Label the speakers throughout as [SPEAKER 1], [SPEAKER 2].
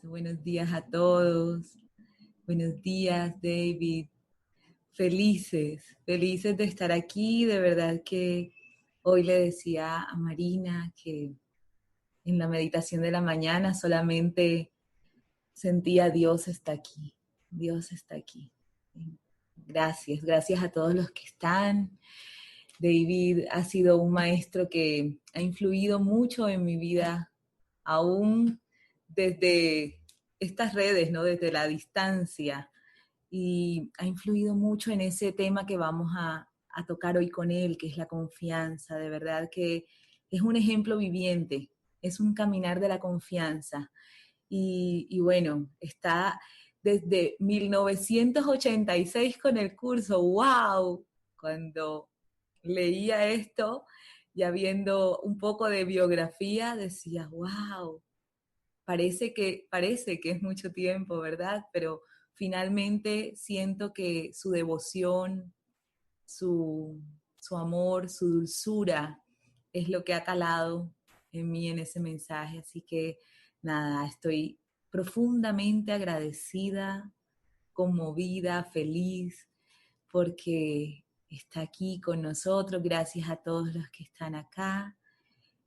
[SPEAKER 1] buenos días a todos. Buenos días, David. Felices de estar aquí. De verdad que hoy le decía a Marina que en la meditación de la mañana solamente sentía Dios está aquí. Dios está aquí. Gracias a todos los que están. David ha sido un maestro que ha influido mucho en mi vida, aún desde estas redes, ¿no? Desde la distancia, y ha influido mucho en ese tema que vamos a tocar hoy con él, que es la confianza. De verdad que es un ejemplo viviente, es un caminar de la confianza. Y bueno, está desde 1986 con el curso. ¡Wow! Cuando leía esto, ya viendo un poco de biografía, decía, wow, parece que es mucho tiempo, ¿verdad? Pero finalmente siento que su devoción, su amor, su dulzura es lo que ha calado en mí en ese mensaje. Así que nada, estoy profundamente agradecida, conmovida, feliz, porque está aquí con nosotros. Gracias a todos los que están acá.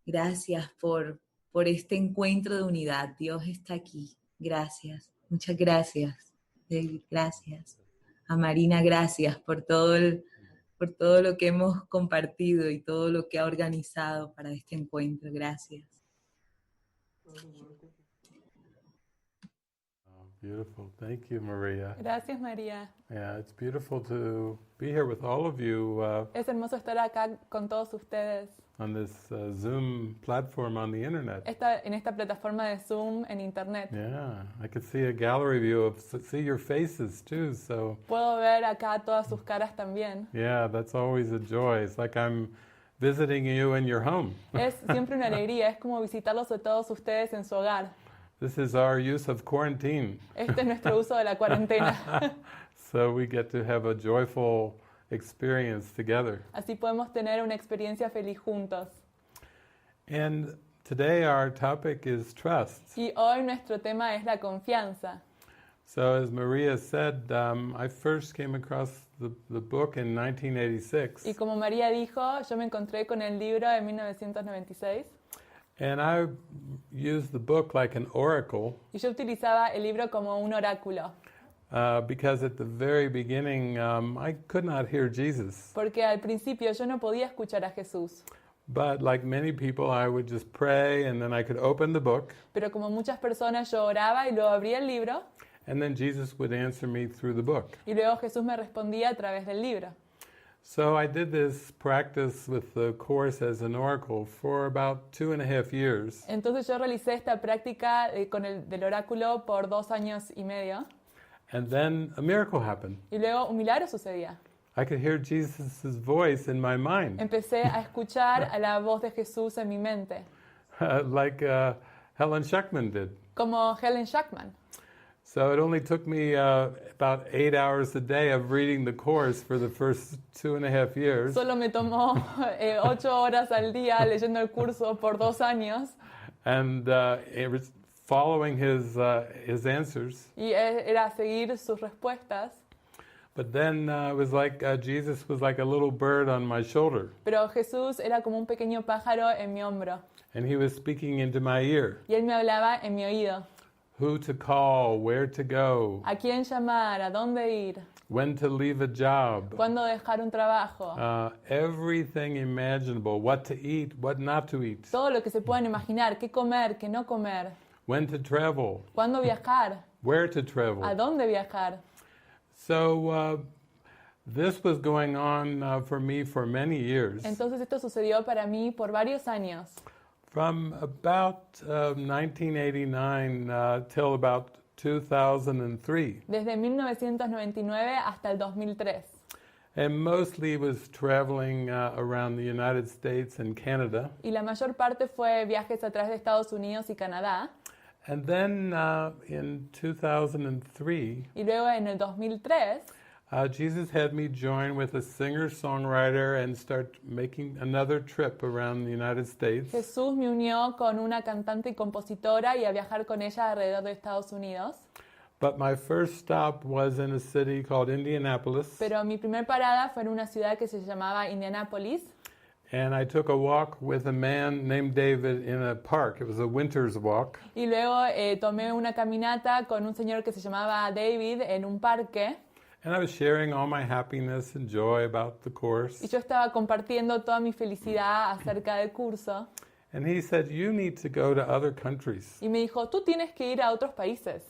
[SPEAKER 1] Gracias por este encuentro de unidad. Dios está aquí. Gracias. Muchas gracias, David. Gracias. A Marina, gracias por por todo lo que hemos compartido y todo lo que ha organizado para este encuentro. Gracias.
[SPEAKER 2] Beautiful. Thank you, Maria.
[SPEAKER 3] Gracias, María.
[SPEAKER 2] Yeah, it's beautiful to be here with all of you
[SPEAKER 3] Es hermoso estar acá con todos ustedes
[SPEAKER 2] on this Zoom platform on the internet.
[SPEAKER 3] en esta plataforma de Zoom en internet.
[SPEAKER 2] Yeah, I could see a gallery view of see your faces too. So
[SPEAKER 3] Puedo ver acá todas sus caras también.
[SPEAKER 2] yeah, that's always a joy. It's like I'm visiting you in your home.
[SPEAKER 3] Es siempre una alegría, es como visitarlos a todos ustedes en su hogar.
[SPEAKER 2] This is our use of quarantine.
[SPEAKER 3] Este es nuestro uso de la cuarentena.
[SPEAKER 2] So we get to have a joyful experience together.
[SPEAKER 3] Así podemos tener una experiencia feliz juntos.
[SPEAKER 2] And today our topic is trust.
[SPEAKER 3] Y hoy nuestro tema es la confianza.
[SPEAKER 2] So as Maria said, I first came across the book in 1986.
[SPEAKER 3] Y como María dijo, yo me encontré con el libro en 1996.
[SPEAKER 2] And I used the book like an oracle.
[SPEAKER 3] Y yo utilizaba el libro como un oráculo.
[SPEAKER 2] Because at the very beginning, I could not hear Jesus.
[SPEAKER 3] Porque al principio yo no podía escuchar a Jesús.
[SPEAKER 2] But like many people, I would just pray and then I could open the book.
[SPEAKER 3] Pero como muchas personas, yo oraba y luego abría el libro.
[SPEAKER 2] And then Jesus would answer me through the book.
[SPEAKER 3] Y luego Jesús me respondía a través del libro.
[SPEAKER 2] So I did this practice with the Course as an oracle for about 2.5 years.
[SPEAKER 3] Entonces yo realicé esta práctica del oráculo por 2 años y medio.
[SPEAKER 2] And then a miracle happened.
[SPEAKER 3] Y luego un milagro sucedía.
[SPEAKER 2] I could hear Jesus' voice in my mind.
[SPEAKER 3] Empecé a escuchar a la voz de Jesús en mi mente.
[SPEAKER 2] Like Helen Schuckman did.
[SPEAKER 3] Como Helen Schuckman.
[SPEAKER 2] So it only took me about 8 hours a day of reading the Course for the first 2.5 years.
[SPEAKER 3] Solo me tomó 8 horas al día leyendo el curso por 2 años.
[SPEAKER 2] And it was following his answers.
[SPEAKER 3] Y era seguir sus respuestas.
[SPEAKER 2] But then it was like Jesus was like a little bird on my shoulder.
[SPEAKER 3] Pero Jesús era como un pequeño pájaro en mi hombro.
[SPEAKER 2] And he was speaking into my ear.
[SPEAKER 3] Y él me hablaba en mi oído.
[SPEAKER 2] Who to call, where to go.
[SPEAKER 3] ¿A quién llamar? ¿A dónde ir?
[SPEAKER 2] When to leave a job.
[SPEAKER 3] ¿Cuándo dejar un trabajo?
[SPEAKER 2] Everything imaginable. What to eat, what not to eat.
[SPEAKER 3] Todo lo que se puedan imaginar. ¿Qué comer? ¿Qué no comer?
[SPEAKER 2] When to travel.
[SPEAKER 3] ¿Cuándo viajar?
[SPEAKER 2] Where to travel.
[SPEAKER 3] ¿A dónde viajar?
[SPEAKER 2] So this was going on for me for many years.
[SPEAKER 3] Entonces esto sucedió para mí por varios años.
[SPEAKER 2] From about 1989 till about 2003.
[SPEAKER 3] Desde 1999 hasta el 2003.
[SPEAKER 2] And mostly was traveling around the United States and Canada.
[SPEAKER 3] Y la mayor parte fue viajes a través de Estados Unidos y Canadá.
[SPEAKER 2] And then in 2003,
[SPEAKER 3] y luego en el 2003,
[SPEAKER 2] Jesus had me join with a singer-songwriter and start making another trip around the United States.
[SPEAKER 3] Jesús me unió con una cantante y compositora y a viajar con ella alrededor de Estados Unidos.
[SPEAKER 2] But my first stop was in a city called Indianapolis.
[SPEAKER 3] Pero mi primer parada fue en una ciudad que se llamaba Indianápolis.
[SPEAKER 2] And I took a walk with a man named David in a park. It was a winter's walk.
[SPEAKER 3] Y luego tomé una caminata con un señor que se llamaba David en un parque.
[SPEAKER 2] And I was sharing all my happiness and joy about the course.
[SPEAKER 3] Y yo estaba compartiendo toda mi felicidad acerca del curso.
[SPEAKER 2] And he said, you need to go to other countries.
[SPEAKER 3] Y me dijo, tú tienes que ir a otros países.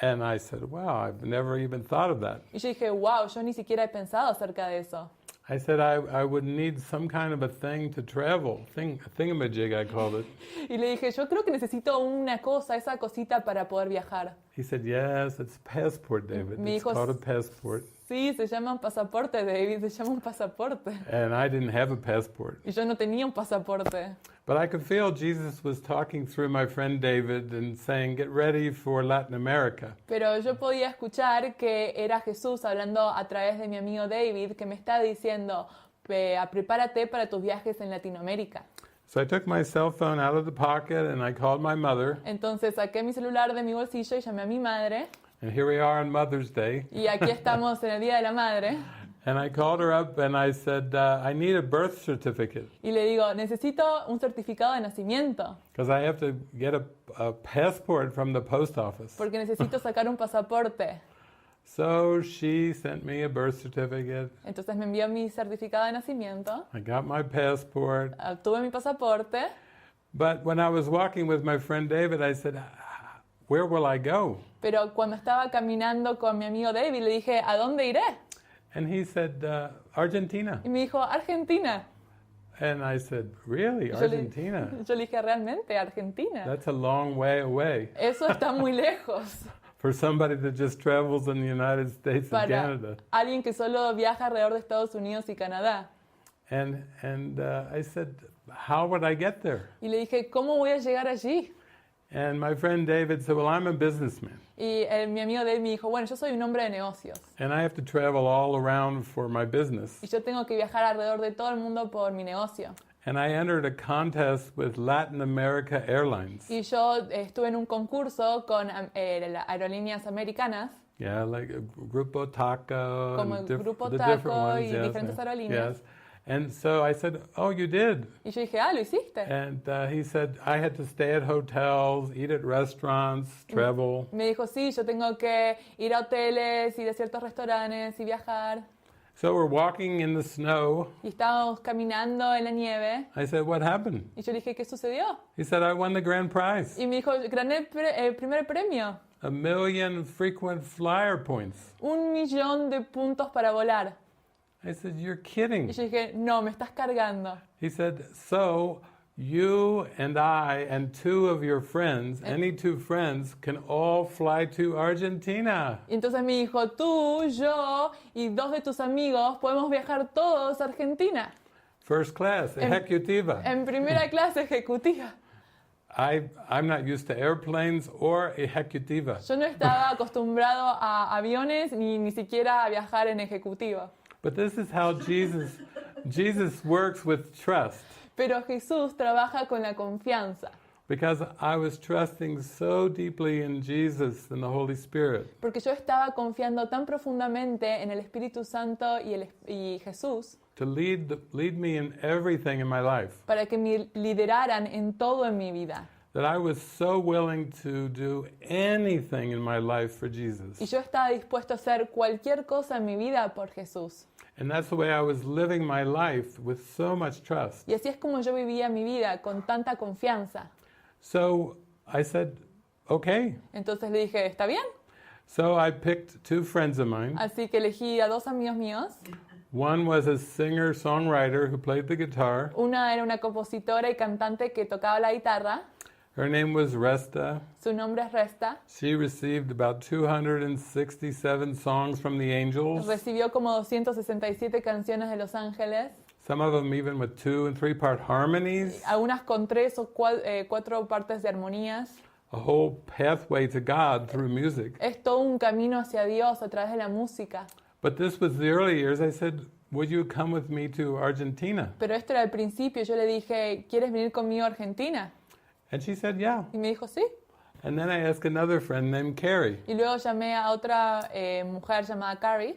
[SPEAKER 2] And I said, wow, I've never even thought of that.
[SPEAKER 3] Y yo dije, wow, yo ni siquiera he pensado acerca de eso.
[SPEAKER 2] I said I would need some kind of a thing to travel, a thingamajig I called it.
[SPEAKER 3] Y le dije, yo creo que necesito una cosa, esa cosita para poder viajar.
[SPEAKER 2] He said, yes, it's a passport, David.
[SPEAKER 3] Me
[SPEAKER 2] It's
[SPEAKER 3] dijo,
[SPEAKER 2] called a passport.
[SPEAKER 3] Sí, se llama un pasaporte, David, se llama un pasaporte.
[SPEAKER 2] And I didn't have a passport.
[SPEAKER 3] Y yo no tenía un pasaporte.
[SPEAKER 2] But I could feel Jesus was talking through my friend David and saying, get ready for Latin America.
[SPEAKER 3] Pero yo podía escuchar que era Jesús hablando a través de mi amigo David, que me está diciendo, prepárate para tus viajes en Latinoamérica.
[SPEAKER 2] So I took my cell phone out of the pocket and I called my mother.
[SPEAKER 3] Entonces saqué mi celular de mi bolsillo y llamé a mi madre.
[SPEAKER 2] And here we are on Mother's Day.
[SPEAKER 3] Y aquí estamos en el Día de la Madre.
[SPEAKER 2] And I called her up and I said, I need a birth certificate.
[SPEAKER 3] Y le digo, necesito un certificado de nacimiento.
[SPEAKER 2] Because I have to get a passport from the post office.
[SPEAKER 3] Porque necesito sacar un pasaporte.
[SPEAKER 2] So she sent me a birth certificate.
[SPEAKER 3] Entonces me envió mi certificado de nacimiento.
[SPEAKER 2] I got my passport.
[SPEAKER 3] Obtuve mi pasaporte.
[SPEAKER 2] But when I was walking with my friend David, I said, where will I go?
[SPEAKER 3] Pero cuando estaba caminando con mi amigo David, le dije, ¿a dónde iré?
[SPEAKER 2] And he said, Argentina.
[SPEAKER 3] Y me dijo, Argentina.
[SPEAKER 2] And I said, really? Argentina?
[SPEAKER 3] Yo le dije, ¿realmente? Argentina.
[SPEAKER 2] That's a long way away.
[SPEAKER 3] Eso está muy lejos.
[SPEAKER 2] For somebody that just travels in the United States and Canada.
[SPEAKER 3] Para alguien que solo viaja alrededor de Estados Unidos y Canadá.
[SPEAKER 2] And I said, how would I get there?
[SPEAKER 3] Y le dije, ¿cómo voy a llegar allí?
[SPEAKER 2] And my friend David said, well, I'm a businessman.
[SPEAKER 3] Y mi amigo David me dijo, bueno, yo soy un hombre de negocios.
[SPEAKER 2] And I have to travel all around for my business.
[SPEAKER 3] Y yo tengo que viajar alrededor de todo el mundo por mi negocio.
[SPEAKER 2] And I entered a contest with Latin America Airlines.
[SPEAKER 3] Y yo estuve en un concurso con aerolíneas americanas.
[SPEAKER 2] Yeah, like Grupo Taco.
[SPEAKER 3] Como el Grupo Taco y diferentes aerolíneas.
[SPEAKER 2] Yes. And so I said, oh, you did?
[SPEAKER 3] Y yo dije, lo hiciste.
[SPEAKER 2] And he said, I had to stay at hotels, eat at restaurants, travel.
[SPEAKER 3] Me dijo, sí, yo tengo que ir a hoteles, ir a ciertos restaurantes y viajar.
[SPEAKER 2] So we're walking in the snow.
[SPEAKER 3] Y estábamos caminando en la nieve.
[SPEAKER 2] I said, what happened?
[SPEAKER 3] Y yo le dije, ¿qué sucedió?
[SPEAKER 2] He said, I won the grand prize.
[SPEAKER 3] Y me dijo, gané el primer premio.
[SPEAKER 2] 1 million frequent flyer points.
[SPEAKER 3] 1 millón de puntos para volar.
[SPEAKER 2] I said, you're kidding.
[SPEAKER 3] Y yo dije, no, me estás cargando.
[SPEAKER 2] He said, so you and I and 2 of your friends, any 2 friends, can all fly to Argentina.
[SPEAKER 3] Y entonces me dijo, tú, yo y 2 de tus amigos podemos viajar todos a Argentina.
[SPEAKER 2] First class, ejecutiva.
[SPEAKER 3] En primera clase ejecutiva.
[SPEAKER 2] I'm not used to airplanes or ejecutiva.
[SPEAKER 3] Yo no estaba acostumbrado a aviones ni siquiera a viajar en ejecutiva.
[SPEAKER 2] But this is how Jesus works with trust.
[SPEAKER 3] Pero Jesús trabaja con la confianza.
[SPEAKER 2] Because I was trusting so deeply in Jesus and the Holy Spirit.
[SPEAKER 3] Porque yo estaba confiando tan profundamente en el Espíritu Santo y Jesús.
[SPEAKER 2] To lead me in everything in my life.
[SPEAKER 3] Para que me lideraran en todo en mi vida.
[SPEAKER 2] That I was so willing to do anything in my life for Jesus.
[SPEAKER 3] Y yo estaba dispuesto a hacer cualquier cosa en mi vida por Jesús.
[SPEAKER 2] And that's the way I was living my life with so much trust.
[SPEAKER 3] Y así es como yo vivía mi vida con tanta confianza.
[SPEAKER 2] So I said, okay.
[SPEAKER 3] Entonces le dije, ¿está bien?
[SPEAKER 2] So I picked 2 friends of mine.
[SPEAKER 3] Así que elegí a 2 amigos míos.
[SPEAKER 2] One was a singer-songwriter who played the guitar.
[SPEAKER 3] Una era una compositora y cantante que tocaba la guitarra.
[SPEAKER 2] Her name was Resta.
[SPEAKER 3] Su nombre es Resta.
[SPEAKER 2] She received about 267 songs from the angels.
[SPEAKER 3] Recibió como 267 canciones de los ángeles.
[SPEAKER 2] Some of them even with 2- and 3-part harmonies.
[SPEAKER 3] Algunas con 3 o 4 partes de armonías.
[SPEAKER 2] A whole pathway to God through music.
[SPEAKER 3] Es todo un camino hacia Dios a través de la música.
[SPEAKER 2] But this was the early years. I said, would you come with me to Argentina?
[SPEAKER 3] Pero esto era al principio. Yo le dije, ¿quieres venir conmigo a Argentina?
[SPEAKER 2] And she said, yeah.
[SPEAKER 3] Y me dijo, sí.
[SPEAKER 2] And then I asked another friend named Carrie.
[SPEAKER 3] Y luego llamé a otra mujer llamada Carrie.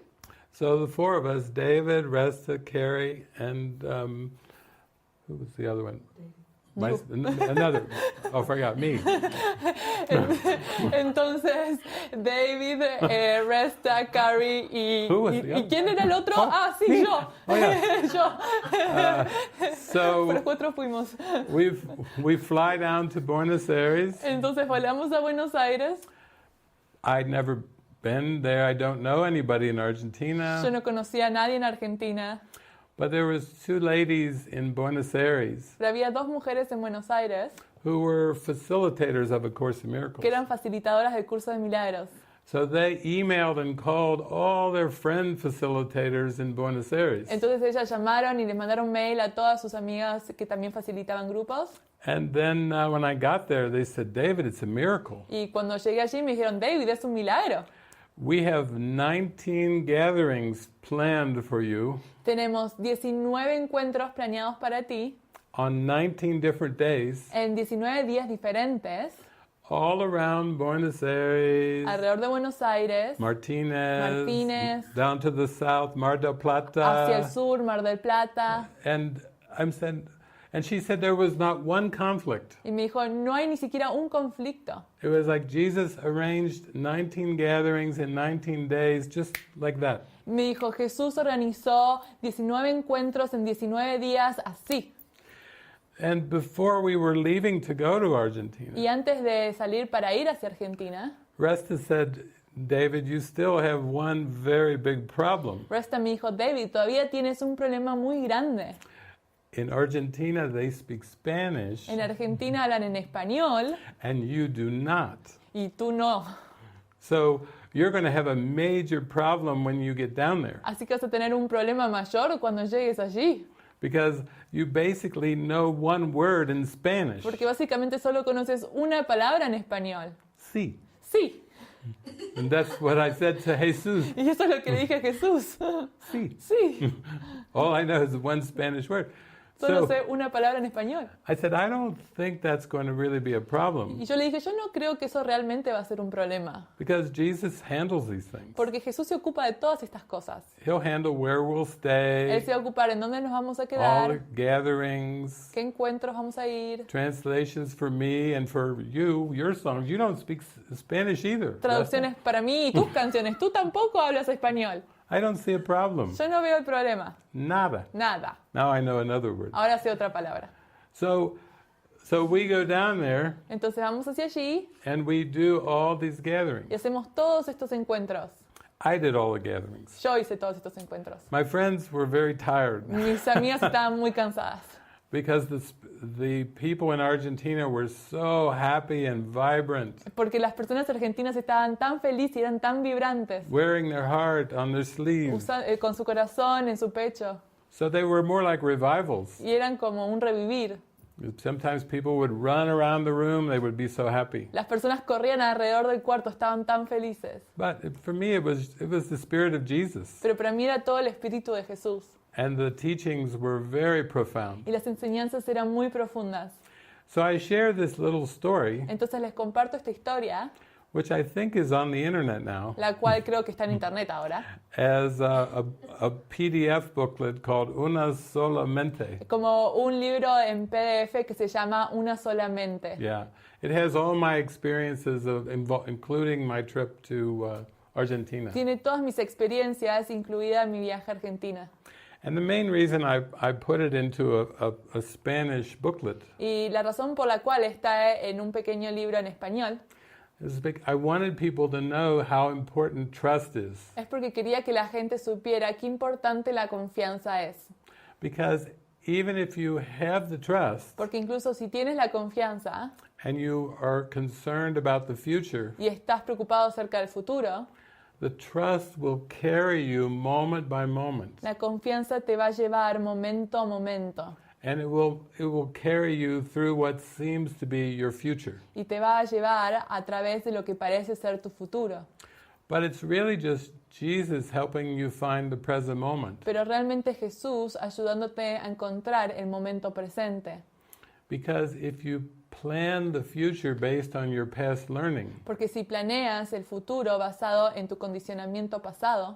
[SPEAKER 2] So the four of us, David, Resta, Carrie, and who was the other one? Another. Oh, forgot me.
[SPEAKER 3] Entonces, David, Resta, Carrie y ¿quién era el otro? Sí, yo.
[SPEAKER 2] Oh, yeah.
[SPEAKER 3] Yo.
[SPEAKER 2] So
[SPEAKER 3] Los cuatro fuimos.
[SPEAKER 2] we fly down to Buenos Aires.
[SPEAKER 3] Entonces volamos a Buenos Aires.
[SPEAKER 2] I'd never been there. I don't know anybody in Argentina.
[SPEAKER 3] Yo no conocía a nadie en Argentina.
[SPEAKER 2] But there was two ladies in Buenos Aires
[SPEAKER 3] Pero había dos mujeres en Buenos Aires
[SPEAKER 2] who were facilitators of A Course in Miracles.
[SPEAKER 3] que eran facilitadoras del Curso de Milagros.
[SPEAKER 2] So they emailed and called all their friend facilitators in Buenos Aires.
[SPEAKER 3] Entonces ellas llamaron y les mandaron mail a todas sus amigas que también facilitaban grupos.
[SPEAKER 2] And then when I got there, they said, David, it's a miracle.
[SPEAKER 3] Y cuando llegué allí me dijeron, David, es un milagro.
[SPEAKER 2] We have 19 gatherings planned for you
[SPEAKER 3] Tenemos 19 encuentros planeados para ti
[SPEAKER 2] on 19 different days,
[SPEAKER 3] en 19 días diferentes
[SPEAKER 2] all around Buenos Aires,
[SPEAKER 3] alrededor de Buenos Aires,
[SPEAKER 2] Martínez, down to the south, Mar del Plata.
[SPEAKER 3] hacia el sur, Mar del Plata.
[SPEAKER 2] And she said there was not one conflict.
[SPEAKER 3] Y me dijo, no hay ni siquiera un conflicto.
[SPEAKER 2] It was like Jesus arranged 19 gatherings in 19 days, just like that.
[SPEAKER 3] Me dijo, Jesús organizó 19 encuentros en 19 días así.
[SPEAKER 2] And before we were leaving to go to Argentina,
[SPEAKER 3] Y antes de salir para ir hacia Argentina,
[SPEAKER 2] Resta said, David, you still have one very big problem.
[SPEAKER 3] Resta me dijo, David, todavía tienes un problema muy grande.
[SPEAKER 2] In Argentina, they speak Spanish,
[SPEAKER 3] En Argentina hablan en español
[SPEAKER 2] and you do not.
[SPEAKER 3] y tú no.
[SPEAKER 2] So you're going to have a major problem when you get down there,
[SPEAKER 3] Así que vas a tener un problema mayor cuando llegues allí.
[SPEAKER 2] because you basically know one word in Spanish.
[SPEAKER 3] Porque básicamente solo conoces una palabra en español.
[SPEAKER 2] Sí.
[SPEAKER 3] Sí.
[SPEAKER 2] And that's what I said to Jesus.
[SPEAKER 3] Y eso es lo que le dije a Jesús.
[SPEAKER 2] Sí.
[SPEAKER 3] Sí.
[SPEAKER 2] All I know is one Spanish word.
[SPEAKER 3] Solo
[SPEAKER 2] So
[SPEAKER 3] sé una palabra en español.
[SPEAKER 2] I said, I don't think that's going to really be a problem,
[SPEAKER 3] Y yo le dije, yo no creo que eso realmente va a ser un problema.
[SPEAKER 2] because Jesus handles these things.
[SPEAKER 3] Porque Jesús se ocupa de todas estas cosas.
[SPEAKER 2] He'll handle where we'll
[SPEAKER 3] Él
[SPEAKER 2] stay,
[SPEAKER 3] se va a ocupar en dónde nos vamos a
[SPEAKER 2] all
[SPEAKER 3] quedar,
[SPEAKER 2] the gatherings,
[SPEAKER 3] qué encuentros vamos a ir,
[SPEAKER 2] translations for me and for you, your songs. You don't speak Spanish either.
[SPEAKER 3] traducciones para mí y tus canciones. Tú tampoco hablas español.
[SPEAKER 2] I don't see a problem.
[SPEAKER 3] Yo no veo el problema.
[SPEAKER 2] Nada.
[SPEAKER 3] Nada.
[SPEAKER 2] Now I know another word.
[SPEAKER 3] Ahora sé otra palabra.
[SPEAKER 2] So we go down there
[SPEAKER 3] Entonces vamos hacia allí
[SPEAKER 2] and we do all these
[SPEAKER 3] y
[SPEAKER 2] gatherings.
[SPEAKER 3] hacemos todos estos encuentros.
[SPEAKER 2] I did all the gatherings.
[SPEAKER 3] Yo hice todos estos encuentros.
[SPEAKER 2] My friends were very tired
[SPEAKER 3] Mis amigas estaban muy cansadas.
[SPEAKER 2] because the people in Argentina were so happy and vibrant,
[SPEAKER 3] Porque las personas argentinas estaban tan felices y eran tan vibrantes.
[SPEAKER 2] wearing their heart on their sleeve.
[SPEAKER 3] Con su corazón en su pecho.
[SPEAKER 2] So they were more like revivals.
[SPEAKER 3] Y eran como un revivir.
[SPEAKER 2] Sometimes people would run around the room, they would be so happy.
[SPEAKER 3] Las personas corrían alrededor del cuarto, estaban tan felices.
[SPEAKER 2] For me, it was the spirit of Jesus.
[SPEAKER 3] Pero para mí era todo el espíritu de Jesús.
[SPEAKER 2] And the teachings were very profound.
[SPEAKER 3] Y las enseñanzas eran muy profundas.
[SPEAKER 2] So I share this little story,
[SPEAKER 3] Entonces les comparto esta historia,
[SPEAKER 2] which I think is on the internet now,
[SPEAKER 3] la cual creo que está en internet ahora,
[SPEAKER 2] as a PDF booklet called Una Solamente.
[SPEAKER 3] como un libro en PDF que se llama Una solamente.
[SPEAKER 2] Yeah, it has all my experiences including my trip to Argentina.
[SPEAKER 3] Tiene todas mis experiencias, incluida mi viaje a Argentina.
[SPEAKER 2] And the main reason I put it into a Spanish booklet
[SPEAKER 3] Y la razón por la cual está en un pequeño libro en español
[SPEAKER 2] is because I wanted people to know how important trust is.
[SPEAKER 3] es porque quería que la gente supiera qué importante la confianza es.
[SPEAKER 2] Because even if you have the trust
[SPEAKER 3] Porque incluso si tienes la confianza
[SPEAKER 2] and you are concerned about the future,
[SPEAKER 3] y estás preocupado acerca del futuro,
[SPEAKER 2] the trust will carry you moment by moment.
[SPEAKER 3] la confianza te va a llevar momento a momento
[SPEAKER 2] And it will carry you through what seems to be your future.
[SPEAKER 3] y te va a llevar a través de lo que parece ser tu futuro.
[SPEAKER 2] But it's really just Jesus helping you find the present moment.
[SPEAKER 3] Pero realmente Jesús ayudándote a encontrar el momento presente.
[SPEAKER 2] Because if you plan the future based on your past learning,
[SPEAKER 3] Porque si planeas el futuro basado en tu condicionamiento pasado,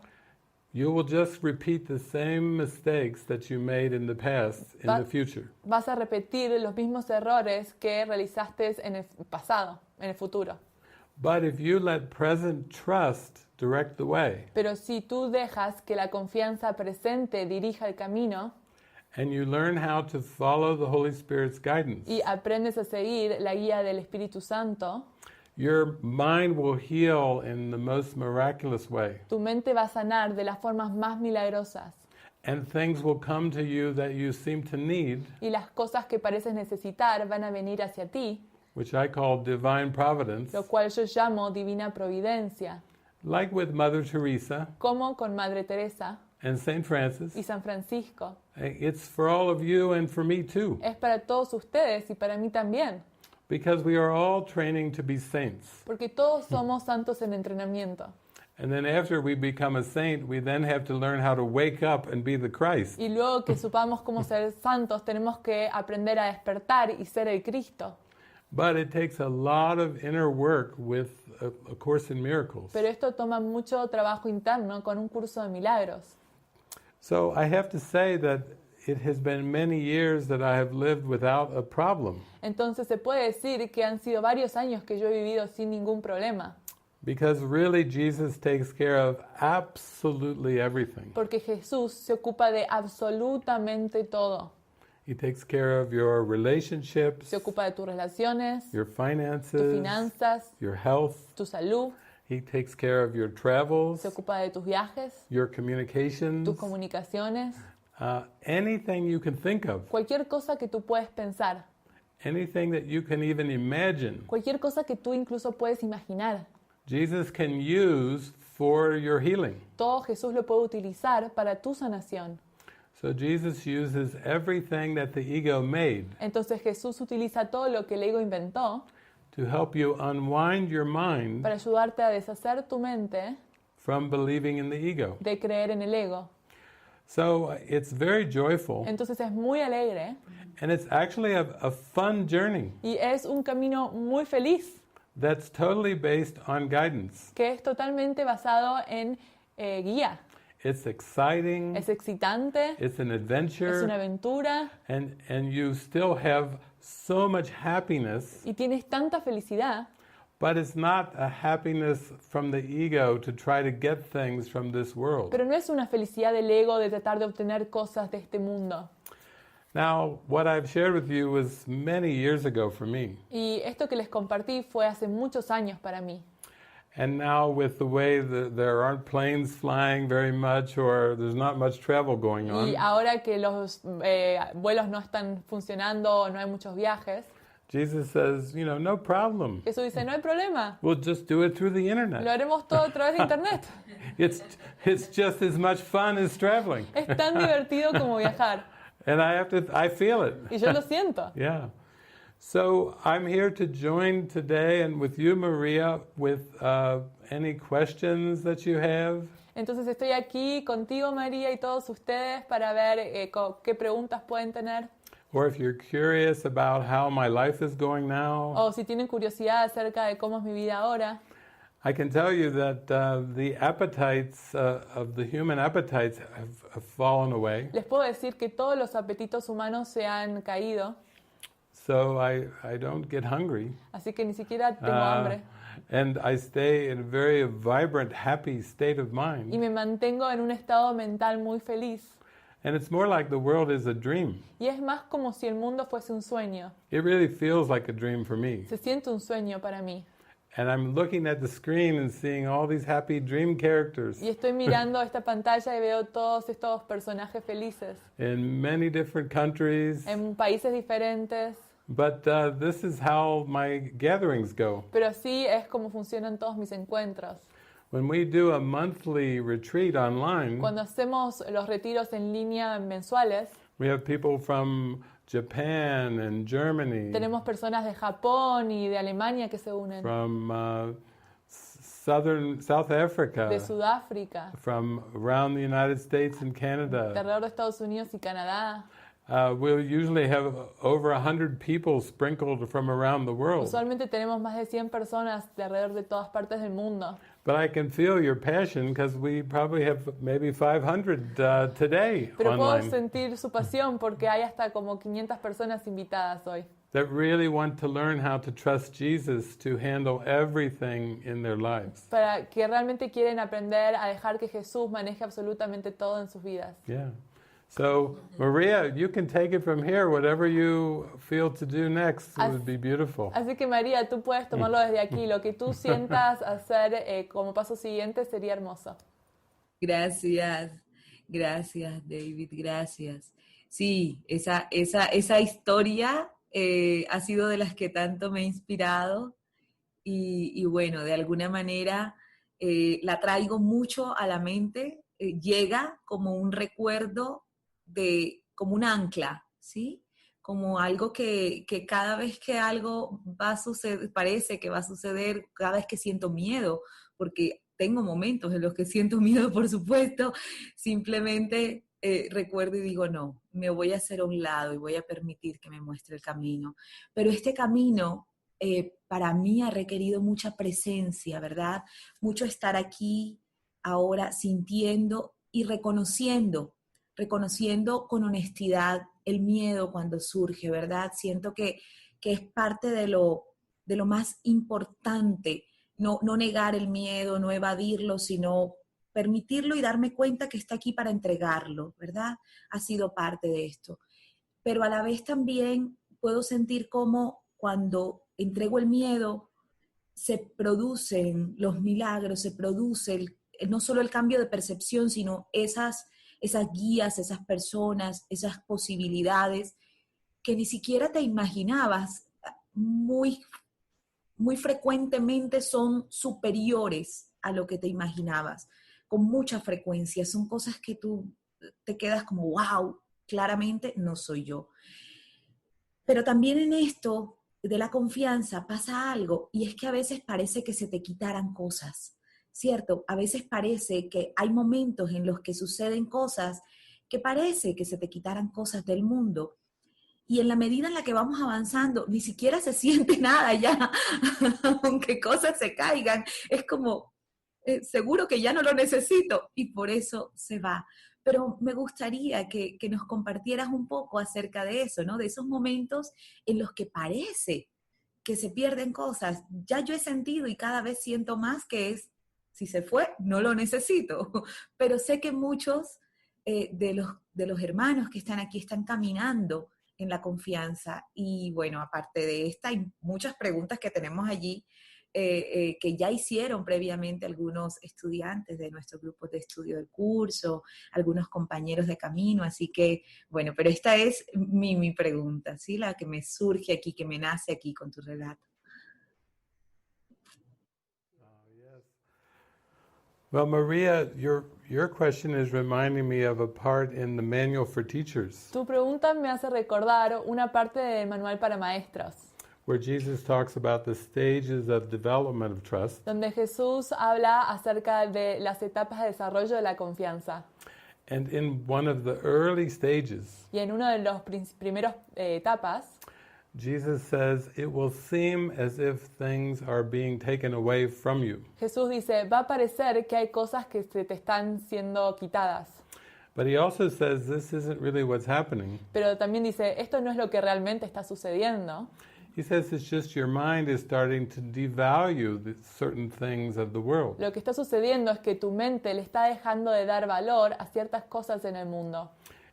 [SPEAKER 2] you will just repeat the same mistakes that you made in the past in the future.
[SPEAKER 3] vas a repetir los mismos errores que realizaste en el pasado, en el futuro.
[SPEAKER 2] But if you let present trust direct the way,
[SPEAKER 3] Pero si tú dejas que la confianza presente dirija el camino
[SPEAKER 2] and you learn how to follow the Holy Spirit's guidance,
[SPEAKER 3] y aprendes a seguir la guía del Espíritu Santo,
[SPEAKER 2] your mind will heal in the most miraculous way.
[SPEAKER 3] tu mente va a sanar de las formas más milagrosas
[SPEAKER 2] And things will come to you that you seem to need,
[SPEAKER 3] y las cosas que pareces necesitar van a venir hacia ti,
[SPEAKER 2] which I call divine providence,
[SPEAKER 3] lo cual yo llamo divina providencia,
[SPEAKER 2] like with Mother Teresa
[SPEAKER 3] como con Madre Teresa
[SPEAKER 2] and Saint Francis.
[SPEAKER 3] y San Francisco.
[SPEAKER 2] It's for all of you and for me too,
[SPEAKER 3] Es para todos ustedes y para mí también,
[SPEAKER 2] because we are all training to be saints.
[SPEAKER 3] porque todos somos santos en entrenamiento.
[SPEAKER 2] And then after we become a saint, we then have to learn how to wake up and be the Christ.
[SPEAKER 3] Y luego que supamos cómo ser santos, tenemos que aprender a despertar y ser el Cristo.
[SPEAKER 2] But it takes a lot of inner work with a Course in Miracles.
[SPEAKER 3] Pero esto toma mucho trabajo interno con un curso de milagros.
[SPEAKER 2] So I have to say that it has been many years that I have lived without a problem,
[SPEAKER 3] Entonces se puede decir que han sido varios años que yo he vivido sin ningún problema.
[SPEAKER 2] because really Jesus takes care of absolutely everything.
[SPEAKER 3] Porque Jesús se ocupa de absolutamente todo.
[SPEAKER 2] He takes care of your relationships,
[SPEAKER 3] Se ocupa de tus relaciones,
[SPEAKER 2] your
[SPEAKER 3] tus
[SPEAKER 2] finances,
[SPEAKER 3] finanzas,
[SPEAKER 2] your health.
[SPEAKER 3] tu salud.
[SPEAKER 2] He takes care of your travels,
[SPEAKER 3] Se ocupa de tus viajes,
[SPEAKER 2] your communications,
[SPEAKER 3] tus comunicaciones.
[SPEAKER 2] anything you can think of,
[SPEAKER 3] Cualquier cosa que tú puedes pensar.
[SPEAKER 2] anything that you can even imagine,
[SPEAKER 3] Cualquier cosa que tú incluso puedes imaginar.
[SPEAKER 2] Jesus can use for your healing.
[SPEAKER 3] Todo Jesús lo puede utilizar para tu sanación.
[SPEAKER 2] So Jesus uses everything that the ego made
[SPEAKER 3] Entonces Jesús utiliza todo lo que el ego inventó
[SPEAKER 2] to help you unwind your mind
[SPEAKER 3] para ayudarte a deshacer tu mente
[SPEAKER 2] from believing in the ego.
[SPEAKER 3] de creer en el ego.
[SPEAKER 2] So it's very joyful,
[SPEAKER 3] Entonces es muy alegre
[SPEAKER 2] and it's actually a fun journey
[SPEAKER 3] y es un camino muy feliz
[SPEAKER 2] that's totally based on guidance.
[SPEAKER 3] que es totalmente basado en guía.
[SPEAKER 2] It's exciting,
[SPEAKER 3] Es excitante,
[SPEAKER 2] it's an
[SPEAKER 3] es
[SPEAKER 2] adventure,
[SPEAKER 3] una aventura
[SPEAKER 2] and you still have so much happiness,
[SPEAKER 3] y tienes tanta felicidad,
[SPEAKER 2] but it's not a happiness from the ego to try to get things from this world.
[SPEAKER 3] pero no es una felicidad del ego de tratar de obtener cosas de este mundo.
[SPEAKER 2] Now, what I've shared with you was many years ago for me.
[SPEAKER 3] Y esto que les compartí fue hace muchos años para mí.
[SPEAKER 2] And now with the way that there aren't planes flying very much or there's not much travel going on,
[SPEAKER 3] Y ahora que los vuelos no están funcionando o no hay muchos viajes,
[SPEAKER 2] Jesus says, no problem.
[SPEAKER 3] Jesús dice, no hay problema,
[SPEAKER 2] We'll just do it through the
[SPEAKER 3] lo
[SPEAKER 2] internet.
[SPEAKER 3] haremos todo a través de internet.
[SPEAKER 2] It's just as much fun as traveling.
[SPEAKER 3] Es tan divertido como viajar.
[SPEAKER 2] And I feel it.
[SPEAKER 3] Y yo lo siento.
[SPEAKER 2] Yeah. So I'm here to join today and with you, Maria, with any questions that you have.
[SPEAKER 3] Entonces estoy aquí contigo, María, y todos ustedes para ver qué preguntas pueden tener.
[SPEAKER 2] Or if you're curious about how my life is going now,
[SPEAKER 3] O si tienen curiosidad acerca de cómo es mi vida ahora.
[SPEAKER 2] I can tell you that the appetites of the human appetites have fallen away.
[SPEAKER 3] Les puedo decir que todos los apetitos humanos se han caído,
[SPEAKER 2] So I don't get hungry.
[SPEAKER 3] así que ni siquiera tengo hambre.
[SPEAKER 2] And I stay in a very vibrant, happy state of
[SPEAKER 3] Y
[SPEAKER 2] mind.
[SPEAKER 3] me mantengo en un estado mental muy feliz.
[SPEAKER 2] And it's more like the world is a dream.
[SPEAKER 3] Y es más como si el mundo fuese un sueño.
[SPEAKER 2] It really feels like a dream for me.
[SPEAKER 3] Se siente un sueño para mí.
[SPEAKER 2] And I'm looking at the screen and seeing all these happy dream characters
[SPEAKER 3] Y estoy mirando esta pantalla y veo todos estos personajes felices
[SPEAKER 2] in many different countries.
[SPEAKER 3] en países diferentes.
[SPEAKER 2] But this is how my gatherings go.
[SPEAKER 3] Pero así es como funcionan todos mis encuentros.
[SPEAKER 2] When we do a monthly retreat online,
[SPEAKER 3] Cuando hacemos los retiros en línea mensuales,
[SPEAKER 2] we have people from Japan and Germany,
[SPEAKER 3] tenemos personas de Japón y de Alemania que se unen,
[SPEAKER 2] from South
[SPEAKER 3] de
[SPEAKER 2] Africa,
[SPEAKER 3] Sudáfrica,
[SPEAKER 2] from around the United States and Canada.
[SPEAKER 3] alrededor de Estados Unidos y Canadá.
[SPEAKER 2] We'll usually have over 100 people sprinkled from around the world.
[SPEAKER 3] Usualmente tenemos más de 100 personas de alrededor de todas partes del mundo.
[SPEAKER 2] But I can feel your passion because we probably have maybe 500 today
[SPEAKER 3] Pero puedo
[SPEAKER 2] online
[SPEAKER 3] sentir su pasión porque hay hasta como 500 personas invitadas hoy
[SPEAKER 2] that really want to learn how to trust Jesus to handle everything in their lives.
[SPEAKER 3] para que realmente quieren aprender a dejar que Jesús maneje absolutamente todo en sus vidas.
[SPEAKER 2] Yeah. So, Maria, you can take it from here. Whatever you feel to do next would be beautiful.
[SPEAKER 3] Así que María, tú puedes tomarlo desde aquí. Lo que tú sientas hacer como paso siguiente sería hermoso.
[SPEAKER 1] Gracias, gracias, David, gracias. Sí, esa historia ha sido de las que tanto me ha inspirado y bueno, de alguna manera la traigo mucho a la mente, llega como un recuerdo como un ancla, ¿sí? Como algo que cada vez que algo va a suceder, parece que va a suceder, cada vez que siento miedo, porque tengo momentos en los que siento miedo, por supuesto, simplemente recuerdo y digo, no, me voy a hacer a un lado y voy a permitir que me muestre el camino. Pero este camino para mí ha requerido mucha presencia, ¿verdad? Mucho estar aquí, ahora, sintiendo y reconociendo con honestidad el miedo cuando surge, ¿verdad? Siento que es parte de lo más importante, no negar el miedo, no evadirlo, sino permitirlo y darme cuenta que está aquí para entregarlo, ¿verdad? Ha sido parte de esto. Pero a la vez también puedo sentir cómo cuando entrego el miedo se producen los milagros, se produce no solo el cambio de percepción, sino esas guías, esas personas, esas posibilidades que ni siquiera te imaginabas, muy, muy frecuentemente son superiores a lo que te imaginabas, con mucha frecuencia. Son cosas que tú te quedas como, wow, claramente no soy yo. Pero también en esto de la confianza pasa algo, y es que a veces parece que se te quitaran cosas. ¿Cierto? A veces parece que hay momentos en los que suceden cosas que parece que se te quitaran cosas del mundo. Y en la medida en la que vamos avanzando, ni siquiera se siente nada ya, aunque cosas se caigan. Es como, seguro que ya no lo necesito, y por eso se va. Pero me gustaría que nos compartieras un poco acerca de eso, ¿no? De esos momentos en los que parece que se pierden cosas. Ya yo he sentido y cada vez siento más que si se fue, no lo necesito. Pero sé que muchos de los hermanos que están aquí están caminando en la confianza. Y bueno, aparte de esta, hay muchas preguntas que tenemos allí que ya hicieron previamente algunos estudiantes de nuestro grupo de estudio del curso, algunos compañeros de camino. Así que, bueno, pero esta es mi pregunta, ¿sí? La que me surge aquí, que me nace aquí con tu relato.
[SPEAKER 2] Well, Maria, your question is reminding me of a part in the Manual for Teachers,
[SPEAKER 3] Tu pregunta me hace recordar una parte del manual para maestros,
[SPEAKER 2] where Jesus talks about the stages of development of trust.
[SPEAKER 3] donde Jesús habla acerca de las etapas de desarrollo de la confianza.
[SPEAKER 2] And in one of the early stages,
[SPEAKER 3] Y en una de las primeras etapas,
[SPEAKER 2] Jesus says, it will seem as if things are being taken away from you.
[SPEAKER 3] Jesús dice, va a parecer que hay cosas que se te están siendo quitadas.
[SPEAKER 2] But he also says this isn't really what's happening.
[SPEAKER 3] Pero también dice, esto no es lo que realmente está sucediendo.
[SPEAKER 2] He says it's just your mind is starting to devalue certain things of the world.
[SPEAKER 3] Lo que está sucediendo es que tu mente le está dejando de dar valor a ciertas cosas en el mundo.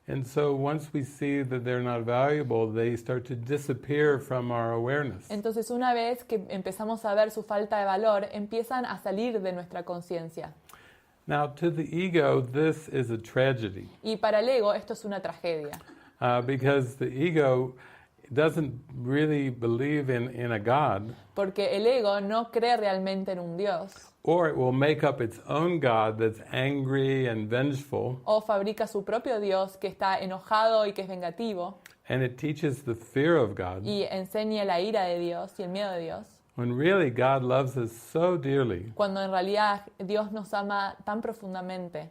[SPEAKER 2] And so once we see that they're not valuable, they start to disappear from our awareness.
[SPEAKER 3] Entonces, una vez que empezamos a ver su falta de valor, empiezan a salir de nuestra conciencia.
[SPEAKER 2] Now, to the ego, this is a tragedy.
[SPEAKER 3] Y para el ego, esto es una tragedia.
[SPEAKER 2] Because the ego doesn't really believe in a God.
[SPEAKER 3] Porque el ego no cree realmente en un Dios.
[SPEAKER 2] Or it will make up its own God that's angry and vengeful.
[SPEAKER 3] O fabrica su propio Dios que está enojado y que es vengativo.
[SPEAKER 2] And it teaches the fear of God.
[SPEAKER 3] Y enseña la ira de Dios y el miedo de Dios.
[SPEAKER 2] when really God loves us so dearly.
[SPEAKER 3] cuando en realidad Dios nos ama tan profundamente.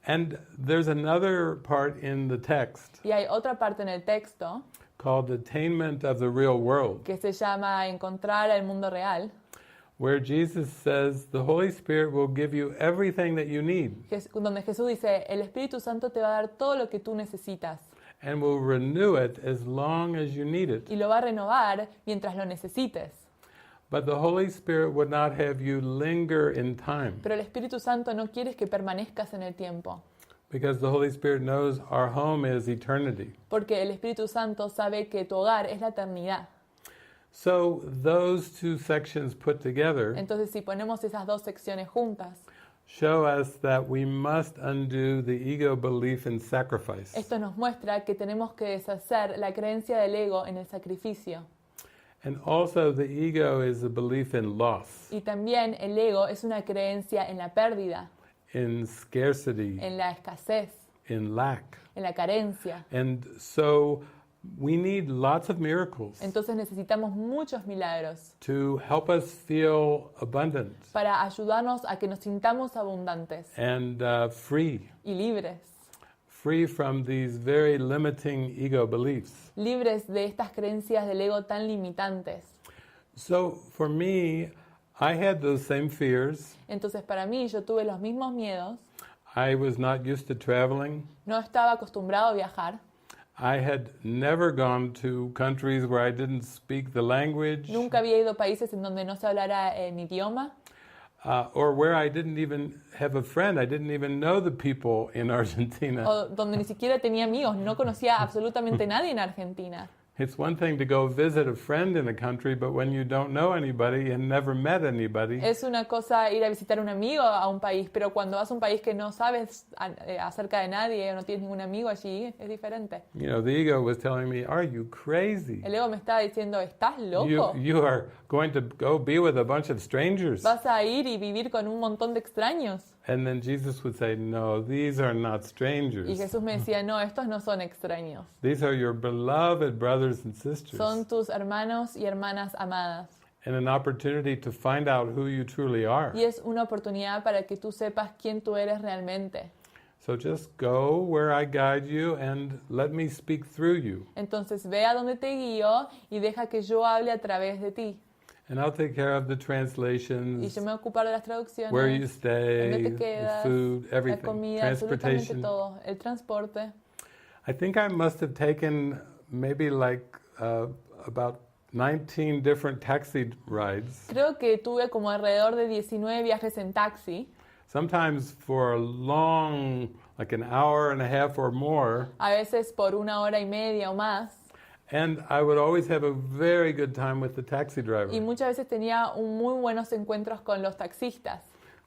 [SPEAKER 2] And there's another part in the text
[SPEAKER 3] Y hay otra parte en el texto
[SPEAKER 2] called Attainment of the Real World,
[SPEAKER 3] que se llama Encontrar el mundo real,
[SPEAKER 2] where Jesus says the Holy Spirit will give you everything that you need
[SPEAKER 3] donde Jesús dice, el Espíritu Santo te va a dar todo lo que tú necesitas
[SPEAKER 2] and will renew it as long as you need it.
[SPEAKER 3] y lo va a renovar mientras lo necesites.
[SPEAKER 2] But the Holy Spirit would not have you linger in time,
[SPEAKER 3] Pero el Espíritu Santo no quiere que permanezcas en el tiempo,
[SPEAKER 2] because the Holy Spirit knows our home is eternity.
[SPEAKER 3] porque el Espíritu Santo sabe que tu hogar es la eternidad.
[SPEAKER 2] So those two sections put together
[SPEAKER 3] Entonces, si ponemos esas dos secciones juntas,
[SPEAKER 2] show us that we must undo the ego belief in sacrifice.
[SPEAKER 3] esto nos muestra que tenemos que deshacer la creencia del ego en el sacrificio.
[SPEAKER 2] And also the ego is a belief in loss,
[SPEAKER 3] Y también el ego es una creencia en la pérdida,
[SPEAKER 2] in scarcity,
[SPEAKER 3] en la escasez,
[SPEAKER 2] in lack.
[SPEAKER 3] en la carencia.
[SPEAKER 2] And so we need lots of miracles
[SPEAKER 3] Entonces necesitamos muchos milagros
[SPEAKER 2] to help us feel abundant
[SPEAKER 3] para ayudarnos a que nos sintamos abundantes
[SPEAKER 2] and free,
[SPEAKER 3] y libres.
[SPEAKER 2] free from these very limiting ego beliefs.
[SPEAKER 3] Libres de estas creencias del ego tan limitantes.
[SPEAKER 2] So for me, I had those same fears.
[SPEAKER 3] Entonces para mí yo tuve los mismos miedos,
[SPEAKER 2] I was not used to traveling.
[SPEAKER 3] no estaba acostumbrado a viajar,
[SPEAKER 2] I had never gone to countries where I didn't speak the language,
[SPEAKER 3] nunca había ido a países en donde no se hablara mi idioma,
[SPEAKER 2] or where I didn't even have a friend. I didn't even know the people in Argentina.
[SPEAKER 3] o donde ni siquiera tenía amigos, no conocía absolutamente nadie en Argentina.
[SPEAKER 2] It's one thing to go visit a friend in a country, but when you don't know anybody and never met anybody,
[SPEAKER 3] Es una cosa ir a visitar a un amigo a un país, pero cuando vas a un país que no sabes acerca de nadie o no tienes ningún amigo allí, es diferente.
[SPEAKER 2] you know, the ego was telling me, "Are you crazy?
[SPEAKER 3] El ego me estaba diciendo, ¿estás loco?
[SPEAKER 2] You are going to go be with a bunch of strangers."
[SPEAKER 3] ¿Vas a ir y vivir con un montón de extraños?
[SPEAKER 2] And then Jesus would say, "No, these are not
[SPEAKER 3] Y
[SPEAKER 2] strangers.
[SPEAKER 3] Jesús me decía, no, estos no son extraños.
[SPEAKER 2] These are your beloved brothers and sisters,
[SPEAKER 3] Son tus hermanos y hermanas amadas.
[SPEAKER 2] and an opportunity to find out who you truly are."
[SPEAKER 3] Y es una oportunidad para que tú sepas quién tú eres realmente.
[SPEAKER 2] So just go where I guide you and let me speak through you.
[SPEAKER 3] Entonces ve a donde te guío y deja que yo hable a través de ti.
[SPEAKER 2] And I'll take care of the
[SPEAKER 3] Y
[SPEAKER 2] translations,
[SPEAKER 3] yo me voy a ocupar de las traducciones,
[SPEAKER 2] where you
[SPEAKER 3] dónde
[SPEAKER 2] stay,
[SPEAKER 3] te
[SPEAKER 2] the
[SPEAKER 3] quedas,
[SPEAKER 2] food,
[SPEAKER 3] la
[SPEAKER 2] everything,
[SPEAKER 3] comida, absolutamente
[SPEAKER 2] transportation.
[SPEAKER 3] todo, el transporte.
[SPEAKER 2] I think I must have taken maybe like about 19 different taxi rides,
[SPEAKER 3] Creo que tuve como alrededor de 19 viajes en taxi,
[SPEAKER 2] sometimes for a long, like an hour and a half or more.
[SPEAKER 3] a veces por 1 hora y media o más.
[SPEAKER 2] And I would always have a very good time with the taxi driver
[SPEAKER 3] Y muchas veces tenía muy buenos encuentros con los taxistas,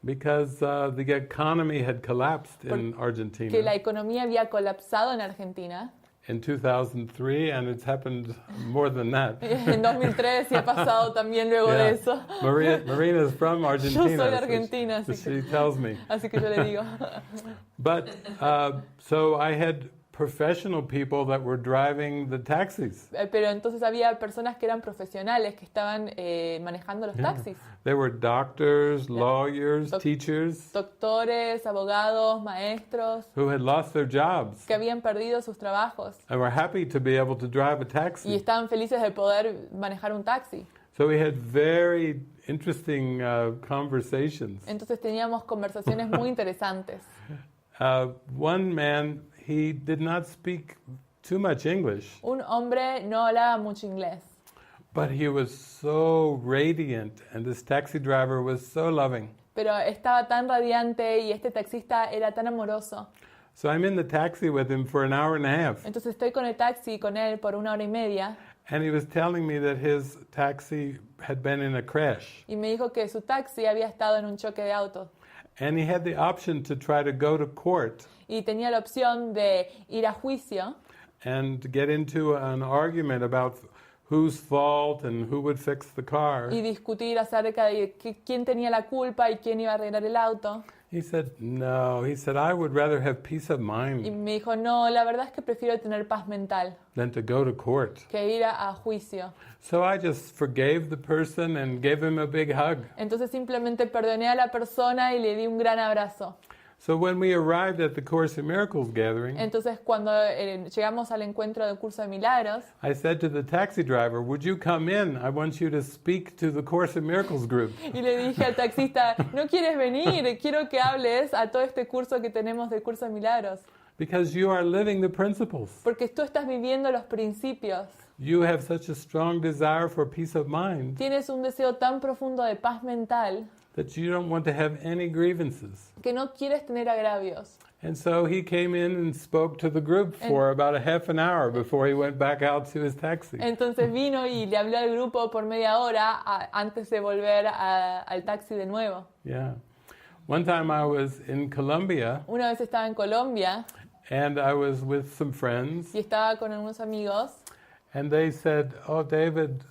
[SPEAKER 2] because the economy had collapsed in
[SPEAKER 3] que la
[SPEAKER 2] Argentina
[SPEAKER 3] economía había colapsado en Argentina.
[SPEAKER 2] in 2003, and it's happened more than that.
[SPEAKER 3] En 2003 y ha pasado también luego de eso.
[SPEAKER 2] Marina's from Argentina.
[SPEAKER 3] Yo soy de Argentina,
[SPEAKER 2] so
[SPEAKER 3] así
[SPEAKER 2] she
[SPEAKER 3] que,
[SPEAKER 2] tells me.
[SPEAKER 3] así que yo le digo.
[SPEAKER 2] But so I had professional people that were driving the taxis.
[SPEAKER 3] Pero entonces había personas que eran profesionales que estaban manejando los taxis.
[SPEAKER 2] They were doctors, lawyers,
[SPEAKER 3] Doc-
[SPEAKER 2] teachers
[SPEAKER 3] Doctores, abogados, maestros,
[SPEAKER 2] who had lost their jobs
[SPEAKER 3] que habían perdido sus trabajos
[SPEAKER 2] and were happy to be able to drive a
[SPEAKER 3] y
[SPEAKER 2] taxi.
[SPEAKER 3] estaban felices de poder manejar un taxi.
[SPEAKER 2] So we had very interesting conversations.
[SPEAKER 3] Entonces teníamos conversaciones muy interesantes.
[SPEAKER 2] One man, he did not speak too much English,
[SPEAKER 3] Un hombre no hablaba mucho inglés,
[SPEAKER 2] but he was so radiant, and this taxi driver was so loving.
[SPEAKER 3] pero estaba tan radiante y este taxista era tan amoroso.
[SPEAKER 2] So I'm in the taxi with him for an hour and a half,
[SPEAKER 3] Entonces estoy con el taxi con él por 1 hora y media
[SPEAKER 2] and he was telling me that his taxi had been in a crash,
[SPEAKER 3] y me dijo que su taxi había estado en un choque de auto
[SPEAKER 2] and he had the option to try to go to court
[SPEAKER 3] y tenía la opción de ir a juicio
[SPEAKER 2] and get into an argument about whose fault and who would fix the car.
[SPEAKER 3] y discutir acerca de quién tenía la culpa y quién iba a arreglar el auto.
[SPEAKER 2] He said, no. He said, I would rather have peace of
[SPEAKER 3] Y
[SPEAKER 2] mind
[SPEAKER 3] me dijo, no, la verdad es que prefiero tener paz mental
[SPEAKER 2] than to go to court.
[SPEAKER 3] que ir a juicio.
[SPEAKER 2] So I just forgave the person and gave him a big hug.
[SPEAKER 3] Entonces simplemente perdoné a la persona y le di un gran abrazo.
[SPEAKER 2] So when we arrived at the Course in Miracles gathering,
[SPEAKER 3] Entonces cuando llegamos al encuentro del Curso de Milagros,
[SPEAKER 2] I said to the taxi driver, would you come in? I want you to speak to the Course in Miracles group.
[SPEAKER 3] y le dije al taxista, ¿no quieres venir? Quiero que hables a todo este curso que tenemos del Curso de Milagros.
[SPEAKER 2] Because you are living the principles.
[SPEAKER 3] Porque tú estás viviendo los principios.
[SPEAKER 2] You have such a strong desire for peace of mind
[SPEAKER 3] Tienes un deseo tan profundo de paz mental
[SPEAKER 2] that you don't want to have any grievances.
[SPEAKER 3] que no quieres tener agravios.
[SPEAKER 2] And so he came in and spoke to the group for about a half an hour before he went back out to his taxi.
[SPEAKER 3] Entonces vino y le habló al grupo por media hora antes de volver al taxi de nuevo.
[SPEAKER 2] Yeah. One time I was in Colombia
[SPEAKER 3] Una vez estaba en Colombia
[SPEAKER 2] and I was with some friends
[SPEAKER 3] y estaba con algunos amigos
[SPEAKER 2] and they said, oh, David,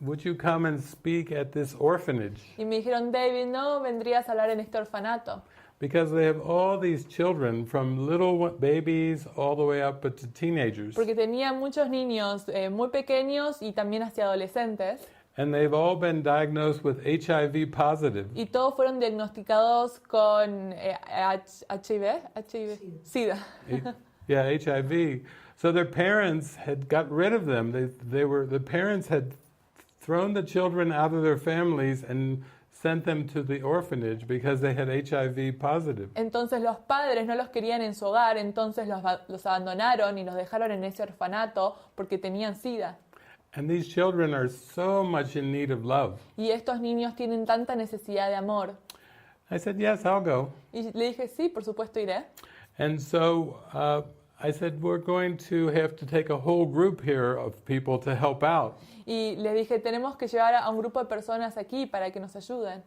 [SPEAKER 2] would you come and speak at this orphanage?
[SPEAKER 3] y me dijeron, David, ¿no vendrías a hablar en este orfanato?
[SPEAKER 2] Because they have all these children from little babies all the way up to teenagers.
[SPEAKER 3] Porque tenía muchos niños muy pequeños y también hacia adolescentes
[SPEAKER 2] And they've all been diagnosed with HIV positive.
[SPEAKER 3] y todos fueron diagnosticados con SIDA.
[SPEAKER 2] Yeah, HIV. So their parents had got rid of them. The parents had thrown the children out of their families and sent them to the orphanage because they had HIV positive.
[SPEAKER 3] Entonces los padres no los querían en su hogar, entonces los abandonaron y los dejaron en ese orfanato porque tenían SIDA.
[SPEAKER 2] And these children are so much in need of love.
[SPEAKER 3] Y estos niños tienen tanta necesidad de amor.
[SPEAKER 2] I said, yes, I'll go.
[SPEAKER 3] Y le dije, sí, por supuesto iré.
[SPEAKER 2] And so I said, we're going to have to take a whole group here of people to help out.
[SPEAKER 3] Y les dije, tenemos que llevar a un grupo de personas aquí para que nos ayuden.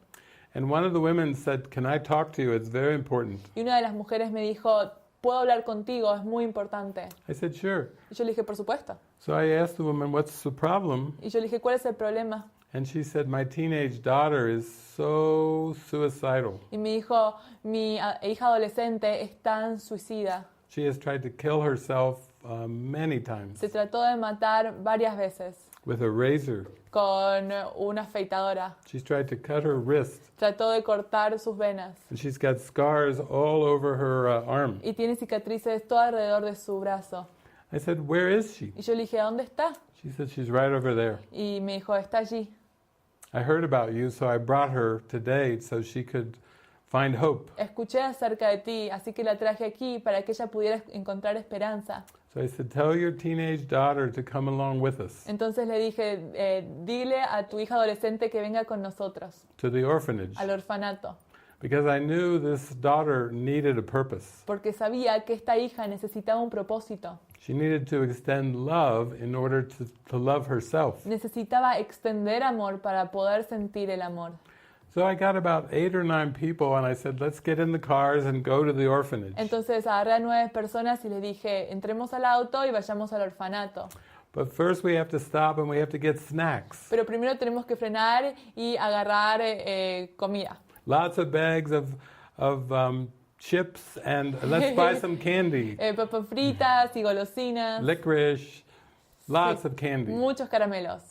[SPEAKER 2] And one of the women said, can I talk to you? It's very important.
[SPEAKER 3] Y una de las mujeres me dijo, ¿puedo hablar contigo? Es muy importante.
[SPEAKER 2] I said, sure.
[SPEAKER 3] Y yo le dije, por supuesto.
[SPEAKER 2] So I asked the woman, what's the problem?
[SPEAKER 3] Y yo le dije, ¿cuál es el problema?
[SPEAKER 2] And she said, my teenage daughter is so suicidal.
[SPEAKER 3] Y me dijo, mi hija adolescente es tan suicida.
[SPEAKER 2] She has tried to kill herself many times
[SPEAKER 3] Se trató de matar varias veces
[SPEAKER 2] with a razor.
[SPEAKER 3] con una afeitadora.
[SPEAKER 2] She's tried to cut her wrist.
[SPEAKER 3] Trató de cortar sus venas.
[SPEAKER 2] And she's got scars all over her arm.
[SPEAKER 3] Y tiene cicatrices todo alrededor de su brazo.
[SPEAKER 2] I said, where is she?
[SPEAKER 3] Y yo le dije, ¿dónde está?
[SPEAKER 2] She said, she's right over there.
[SPEAKER 3] Y me dijo, está allí.
[SPEAKER 2] I heard about you, so I brought her today so she could find hope.
[SPEAKER 3] Escuché acerca de ti, así que la traje aquí para que ella pudiera encontrar esperanza.
[SPEAKER 2] So I said, tell your teenage daughter to come along with us
[SPEAKER 3] Entonces le dije, dile a tu hija adolescente que venga con nosotros
[SPEAKER 2] to the orphanage.
[SPEAKER 3] al orfanato.
[SPEAKER 2] Because I knew this daughter needed a purpose.
[SPEAKER 3] Porque sabía que esta hija necesitaba un propósito.
[SPEAKER 2] She needed to extend love in order to love herself.
[SPEAKER 3] Necesitaba extender amor para poder sentir el amor.
[SPEAKER 2] So I got about 8 or 9 people and I said, let's get in the cars and go to the orphanage.
[SPEAKER 3] Entonces agarré a 9 personas y les dije, entremos al auto y vayamos al orfanato.
[SPEAKER 2] But first we have to stop and we have to get snacks.
[SPEAKER 3] Pero primero tenemos que frenar y agarrar comida.
[SPEAKER 2] Lots of bags of chips and let's buy some candy.
[SPEAKER 3] Papas fritas y golosinas.
[SPEAKER 2] Licorice, lots
[SPEAKER 3] Sí,
[SPEAKER 2] of candy.
[SPEAKER 3] muchos caramelos.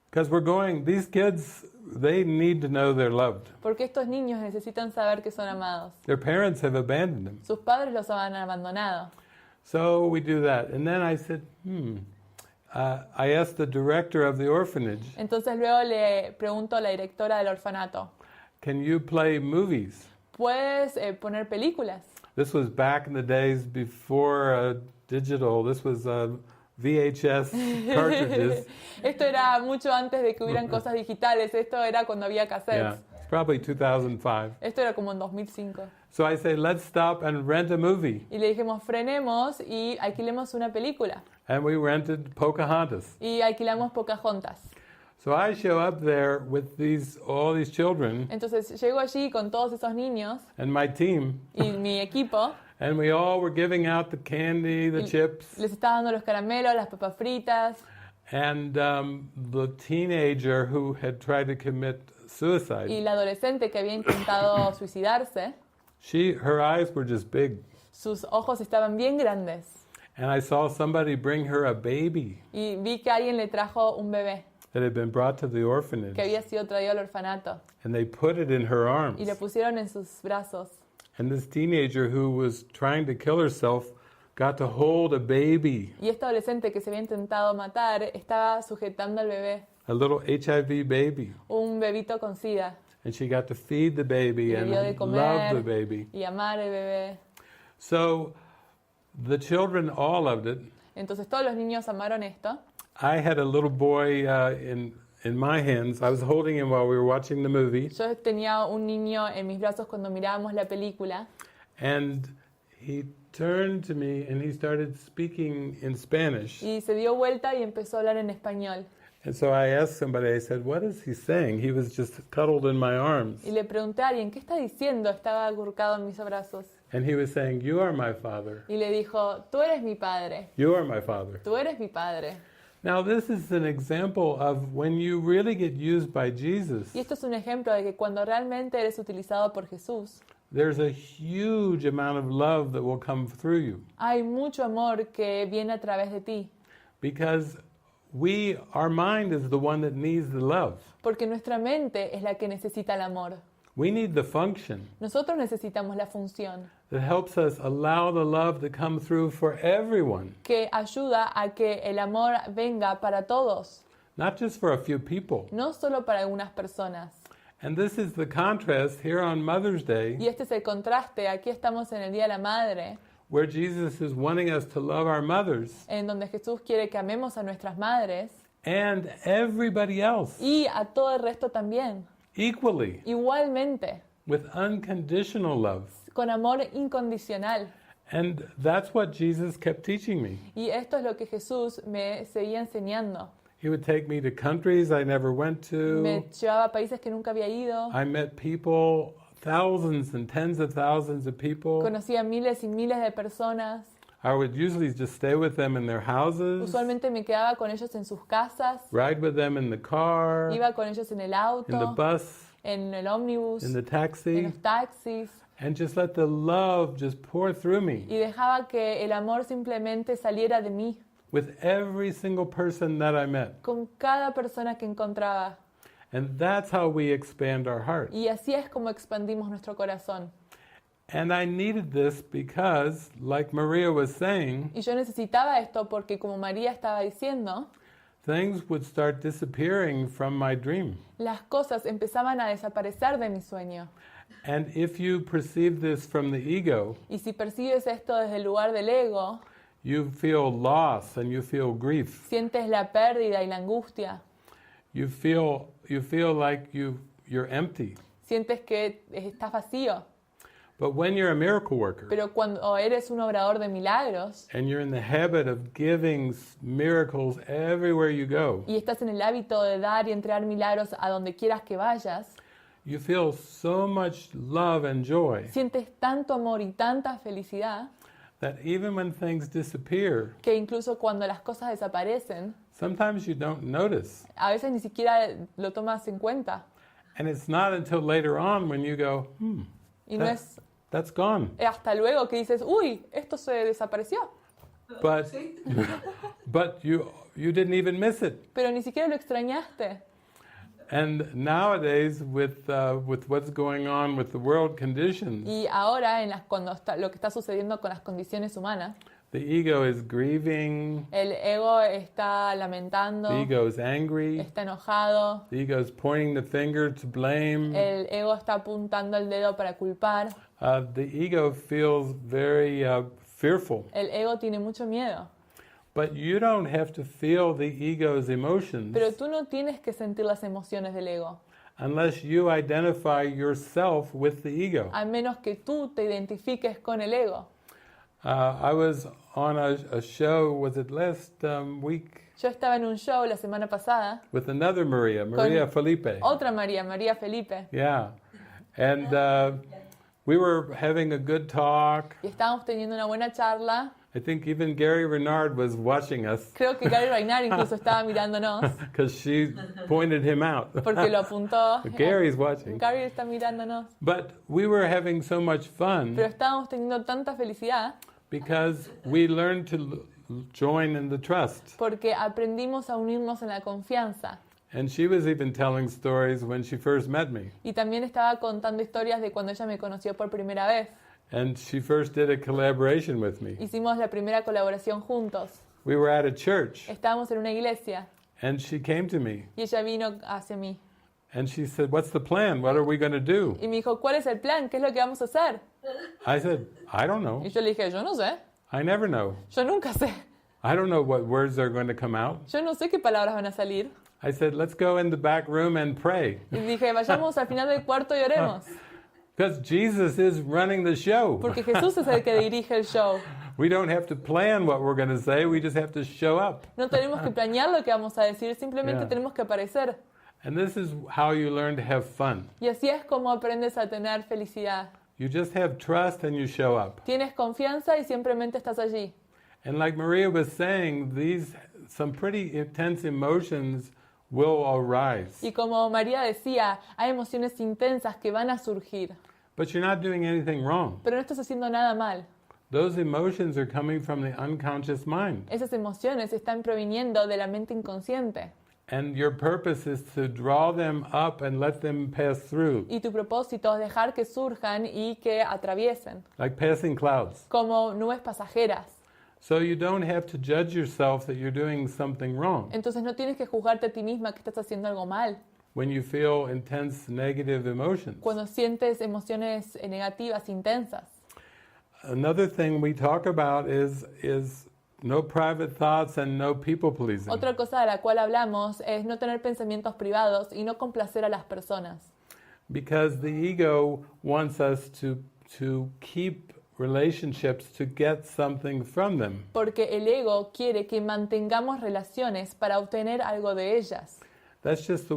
[SPEAKER 2] Because we're going, these kids, they need to know they're loved.
[SPEAKER 3] Porque estos niños necesitan saber que son amados.
[SPEAKER 2] Their parents have abandoned them.
[SPEAKER 3] Sus padres los han abandonado.
[SPEAKER 2] So we do that. And then I said, I asked the director of the orphanage,
[SPEAKER 3] Entonces luego le pregunto a la directora del orfanato,
[SPEAKER 2] can you play movies?
[SPEAKER 3] ¿puedes poner películas?
[SPEAKER 2] This was back in the days before digital. This was VHS cartridges.
[SPEAKER 3] Esto era mucho antes de que hubieran cosas digitales. Esto era cuando había
[SPEAKER 2] Yeah,
[SPEAKER 3] cassettes.
[SPEAKER 2] it's probably 2005.
[SPEAKER 3] Esto era como en 2005.
[SPEAKER 2] So I say, let's stop and rent a movie.
[SPEAKER 3] Y le dijimos, frenemos y alquilemos una película.
[SPEAKER 2] And we rented Pocahontas.
[SPEAKER 3] Y alquilamos Pocahontas.
[SPEAKER 2] So I show up there with all these children
[SPEAKER 3] Entonces llego allí con todos esos niños
[SPEAKER 2] and my team,
[SPEAKER 3] y mi equipo.
[SPEAKER 2] and we all were giving out the candy, the chips,
[SPEAKER 3] Les estaba dando los caramelos, las papas fritas.
[SPEAKER 2] and the teenager who had tried to commit
[SPEAKER 3] Y
[SPEAKER 2] suicide
[SPEAKER 3] la adolescente que había intentado suicidarse
[SPEAKER 2] Her eyes were just big.
[SPEAKER 3] Sus ojos estaban bien grandes.
[SPEAKER 2] And I saw somebody bring her a baby
[SPEAKER 3] Y vi que alguien le trajo un bebé
[SPEAKER 2] that had been brought to the orphanage.
[SPEAKER 3] que había sido traído al orfanato.
[SPEAKER 2] And they put it in her arms.
[SPEAKER 3] Y le pusieron en sus brazos.
[SPEAKER 2] And this teenager who was trying to kill herself got to hold a baby,
[SPEAKER 3] Y este adolescente que se había intentado matar estaba sujetando al bebé,
[SPEAKER 2] a little HIV baby.
[SPEAKER 3] un bebito con sida.
[SPEAKER 2] And she got to feed the baby
[SPEAKER 3] Y le
[SPEAKER 2] and
[SPEAKER 3] dio de
[SPEAKER 2] love
[SPEAKER 3] comer
[SPEAKER 2] the baby.
[SPEAKER 3] y amar al bebé.
[SPEAKER 2] So the children all loved it.
[SPEAKER 3] Entonces todos los niños amaron esto.
[SPEAKER 2] I had a little boy in my hands. I was holding him while we were watching the movie.
[SPEAKER 3] Yo tenía un niño en mis brazos cuando mirábamos la película.
[SPEAKER 2] And he turned to me and he started speaking in Spanish.
[SPEAKER 3] Y se dio vuelta y empezó a hablar en español.
[SPEAKER 2] And so I asked somebody, I said, what is he saying? He was just cuddled in my arms.
[SPEAKER 3] Y le pregunté a alguien, ¿qué está diciendo? Estaba acurrucado en mis brazos.
[SPEAKER 2] And he was saying, you are my father.
[SPEAKER 3] Y le dijo, tú eres mi padre.
[SPEAKER 2] You are my father.
[SPEAKER 3] Tú eres mi padre.
[SPEAKER 2] Now this is an example of when you really get used by Jesus,
[SPEAKER 3] Y esto es un ejemplo de que cuando realmente eres utilizado por Jesús,
[SPEAKER 2] there's a huge amount of love that will come through you.
[SPEAKER 3] hay mucho amor que viene a través de ti.
[SPEAKER 2] Because our mind is the one that needs the love.
[SPEAKER 3] Porque nuestra mente es la que necesita el amor.
[SPEAKER 2] We need the function
[SPEAKER 3] Nosotros necesitamos la función
[SPEAKER 2] that helps us allow the love to come through for everyone,
[SPEAKER 3] que ayuda a que el amor venga para todos,
[SPEAKER 2] not just for a few people.
[SPEAKER 3] no solo para algunas personas.
[SPEAKER 2] And this is the contrast here on Mother's Day,
[SPEAKER 3] Y este es el contraste. Aquí estamos en el Día de la Madre,
[SPEAKER 2] where Jesus is wanting us to love our mothers
[SPEAKER 3] en donde Jesús quiere que amemos a nuestras madres
[SPEAKER 2] and everybody else
[SPEAKER 3] y a todo el resto también,
[SPEAKER 2] equally,
[SPEAKER 3] igualmente,
[SPEAKER 2] with unconditional love.
[SPEAKER 3] con amor incondicional.
[SPEAKER 2] And that's what Jesus kept teaching me.
[SPEAKER 3] Y esto es lo que Jesús me seguía enseñando.
[SPEAKER 2] He would take me to countries I never went to.
[SPEAKER 3] Me llevaba a países que nunca había ido.
[SPEAKER 2] I met people, thousands and tens of thousands of people.
[SPEAKER 3] Conocía miles y miles de personas.
[SPEAKER 2] I would usually just stay with them in their houses,
[SPEAKER 3] Usualmente me quedaba con ellos en sus casas.
[SPEAKER 2] ride with them in the car,
[SPEAKER 3] Iba con ellos en el
[SPEAKER 2] in the
[SPEAKER 3] auto,
[SPEAKER 2] bus,
[SPEAKER 3] en el ómnibus,
[SPEAKER 2] in the
[SPEAKER 3] en
[SPEAKER 2] taxi,
[SPEAKER 3] los taxis.
[SPEAKER 2] and just let the love just pour through me
[SPEAKER 3] Y dejaba que el amor simplemente saliera de mí,
[SPEAKER 2] with every single person that I met.
[SPEAKER 3] con cada persona que encontraba.
[SPEAKER 2] And that's how we expand our heart.
[SPEAKER 3] Y así es como expandimos nuestro corazón.
[SPEAKER 2] And I needed this because, like Maria was saying,
[SPEAKER 3] Y yo necesitaba esto porque, como María estaba diciendo,
[SPEAKER 2] things would start disappearing from my dream.
[SPEAKER 3] las cosas empezaban a desaparecer de mi sueño.
[SPEAKER 2] And if you perceive this from the ego,
[SPEAKER 3] Y si percibes esto desde el lugar del ego,
[SPEAKER 2] you feel loss and you feel grief.
[SPEAKER 3] sientes la pérdida y la angustia.
[SPEAKER 2] You feel like you're empty.
[SPEAKER 3] Sientes que estás vacío.
[SPEAKER 2] But when you're a miracle worker
[SPEAKER 3] Pero cuando eres un obrador de milagros
[SPEAKER 2] and you're in the habit of giving miracles everywhere you go,
[SPEAKER 3] y estás en el hábito de dar y entregar milagros a donde quieras que vayas,
[SPEAKER 2] you feel so much love and joy
[SPEAKER 3] sientes tanto amor y tanta felicidad
[SPEAKER 2] that even when things disappear,
[SPEAKER 3] que incluso cuando las cosas desaparecen,
[SPEAKER 2] sometimes you don't notice.
[SPEAKER 3] a veces ni siquiera lo tomas en cuenta.
[SPEAKER 2] And it's not until later on when you go,
[SPEAKER 3] Y no es
[SPEAKER 2] that's gone.
[SPEAKER 3] hasta luego que dices, uy, esto se desapareció.
[SPEAKER 2] But but you didn't even miss it.
[SPEAKER 3] Pero ni siquiera lo extrañaste.
[SPEAKER 2] And nowadays, with what's going on with the world conditions,
[SPEAKER 3] Y ahora, cuando lo que está sucediendo con las condiciones humanas,
[SPEAKER 2] the ego is grieving,
[SPEAKER 3] el ego está lamentando,
[SPEAKER 2] the ego is angry,
[SPEAKER 3] está enojado,
[SPEAKER 2] the ego is pointing the finger to blame.
[SPEAKER 3] el ego está apuntando el dedo para culpar,
[SPEAKER 2] The ego feels very fearful.
[SPEAKER 3] el ego tiene mucho miedo.
[SPEAKER 2] But you don't have to feel the ego's emotions
[SPEAKER 3] Pero tú no tienes que sentir las emociones del ego,
[SPEAKER 2] unless you identify yourself with the ego.
[SPEAKER 3] a menos que tú te identifiques con el ego.
[SPEAKER 2] I was on a show, was it last week,
[SPEAKER 3] Yo estaba en un show la semana pasada,
[SPEAKER 2] with another Maria Felipe.
[SPEAKER 3] otra María, María Felipe,
[SPEAKER 2] Yeah. And we were having a good talk,
[SPEAKER 3] y estábamos teniendo una buena charla,
[SPEAKER 2] I think even Gary Renard was watching us
[SPEAKER 3] Creo que Gary Raynar incluso estaba mirándonos
[SPEAKER 2] because she pointed him out.
[SPEAKER 3] porque lo apuntó.
[SPEAKER 2] Gary's watching.
[SPEAKER 3] Gary está mirándonos.
[SPEAKER 2] But we were having so much
[SPEAKER 3] Pero
[SPEAKER 2] fun
[SPEAKER 3] estábamos teniendo tanta felicidad
[SPEAKER 2] because we learned to join in the trust.
[SPEAKER 3] porque aprendimos a unirnos en la confianza.
[SPEAKER 2] And she was even telling stories when she first met me.
[SPEAKER 3] Y también estaba contando historias de cuando ella me conoció por primera vez.
[SPEAKER 2] And she first did a collaboration with me.
[SPEAKER 3] Hicimos la primera colaboración juntos.
[SPEAKER 2] We were at a church
[SPEAKER 3] Estábamos en una iglesia
[SPEAKER 2] and she came to me
[SPEAKER 3] y ella vino hacia mí.
[SPEAKER 2] and she said, "What's the plan? What are we going to do?"
[SPEAKER 3] Y me dijo, ¿cuál es el plan? ¿Qué es lo que vamos a hacer?
[SPEAKER 2] I said, "I don't know.
[SPEAKER 3] Y yo le dije, yo no sé.
[SPEAKER 2] I never know.
[SPEAKER 3] Yo nunca sé.
[SPEAKER 2] I don't know what words are going to come out."
[SPEAKER 3] Yo no sé qué palabras van a salir.
[SPEAKER 2] I said, "Let's go in the back room and pray."
[SPEAKER 3] Y dije, vayamos al final del cuarto y oremos.
[SPEAKER 2] Because Jesus is running the show.
[SPEAKER 3] Porque Jesús es el que dirige el show.
[SPEAKER 2] We don't have to plan what we're going to say. We just have to show up.
[SPEAKER 3] No tenemos que planear lo que vamos a decir, simplemente
[SPEAKER 2] Yeah.
[SPEAKER 3] tenemos que aparecer.
[SPEAKER 2] And this is how you learn to have fun.
[SPEAKER 3] Y así es como aprendes a tener felicidad.
[SPEAKER 2] You just have trust and you show up.
[SPEAKER 3] Tienes confianza y simplemente estás allí.
[SPEAKER 2] And like Maria was saying, some pretty intense emotions will arise.
[SPEAKER 3] Y como María decía, hay emociones intensas que van a surgir.
[SPEAKER 2] But you're not doing anything wrong.
[SPEAKER 3] Pero no estás haciendo nada mal.
[SPEAKER 2] Those emotions are coming from the unconscious mind.
[SPEAKER 3] Esas emociones están proviniendo de la mente inconsciente.
[SPEAKER 2] And your purpose is to draw them up and let them pass through,
[SPEAKER 3] Y tu propósito es dejar que surjan y que atraviesen,
[SPEAKER 2] like passing clouds.
[SPEAKER 3] como nubes pasajeras.
[SPEAKER 2] So you don't have to judge yourself that you're doing something wrong
[SPEAKER 3] Entonces no tienes que juzgarte a ti misma que estás haciendo algo mal.
[SPEAKER 2] when you feel intense negative emotions.
[SPEAKER 3] Cuando sientes emociones negativas, intensas.
[SPEAKER 2] Another thing we talk about is no private thoughts and no people pleasing.
[SPEAKER 3] Otra cosa de la cual hablamos es no tener pensamientos privados y no complacer a las personas.
[SPEAKER 2] Because the ego wants us to keep relationships to get something from them.
[SPEAKER 3] Porque el ego quiere que mantengamos relaciones para obtener algo de ellas.
[SPEAKER 2] That's just the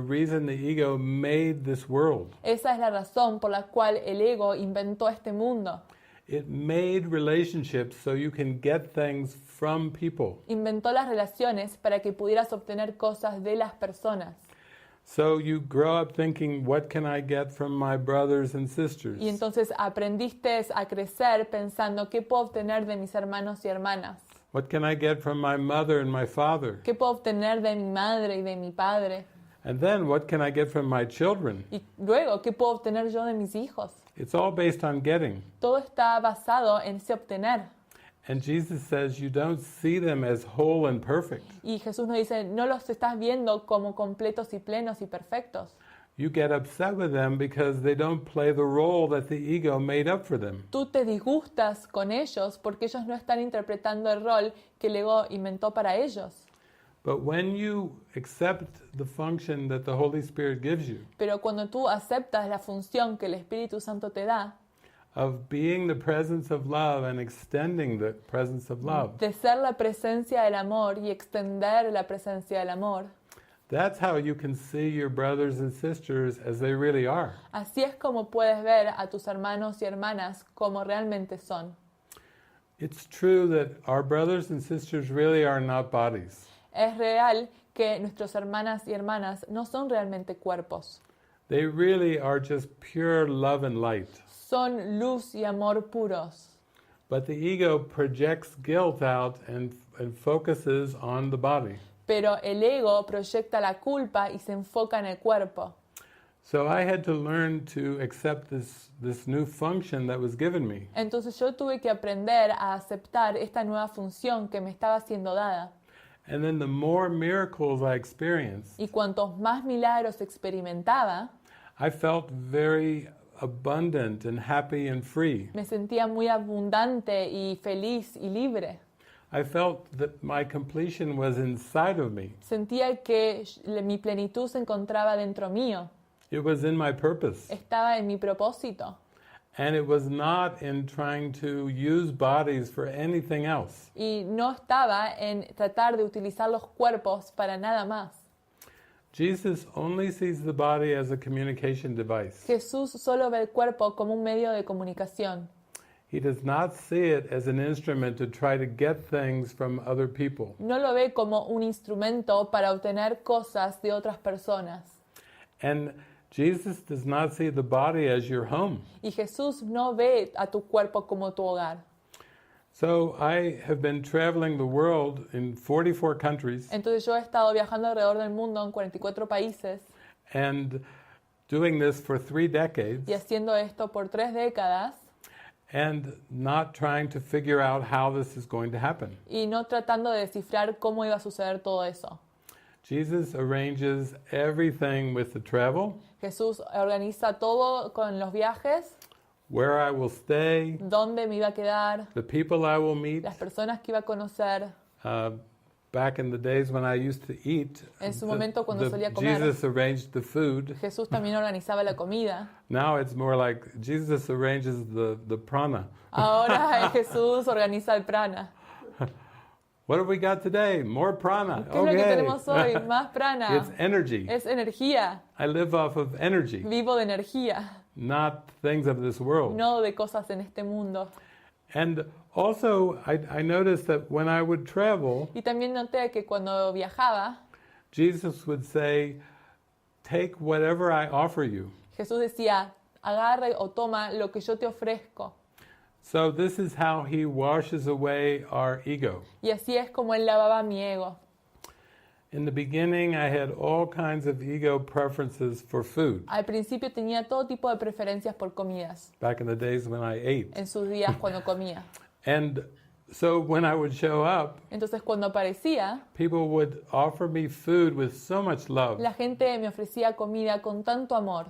[SPEAKER 2] reason the ego made this world.
[SPEAKER 3] Esa es la razón por la cual el ego inventó este mundo.
[SPEAKER 2] It made relationships so you can get things from people.
[SPEAKER 3] Inventó las relaciones para que pudieras obtener cosas de las personas.
[SPEAKER 2] So you grow up thinking, what can I get from my brothers and sisters?
[SPEAKER 3] Y entonces aprendiste a crecer pensando qué puedo obtener de mis hermanos y hermanas.
[SPEAKER 2] What can I get from my mother and my father?
[SPEAKER 3] ¿Qué puedo obtener de mi madre y de mi padre?
[SPEAKER 2] And then what can I get from my children?
[SPEAKER 3] Y luego, ¿qué puedo obtener yo de mis hijos?
[SPEAKER 2] It's all based on getting.
[SPEAKER 3] Todo está basado en ese obtener.
[SPEAKER 2] And Jesus says you don't see them as whole and perfect.
[SPEAKER 3] Y Jesús nos dice, no los estás viendo como completos y plenos y perfectos.
[SPEAKER 2] You get upset with them because they don't play the role that the ego made up for them.
[SPEAKER 3] Tú te disgustas con ellos porque ellos no están interpretando el rol que el ego inventó para ellos.
[SPEAKER 2] But when you accept the function that the Holy Spirit gives you,
[SPEAKER 3] Pero cuando tú aceptas la función que el Espíritu Santo te da,
[SPEAKER 2] of being the presence of love and extending the presence of love,
[SPEAKER 3] de ser la presencia del amor y extender la presencia del amor,
[SPEAKER 2] that's how you can see your brothers and sisters as they really are.
[SPEAKER 3] así es como puedes ver a tus hermanos y hermanas como realmente son.
[SPEAKER 2] It's true that our brothers and sisters really are not bodies.
[SPEAKER 3] Es real que nuestras hermanas y hermanas no son realmente cuerpos.
[SPEAKER 2] They really are just pure love and light.
[SPEAKER 3] Son luz y amor puros.
[SPEAKER 2] But the ego projects guilt out and focuses on the body.
[SPEAKER 3] Pero el ego proyecta la culpa y se enfoca en el cuerpo.
[SPEAKER 2] So I had to learn to accept this new function that was given me.
[SPEAKER 3] Entonces yo tuve que aprender a aceptar esta nueva función que me estaba siendo dada.
[SPEAKER 2] And then the more miracles I experienced,
[SPEAKER 3] Y cuantos más milagros experimentaba,
[SPEAKER 2] I felt very abundant and happy and free.
[SPEAKER 3] me sentía muy abundante y feliz y libre.
[SPEAKER 2] I felt that my completion was inside of me.
[SPEAKER 3] Sentía que mi plenitud se encontraba dentro mío.
[SPEAKER 2] It was in my purpose.
[SPEAKER 3] Estaba en mi propósito.
[SPEAKER 2] And it was not in trying to use bodies for anything else.
[SPEAKER 3] Y no estaba en tratar de utilizar los cuerpos para nada más.
[SPEAKER 2] Jesus only sees the body as a communication device.
[SPEAKER 3] Jesús solo ve el cuerpo como un medio de comunicación.
[SPEAKER 2] He does not see it as an instrument to try to get things from other people.
[SPEAKER 3] No lo ve como un instrumento para obtener cosas de otras personas.
[SPEAKER 2] And Jesus does not see the body as your home.
[SPEAKER 3] Y Jesús no ve a tu cuerpo como tu hogar.
[SPEAKER 2] So I have been traveling the world in 44 countries
[SPEAKER 3] Entonces yo he estado viajando alrededor del mundo en 44 países
[SPEAKER 2] and doing this for 3 decades
[SPEAKER 3] y haciendo esto por 3 décadas
[SPEAKER 2] and not trying to figure out how this is going to happen.
[SPEAKER 3] y no tratando de descifrar cómo iba a suceder todo eso.
[SPEAKER 2] Jesus arranges everything with the travel,
[SPEAKER 3] Jesús organiza todo con los viajes,
[SPEAKER 2] where I will stay,
[SPEAKER 3] dónde me iba a quedar,
[SPEAKER 2] the people I will meet.
[SPEAKER 3] las personas que iba a conocer.
[SPEAKER 2] Back in the days when I used to eat,
[SPEAKER 3] En su momento cuando solía comer.
[SPEAKER 2] Jesus arranged the food.
[SPEAKER 3] Jesús también organizaba la comida.
[SPEAKER 2] Now it's more like Jesus arranges the prana.
[SPEAKER 3] Ahora Jesús organiza el prana.
[SPEAKER 2] What have we got today? More prana.
[SPEAKER 3] ¿Qué es lo que tenemos hoy? Más prana.
[SPEAKER 2] It's energy.
[SPEAKER 3] Es energía.
[SPEAKER 2] I live off of energy,
[SPEAKER 3] Vivo de energía,
[SPEAKER 2] not things of this world.
[SPEAKER 3] no de cosas en este mundo.
[SPEAKER 2] And also, I noticed that when I would travel,
[SPEAKER 3] Y también noté que cuando viajaba,
[SPEAKER 2] Jesus would say, take whatever I offer you.
[SPEAKER 3] Jesús decía, agarra o toma lo que yo te ofrezco.
[SPEAKER 2] So this is how he washes away our ego.
[SPEAKER 3] Y así es como él lavaba mi ego.
[SPEAKER 2] In the beginning, I had all kinds of ego preferences for food,
[SPEAKER 3] Al principio tenía todo tipo de preferencias por comidas,
[SPEAKER 2] back in the days when I ate.
[SPEAKER 3] en sus días cuando comía.
[SPEAKER 2] And so when I would show up,
[SPEAKER 3] Entonces cuando aparecía,
[SPEAKER 2] people would offer me food with so much love.
[SPEAKER 3] la gente me ofrecía comida con tanto amor.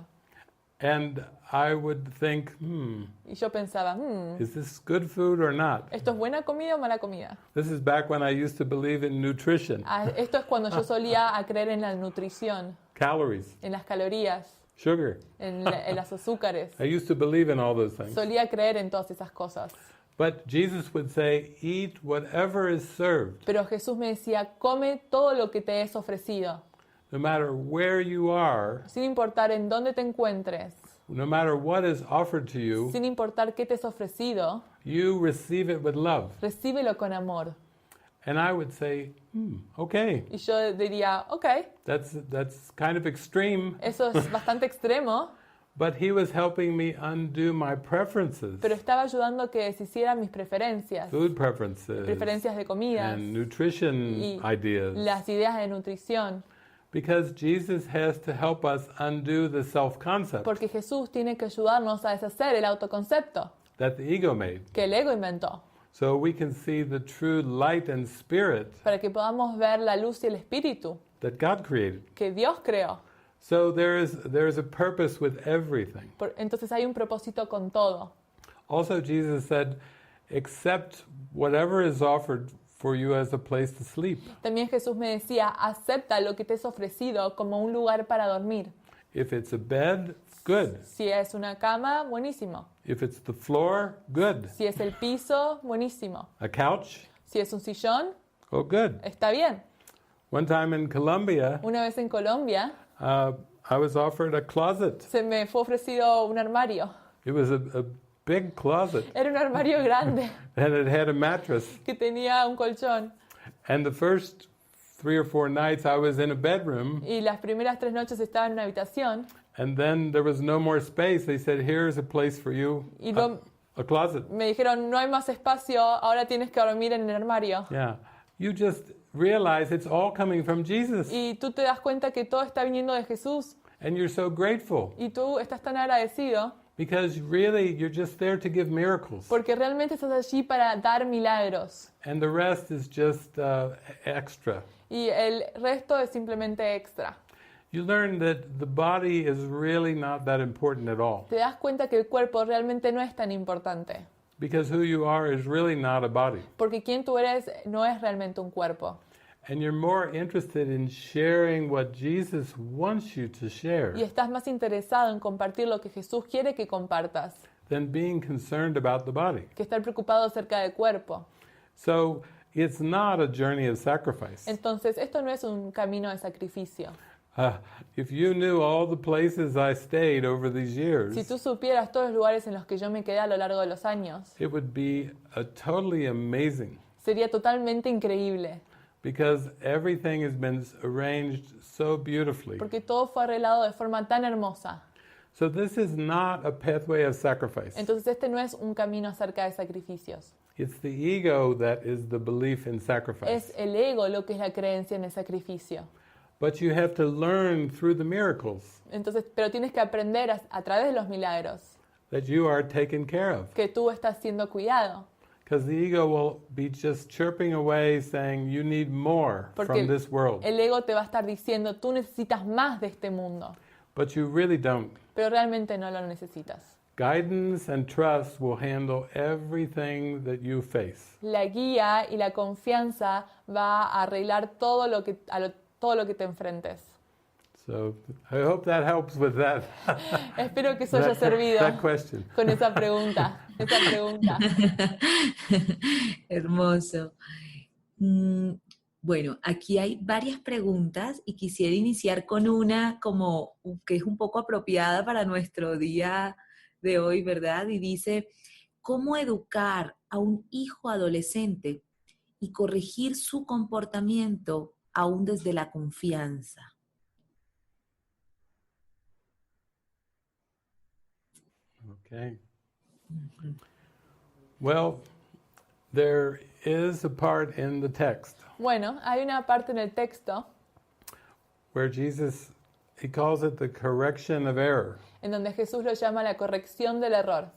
[SPEAKER 2] And I would think,
[SPEAKER 3] Y yo pensaba,
[SPEAKER 2] is this good food or not?
[SPEAKER 3] ¿esto es buena comida o mala comida?
[SPEAKER 2] This is back when I used to believe in nutrition,
[SPEAKER 3] Esto es cuando yo solía a creer en la nutrición,
[SPEAKER 2] calories,
[SPEAKER 3] en las calorías,
[SPEAKER 2] sugar.
[SPEAKER 3] en los azúcares.
[SPEAKER 2] I used to believe in all those things.
[SPEAKER 3] Solía creer en todas esas cosas.
[SPEAKER 2] But Jesus would say, eat whatever is served,
[SPEAKER 3] Pero Jesús me decía, come todo lo que te es ofrecido,
[SPEAKER 2] no matter where you are,
[SPEAKER 3] sin importar en dónde te encuentres,
[SPEAKER 2] no matter what is offered to you,
[SPEAKER 3] sin importar qué te es ofrecido,
[SPEAKER 2] you receive it with love.
[SPEAKER 3] recíbelo con amor.
[SPEAKER 2] And I would say, okay,
[SPEAKER 3] Y yo diría, ok,
[SPEAKER 2] that's kind of extreme,
[SPEAKER 3] eso es bastante extremo,
[SPEAKER 2] but he was helping me undo my preferences,
[SPEAKER 3] pero estaba ayudando a que deshiciera mis preferencias,
[SPEAKER 2] food preferences,
[SPEAKER 3] preferencias de comidas
[SPEAKER 2] and nutrition
[SPEAKER 3] y
[SPEAKER 2] ideas,
[SPEAKER 3] las ideas de nutrición,
[SPEAKER 2] because Jesus has to help us undo the self-concept
[SPEAKER 3] porque Jesús tiene que ayudarnos a deshacer el autoconcepto
[SPEAKER 2] that the ego made,
[SPEAKER 3] que el ego inventó,
[SPEAKER 2] so we can see the true light and spirit
[SPEAKER 3] para que podamos ver la luz y el espíritu
[SPEAKER 2] that God created.
[SPEAKER 3] que Dios creó.
[SPEAKER 2] So there is a purpose with everything.
[SPEAKER 3] Entonces hay un propósito con todo.
[SPEAKER 2] Also, Jesus said, accept whatever is offered for you as a place to sleep.
[SPEAKER 3] También Jesús me decía, acepta lo que te es ofrecido como un lugar para dormir.
[SPEAKER 2] If it's a bed, good.
[SPEAKER 3] Si es una cama, buenísimo.
[SPEAKER 2] If it's the floor, good.
[SPEAKER 3] Si es el piso, buenísimo.
[SPEAKER 2] A couch,
[SPEAKER 3] Si es un sillón,
[SPEAKER 2] oh, good.
[SPEAKER 3] está bien.
[SPEAKER 2] One time in Colombia,
[SPEAKER 3] Una vez en Colombia,
[SPEAKER 2] I was offered a closet.
[SPEAKER 3] se me fue ofrecido un armario.
[SPEAKER 2] It was a big closet,
[SPEAKER 3] Era un armario grande
[SPEAKER 2] and it had a mattress.
[SPEAKER 3] que tenía un colchón.
[SPEAKER 2] And the first 3 or 4 nights I was in a bedroom,
[SPEAKER 3] Y las primeras 3 noches estaba en una habitación
[SPEAKER 2] and then there was no more space. They said, here's a place for you,
[SPEAKER 3] y no-
[SPEAKER 2] a closet.
[SPEAKER 3] me dijeron, no hay más espacio, ahora tienes que dormir en el armario.
[SPEAKER 2] Yeah. You just realize it's all coming from Jesus,
[SPEAKER 3] Y tú te das cuenta que todo está viniendo de Jesús
[SPEAKER 2] and you're so grateful
[SPEAKER 3] y tú estás tan agradecido
[SPEAKER 2] because really you're just there to give miracles,
[SPEAKER 3] porque realmente estás allí para dar milagros
[SPEAKER 2] and the rest is just extra.
[SPEAKER 3] y el resto es simplemente extra.
[SPEAKER 2] You learn that the body is really not that important at all,
[SPEAKER 3] Te das cuenta que el cuerpo realmente no es tan importante
[SPEAKER 2] because who you are is really not a body.
[SPEAKER 3] porque quien tú eres no es realmente un cuerpo.
[SPEAKER 2] And you're more interested in sharing what Jesus wants you to share
[SPEAKER 3] Y estás más interesado en compartir lo que Jesús quiere que compartas
[SPEAKER 2] than being concerned about the body.
[SPEAKER 3] que estar preocupado acerca del cuerpo.
[SPEAKER 2] So it's not a journey of sacrifice.
[SPEAKER 3] Entonces, esto no es un camino de sacrificio.
[SPEAKER 2] If you knew all the places I stayed over these years,
[SPEAKER 3] Si tú supieras todos los lugares en los que yo me quedé a lo largo de los años,
[SPEAKER 2] it would be totally amazing
[SPEAKER 3] sería totalmente increíble,
[SPEAKER 2] because everything has been arranged so beautifully.
[SPEAKER 3] porque todo fue arreglado de forma tan hermosa.
[SPEAKER 2] So this is not a pathway of sacrifice.
[SPEAKER 3] Entonces este no es un camino acerca de sacrificios.
[SPEAKER 2] It's the ego that is the belief in
[SPEAKER 3] Es
[SPEAKER 2] sacrifice.
[SPEAKER 3] el ego lo que es la creencia en el sacrificio.
[SPEAKER 2] But you have to learn through the miracles
[SPEAKER 3] Entonces, pero tienes que aprender a través de los milagros
[SPEAKER 2] that you are taken care of.
[SPEAKER 3] que tú estás siendo cuidado.
[SPEAKER 2] Because the ego will be just chirping away saying you need more
[SPEAKER 3] Porque
[SPEAKER 2] from this world.
[SPEAKER 3] el ego te va a estar diciendo, tú necesitas más de este mundo,
[SPEAKER 2] But you really don't.
[SPEAKER 3] pero realmente no lo necesitas.
[SPEAKER 2] Guidance and trust will handle everything that you face.
[SPEAKER 3] La guía y la confianza va a arreglar todo lo que te enfrentes.
[SPEAKER 2] So I hope that helps with that.
[SPEAKER 3] Espero que eso haya servido
[SPEAKER 2] that question.
[SPEAKER 3] con esa pregunta.
[SPEAKER 1] Hermoso. Bueno, aquí hay varias preguntas y quisiera iniciar con una como que es un poco apropiada para nuestro día de hoy, ¿verdad? Y dice, ¿cómo educar a un hijo adolescente y corregir su comportamiento aún desde la confianza?
[SPEAKER 2] Okay. Well, there is a part in the text
[SPEAKER 3] Bueno, hay una parte en el texto
[SPEAKER 2] where Jesus, he calls it the correction of error.
[SPEAKER 3] en donde Jesús lo llama la corrección del error.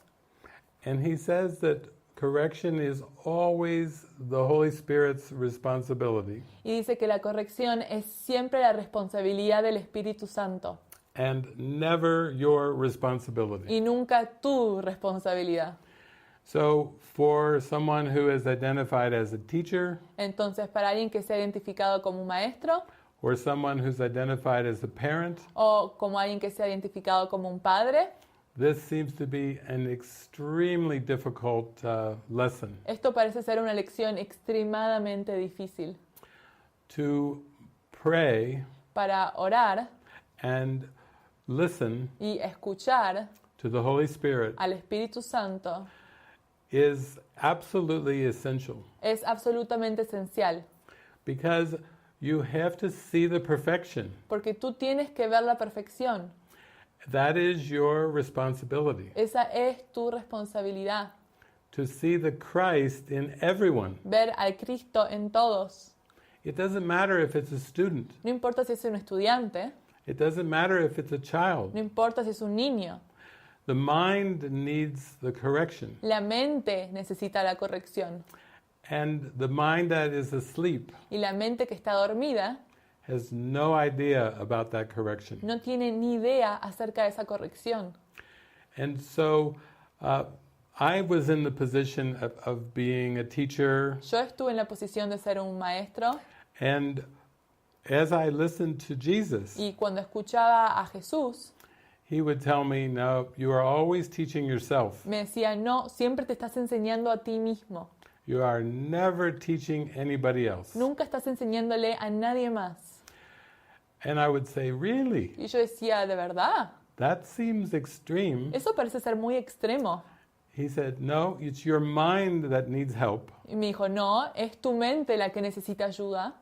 [SPEAKER 2] And he says that correction is always the Holy Spirit's responsibility
[SPEAKER 3] Y dice que la corrección es siempre la responsabilidad del Espíritu Santo
[SPEAKER 2] and never your responsibility.
[SPEAKER 3] y nunca tu responsabilidad.
[SPEAKER 2] So for someone who is identified as a teacher
[SPEAKER 3] Entonces, para alguien que sea identificado como un maestro
[SPEAKER 2] or someone who's identified as a parent,
[SPEAKER 3] o como alguien que sea identificado como un padre,
[SPEAKER 2] this seems to be an extremely difficult lesson
[SPEAKER 3] esto parece ser una lección extremadamente difícil.
[SPEAKER 2] to pray
[SPEAKER 3] Para orar
[SPEAKER 2] and listen
[SPEAKER 3] y escuchar
[SPEAKER 2] to the Holy Spirit
[SPEAKER 3] al Espíritu Santo
[SPEAKER 2] is absolutely essential
[SPEAKER 3] es absolutamente esencial,
[SPEAKER 2] because you have to see the perfection.
[SPEAKER 3] porque tú tienes que ver la perfección.
[SPEAKER 2] That is your responsibility,
[SPEAKER 3] Esa es tu responsabilidad,
[SPEAKER 2] to see the Christ in everyone.
[SPEAKER 3] ver al Cristo en todos.
[SPEAKER 2] It doesn't matter if it's a student.
[SPEAKER 3] No importa si es un estudiante,
[SPEAKER 2] It doesn't matter if it's a
[SPEAKER 3] no
[SPEAKER 2] child.
[SPEAKER 3] importa si es un niño.
[SPEAKER 2] The mind needs the correction.
[SPEAKER 3] La mente necesita la corrección
[SPEAKER 2] And the mind that is asleep
[SPEAKER 3] y la mente que está dormida
[SPEAKER 2] has no idea about that correction.
[SPEAKER 3] no tiene ni idea acerca de esa corrección.
[SPEAKER 2] And so I was in the position of being a teacher,
[SPEAKER 3] Yo estuve en la posición de ser un maestro
[SPEAKER 2] and as I listened to Jesus,
[SPEAKER 3] y cuando escuchaba a Jesús
[SPEAKER 2] he would tell me, no, you are always teaching yourself.
[SPEAKER 3] me decía, no, siempre te estás enseñando a ti mismo.
[SPEAKER 2] You are never teaching anybody else.
[SPEAKER 3] Nunca estás enseñándole a nadie más.
[SPEAKER 2] And I would say, really?
[SPEAKER 3] Y yo decía, ¿de verdad?
[SPEAKER 2] That seems extreme.
[SPEAKER 3] Eso parece ser muy extremo.
[SPEAKER 2] He said, no, it's your mind that needs help.
[SPEAKER 3] Y me dijo, no, es tu mente la que necesita ayuda.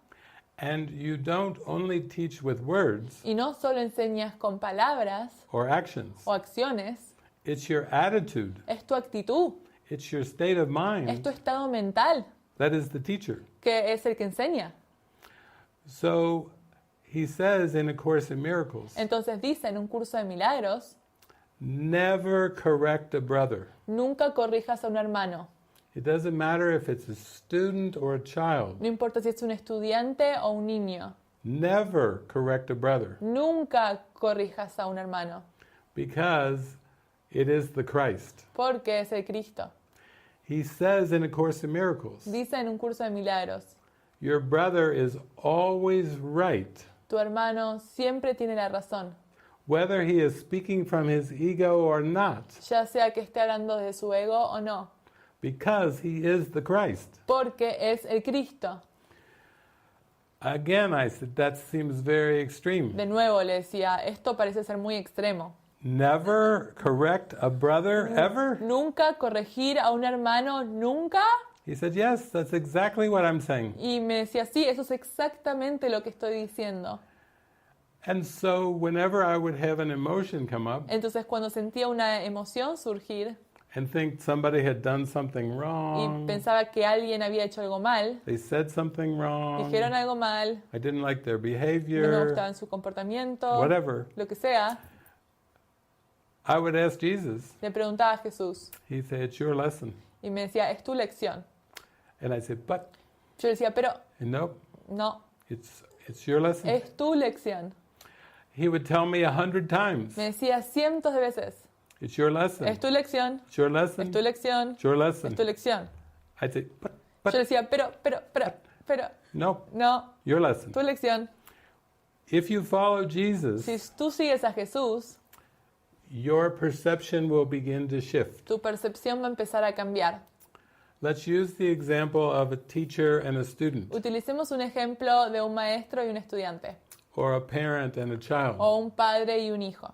[SPEAKER 2] And you don't only teach with words
[SPEAKER 3] Y no solo enseñas con palabras
[SPEAKER 2] or actions.
[SPEAKER 3] o acciones,
[SPEAKER 2] It's your attitude.
[SPEAKER 3] es tu actitud,
[SPEAKER 2] It's your state of
[SPEAKER 3] es
[SPEAKER 2] mind
[SPEAKER 3] tu estado mental,
[SPEAKER 2] that is the teacher.
[SPEAKER 3] que es el que enseña.
[SPEAKER 2] So he says in A Course in Miracles,
[SPEAKER 3] Entonces dice en un curso de milagros,
[SPEAKER 2] never correct a brother.
[SPEAKER 3] nunca corrijas a un hermano.
[SPEAKER 2] It doesn't matter if it's a student or a child.
[SPEAKER 3] No importa si es un estudiante o un niño.
[SPEAKER 2] Never correct a brother
[SPEAKER 3] Nunca corrijas a un hermano,
[SPEAKER 2] because it is the Christ.
[SPEAKER 3] porque es el Cristo.
[SPEAKER 2] He says in A Course in Miracles,
[SPEAKER 3] Dice en un curso de milagros,
[SPEAKER 2] your brother is always right,
[SPEAKER 3] tu hermano siempre tiene la razón,
[SPEAKER 2] whether he is speaking from his ego or not,
[SPEAKER 3] ya sea que esté hablando de su ego o no,
[SPEAKER 2] because he is the Christ.
[SPEAKER 3] porque es el Cristo.
[SPEAKER 2] Again, I said, that seems very extreme.
[SPEAKER 3] De nuevo le decía, esto parece ser muy extremo.
[SPEAKER 2] Never correct a brother, ever?
[SPEAKER 3] ¿Nunca corregir a un hermano? ¿Nunca?
[SPEAKER 2] He said, yes, that's exactly what I'm saying.
[SPEAKER 3] Y me decía, sí, eso es exactamente lo que estoy diciendo.
[SPEAKER 2] And so whenever I would have an emotion come up
[SPEAKER 3] Entonces cuando sentía una emoción surgir
[SPEAKER 2] and think somebody had done something
[SPEAKER 3] y
[SPEAKER 2] wrong,
[SPEAKER 3] pensaba que alguien había hecho algo mal,
[SPEAKER 2] they said something wrong,
[SPEAKER 3] dijeron algo mal,
[SPEAKER 2] I didn't like their
[SPEAKER 3] no me
[SPEAKER 2] behavior,
[SPEAKER 3] gustaba su comportamiento,
[SPEAKER 2] whatever,
[SPEAKER 3] lo que sea,
[SPEAKER 2] I would ask Jesus.
[SPEAKER 3] le preguntaba a Jesús
[SPEAKER 2] He'd say, it's your lesson.
[SPEAKER 3] y me decía, es tu lección.
[SPEAKER 2] And I said, but,
[SPEAKER 3] Yo le decía, pero
[SPEAKER 2] and no,
[SPEAKER 3] no,
[SPEAKER 2] it's your lesson.
[SPEAKER 3] es tu lección.
[SPEAKER 2] He would tell me 100 times,
[SPEAKER 3] Me decía cientos de veces,
[SPEAKER 2] it's your lesson,
[SPEAKER 3] es tu lección,
[SPEAKER 2] it's your
[SPEAKER 3] es
[SPEAKER 2] lesson,
[SPEAKER 3] tu lección,
[SPEAKER 2] it's your
[SPEAKER 3] es
[SPEAKER 2] lesson.
[SPEAKER 3] tu lección.
[SPEAKER 2] I'd say, but,
[SPEAKER 3] Yo le decía, pero,
[SPEAKER 2] no,
[SPEAKER 3] no,
[SPEAKER 2] your lesson.
[SPEAKER 3] tu lección.
[SPEAKER 2] If you follow Jesus,
[SPEAKER 3] Si tú sigues a Jesús,
[SPEAKER 2] your perception will begin to shift.
[SPEAKER 3] tu percepción va a empezar a cambiar.
[SPEAKER 2] Let's use the example of a teacher and a student,
[SPEAKER 3] Utilicemos un ejemplo de un maestro y un estudiante,
[SPEAKER 2] or a parent and a child.
[SPEAKER 3] o un padre y un hijo.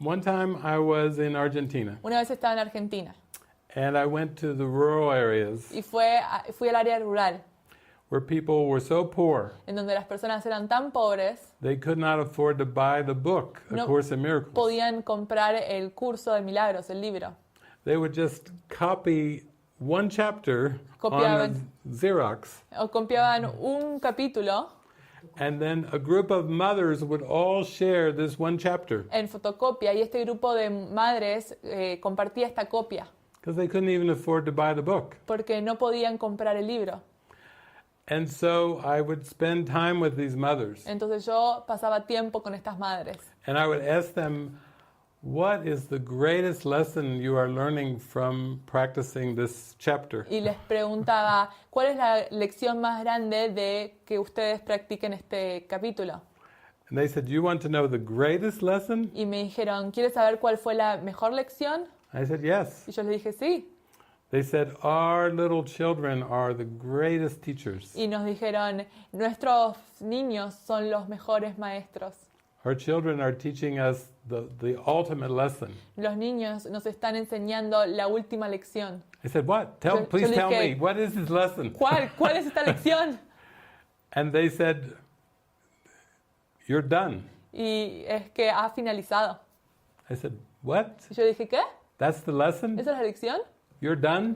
[SPEAKER 2] One time I was in Argentina,
[SPEAKER 3] Una vez estaba en Argentina
[SPEAKER 2] and I went to the rural areas
[SPEAKER 3] y fui al área rural,
[SPEAKER 2] where people were so poor
[SPEAKER 3] en donde las personas eran tan pobres,
[SPEAKER 2] they could not afford to buy the book, A
[SPEAKER 3] No
[SPEAKER 2] Course in Miracles.
[SPEAKER 3] podían comprar el Curso de Milagros, el libro.
[SPEAKER 2] They would just copy one chapter
[SPEAKER 3] Copiaban.
[SPEAKER 2] on a Xerox,
[SPEAKER 3] O copiaban un capítulo
[SPEAKER 2] and then a group of mothers would all share this one chapter
[SPEAKER 3] en fotocopia y este grupo de madres compartía esta copia
[SPEAKER 2] because they couldn't even afford to buy the book.
[SPEAKER 3] porque no podían comprar el libro.
[SPEAKER 2] And so I would spend time with these mothers,
[SPEAKER 3] Entonces yo pasaba tiempo con estas madres
[SPEAKER 2] and I would ask them, what is the greatest lesson you are learning from practicing this chapter?
[SPEAKER 3] y les preguntaba, ¿cuál es la lección más grande de que ustedes practiquen este capítulo?
[SPEAKER 2] And they said, you want to know the greatest lesson?
[SPEAKER 3] Y me dijeron, ¿quieres saber cuál fue la mejor lección?
[SPEAKER 2] I said, yes.
[SPEAKER 3] Y yo les dije, sí.
[SPEAKER 2] They said, our little children are the greatest teachers.
[SPEAKER 3] Y nos dijeron, nuestros niños son los mejores maestros.
[SPEAKER 2] Our children are teaching us the ultimate lesson.
[SPEAKER 3] Los niños nos están enseñando la última lección.
[SPEAKER 2] I said, what?
[SPEAKER 3] Yo
[SPEAKER 2] Please
[SPEAKER 3] le
[SPEAKER 2] tell
[SPEAKER 3] dije,
[SPEAKER 2] me, what is this lesson?
[SPEAKER 3] ¿Cuál es esta lección?
[SPEAKER 2] And they said, you're done.
[SPEAKER 3] Y es que ha finalizado.
[SPEAKER 2] I said, what?
[SPEAKER 3] Y yo dije, ¿qué?
[SPEAKER 2] That's the lesson?
[SPEAKER 3] ¿Esa es la lección?
[SPEAKER 2] You're done?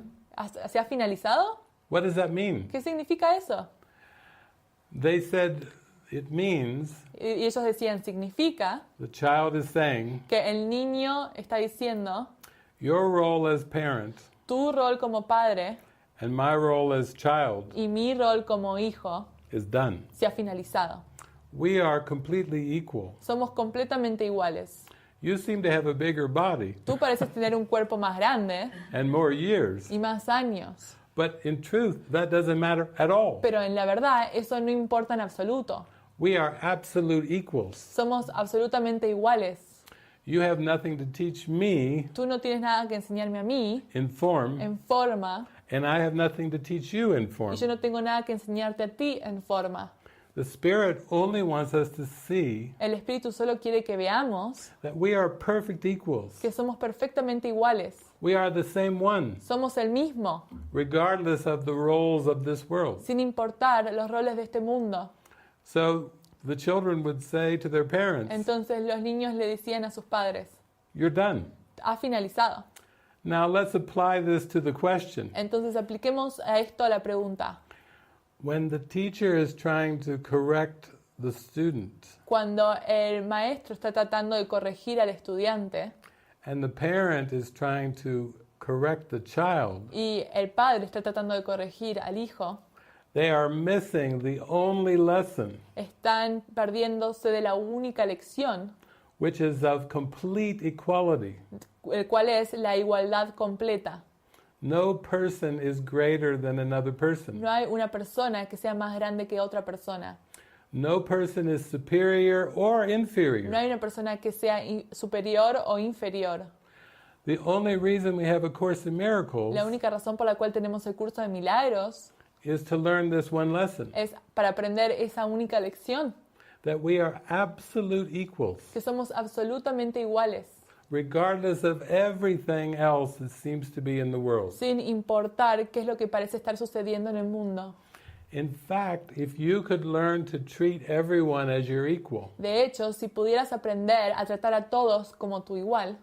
[SPEAKER 3] ¿Se ha finalizado?
[SPEAKER 2] What does that mean?
[SPEAKER 3] ¿Qué significa eso?
[SPEAKER 2] They said, it means,
[SPEAKER 3] Y ellos decían, significa
[SPEAKER 2] the child is saying,
[SPEAKER 3] que el niño está diciendo,
[SPEAKER 2] your role as parent
[SPEAKER 3] tu rol como padre
[SPEAKER 2] and my role as child
[SPEAKER 3] y mi rol como hijo
[SPEAKER 2] is done.
[SPEAKER 3] se ha finalizado.
[SPEAKER 2] We are completely equal.
[SPEAKER 3] Somos completamente iguales.
[SPEAKER 2] You seem to have a bigger body
[SPEAKER 3] Tú pareces tener un cuerpo más grande
[SPEAKER 2] and more years,
[SPEAKER 3] y más años,
[SPEAKER 2] but in truth, that doesn't matter at all.
[SPEAKER 3] pero en la verdad eso no importa en absoluto.
[SPEAKER 2] We are absolute equals.
[SPEAKER 3] Somos absolutamente iguales.
[SPEAKER 2] You have nothing to teach me
[SPEAKER 3] Tú no tienes nada que enseñarme a mí
[SPEAKER 2] in form,
[SPEAKER 3] en forma
[SPEAKER 2] and I have nothing to teach you in form.
[SPEAKER 3] y yo no tengo nada que enseñarte a ti en forma.
[SPEAKER 2] The Spirit only wants us to see
[SPEAKER 3] El Espíritu solo quiere que veamos
[SPEAKER 2] that we are perfect equals.
[SPEAKER 3] que somos perfectamente iguales.
[SPEAKER 2] We are the same one,
[SPEAKER 3] Somos el mismo,
[SPEAKER 2] regardless of the roles of this world.
[SPEAKER 3] sin importar los roles de este mundo.
[SPEAKER 2] So the children would say to their parents,
[SPEAKER 3] Entonces los niños le decían a sus padres,
[SPEAKER 2] you're done.
[SPEAKER 3] ha finalizado.
[SPEAKER 2] Now let's apply this to the question.
[SPEAKER 3] Entonces apliquemos a esto a la pregunta.
[SPEAKER 2] When the teacher is trying to correct the student
[SPEAKER 3] Cuando el maestro está tratando de corregir al estudiante
[SPEAKER 2] and the parent is trying to correct the child,
[SPEAKER 3] y el padre está tratando de corregir al hijo,
[SPEAKER 2] they are missing the only lesson,
[SPEAKER 3] están perdiéndose de la única lección,
[SPEAKER 2] which is of complete equality.
[SPEAKER 3] el cual es la igualdad completa.
[SPEAKER 2] No person is greater than another person.
[SPEAKER 3] No hay una persona que sea más grande que otra persona.
[SPEAKER 2] No person is superior or
[SPEAKER 3] No
[SPEAKER 2] inferior.
[SPEAKER 3] hay una persona que sea superior o inferior.
[SPEAKER 2] The only reason we have A Course in Miracles
[SPEAKER 3] La única razón por la cual tenemos el curso de milagros
[SPEAKER 2] is to learn this one lesson,
[SPEAKER 3] es para aprender esa única lección,
[SPEAKER 2] that we are absolute equals,
[SPEAKER 3] que somos absolutamente iguales,
[SPEAKER 2] regardless of everything else that seems to be in the world.
[SPEAKER 3] sin importar qué es lo que parece estar sucediendo en el mundo.
[SPEAKER 2] In fact, if you could learn to treat everyone as your equal,
[SPEAKER 3] De hecho, si pudieras aprender a tratar a todos como tu igual,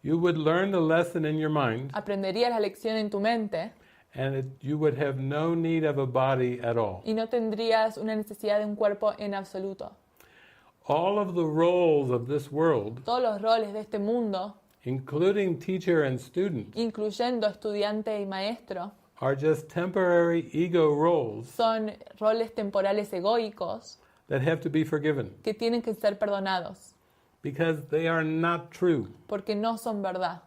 [SPEAKER 2] you would learn the lesson in your mind,
[SPEAKER 3] aprenderías la lección en tu mente
[SPEAKER 2] and you would have no need of a body at all.
[SPEAKER 3] y no tendrías una necesidad de un cuerpo en absoluto.
[SPEAKER 2] All of the roles of this world,
[SPEAKER 3] Todos los roles de este mundo,
[SPEAKER 2] including teacher and student,
[SPEAKER 3] incluyendo estudiante y maestro,
[SPEAKER 2] are just temporary ego roles
[SPEAKER 3] son roles temporales egoicos
[SPEAKER 2] that have to be forgiven
[SPEAKER 3] que tienen que ser perdonados,
[SPEAKER 2] because they are not true.
[SPEAKER 3] porque no son verdad.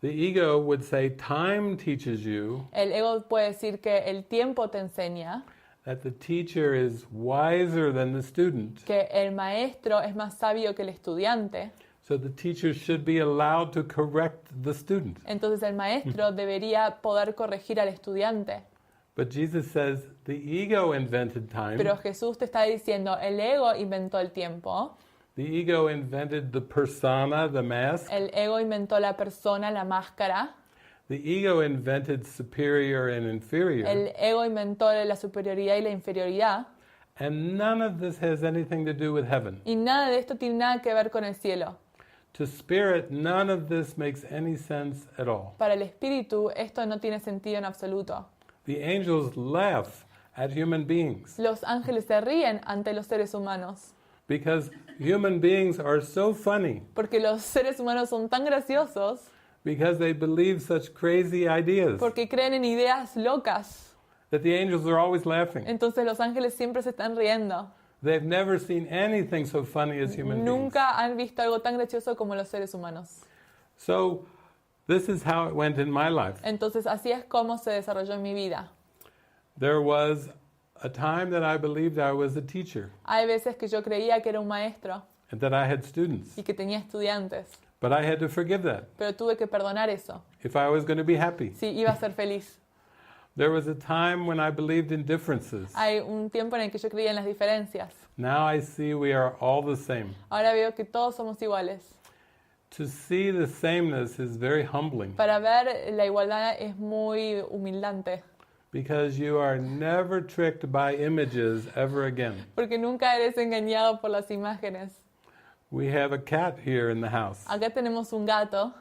[SPEAKER 2] The ego would say time teaches you
[SPEAKER 3] El ego puede decir que el tiempo te enseña,
[SPEAKER 2] that the teacher is wiser than the student,
[SPEAKER 3] que el maestro es más sabio que el estudiante,
[SPEAKER 2] so the teacher should be allowed to correct the student.
[SPEAKER 3] entonces el maestro debería poder corregir al estudiante.
[SPEAKER 2] But Jesus says the ego invented time.
[SPEAKER 3] Pero Jesús te está diciendo, el ego inventó el tiempo,
[SPEAKER 2] The ego invented the persona, the mask.
[SPEAKER 3] el ego inventó la persona, la máscara,
[SPEAKER 2] The ego invented superior and inferior.
[SPEAKER 3] el ego inventó la superioridad y la inferioridad,
[SPEAKER 2] And none of this has anything to do with heaven.
[SPEAKER 3] y nada de esto tiene nada que ver con el cielo.
[SPEAKER 2] To spirit, none of this makes any sense at all.
[SPEAKER 3] Para el espíritu esto no tiene sentido en absoluto.
[SPEAKER 2] The angels laugh at human beings
[SPEAKER 3] Los ángeles se ríen ante los seres humanos,
[SPEAKER 2] because human beings are so funny
[SPEAKER 3] porque los seres humanos son tan graciosos,
[SPEAKER 2] because they believe such crazy ideas
[SPEAKER 3] porque creen en ideas locas.
[SPEAKER 2] that the angels are always laughing.
[SPEAKER 3] Entonces los ángeles siempre se están riendo.
[SPEAKER 2] They've never seen anything so funny as human beings.
[SPEAKER 3] Nunca han visto algo tan gracioso como los seres humanos.
[SPEAKER 2] So this is how it went in my life.
[SPEAKER 3] Entonces así es como se desarrolló en mi vida.
[SPEAKER 2] There was a time that I believed I was a teacher
[SPEAKER 3] Hay veces que yo creía que era un maestro
[SPEAKER 2] and that I had students,
[SPEAKER 3] y que tenía estudiantes,
[SPEAKER 2] but I had to forgive that
[SPEAKER 3] pero tuve que perdonar eso,
[SPEAKER 2] if I was going to be happy.
[SPEAKER 3] si iba a ser feliz.
[SPEAKER 2] There was a time when I believed in differences.
[SPEAKER 3] Hay un tiempo en el que yo creía en las diferencias.
[SPEAKER 2] Now I see we are all the same.
[SPEAKER 3] Ahora veo que todos somos iguales.
[SPEAKER 2] To see the sameness is very humbling
[SPEAKER 3] Para ver la igualdad es muy humildante,
[SPEAKER 2] because you are never tricked by images ever again.
[SPEAKER 3] porque nunca eres engañado por las imágenes.
[SPEAKER 2] We have a cat here in the house,
[SPEAKER 3] Acá tenemos un gato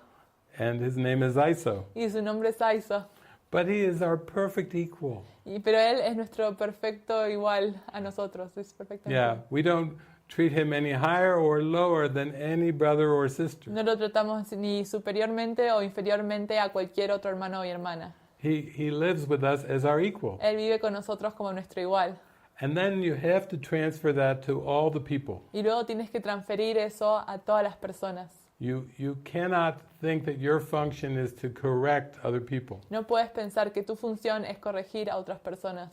[SPEAKER 2] and his name is Iso.
[SPEAKER 3] y su nombre es Aiso,
[SPEAKER 2] But he is our perfect equal.
[SPEAKER 3] pero él es nuestro perfecto igual a nosotros. Es perfectamente.
[SPEAKER 2] Yeah, we don't treat him any higher or lower than any brother or sister.
[SPEAKER 3] No lo tratamos ni superiormente o inferiormente a cualquier otro hermano y hermana.
[SPEAKER 2] He lives with us as our equal.
[SPEAKER 3] Él vive con nosotros como nuestro igual.
[SPEAKER 2] And then you have to transfer that to all the people.
[SPEAKER 3] Y luego tienes que transferir eso a todas las personas.
[SPEAKER 2] You cannot think that your function is to correct other people.
[SPEAKER 3] No puedes pensar que tu función es corregir a otras personas.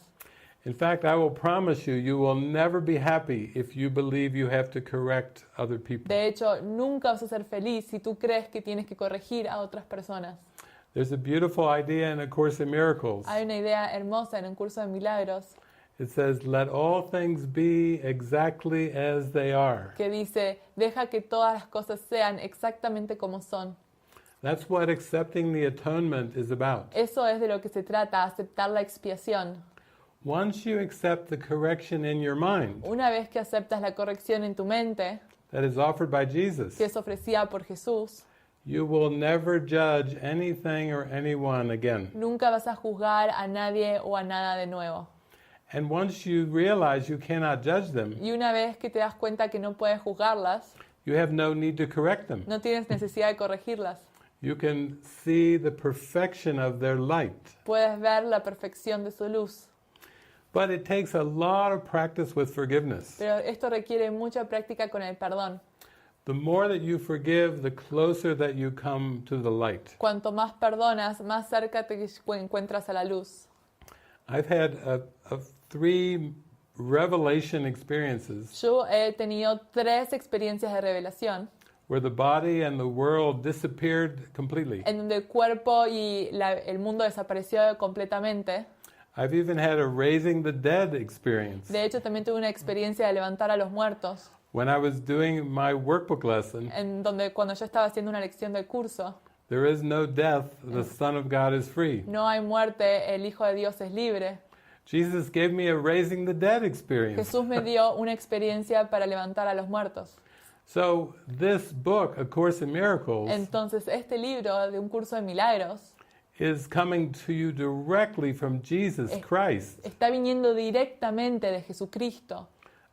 [SPEAKER 2] In fact, I will promise you, you will never be happy if you believe you have to correct other people.
[SPEAKER 3] De hecho, nunca vas a ser feliz si tú crees que tienes que corregir a otras personas.
[SPEAKER 2] There's a beautiful idea in A Course in Miracles.
[SPEAKER 3] Hay una idea hermosa en un curso de milagros
[SPEAKER 2] It says, let all things be exactly as they are.
[SPEAKER 3] que dice, deja que todas las cosas sean exactamente como son.
[SPEAKER 2] That's what accepting the atonement is about.
[SPEAKER 3] Eso es de lo que se trata, aceptar la expiación.
[SPEAKER 2] Once you accept the correction in your mind
[SPEAKER 3] Una vez que aceptas la corrección en tu mente,
[SPEAKER 2] that is offered by Jesus,
[SPEAKER 3] que es ofrecida por Jesús,
[SPEAKER 2] you will never judge anything or anyone again.
[SPEAKER 3] nunca vas a juzgar a nadie o a nada de nuevo.
[SPEAKER 2] And once you realize you cannot judge them,
[SPEAKER 3] Y una vez que te das cuenta que no puedes juzgarlas,
[SPEAKER 2] you have no need to correct them.
[SPEAKER 3] no tienes necesidad de corregirlas.
[SPEAKER 2] You can see the perfection of their light.
[SPEAKER 3] Puedes ver la perfección de su luz.
[SPEAKER 2] But it takes a lot of practice with forgiveness.
[SPEAKER 3] Pero esto requiere mucha práctica con el perdón.
[SPEAKER 2] The more that you forgive, the closer that you come to the light.
[SPEAKER 3] Cuanto más perdonas, más cerca te encuentras a la luz.
[SPEAKER 2] I've had 3 revelation experiences
[SPEAKER 3] Yo he tenido 3 experiencias de revelación
[SPEAKER 2] where the body and the world disappeared completely.
[SPEAKER 3] en donde el cuerpo y el mundo desapareció completamente.
[SPEAKER 2] I've even had a raising the dead experience.
[SPEAKER 3] De hecho, también tuve una experiencia de levantar a los muertos,
[SPEAKER 2] When I was doing my workbook lesson,
[SPEAKER 3] en donde cuando yo estaba haciendo una lección del curso,
[SPEAKER 2] there is no death, the Son of God is free.
[SPEAKER 3] no hay muerte, el Hijo de Dios es libre.
[SPEAKER 2] Jesus gave me a raising the dead experience.
[SPEAKER 3] Jesús me dio una experiencia para levantar a los muertos.
[SPEAKER 2] So this book, A Course in Miracles,
[SPEAKER 3] Entonces, este libro de un curso de milagros
[SPEAKER 2] is coming to you directly from Jesus Christ,
[SPEAKER 3] está viniendo directamente de Jesucristo,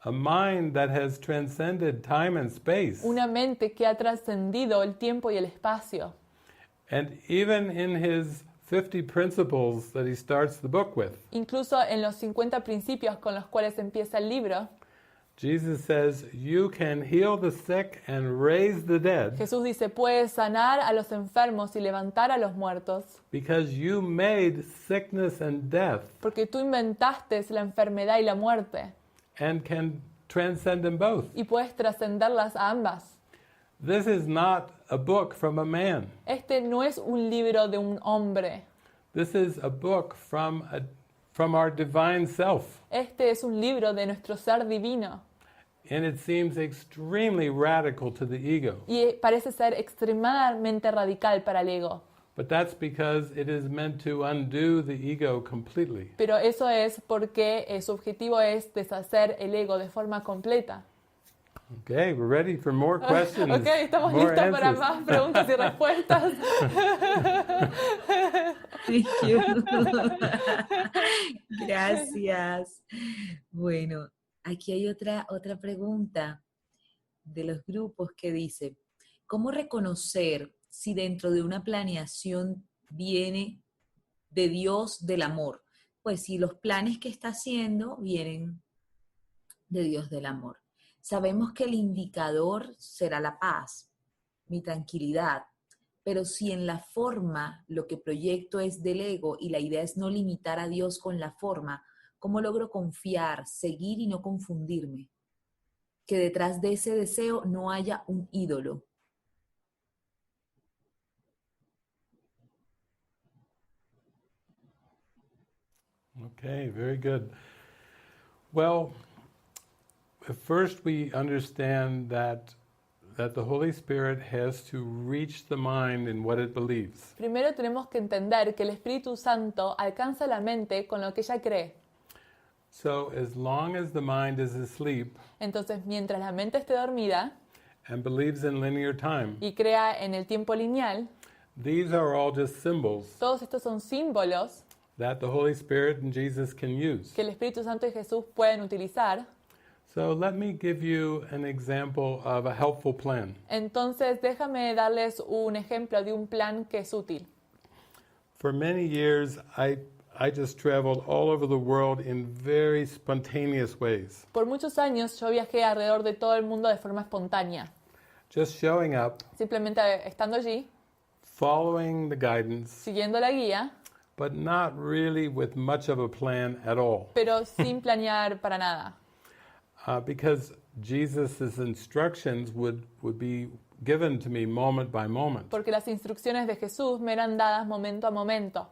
[SPEAKER 2] a mind that has transcended time and space.
[SPEAKER 3] una mente que ha trascendido el tiempo y el espacio.
[SPEAKER 2] And even in his 50 principles that he starts the book with,
[SPEAKER 3] Incluso en los 50 principios con los cuales empieza el libro,
[SPEAKER 2] Jesus says, you can heal the sick and raise the dead
[SPEAKER 3] Jesús dice, puedes sanar a los enfermos y levantar a los muertos,
[SPEAKER 2] because you made sickness and death
[SPEAKER 3] porque tú inventaste la enfermedad y la muerte,
[SPEAKER 2] and can transcend them both.
[SPEAKER 3] y puedes trascenderlas a ambas.
[SPEAKER 2] This is not a book from a man.
[SPEAKER 3] Este no es un libro de un hombre.
[SPEAKER 2] This is a book from our divine self.
[SPEAKER 3] Este es un libro de nuestro ser divino.
[SPEAKER 2] And it seems extremely radical to the ego.
[SPEAKER 3] Y parece ser extremadamente radical para el ego.
[SPEAKER 2] But that's because it is meant to undo the ego completely.
[SPEAKER 3] Pero eso es porque su objetivo es deshacer el ego de forma completa.
[SPEAKER 2] Okay, we're ready for more questions.
[SPEAKER 3] Ok, estamos
[SPEAKER 2] more
[SPEAKER 3] listos para
[SPEAKER 2] answers.
[SPEAKER 3] más preguntas y respuestas.
[SPEAKER 1] Thank you. Gracias. Bueno, aquí hay otra pregunta de los grupos que dice, ¿cómo reconocer si dentro de una planeación viene de Dios del amor? Pues si los planes que está haciendo vienen de Dios del amor. Sabemos que el indicador será la paz, mi tranquilidad, pero si en la forma lo que proyecto es del ego y la idea es no limitar a Dios con la forma, ¿cómo logro confiar, seguir y no confundirme? Que detrás de ese deseo no haya un ídolo.
[SPEAKER 2] Okay, very good. Well, first we understand that the Holy Spirit has to reach the mind in what it believes.
[SPEAKER 3] Primero tenemos que entender que el Espíritu Santo alcanza la mente con lo que ella cree.
[SPEAKER 2] So as long as the mind is asleep
[SPEAKER 3] Entonces, mientras la mente esté dormida
[SPEAKER 2] and believes in linear time,
[SPEAKER 3] y crea en el tiempo lineal,
[SPEAKER 2] these are all just symbols
[SPEAKER 3] todos estos son símbolos
[SPEAKER 2] that the Holy Spirit and Jesus can use.
[SPEAKER 3] que el Espíritu Santo y Jesús pueden utilizar.
[SPEAKER 2] So let me give you an example of a helpful plan.
[SPEAKER 3] Entonces, déjame darles un ejemplo de un plan que es útil.
[SPEAKER 2] For many years, I just traveled all over the world in very spontaneous ways.
[SPEAKER 3] Por muchos años yo viajé alrededor de todo el mundo de forma espontánea,
[SPEAKER 2] Just showing up,
[SPEAKER 3] simplemente estando allí,
[SPEAKER 2] following the guidance,
[SPEAKER 3] siguiendo la guía,
[SPEAKER 2] but not really with much of a plan at all.
[SPEAKER 3] pero sin planear para nada.
[SPEAKER 2] Because Jesus' instructions would be given to me moment by moment.
[SPEAKER 3] Porque las instrucciones de Jesús me eran dadas momento a momento.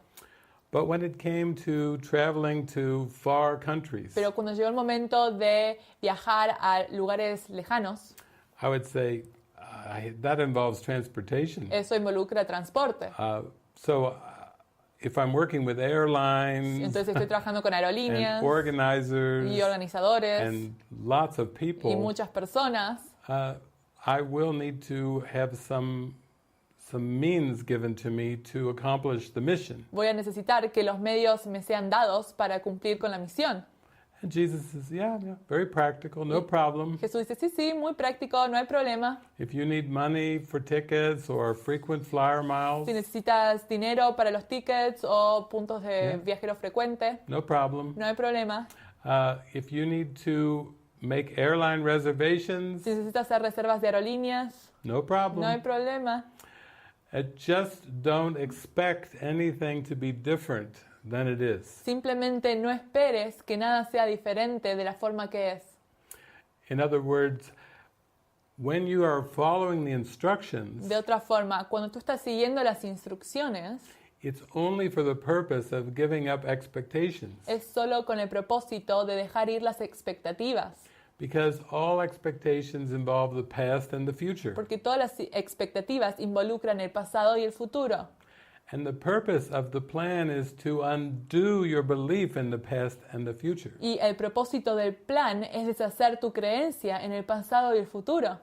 [SPEAKER 2] But when it came to traveling to far countries,
[SPEAKER 3] Pero cuando llegó el momento de viajar a lugares lejanos,
[SPEAKER 2] I would say that involves transportation.
[SPEAKER 3] eso involucra transporte.
[SPEAKER 2] So if I'm working with airlines
[SPEAKER 3] Entonces estoy trabajando con aerolíneas
[SPEAKER 2] and organizers
[SPEAKER 3] y organizadores
[SPEAKER 2] and lots of
[SPEAKER 3] y
[SPEAKER 2] people,
[SPEAKER 3] muchas personas,
[SPEAKER 2] I will need to have some means given to me to accomplish the mission.
[SPEAKER 3] voy a necesitar que los medios me sean dados para cumplir con la misión.
[SPEAKER 2] And Jesus says, yeah, very practical, no problem.
[SPEAKER 3] Jesús dice, sí, muy práctico, no hay problema.
[SPEAKER 2] If you need money for tickets or frequent flyer miles,
[SPEAKER 3] Si necesitas dinero para los tickets o puntos de viajero frecuente,
[SPEAKER 2] no problem.
[SPEAKER 3] no hay problema.
[SPEAKER 2] If you need to make airline reservations,
[SPEAKER 3] Si necesitas hacer reservas de aerolíneas,
[SPEAKER 2] no problem.
[SPEAKER 3] no hay problema.
[SPEAKER 2] Just don't expect anything to be different than it is.
[SPEAKER 3] Simplemente no esperes que nada sea diferente de la forma que es.
[SPEAKER 2] In other words, when you are following the instructions,
[SPEAKER 3] De otra forma, cuando tú estás siguiendo las instrucciones,
[SPEAKER 2] it's only for the purpose of giving up expectations.
[SPEAKER 3] Es solo con el propósito de dejar ir las expectativas.
[SPEAKER 2] Because all expectations involve the past and the future.
[SPEAKER 3] Porque todas las expectativas involucran el pasado y el futuro.
[SPEAKER 2] And the purpose of the plan is to undo your belief in the past and the future.
[SPEAKER 3] Y el propósito del plan es deshacer tu creencia en el pasado y el futuro.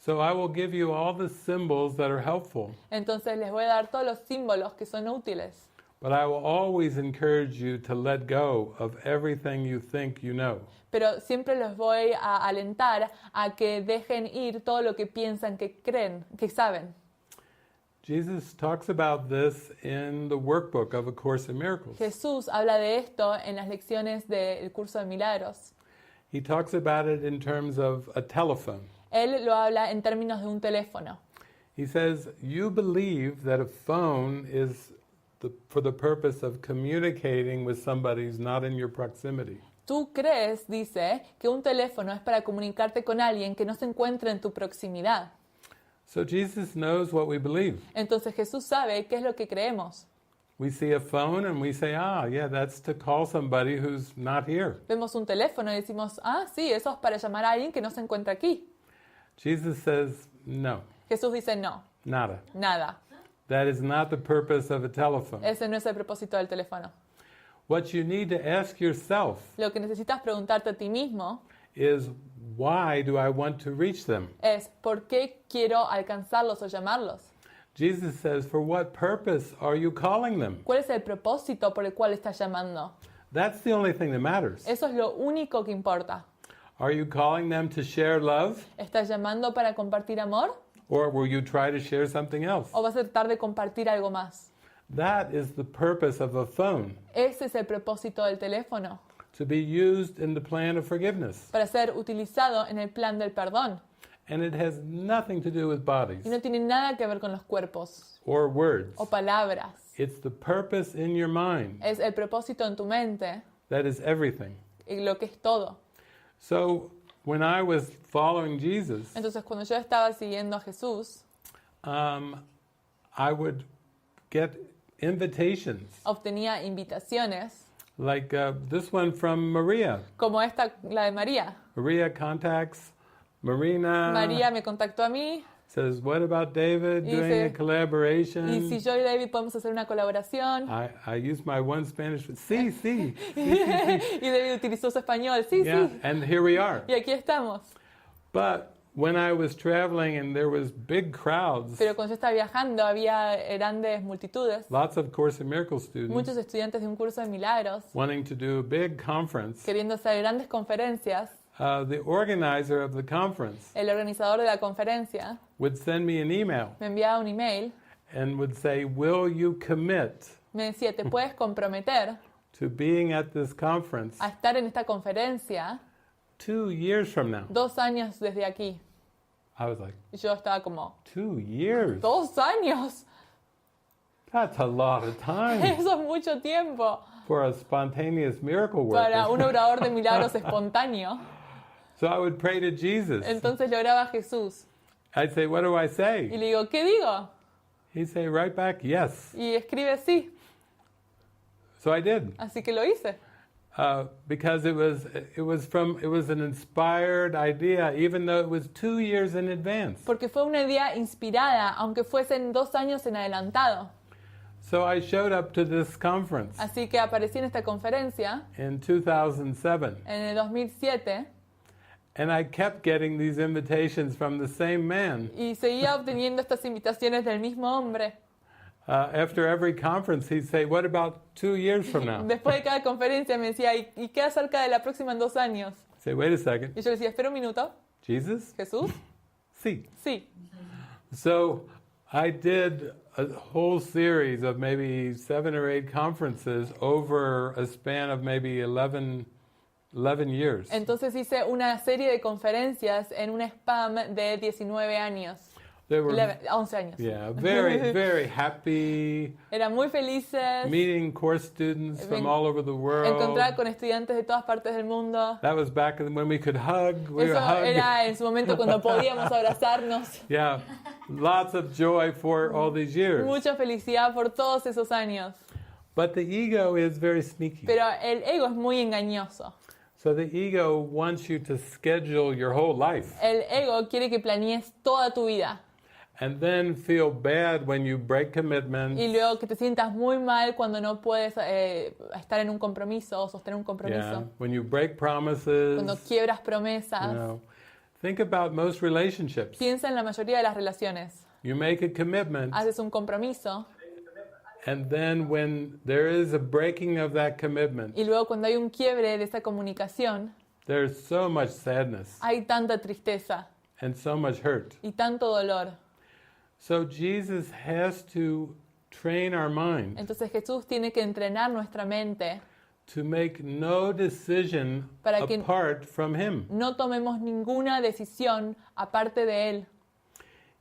[SPEAKER 2] So I will give you all the symbols that are helpful.
[SPEAKER 3] Entonces les voy a dar todos los símbolos que son útiles.
[SPEAKER 2] But I will always encourage you to let go of everything you think you know.
[SPEAKER 3] Pero siempre los voy a alentar a que dejen ir todo lo que piensan que creen, que saben.
[SPEAKER 2] Jesus talks about this in the workbook of A Course in Miracles.
[SPEAKER 3] Jesús habla de esto en las lecciones del Curso de Milagros.
[SPEAKER 2] He talks about it in terms of a telephone.
[SPEAKER 3] Él lo habla en términos de un teléfono.
[SPEAKER 2] He says, you believe that a phone is for the purpose of communicating with somebody who's not in your proximity.
[SPEAKER 3] Tú crees, dice, que un teléfono es para comunicarte con alguien que no se encuentra en tu proximidad.
[SPEAKER 2] So Jesus knows what we believe.
[SPEAKER 3] Entonces Jesús sabe qué es lo que creemos.
[SPEAKER 2] We see a phone and we say, yeah, that's to call somebody who's not here.
[SPEAKER 3] Vemos un teléfono y decimos, sí, eso es para llamar a alguien que no se encuentra aquí.
[SPEAKER 2] Jesus says, no,
[SPEAKER 3] Jesús dice, no,
[SPEAKER 2] nada.
[SPEAKER 3] nada.
[SPEAKER 2] That is not the purpose of a telephone.
[SPEAKER 3] Ese no es el propósito del teléfono.
[SPEAKER 2] What you need to ask yourself
[SPEAKER 3] Lo que necesitas preguntarte a ti mismo
[SPEAKER 2] is, why do I want to reach them?
[SPEAKER 3] es, ¿por qué quiero alcanzarlos o llamarlos?
[SPEAKER 2] Jesus says, for what purpose are you calling them?
[SPEAKER 3] ¿Cuál es el propósito por el cual estás llamando?
[SPEAKER 2] That's the only thing that matters.
[SPEAKER 3] Eso es lo único que importa.
[SPEAKER 2] Are you calling them to share love?
[SPEAKER 3] ¿Estás llamando para compartir amor?
[SPEAKER 2] Or will you try to share something else?
[SPEAKER 3] ¿O vas a tratar de compartir algo más?
[SPEAKER 2] That is the purpose of a phone,
[SPEAKER 3] Ese es el propósito del teléfono,
[SPEAKER 2] to be used in the plan of forgiveness.
[SPEAKER 3] para ser utilizado en el plan del perdón.
[SPEAKER 2] And it has nothing to do with bodies
[SPEAKER 3] Y no tiene nada que ver con los cuerpos
[SPEAKER 2] or words.
[SPEAKER 3] o palabras.
[SPEAKER 2] It's the purpose in your mind
[SPEAKER 3] Es el propósito en tu mente
[SPEAKER 2] that is everything.
[SPEAKER 3] y lo que es todo.
[SPEAKER 2] So when I was following Jesus,
[SPEAKER 3] Entonces, cuando yo estaba siguiendo a Jesús,
[SPEAKER 2] I would get invitations,
[SPEAKER 3] obtenía invitaciones,
[SPEAKER 2] like this one from Maria.
[SPEAKER 3] como esta, la de María.
[SPEAKER 2] Maria contacts Marina,
[SPEAKER 3] María me contactó a mí
[SPEAKER 2] says, what about David
[SPEAKER 3] Y
[SPEAKER 2] doing
[SPEAKER 3] dice,
[SPEAKER 2] a collaboration?
[SPEAKER 3] y si yo y David podemos hacer una colaboración.
[SPEAKER 2] I used my one Spanish, sí.
[SPEAKER 3] Y David utilizó su español, sí,
[SPEAKER 2] Yeah,
[SPEAKER 3] sí.
[SPEAKER 2] and here we are.
[SPEAKER 3] Y aquí estamos.
[SPEAKER 2] But when I was traveling and there was big crowds,
[SPEAKER 3] Pero cuando yo estaba viajando había grandes multitudes,
[SPEAKER 2] lots of Course in Miracles students
[SPEAKER 3] muchos estudiantes de un curso de milagros,
[SPEAKER 2] wanting to do a big conference.
[SPEAKER 3] queriendo hacer grandes conferencias.
[SPEAKER 2] The organizer of the conference
[SPEAKER 3] El organizador de la conferencia
[SPEAKER 2] would send me an email
[SPEAKER 3] me enviaba un email,
[SPEAKER 2] and would say, will you commit
[SPEAKER 3] me decía, ¿te puedes comprometer
[SPEAKER 2] to being at this conference
[SPEAKER 3] a estar en esta conferencia
[SPEAKER 2] 2 years from now?
[SPEAKER 3] 2 años desde aquí?
[SPEAKER 2] I was like,
[SPEAKER 3] Y yo estaba como,
[SPEAKER 2] 2 years?
[SPEAKER 3] 2 años,
[SPEAKER 2] That's a lot of time
[SPEAKER 3] eso es mucho tiempo
[SPEAKER 2] for a spontaneous miracle
[SPEAKER 3] para un
[SPEAKER 2] worker.
[SPEAKER 3] obrador de milagros espontáneo.
[SPEAKER 2] So I would pray to Jesus.
[SPEAKER 3] Entonces le oraba a Jesús
[SPEAKER 2] I'd say, what do I
[SPEAKER 3] y
[SPEAKER 2] say?
[SPEAKER 3] le digo, ¿qué digo?
[SPEAKER 2] He'd say, right back, yes.
[SPEAKER 3] Y escribe sí,
[SPEAKER 2] So I did.
[SPEAKER 3] así que lo hice.
[SPEAKER 2] Because it was an inspired idea, even though it was 2 years in advance.
[SPEAKER 3] Porque fue una idea inspirada, aunque fuesen 2 años en adelantado.
[SPEAKER 2] So I showed up to this conference
[SPEAKER 3] Así que aparecí en esta conferencia
[SPEAKER 2] in 2007,
[SPEAKER 3] en el 2007
[SPEAKER 2] and I kept getting these invitations from the same man.
[SPEAKER 3] y seguía obteniendo estas invitaciones del mismo hombre.
[SPEAKER 2] After every conference, he'd say, what about 2 years from now?
[SPEAKER 3] Después de cada conferencia me decía, ¿y qué acerca de la próxima en 2 años?
[SPEAKER 2] I'd say, wait a second,
[SPEAKER 3] Y yo le decía, espera un minuto,
[SPEAKER 2] Jesus?
[SPEAKER 3] Jesús,
[SPEAKER 2] See.
[SPEAKER 3] sí.
[SPEAKER 2] So I did a whole series of maybe 7 or 8 conferences over a span of maybe 11 years.
[SPEAKER 3] Entonces hice una serie de conferencias en un spam de 19 años.
[SPEAKER 2] They were
[SPEAKER 3] 11 años.
[SPEAKER 2] yeah, very, very happy,
[SPEAKER 3] Eran muy felices.
[SPEAKER 2] meeting course students from all over the world.
[SPEAKER 3] Encontrar con estudiantes de todas partes del mundo.
[SPEAKER 2] That was back when we could hug. We
[SPEAKER 3] Eso
[SPEAKER 2] would hug.
[SPEAKER 3] era en su momento cuando podíamos abrazarnos.
[SPEAKER 2] Yeah, lots of joy for all these years.
[SPEAKER 3] Mucha felicidad por todos esos años.
[SPEAKER 2] But the ego is very sneaky.
[SPEAKER 3] Pero el ego es muy engañoso.
[SPEAKER 2] So the ego wants you to schedule your whole life
[SPEAKER 3] El ego quiere que planees toda tu vida.
[SPEAKER 2] and then feel bad when you break commitments.
[SPEAKER 3] Y luego que te sientas muy mal cuando no puedes estar en un compromiso o sostener un compromiso.
[SPEAKER 2] Yeah, when you break promises.
[SPEAKER 3] Cuando quiebras promesas.
[SPEAKER 2] You know, think about most relationships.
[SPEAKER 3] Piensa en la mayoría de las relaciones.
[SPEAKER 2] You make a commitment,
[SPEAKER 3] Haces un compromiso
[SPEAKER 2] and then when there is a breaking of that commitment,
[SPEAKER 3] y luego cuando hay un quiebre de esa comunicación,
[SPEAKER 2] there's so much sadness
[SPEAKER 3] hay tanta tristeza
[SPEAKER 2] and so much hurt.
[SPEAKER 3] y tanto dolor.
[SPEAKER 2] So Jesus has to train our mind
[SPEAKER 3] Entonces Jesús tiene que entrenar nuestra mente
[SPEAKER 2] to make no decision
[SPEAKER 3] Para que-
[SPEAKER 2] apart from Him.
[SPEAKER 3] no tomemos ninguna decisión aparte de Él.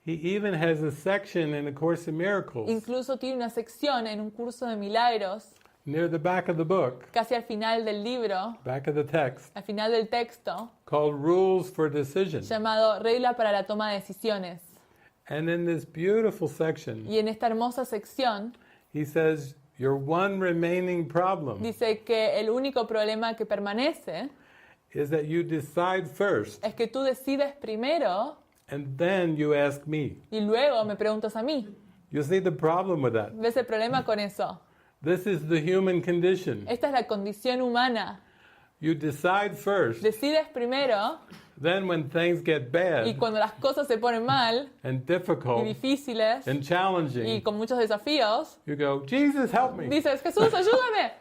[SPEAKER 2] He even has a section in the Course of Miracles
[SPEAKER 3] Incluso tiene una sección en un curso de milagros,
[SPEAKER 2] near the back of the book,
[SPEAKER 3] casi al final del libro,
[SPEAKER 2] back of the text,
[SPEAKER 3] al final del texto,
[SPEAKER 2] called Rules for Decision.
[SPEAKER 3] llamado Regla para la toma de decisiones.
[SPEAKER 2] And in this beautiful section,
[SPEAKER 3] Y en esta hermosa sección
[SPEAKER 2] he says, your one remaining problem
[SPEAKER 3] dice que el único problema que permanece
[SPEAKER 2] is that you decide first
[SPEAKER 3] es que tú decides primero
[SPEAKER 2] and then you ask me.
[SPEAKER 3] y luego me preguntas a mí.
[SPEAKER 2] You see the problem with that?
[SPEAKER 3] ¿Ves el problema con eso?
[SPEAKER 2] This is the human condition.
[SPEAKER 3] Esta es la condición humana.
[SPEAKER 2] You decide first,
[SPEAKER 3] Decides primero
[SPEAKER 2] then when things get
[SPEAKER 3] y
[SPEAKER 2] bad
[SPEAKER 3] cuando las cosas se ponen mal
[SPEAKER 2] and
[SPEAKER 3] y
[SPEAKER 2] difficult
[SPEAKER 3] difíciles
[SPEAKER 2] and
[SPEAKER 3] y
[SPEAKER 2] challenging,
[SPEAKER 3] con muchos desafíos,
[SPEAKER 2] you go, Jesus, help me.
[SPEAKER 3] dices, Jesús, ayúdame.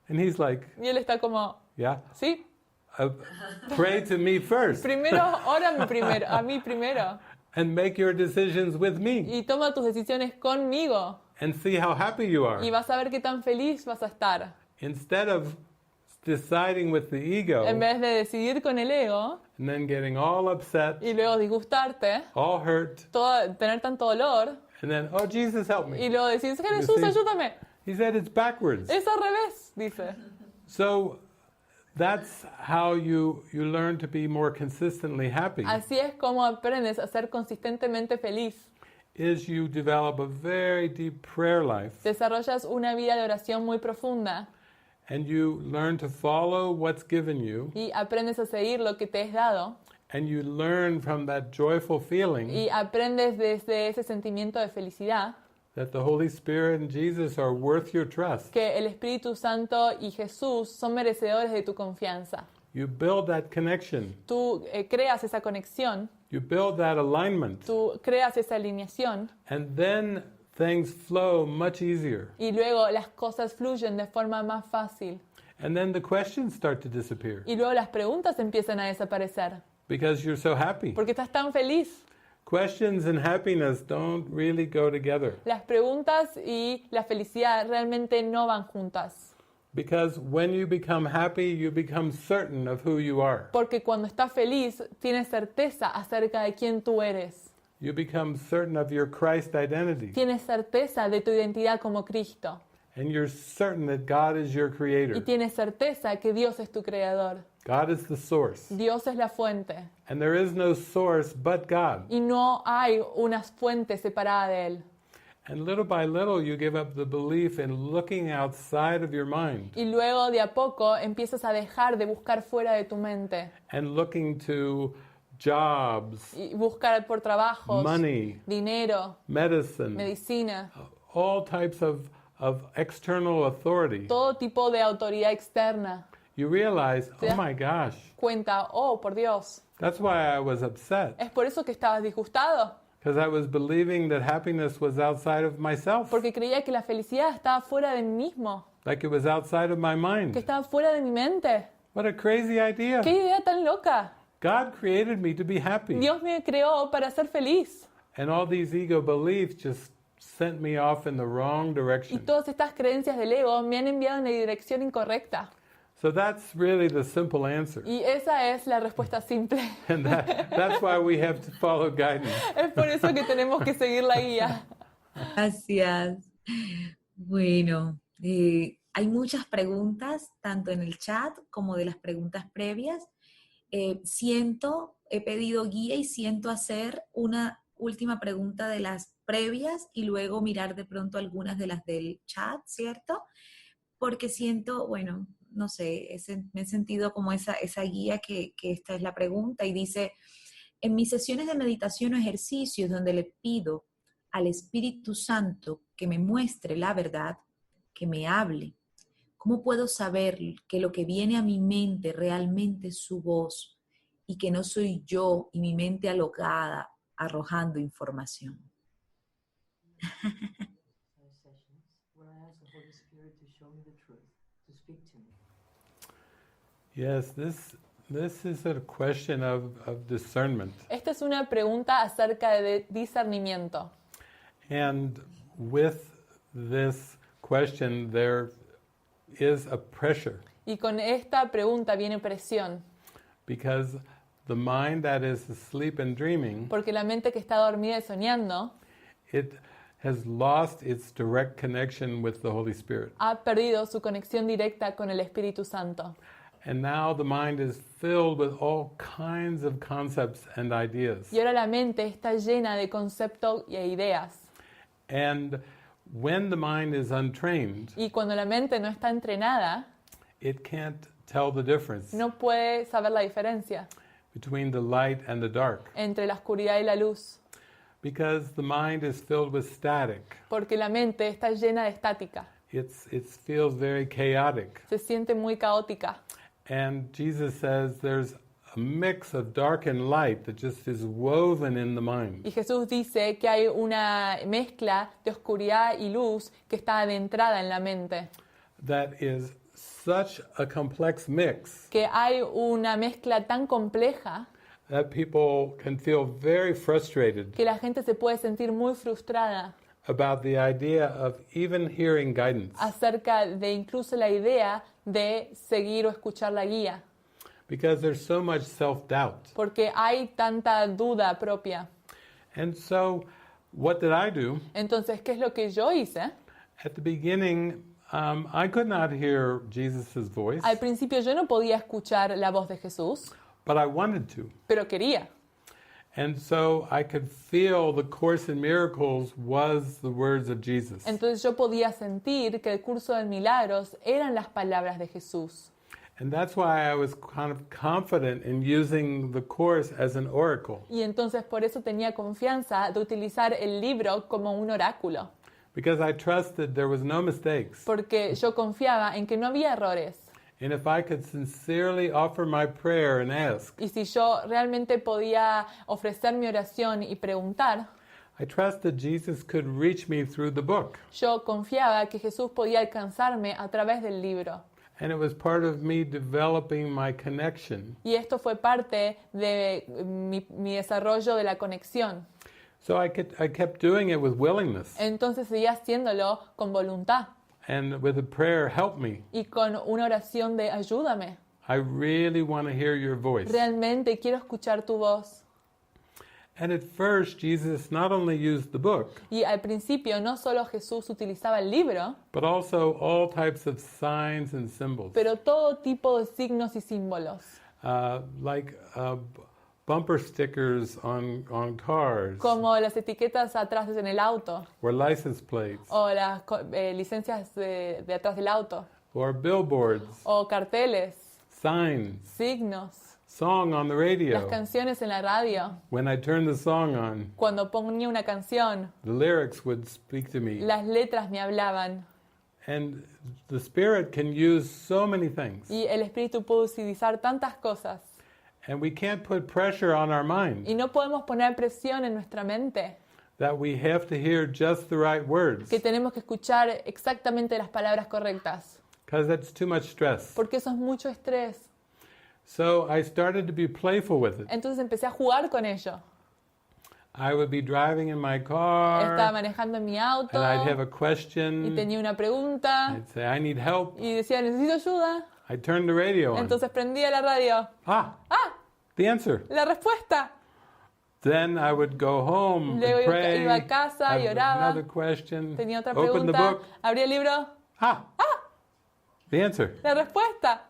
[SPEAKER 2] And he's like,
[SPEAKER 3] Y él está como,
[SPEAKER 2] yeah,
[SPEAKER 3] sí,
[SPEAKER 2] pray to me first
[SPEAKER 3] primero, órame primero, a mí primero.
[SPEAKER 2] and make your decisions with me
[SPEAKER 3] Y toma tus decisiones conmigo.
[SPEAKER 2] and see how happy you are.
[SPEAKER 3] Y vas a ver qué tan feliz vas a estar.
[SPEAKER 2] Instead of deciding with the ego
[SPEAKER 3] En vez de decidir con el ego
[SPEAKER 2] and then getting all upset,
[SPEAKER 3] y luego disgustarte,
[SPEAKER 2] all hurt,
[SPEAKER 3] tener tanto dolor,
[SPEAKER 2] and then, oh, Jesus, help
[SPEAKER 3] y
[SPEAKER 2] me.
[SPEAKER 3] luego decís, Jesús,
[SPEAKER 2] see?
[SPEAKER 3] ayúdame.
[SPEAKER 2] He said it's backwards.
[SPEAKER 3] Es al revés, dice.
[SPEAKER 2] So that's how you learn to be more consistently happy,
[SPEAKER 3] Así es como aprendes a ser consistentemente feliz.
[SPEAKER 2] is you develop a very deep prayer life
[SPEAKER 3] Desarrollas una vida de oración muy profunda
[SPEAKER 2] and you learn to follow what's given you
[SPEAKER 3] y aprendes a seguir lo que te es dado
[SPEAKER 2] and you learn from that joyful feeling
[SPEAKER 3] y aprendes desde ese sentimiento de felicidad
[SPEAKER 2] that the Holy Spirit and Jesus are worth your trust.
[SPEAKER 3] que el Espíritu Santo y Jesús son merecedores de tu confianza.
[SPEAKER 2] You build that connection.
[SPEAKER 3] Tú creas esa conexión,
[SPEAKER 2] You build that alignment.
[SPEAKER 3] tú creas esa alineación
[SPEAKER 2] And then things flow much easier.
[SPEAKER 3] y luego las cosas fluyen de forma más fácil.
[SPEAKER 2] And then the questions start to disappear
[SPEAKER 3] Y luego las preguntas empiezan a desaparecer
[SPEAKER 2] because you're so happy.
[SPEAKER 3] porque estás tan feliz.
[SPEAKER 2] Questions and happiness don't really go together
[SPEAKER 3] Las preguntas y la felicidad realmente no van juntas.
[SPEAKER 2] because when you become happy, you become certain of who you are.
[SPEAKER 3] Porque cuando estás feliz, tienes certeza acerca de quién tú eres.
[SPEAKER 2] You become certain of your Christ identity.
[SPEAKER 3] Tienes certeza de tu identidad como Cristo.
[SPEAKER 2] And you're certain that God is your
[SPEAKER 3] Y
[SPEAKER 2] creator.
[SPEAKER 3] tienes certeza que Dios es tu creador.
[SPEAKER 2] God is the source.
[SPEAKER 3] Dios es la fuente.
[SPEAKER 2] And there is no source but God.
[SPEAKER 3] Y no hay una fuente separada de Él.
[SPEAKER 2] And little by little, you give up the belief in looking outside of your mind
[SPEAKER 3] Y luego de a poco empiezas a dejar de buscar fuera de tu mente.
[SPEAKER 2] and looking to jobs,
[SPEAKER 3] Y buscar por trabajos,
[SPEAKER 2] money,
[SPEAKER 3] dinero,
[SPEAKER 2] medicine,
[SPEAKER 3] medicina,
[SPEAKER 2] all types of external authority.
[SPEAKER 3] todo tipo de autoridad externa.
[SPEAKER 2] You realize,
[SPEAKER 3] Sí.
[SPEAKER 2] oh my gosh,
[SPEAKER 3] Cuenta, oh, por Dios.
[SPEAKER 2] that's why I was upset.
[SPEAKER 3] ¿Es por eso que estabas disgustado?
[SPEAKER 2] Because I was believing that happiness was outside of myself,
[SPEAKER 3] Porque creía que la felicidad estaba fuera de mí mismo,
[SPEAKER 2] like it was outside of my
[SPEAKER 3] que
[SPEAKER 2] mind.
[SPEAKER 3] estaba fuera de mi mente.
[SPEAKER 2] What a crazy idea.
[SPEAKER 3] ¡Qué idea tan loca!
[SPEAKER 2] God created me to be happy.
[SPEAKER 3] Dios me creó para ser feliz.
[SPEAKER 2] And all these ego beliefs just sent me off in the wrong
[SPEAKER 3] Y
[SPEAKER 2] direction.
[SPEAKER 3] todas estas creencias del ego me han enviado en la dirección incorrecta.
[SPEAKER 2] So that's really the simple answer.
[SPEAKER 3] Y esa es la respuesta simple.
[SPEAKER 2] And that's why we have to follow guidance.
[SPEAKER 3] Es por eso que tenemos que seguir la guía.
[SPEAKER 1] Gracias. Bueno, hay muchas preguntas, tanto en el chat como de las preguntas previas. He pedido guía y siento hacer una última pregunta de las previas y luego mirar de pronto algunas de las del chat, ¿cierto? Porque siento, bueno, no sé, me he sentido como esa guía que esta es la pregunta y dice, en mis sesiones de meditación o ejercicios donde le pido al Espíritu Santo que me muestre la verdad, que me hable, ¿cómo puedo saber que lo que viene a mi mente realmente es su voz y que no soy yo y mi mente alocada arrojando información?
[SPEAKER 2] Yes, this is a question of discernment.
[SPEAKER 3] Esta es una pregunta acerca de discernimiento.
[SPEAKER 2] And with this question there is a pressure.
[SPEAKER 3] Y con esta pregunta viene presión.
[SPEAKER 2] Because the mind that is asleep and dreaming,
[SPEAKER 3] Porque la mente que está dormida y soñando
[SPEAKER 2] it has lost its direct connection with the Holy Spirit.
[SPEAKER 3] ha perdido su conexión directa con el Espíritu Santo.
[SPEAKER 2] And now the mind is filled with all kinds of concepts and ideas.
[SPEAKER 3] Y ahora la mente está llena de conceptos e ideas.
[SPEAKER 2] And when the mind is untrained,
[SPEAKER 3] Y cuando la mente no está entrenada,
[SPEAKER 2] it can't tell the difference
[SPEAKER 3] no puede saber la diferencia
[SPEAKER 2] between the light and the dark.
[SPEAKER 3] entre la oscuridad y la luz.
[SPEAKER 2] Because the mind is filled with static.
[SPEAKER 3] Porque la mente está llena de estática.
[SPEAKER 2] It feels very chaotic.
[SPEAKER 3] Se siente muy caótica.
[SPEAKER 2] And Jesus says there's a mix of dark and light that just is woven in the mind.
[SPEAKER 3] Y Jesús dice que hay una mezcla de oscuridad y luz que está adentrada en la mente.
[SPEAKER 2] That is such a complex mix
[SPEAKER 3] Que hay una mezcla tan compleja
[SPEAKER 2] that people can feel very frustrated
[SPEAKER 3] que la gente se puede sentir muy frustrada
[SPEAKER 2] about the idea of even hearing guidance.
[SPEAKER 3] acerca de incluso la idea de seguir o escuchar la guía.
[SPEAKER 2] Because there's so much self-doubt.
[SPEAKER 3] Porque hay tanta duda propia.
[SPEAKER 2] And so, what did I do?
[SPEAKER 3] Entonces, ¿qué es lo que yo hice?
[SPEAKER 2] At the beginning, I could not hear Jesus' voice,
[SPEAKER 3] Al principio yo no podía escuchar la voz de Jesús,
[SPEAKER 2] but I wanted to.
[SPEAKER 3] pero quería.
[SPEAKER 2] And so I could feel the Course in Miracles was the words of Jesus.
[SPEAKER 3] Entonces yo podía sentir que el Curso de Milagros eran las palabras de Jesús.
[SPEAKER 2] And that's why I was kind of confident in using the Course as an oracle.
[SPEAKER 3] Y entonces por eso tenía confianza de utilizar el libro como un oráculo.
[SPEAKER 2] Because I trusted there was no mistakes.
[SPEAKER 3] Porque yo confiaba en que no había errores.
[SPEAKER 2] And if I could sincerely offer my prayer and ask,
[SPEAKER 3] Y si yo realmente podía ofrecer mi oración y preguntar,
[SPEAKER 2] I trusted Jesus could reach me through the book.
[SPEAKER 3] yo confiaba que Jesús podía alcanzarme a través del libro.
[SPEAKER 2] And it was part of me developing my connection.
[SPEAKER 3] Y esto fue parte de mi desarrollo de la conexión.
[SPEAKER 2] So I kept doing it with willingness.
[SPEAKER 3] Entonces seguía haciéndolo con voluntad
[SPEAKER 2] And with a prayer, help me.
[SPEAKER 3] y con una oración de ayúdame.
[SPEAKER 2] I really want to hear your voice.
[SPEAKER 3] Realmente quiero escuchar tu voz.
[SPEAKER 2] And at first, Jesus not only used the book,
[SPEAKER 3] Y al principio no solo Jesús utilizaba el libro,
[SPEAKER 2] but also all types of signs and symbols.
[SPEAKER 3] pero todo tipo de signos y símbolos.
[SPEAKER 2] Like bumper stickers on cars,
[SPEAKER 3] Como las etiquetas atrás en el auto,
[SPEAKER 2] or license plates,
[SPEAKER 3] o las licencias de atrás del auto,
[SPEAKER 2] or billboards,
[SPEAKER 3] o carteles,
[SPEAKER 2] signs,
[SPEAKER 3] signos,
[SPEAKER 2] song on the
[SPEAKER 3] las
[SPEAKER 2] radio.
[SPEAKER 3] canciones en la radio.
[SPEAKER 2] When I turned the song on,
[SPEAKER 3] Cuando ponía una canción,
[SPEAKER 2] the lyrics would speak to me.
[SPEAKER 3] las letras me hablaban.
[SPEAKER 2] And the Spirit can use so many things.
[SPEAKER 3] Y el Espíritu puede utilizar tantas cosas.
[SPEAKER 2] And we can't put pressure on our mind
[SPEAKER 3] Y no podemos poner presión en nuestra mente,
[SPEAKER 2] that we have to hear just the right words,
[SPEAKER 3] que tenemos que escuchar exactamente las palabras correctas,
[SPEAKER 2] because that's too much stress.
[SPEAKER 3] porque eso es mucho estrés.
[SPEAKER 2] So I started to be playful with it.
[SPEAKER 3] Entonces empecé a jugar con ello.
[SPEAKER 2] I would be driving in my
[SPEAKER 3] Estaba
[SPEAKER 2] car,
[SPEAKER 3] manejando en mi auto
[SPEAKER 2] and I'd have a
[SPEAKER 3] y
[SPEAKER 2] question.
[SPEAKER 3] tenía una pregunta
[SPEAKER 2] I'd say, I need help.
[SPEAKER 3] y decía, necesito ayuda.
[SPEAKER 2] I turned the radio on.
[SPEAKER 3] Entonces prendía la radio.
[SPEAKER 2] Ah,
[SPEAKER 3] ¡Ah!
[SPEAKER 2] the answer.
[SPEAKER 3] La respuesta.
[SPEAKER 2] Then I would go home
[SPEAKER 3] Luego
[SPEAKER 2] and pray.
[SPEAKER 3] iba a casa y
[SPEAKER 2] have
[SPEAKER 3] oraba.
[SPEAKER 2] another question.
[SPEAKER 3] Tenía otra
[SPEAKER 2] Open the
[SPEAKER 3] pregunta.
[SPEAKER 2] book.
[SPEAKER 3] Abría el libro.
[SPEAKER 2] Ah, the answer.
[SPEAKER 3] La respuesta.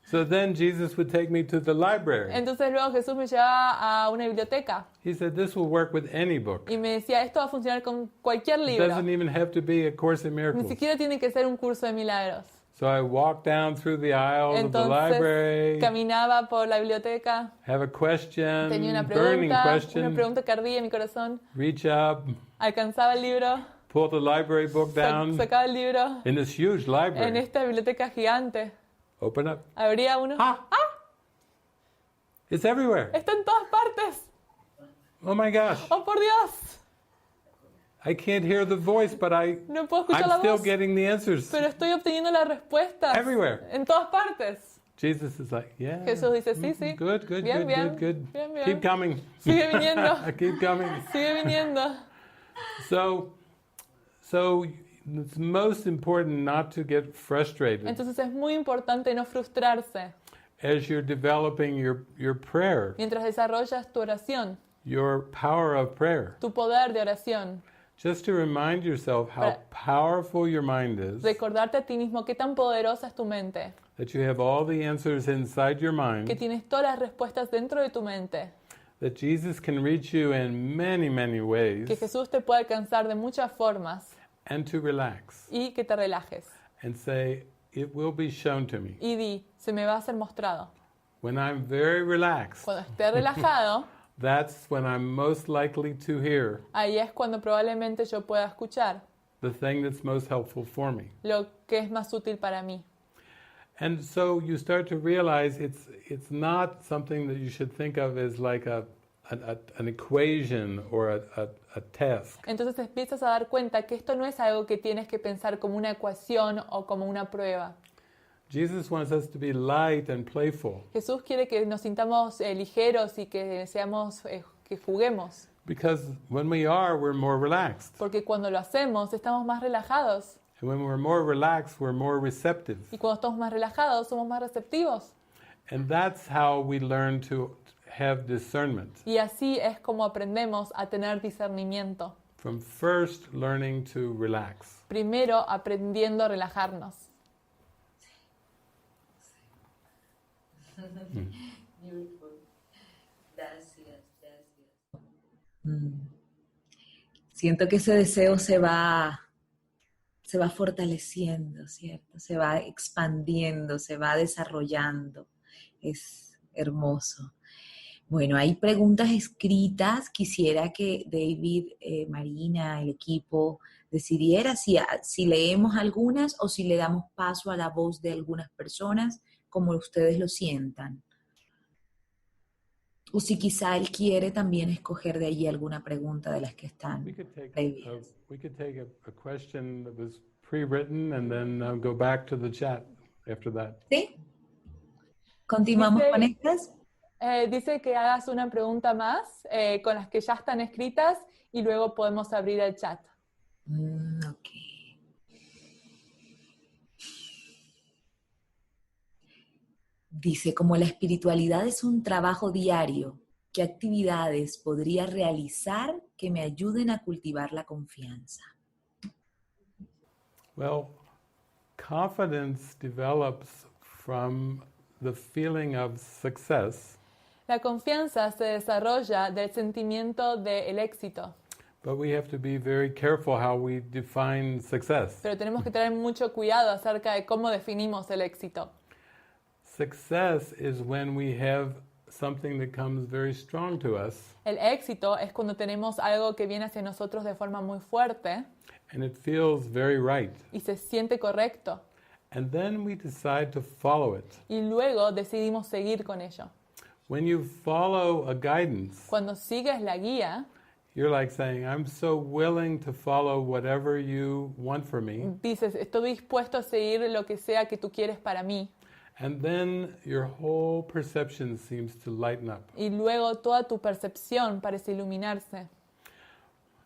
[SPEAKER 2] So then Jesus would take me to the library.
[SPEAKER 3] Entonces luego Jesús me llevaba a una biblioteca
[SPEAKER 2] He said, this will work with any book.
[SPEAKER 3] y me decía, esto va a funcionar con cualquier
[SPEAKER 2] It
[SPEAKER 3] libro.
[SPEAKER 2] doesn't even have to be a Course in
[SPEAKER 3] Ni
[SPEAKER 2] Miracles.
[SPEAKER 3] siquiera tiene que ser un curso de milagros.
[SPEAKER 2] So I walk down through the aisles of the
[SPEAKER 3] Entonces
[SPEAKER 2] library,
[SPEAKER 3] caminaba por la biblioteca,
[SPEAKER 2] have a question,
[SPEAKER 3] tenía una
[SPEAKER 2] burning
[SPEAKER 3] pregunta
[SPEAKER 2] question,
[SPEAKER 3] que ardía en mi corazón,
[SPEAKER 2] reach up,
[SPEAKER 3] alcanzaba el libro,
[SPEAKER 2] pull the library book down
[SPEAKER 3] sacaba el libro
[SPEAKER 2] in this huge
[SPEAKER 3] en
[SPEAKER 2] library.
[SPEAKER 3] esta biblioteca gigante,
[SPEAKER 2] Open up.
[SPEAKER 3] abría uno,
[SPEAKER 2] Ah! It's everywhere.
[SPEAKER 3] está en todas partes.
[SPEAKER 2] Oh my gosh.
[SPEAKER 3] ¡Oh, por Dios!
[SPEAKER 2] I can't hear the voice, but
[SPEAKER 3] No puedo escuchar
[SPEAKER 2] I'm
[SPEAKER 3] la
[SPEAKER 2] still
[SPEAKER 3] voz,
[SPEAKER 2] getting the answers.
[SPEAKER 3] pero estoy obteniendo las respuestas
[SPEAKER 2] Everywhere.
[SPEAKER 3] en todas partes.
[SPEAKER 2] Jesus is like, yeah.
[SPEAKER 3] Jesús dice, sí, sí.
[SPEAKER 2] Good, good,
[SPEAKER 3] Bien,
[SPEAKER 2] good,
[SPEAKER 3] bien,
[SPEAKER 2] good, good.
[SPEAKER 3] bien, bien.
[SPEAKER 2] Keep coming.
[SPEAKER 3] Sigue viniendo.
[SPEAKER 2] Keep coming.
[SPEAKER 3] Sigue viniendo.
[SPEAKER 2] So it's most important not to get frustrated
[SPEAKER 3] Entonces es muy importante no frustrarse
[SPEAKER 2] as you're developing your prayer,
[SPEAKER 3] mientras desarrollas tu oración,
[SPEAKER 2] your power of prayer.
[SPEAKER 3] tu poder de oración.
[SPEAKER 2] Just to remind yourself how
[SPEAKER 3] Para-
[SPEAKER 2] powerful your mind is,
[SPEAKER 3] Recordarte a ti mismo qué tan poderosa es tu mente,
[SPEAKER 2] that you have all the answers inside your
[SPEAKER 3] que
[SPEAKER 2] mind,
[SPEAKER 3] tienes todas las respuestas dentro de tu mente,
[SPEAKER 2] that Jesus can reach you in many, many
[SPEAKER 3] que
[SPEAKER 2] ways,
[SPEAKER 3] Jesús te puede alcanzar de muchas formas
[SPEAKER 2] and to relax
[SPEAKER 3] y que te relajes.
[SPEAKER 2] and say, it will be shown to me.
[SPEAKER 3] Y di, se me va a ser mostrado.
[SPEAKER 2] When I'm very relaxed,
[SPEAKER 3] Cuando esté relajado,
[SPEAKER 2] that's when I'm most likely to hear
[SPEAKER 3] ahí es cuando probablemente yo pueda escuchar
[SPEAKER 2] the thing that's most helpful for me.
[SPEAKER 3] lo que es más útil para mí.
[SPEAKER 2] And so you start to realize it's not something that you should think of as like an equation or a task.
[SPEAKER 3] Entonces te empiezas a dar cuenta que esto no es algo que tienes que pensar como una ecuación o como una prueba.
[SPEAKER 2] Jesus wants us to be light and playful
[SPEAKER 3] Jesús quiere que nos sintamos ligeros y que seamos, que juguemos.
[SPEAKER 2] because when we are, we're more relaxed.
[SPEAKER 3] Porque cuando lo hacemos, estamos más relajados.
[SPEAKER 2] And when we're more relaxed, we're more receptive.
[SPEAKER 3] Y cuando estamos más relajados, somos más receptivos.
[SPEAKER 2] And that's how we learn to have discernment,
[SPEAKER 3] Y así es como aprendemos a tener discernimiento.
[SPEAKER 2] from first learning to relax.
[SPEAKER 3] Primero, aprendiendo a relajarnos.
[SPEAKER 1] Beautiful. Gracias. Siento que ese deseo se va fortaleciendo, ¿cierto? Se va expandiendo, se va desarrollando. Es hermoso. Bueno, hay preguntas escritas. Quisiera que David, Marina, el equipo, decidiera si leemos algunas o si le damos paso a la voz de algunas personas, como ustedes lo sientan. O si quizá él quiere también escoger de allí alguna pregunta de las que están
[SPEAKER 2] We could take
[SPEAKER 1] previas.
[SPEAKER 2] a question that was pre-written and then go back to the chat after that.
[SPEAKER 1] ¿Sí? ¿Continuamos
[SPEAKER 3] Dice-
[SPEAKER 1] con estas?
[SPEAKER 3] Dice que hagas una pregunta más con las que ya están escritas y luego podemos abrir el chat.
[SPEAKER 1] Ok. Dice, como la espiritualidad es un trabajo diario, ¿qué actividades podría realizar que me ayuden a cultivar la confianza?
[SPEAKER 2] Well, confidence develops from the feeling of success,
[SPEAKER 3] La confianza se desarrolla del sentimiento del éxito,
[SPEAKER 2] but we have to be very careful how we define success.
[SPEAKER 3] pero tenemos que tener mucho cuidado acerca de cómo definimos el éxito.
[SPEAKER 2] Success is when we have something that comes very strong to us
[SPEAKER 3] El éxito es cuando tenemos algo que viene hacia nosotros de forma muy fuerte
[SPEAKER 2] and it feels very right.
[SPEAKER 3] y se siente correcto,
[SPEAKER 2] And then we decide to follow it.
[SPEAKER 3] y luego decidimos seguir con ello.
[SPEAKER 2] When you follow a guidance,
[SPEAKER 3] Cuando sigues la guía,
[SPEAKER 2] you're like saying, I'm so willing to follow whatever you want for me.
[SPEAKER 3] dices, estoy dispuesto a seguir lo que sea que tú quieres para mí.
[SPEAKER 2] And then your whole perception seems to lighten up.
[SPEAKER 3] Y luego toda tu percepción parece iluminarse.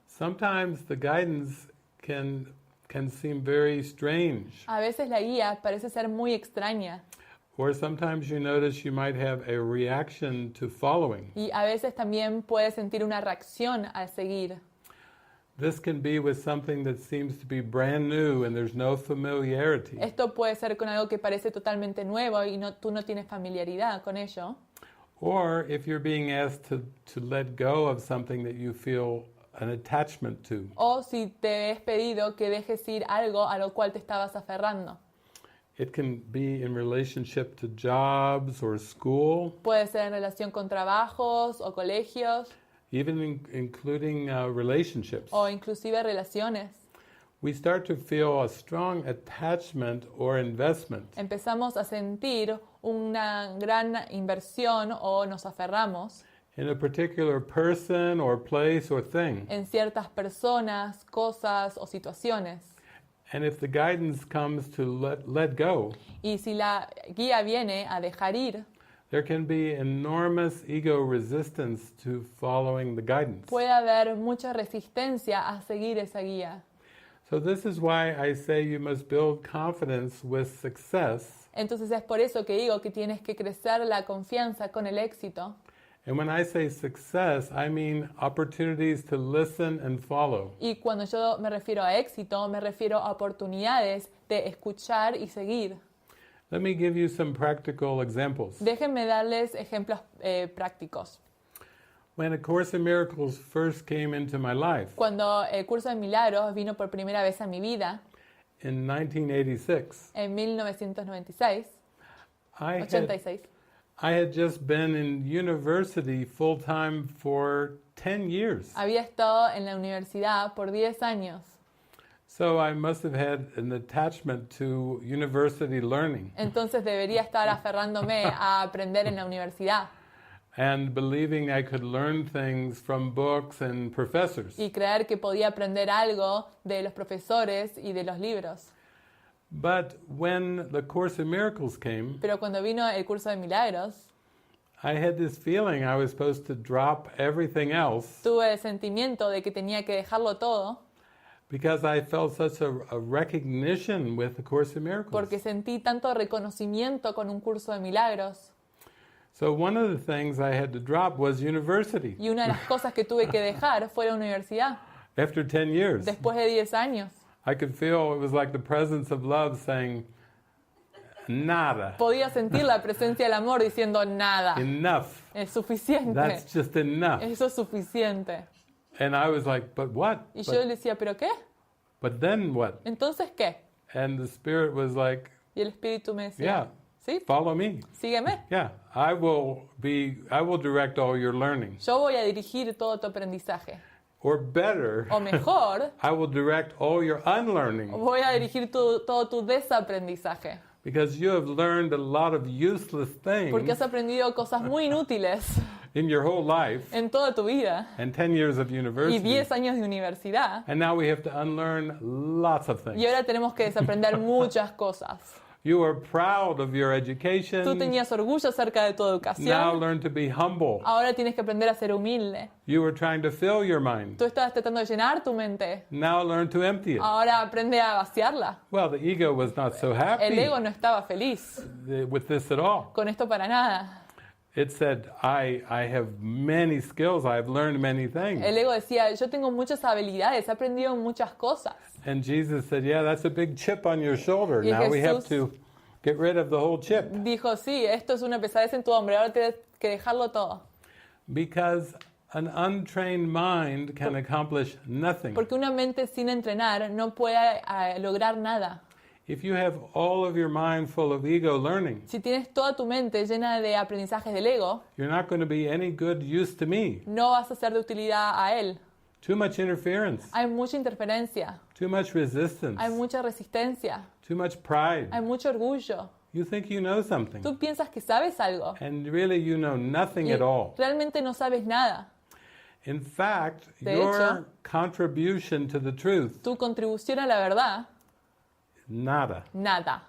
[SPEAKER 2] Sometimes the guidance can can seem very strange.
[SPEAKER 3] A veces la guía parece ser muy extraña
[SPEAKER 2] Or sometimes you notice you might have a reaction to following.
[SPEAKER 3] y a veces también puedes sentir una reacción al seguir.
[SPEAKER 2] This can be with something that seems to be brand new and there's no familiarity.
[SPEAKER 3] Esto puede ser con algo que parece totalmente nuevo y tú no tienes familiaridad con ello.
[SPEAKER 2] Or if you're being asked to let go of something that you feel an attachment to.
[SPEAKER 3] O si te es pedido que dejes ir algo a lo cual te estabas aferrando.
[SPEAKER 2] It can be in relationship to jobs or school,
[SPEAKER 3] Puede ser en relación con trabajos o colegios
[SPEAKER 2] even including relationships.
[SPEAKER 3] o inclusive relaciones.
[SPEAKER 2] We start to feel a strong attachment or investment
[SPEAKER 3] Empezamos a sentir una gran inversión o nos aferramos
[SPEAKER 2] in a particular person or place or thing.
[SPEAKER 3] en ciertas personas, cosas o situaciones.
[SPEAKER 2] And if the guidance comes to let go,
[SPEAKER 3] Y si la guía viene a dejar ir,
[SPEAKER 2] there can be enormous ego resistance to following the guidance.
[SPEAKER 3] puede haber mucha resistencia a seguir esa guía.
[SPEAKER 2] So this is why I say you must build confidence with success.
[SPEAKER 3] Entonces es por eso que digo que tienes que crecer la confianza con el éxito.
[SPEAKER 2] And when I say success, I mean opportunities to listen and follow.
[SPEAKER 3] Y cuando yo me refiero a éxito, me refiero a oportunidades de escuchar y seguir.
[SPEAKER 2] Let me give you some practical examples.
[SPEAKER 3] Déjenme darles ejemplos prácticos.
[SPEAKER 2] When A Course in Miracles first came into my life
[SPEAKER 3] Cuando el Curso de Milagros vino por primera vez a mi vida,
[SPEAKER 2] in 1986,
[SPEAKER 3] en 1996,
[SPEAKER 2] I
[SPEAKER 3] 86,
[SPEAKER 2] had just been in university full-time for 10 years.
[SPEAKER 3] había estado en la universidad por 10 años.
[SPEAKER 2] So I must have had an attachment to university learning
[SPEAKER 3] Entonces debería estar aferrándome a aprender en la universidad
[SPEAKER 2] and believing I could learn things from books and professors.
[SPEAKER 3] y creer que podía aprender algo de los profesores y de los libros.
[SPEAKER 2] But when the Course in Miracles came,
[SPEAKER 3] Pero cuando vino el Curso de Milagros,
[SPEAKER 2] I had this feeling I was supposed to drop everything else
[SPEAKER 3] tuve el sentimiento de que tenía que dejarlo todo
[SPEAKER 2] because I felt such a recognition with the Course in Miracles.
[SPEAKER 3] porque sentí tanto reconocimiento con un Curso de Milagros.
[SPEAKER 2] So one of the things I had to drop was university
[SPEAKER 3] Y una de las cosas que tuve que dejar fue la universidad,
[SPEAKER 2] after 10 years.
[SPEAKER 3] después de 10 años.
[SPEAKER 2] I could feel it was like the presence of love saying, nada,
[SPEAKER 3] Podía sentir la presencia del amor diciendo nada,
[SPEAKER 2] enough,
[SPEAKER 3] es suficiente,
[SPEAKER 2] that's just enough.
[SPEAKER 3] eso es suficiente.
[SPEAKER 2] And I was like, but what?
[SPEAKER 3] Y yo le decía, ¿pero qué?
[SPEAKER 2] But then what?
[SPEAKER 3] ¿Entonces qué?
[SPEAKER 2] And the Spirit was like,
[SPEAKER 3] Y el Espíritu me decía,
[SPEAKER 2] yeah,
[SPEAKER 3] ¿sí?
[SPEAKER 2] follow me.
[SPEAKER 3] Sígueme.
[SPEAKER 2] Yeah, I will direct all your learning.
[SPEAKER 3] Yo voy a dirigir todo tu aprendizaje.
[SPEAKER 2] Or better,
[SPEAKER 3] O mejor,
[SPEAKER 2] I will direct all your unlearning
[SPEAKER 3] voy a dirigir todo tu desaprendizaje.
[SPEAKER 2] because you have learned a lot of useless
[SPEAKER 3] Porque
[SPEAKER 2] things
[SPEAKER 3] has aprendido cosas muy inútiles
[SPEAKER 2] in your whole life
[SPEAKER 3] en toda tu vida
[SPEAKER 2] and 10 years of
[SPEAKER 3] y
[SPEAKER 2] university.
[SPEAKER 3] 10 años de universidad.
[SPEAKER 2] And now we have to unlearn lots of things.
[SPEAKER 3] Y ahora tenemos que desaprender muchas cosas.
[SPEAKER 2] You are proud of your
[SPEAKER 3] Tú
[SPEAKER 2] education.
[SPEAKER 3] tenías orgullo acerca de tu
[SPEAKER 2] Now
[SPEAKER 3] educación.
[SPEAKER 2] learn to be humble.
[SPEAKER 3] Ahora tienes que aprender a ser humilde.
[SPEAKER 2] You were trying to fill your mind.
[SPEAKER 3] Tú estabas tratando de llenar tu mente.
[SPEAKER 2] Now learn to empty it.
[SPEAKER 3] Ahora aprende a vaciarla.
[SPEAKER 2] Well, the ego was not so
[SPEAKER 3] El
[SPEAKER 2] happy
[SPEAKER 3] ego no estaba feliz
[SPEAKER 2] with this at all.
[SPEAKER 3] con esto para nada.
[SPEAKER 2] It said, I have many skills. I've learned many things.
[SPEAKER 3] El ego decía, yo tengo muchas habilidades, he aprendido muchas cosas.
[SPEAKER 2] And Jesus said, yeah, that's a big chip on your shoulder.
[SPEAKER 3] Y
[SPEAKER 2] Now we have
[SPEAKER 3] Jesús
[SPEAKER 2] to get rid of the whole chip.
[SPEAKER 3] Dijo, sí, esto es una pesadez en tu hombro, ahora tienes que dejarlo todo.
[SPEAKER 2] Because an untrained mind can accomplish nothing.
[SPEAKER 3] Porque una mente sin entrenar no puede lograr nada.
[SPEAKER 2] If you have all of your mind full of ego learning,
[SPEAKER 3] Si tienes toda tu mente llena de aprendizajes del ego,
[SPEAKER 2] you're not going to be any good use to me.
[SPEAKER 3] no vas a ser de utilidad a él.
[SPEAKER 2] Too much interference,
[SPEAKER 3] Hay mucha interferencia,
[SPEAKER 2] too much resistance,
[SPEAKER 3] hay mucha resistencia,
[SPEAKER 2] too much pride.
[SPEAKER 3] hay mucho orgullo.
[SPEAKER 2] You think you know something,
[SPEAKER 3] Tú piensas que sabes algo
[SPEAKER 2] and really you know nothing
[SPEAKER 3] y
[SPEAKER 2] at all.
[SPEAKER 3] realmente no sabes nada.
[SPEAKER 2] In fact,
[SPEAKER 3] De
[SPEAKER 2] your
[SPEAKER 3] hecho,
[SPEAKER 2] contribution to the truth,
[SPEAKER 3] Tu contribución a la verdad,
[SPEAKER 2] nada.
[SPEAKER 3] nada.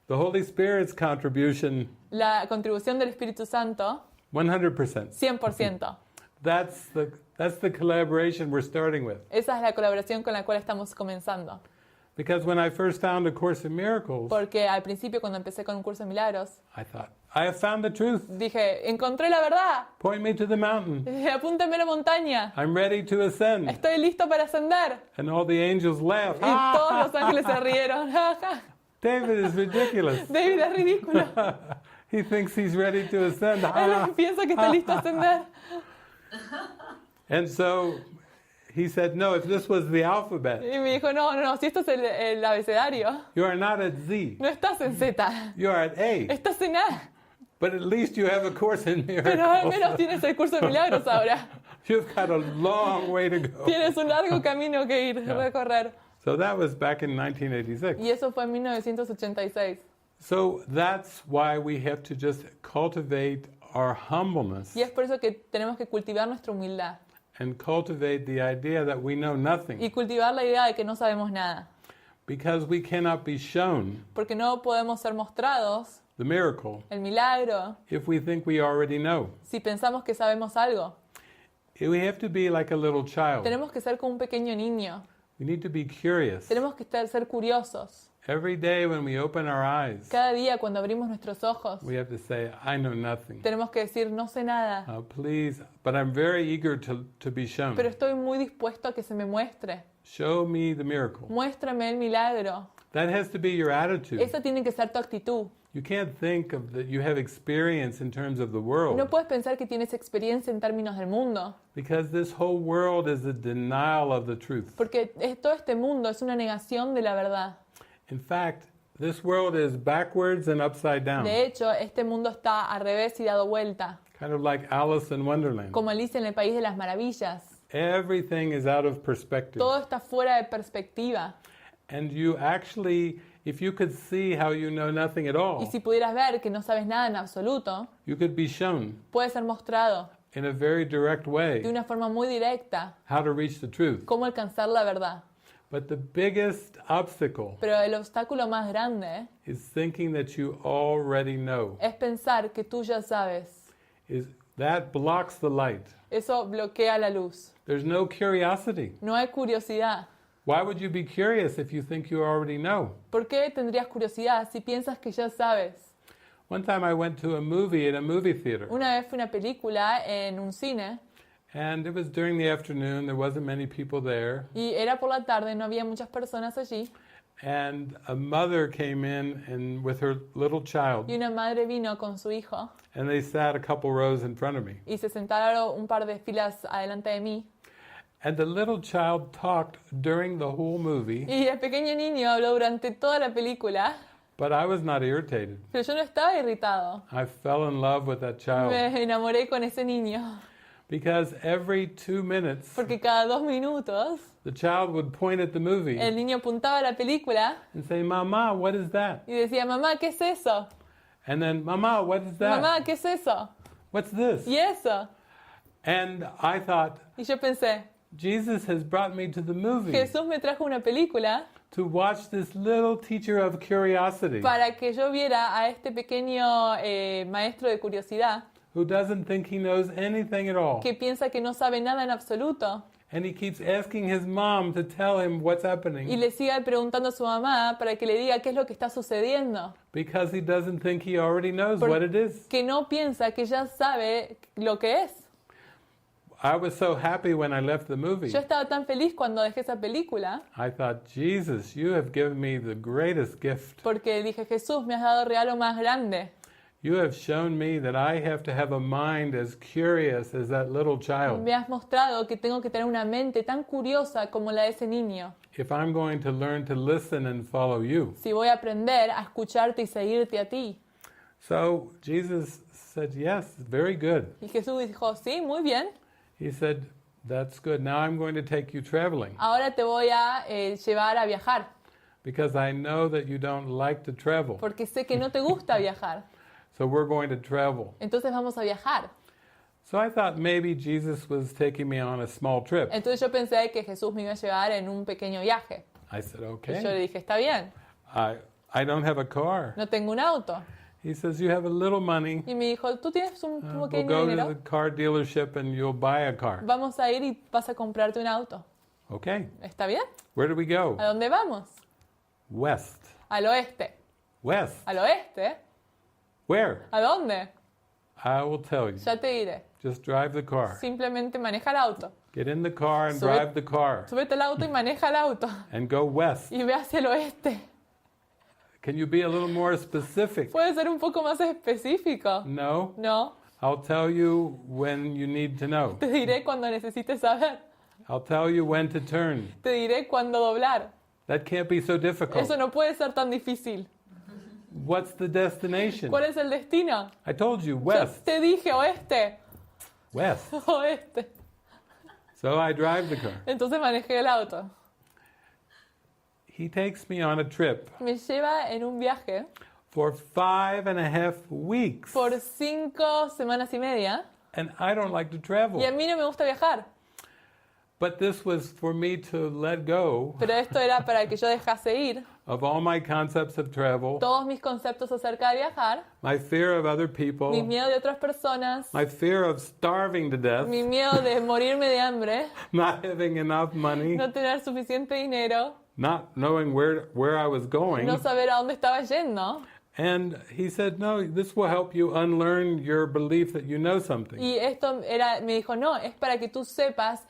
[SPEAKER 2] The Holy Spirit's contribution,
[SPEAKER 3] La contribución del Espíritu Santo,
[SPEAKER 2] 100%.
[SPEAKER 3] 100%.
[SPEAKER 2] That's the collaboration we're starting with.
[SPEAKER 3] Esa es la colaboración con la cual estamos comenzando.
[SPEAKER 2] Because when I first found A Course in Miracles,
[SPEAKER 3] Porque al principio, cuando empecé con un curso de milagros,
[SPEAKER 2] I thought, I have found the truth.
[SPEAKER 3] dije, encontré la verdad.
[SPEAKER 2] Point me to the mountain.
[SPEAKER 3] Apúntame a la montaña.
[SPEAKER 2] I'm ready to ascend.
[SPEAKER 3] Estoy listo para ascender.
[SPEAKER 2] And all the angels laughed.
[SPEAKER 3] Y todos los ángeles se rieron.
[SPEAKER 2] David is ridiculous.
[SPEAKER 3] David es ridículo.
[SPEAKER 2] He thinks he's ready to ascend.
[SPEAKER 3] Él piensa que está listo a ascender.
[SPEAKER 2] And so he said, no, if this was the alphabet,
[SPEAKER 3] Y me dijo, no, si esto es el abecedario,
[SPEAKER 2] you are not at Z.
[SPEAKER 3] no estás en Z,
[SPEAKER 2] You are at A.
[SPEAKER 3] estás en A.
[SPEAKER 2] But at least you have A Course in
[SPEAKER 3] Pero al menos
[SPEAKER 2] Miracles.
[SPEAKER 3] tienes el curso de milagros ahora.
[SPEAKER 2] You've got a long way to go.
[SPEAKER 3] Tienes un largo camino que ir, recorrer.
[SPEAKER 2] So that was back in 1986.
[SPEAKER 3] Y eso fue en 1986.
[SPEAKER 2] So that's why we have to just cultivate our humbleness
[SPEAKER 3] Y es por eso que tenemos que cultivar nuestra humildad.
[SPEAKER 2] and cultivate the idea that we know nothing.
[SPEAKER 3] Y cultivar la idea de que no sabemos nada.
[SPEAKER 2] Because we cannot be shown
[SPEAKER 3] Porque no podemos ser mostrados
[SPEAKER 2] the miracle
[SPEAKER 3] el milagro
[SPEAKER 2] if we think we already know.
[SPEAKER 3] si pensamos que sabemos algo.
[SPEAKER 2] We have to be like a little child.
[SPEAKER 3] Tenemos que ser como un pequeño niño.
[SPEAKER 2] We need to be curious.
[SPEAKER 3] Tenemos que ser curiosos.
[SPEAKER 2] Every day when we open our eyes,
[SPEAKER 3] Cada día cuando abrimos nuestros ojos,
[SPEAKER 2] we have to say, I know nothing.
[SPEAKER 3] tenemos que decir, no sé nada,
[SPEAKER 2] Please, but I'm very eager to be shown.
[SPEAKER 3] pero estoy muy dispuesto a que se me muestre.
[SPEAKER 2] Show me the miracle.
[SPEAKER 3] Muéstrame el milagro.
[SPEAKER 2] That has to be your attitude.
[SPEAKER 3] Esa tiene que ser tu actitud.
[SPEAKER 2] You can't think of that you have experience in terms of the world,
[SPEAKER 3] No puedes pensar que tienes experiencia en términos del mundo,
[SPEAKER 2] because this whole world is a denial of the truth.
[SPEAKER 3] porque todo este mundo es una negación de la verdad.
[SPEAKER 2] In fact, this world is backwards and upside down,
[SPEAKER 3] De hecho, este mundo está al revés y dado vuelta,
[SPEAKER 2] kind of like Alice in Wonderland.
[SPEAKER 3] como Alicia en el País de las Maravillas.
[SPEAKER 2] Everything is out of perspective.
[SPEAKER 3] Todo está fuera de perspectiva.
[SPEAKER 2] And you actually, if you could see how you know nothing at
[SPEAKER 3] Y
[SPEAKER 2] all,
[SPEAKER 3] si pudieras ver que no sabes nada en absoluto,
[SPEAKER 2] you could be shown
[SPEAKER 3] puede ser mostrado
[SPEAKER 2] in a very direct
[SPEAKER 3] de
[SPEAKER 2] way
[SPEAKER 3] una forma muy directa
[SPEAKER 2] how to reach the truth.
[SPEAKER 3] cómo alcanzar la verdad.
[SPEAKER 2] But the biggest obstacle
[SPEAKER 3] Pero el obstáculo más grande
[SPEAKER 2] is thinking that you already know.
[SPEAKER 3] es pensar que tú ya sabes.
[SPEAKER 2] That blocks the light.
[SPEAKER 3] Eso bloquea la luz.
[SPEAKER 2] There's no curiosity.
[SPEAKER 3] No hay curiosidad.
[SPEAKER 2] Why would you be curious if you think you already know?
[SPEAKER 3] ¿Por qué tendrías curiosidad si piensas que ya sabes?
[SPEAKER 2] One time I went to a movie at a movie theater,
[SPEAKER 3] Una vez fui a una película en un cine
[SPEAKER 2] and it was during the afternoon. There wasn't many people there,
[SPEAKER 3] y era por la tarde, no había muchas personas allí
[SPEAKER 2] and a mother came in and with her little child,
[SPEAKER 3] y una madre vino con su hijo
[SPEAKER 2] and they sat a couple rows in front of me.
[SPEAKER 3] y se sentaron un par de filas adelante de mí
[SPEAKER 2] And the little child talked during the whole movie,
[SPEAKER 3] y el pequeño niño habló durante toda la película,
[SPEAKER 2] but I was not irritated.
[SPEAKER 3] pero yo no estaba irritado.
[SPEAKER 2] I fell in love with that child
[SPEAKER 3] Me enamoré con ese niño
[SPEAKER 2] because every 2 minutes
[SPEAKER 3] porque cada 2 minutos
[SPEAKER 2] the child would point at the movie
[SPEAKER 3] el niño apuntaba a la película
[SPEAKER 2] and say, "Mama, what is that?"
[SPEAKER 3] y decía, mamá, ¿qué es eso?
[SPEAKER 2] And then, "Mama, what is that?
[SPEAKER 3] Mamá, ¿qué es eso?
[SPEAKER 2] What's this?"
[SPEAKER 3] ¿Y eso?
[SPEAKER 2] And I thought,
[SPEAKER 3] Y yo pensé,
[SPEAKER 2] Jesus has brought me to the movie
[SPEAKER 3] Jesús me trajo una película
[SPEAKER 2] to watch this little teacher of curiosity
[SPEAKER 3] para que yo viera a este pequeño maestro de curiosidad
[SPEAKER 2] who doesn't think he knows anything at all.
[SPEAKER 3] que piensa que no sabe nada en absoluto
[SPEAKER 2] And he keeps asking his mom to tell him what's
[SPEAKER 3] y
[SPEAKER 2] happening
[SPEAKER 3] le sigue preguntando a su mamá para que le diga qué es lo que está sucediendo,
[SPEAKER 2] because he doesn't think he already knows what it is.
[SPEAKER 3] que no piensa que ya sabe lo que es.
[SPEAKER 2] I was so happy when I left the movie.
[SPEAKER 3] Yo estaba tan feliz cuando dejé esa película
[SPEAKER 2] I thought, Jesus, you have given me the greatest gift.
[SPEAKER 3] porque dije, Jesús, me has dado el regalo más grande.
[SPEAKER 2] You have shown me that I have to have a mind as curious as that little child
[SPEAKER 3] Me has mostrado que tengo que tener una mente tan curiosa como la de ese niño
[SPEAKER 2] if I'm going to learn to listen and follow you.
[SPEAKER 3] si voy a aprender a escucharte y seguirte a ti.
[SPEAKER 2] So Jesus said, yes, very good.
[SPEAKER 3] Y Jesús dijo, sí, muy bien,
[SPEAKER 2] He said, that's good. Now I'm going to take you traveling
[SPEAKER 3] ahora te voy a llevar a viajar,
[SPEAKER 2] because I know that you don't like to travel.
[SPEAKER 3] porque sé que no te gusta viajar.
[SPEAKER 2] So we're going to travel.
[SPEAKER 3] Entonces vamos a viajar.
[SPEAKER 2] So I thought maybe Jesus was taking me on a small trip.
[SPEAKER 3] Entonces yo pensé que Jesús me iba a llevar en un pequeño viaje.
[SPEAKER 2] I said,
[SPEAKER 3] Y yo
[SPEAKER 2] okay.
[SPEAKER 3] le dije, está bien,
[SPEAKER 2] I don't have a car.
[SPEAKER 3] no tengo un auto.
[SPEAKER 2] He says, you have a little money.
[SPEAKER 3] Y me dijo, tú tienes un
[SPEAKER 2] We'll
[SPEAKER 3] pequeño
[SPEAKER 2] go to the
[SPEAKER 3] dinero,
[SPEAKER 2] car dealership and you'll buy a car.
[SPEAKER 3] vamos a ir y vas a comprarte un auto.
[SPEAKER 2] Okay.
[SPEAKER 3] ¿Está bien?
[SPEAKER 2] Where do we go?
[SPEAKER 3] ¿A dónde vamos?
[SPEAKER 2] West.
[SPEAKER 3] Al oeste.
[SPEAKER 2] West.
[SPEAKER 3] ¿Al oeste?
[SPEAKER 2] Where?
[SPEAKER 3] ¿A dónde?
[SPEAKER 2] I will tell you.
[SPEAKER 3] Ya te diré.
[SPEAKER 2] Just drive the car.
[SPEAKER 3] Simplemente maneja el auto.
[SPEAKER 2] Get in the car and
[SPEAKER 3] Sube-
[SPEAKER 2] drive the car.
[SPEAKER 3] Súbete al auto y maneja el auto.
[SPEAKER 2] And go west.
[SPEAKER 3] Y ve hacia el oeste.
[SPEAKER 2] Can you be a little more specific?
[SPEAKER 3] ¿Puede ser un poco más específico?
[SPEAKER 2] No?
[SPEAKER 3] No.
[SPEAKER 2] I'll tell you when you need to know.
[SPEAKER 3] Te diré cuando necesites saber.
[SPEAKER 2] I'll tell you when to turn.
[SPEAKER 3] Te diré cuándo doblar.
[SPEAKER 2] That can't be so difficult.
[SPEAKER 3] Eso no puede ser tan difícil.
[SPEAKER 2] What's the destination?
[SPEAKER 3] ¿Cuál es el destino?
[SPEAKER 2] I told you,
[SPEAKER 3] Yo
[SPEAKER 2] west.
[SPEAKER 3] te dije oeste.
[SPEAKER 2] West.
[SPEAKER 3] Oeste.
[SPEAKER 2] So I drive the car.
[SPEAKER 3] Entonces manejé el auto.
[SPEAKER 2] He takes me on a trip
[SPEAKER 3] Me lleva en un viaje
[SPEAKER 2] for 5.5 weeks.
[SPEAKER 3] por 5 semanas y media.
[SPEAKER 2] And I don't like to travel.
[SPEAKER 3] Y a mí no me gusta viajar.
[SPEAKER 2] But this was for me to let go
[SPEAKER 3] Pero esto era para que yo dejase ir
[SPEAKER 2] of all my concepts of travel,
[SPEAKER 3] todos mis conceptos acerca de viajar,
[SPEAKER 2] my fear of other
[SPEAKER 3] mi
[SPEAKER 2] people,
[SPEAKER 3] miedo de otras personas,
[SPEAKER 2] my fear of starving to death,
[SPEAKER 3] mi miedo de morirme de hambre,
[SPEAKER 2] not having enough money,
[SPEAKER 3] no tener suficiente dinero,
[SPEAKER 2] not knowing where I was going.
[SPEAKER 3] no saber a dónde estaba yendo.
[SPEAKER 2] And he said, no, this will help you unlearn your belief that you know something.
[SPEAKER 3] Y esto era, me dijo, no, es para que tú sepas,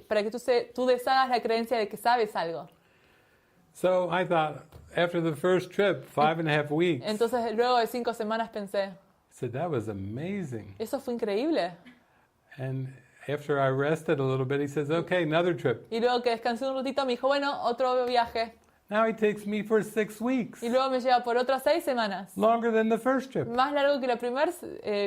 [SPEAKER 3] para que tú deshagas la creencia de que sabes algo.
[SPEAKER 2] So I thought, after the first trip, 5.5 weeks, I
[SPEAKER 3] Entonces luego de 5 semanas pensé,
[SPEAKER 2] said, that was amazing.
[SPEAKER 3] eso fue increíble.
[SPEAKER 2] And after I rested a little bit, he says, okay, another trip.
[SPEAKER 3] Y luego que descansé un ratito me dijo, bueno, otro viaje.
[SPEAKER 2] Now he takes me for 6 weeks,
[SPEAKER 3] Y luego me lleva por otras 6 semanas.
[SPEAKER 2] longer than the first trip.
[SPEAKER 3] Más largo que el primer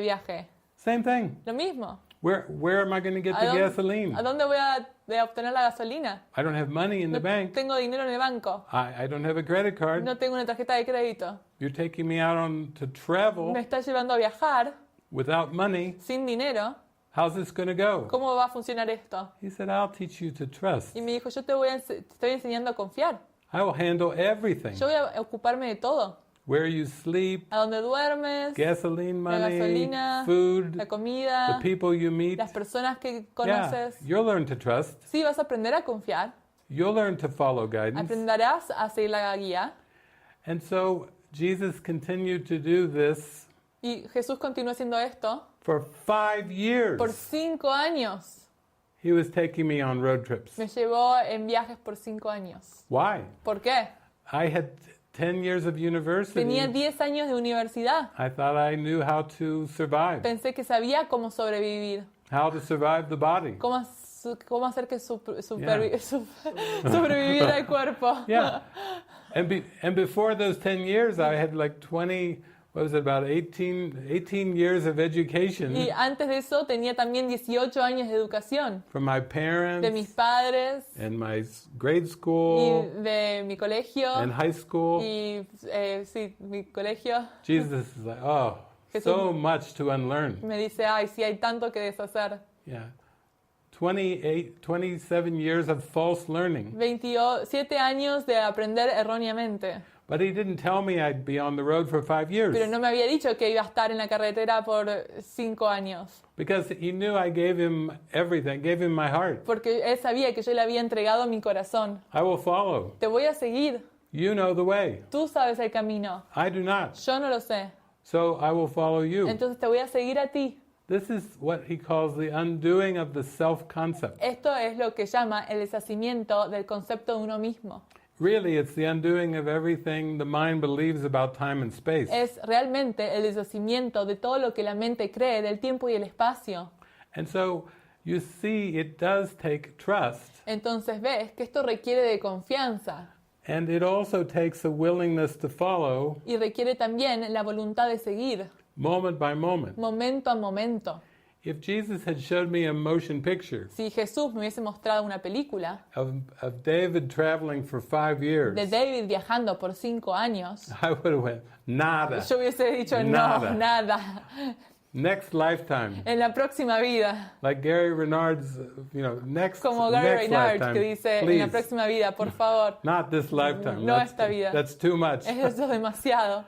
[SPEAKER 3] viaje.
[SPEAKER 2] Same thing.
[SPEAKER 3] Lo mismo.
[SPEAKER 2] Where am I going to get the gasoline?
[SPEAKER 3] ¿A dónde voy a obtener la gasolina?
[SPEAKER 2] I don't have money in the
[SPEAKER 3] No
[SPEAKER 2] bank.
[SPEAKER 3] tengo dinero en el banco.
[SPEAKER 2] I don't have a credit card.
[SPEAKER 3] No tengo una tarjeta de crédito.
[SPEAKER 2] You're taking me out to travel
[SPEAKER 3] Me está llevando a viajar
[SPEAKER 2] without money.
[SPEAKER 3] sin dinero.
[SPEAKER 2] How's this going to go?
[SPEAKER 3] ¿Cómo va a funcionar esto?
[SPEAKER 2] He said, I'll teach you to trust.
[SPEAKER 3] Y me dijo, yo te estoy enseñando a confiar.
[SPEAKER 2] I will handle everything.
[SPEAKER 3] Yo voy a ocuparme de todo.
[SPEAKER 2] Where you sleep,
[SPEAKER 3] A dónde duermes,
[SPEAKER 2] gasoline
[SPEAKER 3] la
[SPEAKER 2] money,
[SPEAKER 3] gasolina,
[SPEAKER 2] food,
[SPEAKER 3] la
[SPEAKER 2] the
[SPEAKER 3] comida,
[SPEAKER 2] people you meet.
[SPEAKER 3] las personas que
[SPEAKER 2] Yeah,
[SPEAKER 3] conoces.
[SPEAKER 2] you'll learn to trust.
[SPEAKER 3] Sí, vas a aprender a confiar.
[SPEAKER 2] You'll learn to follow guidance.
[SPEAKER 3] Aprenderás a seguir la guía.
[SPEAKER 2] And so Jesus continued to do this
[SPEAKER 3] Y Jesús continuó haciendo esto
[SPEAKER 2] for 5 years.
[SPEAKER 3] por 5 años.
[SPEAKER 2] He was taking me on road trips.
[SPEAKER 3] Me llevó en viajes por 5 años.
[SPEAKER 2] Why?
[SPEAKER 3] ¿Por qué?
[SPEAKER 2] I had 10 years of university.
[SPEAKER 3] Tenía 10 años de universidad.
[SPEAKER 2] I thought I knew how to survive,
[SPEAKER 3] Pensé que sabía cómo sobrevivir,
[SPEAKER 2] how to survive the body.
[SPEAKER 3] cómo hacer que sobreviviera el cuerpo.
[SPEAKER 2] Yeah. And before those 10 years, I had like 20, what was it, about 18 years of education
[SPEAKER 3] Y antes de eso tenía también 18 años de educación
[SPEAKER 2] from my
[SPEAKER 3] de mis
[SPEAKER 2] parents
[SPEAKER 3] padres
[SPEAKER 2] and my grade
[SPEAKER 3] y
[SPEAKER 2] school
[SPEAKER 3] de mi colegio
[SPEAKER 2] and high school.
[SPEAKER 3] y sí, mi colegio.
[SPEAKER 2] Jesus is like, oh, so much to unlearn.
[SPEAKER 3] Me dice, ay, sí, hay tanto que deshacer.
[SPEAKER 2] Yeah. 27 years of false learning.
[SPEAKER 3] 27 años de aprender erróneamente.
[SPEAKER 2] But he didn't tell me I'd be on the road for 5 years.
[SPEAKER 3] Pero no me había dicho que iba a estar en la carretera por 5 años.
[SPEAKER 2] Because he knew I gave him everything, gave him my heart.
[SPEAKER 3] Porque él sabía que yo le había entregado mi corazón.
[SPEAKER 2] I will follow.
[SPEAKER 3] Te voy a seguir.
[SPEAKER 2] You know the way.
[SPEAKER 3] Tú sabes el camino.
[SPEAKER 2] I do not.
[SPEAKER 3] Yo no lo sé.
[SPEAKER 2] So I will follow you.
[SPEAKER 3] Entonces te voy a seguir a ti.
[SPEAKER 2] This is what he calls the undoing of the self-concept.
[SPEAKER 3] Esto es lo que llama el deshacimiento del concepto de uno mismo.
[SPEAKER 2] Really, it's the undoing of everything the mind believes about time and space.
[SPEAKER 3] Es realmente el deshacimiento de todo lo que la mente cree del tiempo y el espacio.
[SPEAKER 2] And so you see, it does take trust.
[SPEAKER 3] Entonces ves que esto requiere de confianza
[SPEAKER 2] And it also takes a willingness to follow
[SPEAKER 3] y requiere también la voluntad de seguir,
[SPEAKER 2] moment by moment.
[SPEAKER 3] momento a momento.
[SPEAKER 2] If Jesus had showed me a motion picture
[SPEAKER 3] Si Jesús me hubiese mostrado una película
[SPEAKER 2] of David traveling for 5 years,
[SPEAKER 3] de David viajando por 5 años,
[SPEAKER 2] I would have went, nada.
[SPEAKER 3] yo hubiese dicho
[SPEAKER 2] Nada.
[SPEAKER 3] no, nada.
[SPEAKER 2] Next lifetime.
[SPEAKER 3] En la próxima vida.
[SPEAKER 2] Like Gary Renard's, next
[SPEAKER 3] Como Gary
[SPEAKER 2] next
[SPEAKER 3] Renard
[SPEAKER 2] lifetime.
[SPEAKER 3] que dice, en
[SPEAKER 2] Please,
[SPEAKER 3] la próxima vida, por favor.
[SPEAKER 2] not this lifetime.
[SPEAKER 3] No
[SPEAKER 2] that's,
[SPEAKER 3] esta vida.
[SPEAKER 2] That's too much.
[SPEAKER 3] Eso es demasiado.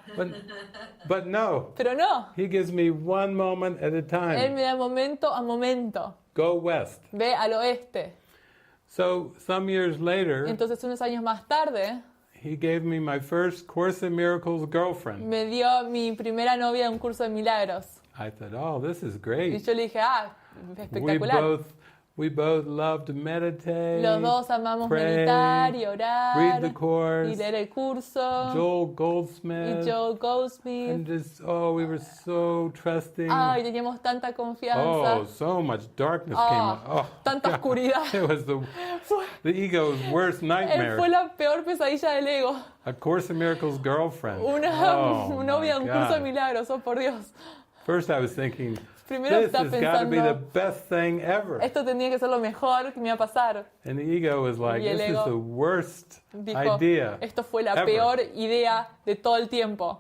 [SPEAKER 2] But no,
[SPEAKER 3] Pero no,
[SPEAKER 2] he gives me one moment at a
[SPEAKER 3] Él
[SPEAKER 2] time.
[SPEAKER 3] me da momento a momento.
[SPEAKER 2] Go west.
[SPEAKER 3] Ve al oeste.
[SPEAKER 2] So some years later,
[SPEAKER 3] Entonces unos años más tarde,
[SPEAKER 2] he gave me my first Course in Miracles girlfriend.
[SPEAKER 3] Me dio mi primera novia de un curso de milagros.
[SPEAKER 2] I thought, oh, this is
[SPEAKER 3] Y
[SPEAKER 2] great.
[SPEAKER 3] yo le dije,
[SPEAKER 2] We
[SPEAKER 3] espectacular.
[SPEAKER 2] both love to meditate,
[SPEAKER 3] Los dos amamos
[SPEAKER 2] pray,
[SPEAKER 3] meditar y
[SPEAKER 2] read
[SPEAKER 3] orar
[SPEAKER 2] the course,
[SPEAKER 3] y leer el curso.
[SPEAKER 2] Joel
[SPEAKER 3] Y
[SPEAKER 2] Goldsmith,
[SPEAKER 3] Joel Goldsmith.
[SPEAKER 2] and just, oh, we were so trusting.
[SPEAKER 3] Ay, teníamos tanta confianza.
[SPEAKER 2] Oh, so much darkness came out. Oh,
[SPEAKER 3] Tanta
[SPEAKER 2] God.
[SPEAKER 3] oscuridad.
[SPEAKER 2] It was the ego's worst
[SPEAKER 3] Fue
[SPEAKER 2] nightmare.
[SPEAKER 3] la peor pesadilla del ego.
[SPEAKER 2] A Course in Miracles girlfriend.
[SPEAKER 3] Una
[SPEAKER 2] Oh,
[SPEAKER 3] novia de un
[SPEAKER 2] my
[SPEAKER 3] curso de
[SPEAKER 2] God.
[SPEAKER 3] milagros, oh por Dios.
[SPEAKER 2] First I was thinking,
[SPEAKER 3] Primero
[SPEAKER 2] this
[SPEAKER 3] estaba
[SPEAKER 2] has got to be the
[SPEAKER 3] pensando,
[SPEAKER 2] best thing ever.
[SPEAKER 3] esto tendría que ser lo mejor que me iba a pasar.
[SPEAKER 2] And the ego was like,
[SPEAKER 3] Y el
[SPEAKER 2] this is
[SPEAKER 3] ego
[SPEAKER 2] the worst
[SPEAKER 3] Dijo,
[SPEAKER 2] idea.
[SPEAKER 3] esto fue la
[SPEAKER 2] ever.
[SPEAKER 3] peor idea de todo el tiempo.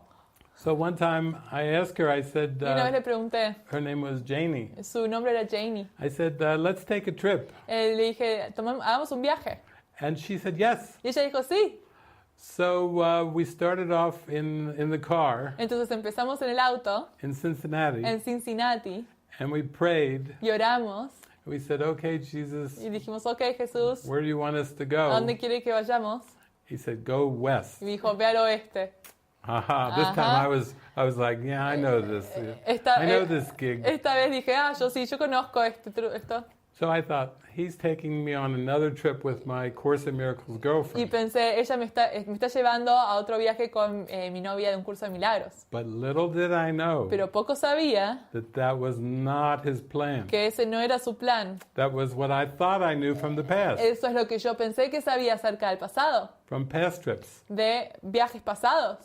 [SPEAKER 2] So one time I asked her, I said,
[SPEAKER 3] Y una vez le pregunté,
[SPEAKER 2] her name was Janie.
[SPEAKER 3] su nombre era Janie.
[SPEAKER 2] I said, let's take a trip.
[SPEAKER 3] Le dije, hagamos un viaje.
[SPEAKER 2] And she said, yes.
[SPEAKER 3] Y ella dijo, sí.
[SPEAKER 2] So we started off in the car
[SPEAKER 3] Entonces empezamos en el auto,
[SPEAKER 2] in Cincinnati,
[SPEAKER 3] en Cincinnati,
[SPEAKER 2] and we prayed.
[SPEAKER 3] y oramos.
[SPEAKER 2] We said, okay, Jesus,
[SPEAKER 3] Y dijimos, ok, Jesús,
[SPEAKER 2] where do you want us to
[SPEAKER 3] ¿a
[SPEAKER 2] go?
[SPEAKER 3] dónde quiere que vayamos?
[SPEAKER 2] He said, go west.
[SPEAKER 3] Y dijo, ve al oeste.
[SPEAKER 2] Haha, this time I was like, yeah, I know this. I know this gig.
[SPEAKER 3] Esta vez dije, yo conozco esto.
[SPEAKER 2] So I thought, he's taking me on another trip with my Course in Miracles
[SPEAKER 3] Y
[SPEAKER 2] girlfriend.
[SPEAKER 3] pensé, ella me está llevando a otro viaje con mi novia de un curso de milagros.
[SPEAKER 2] But little did I know
[SPEAKER 3] Pero poco sabía
[SPEAKER 2] that was not his plan.
[SPEAKER 3] que ese no era su plan.
[SPEAKER 2] That was what I thought I knew from the past,
[SPEAKER 3] Eso es lo que yo pensé que sabía acerca del pasado,
[SPEAKER 2] from past trips.
[SPEAKER 3] de viajes pasados.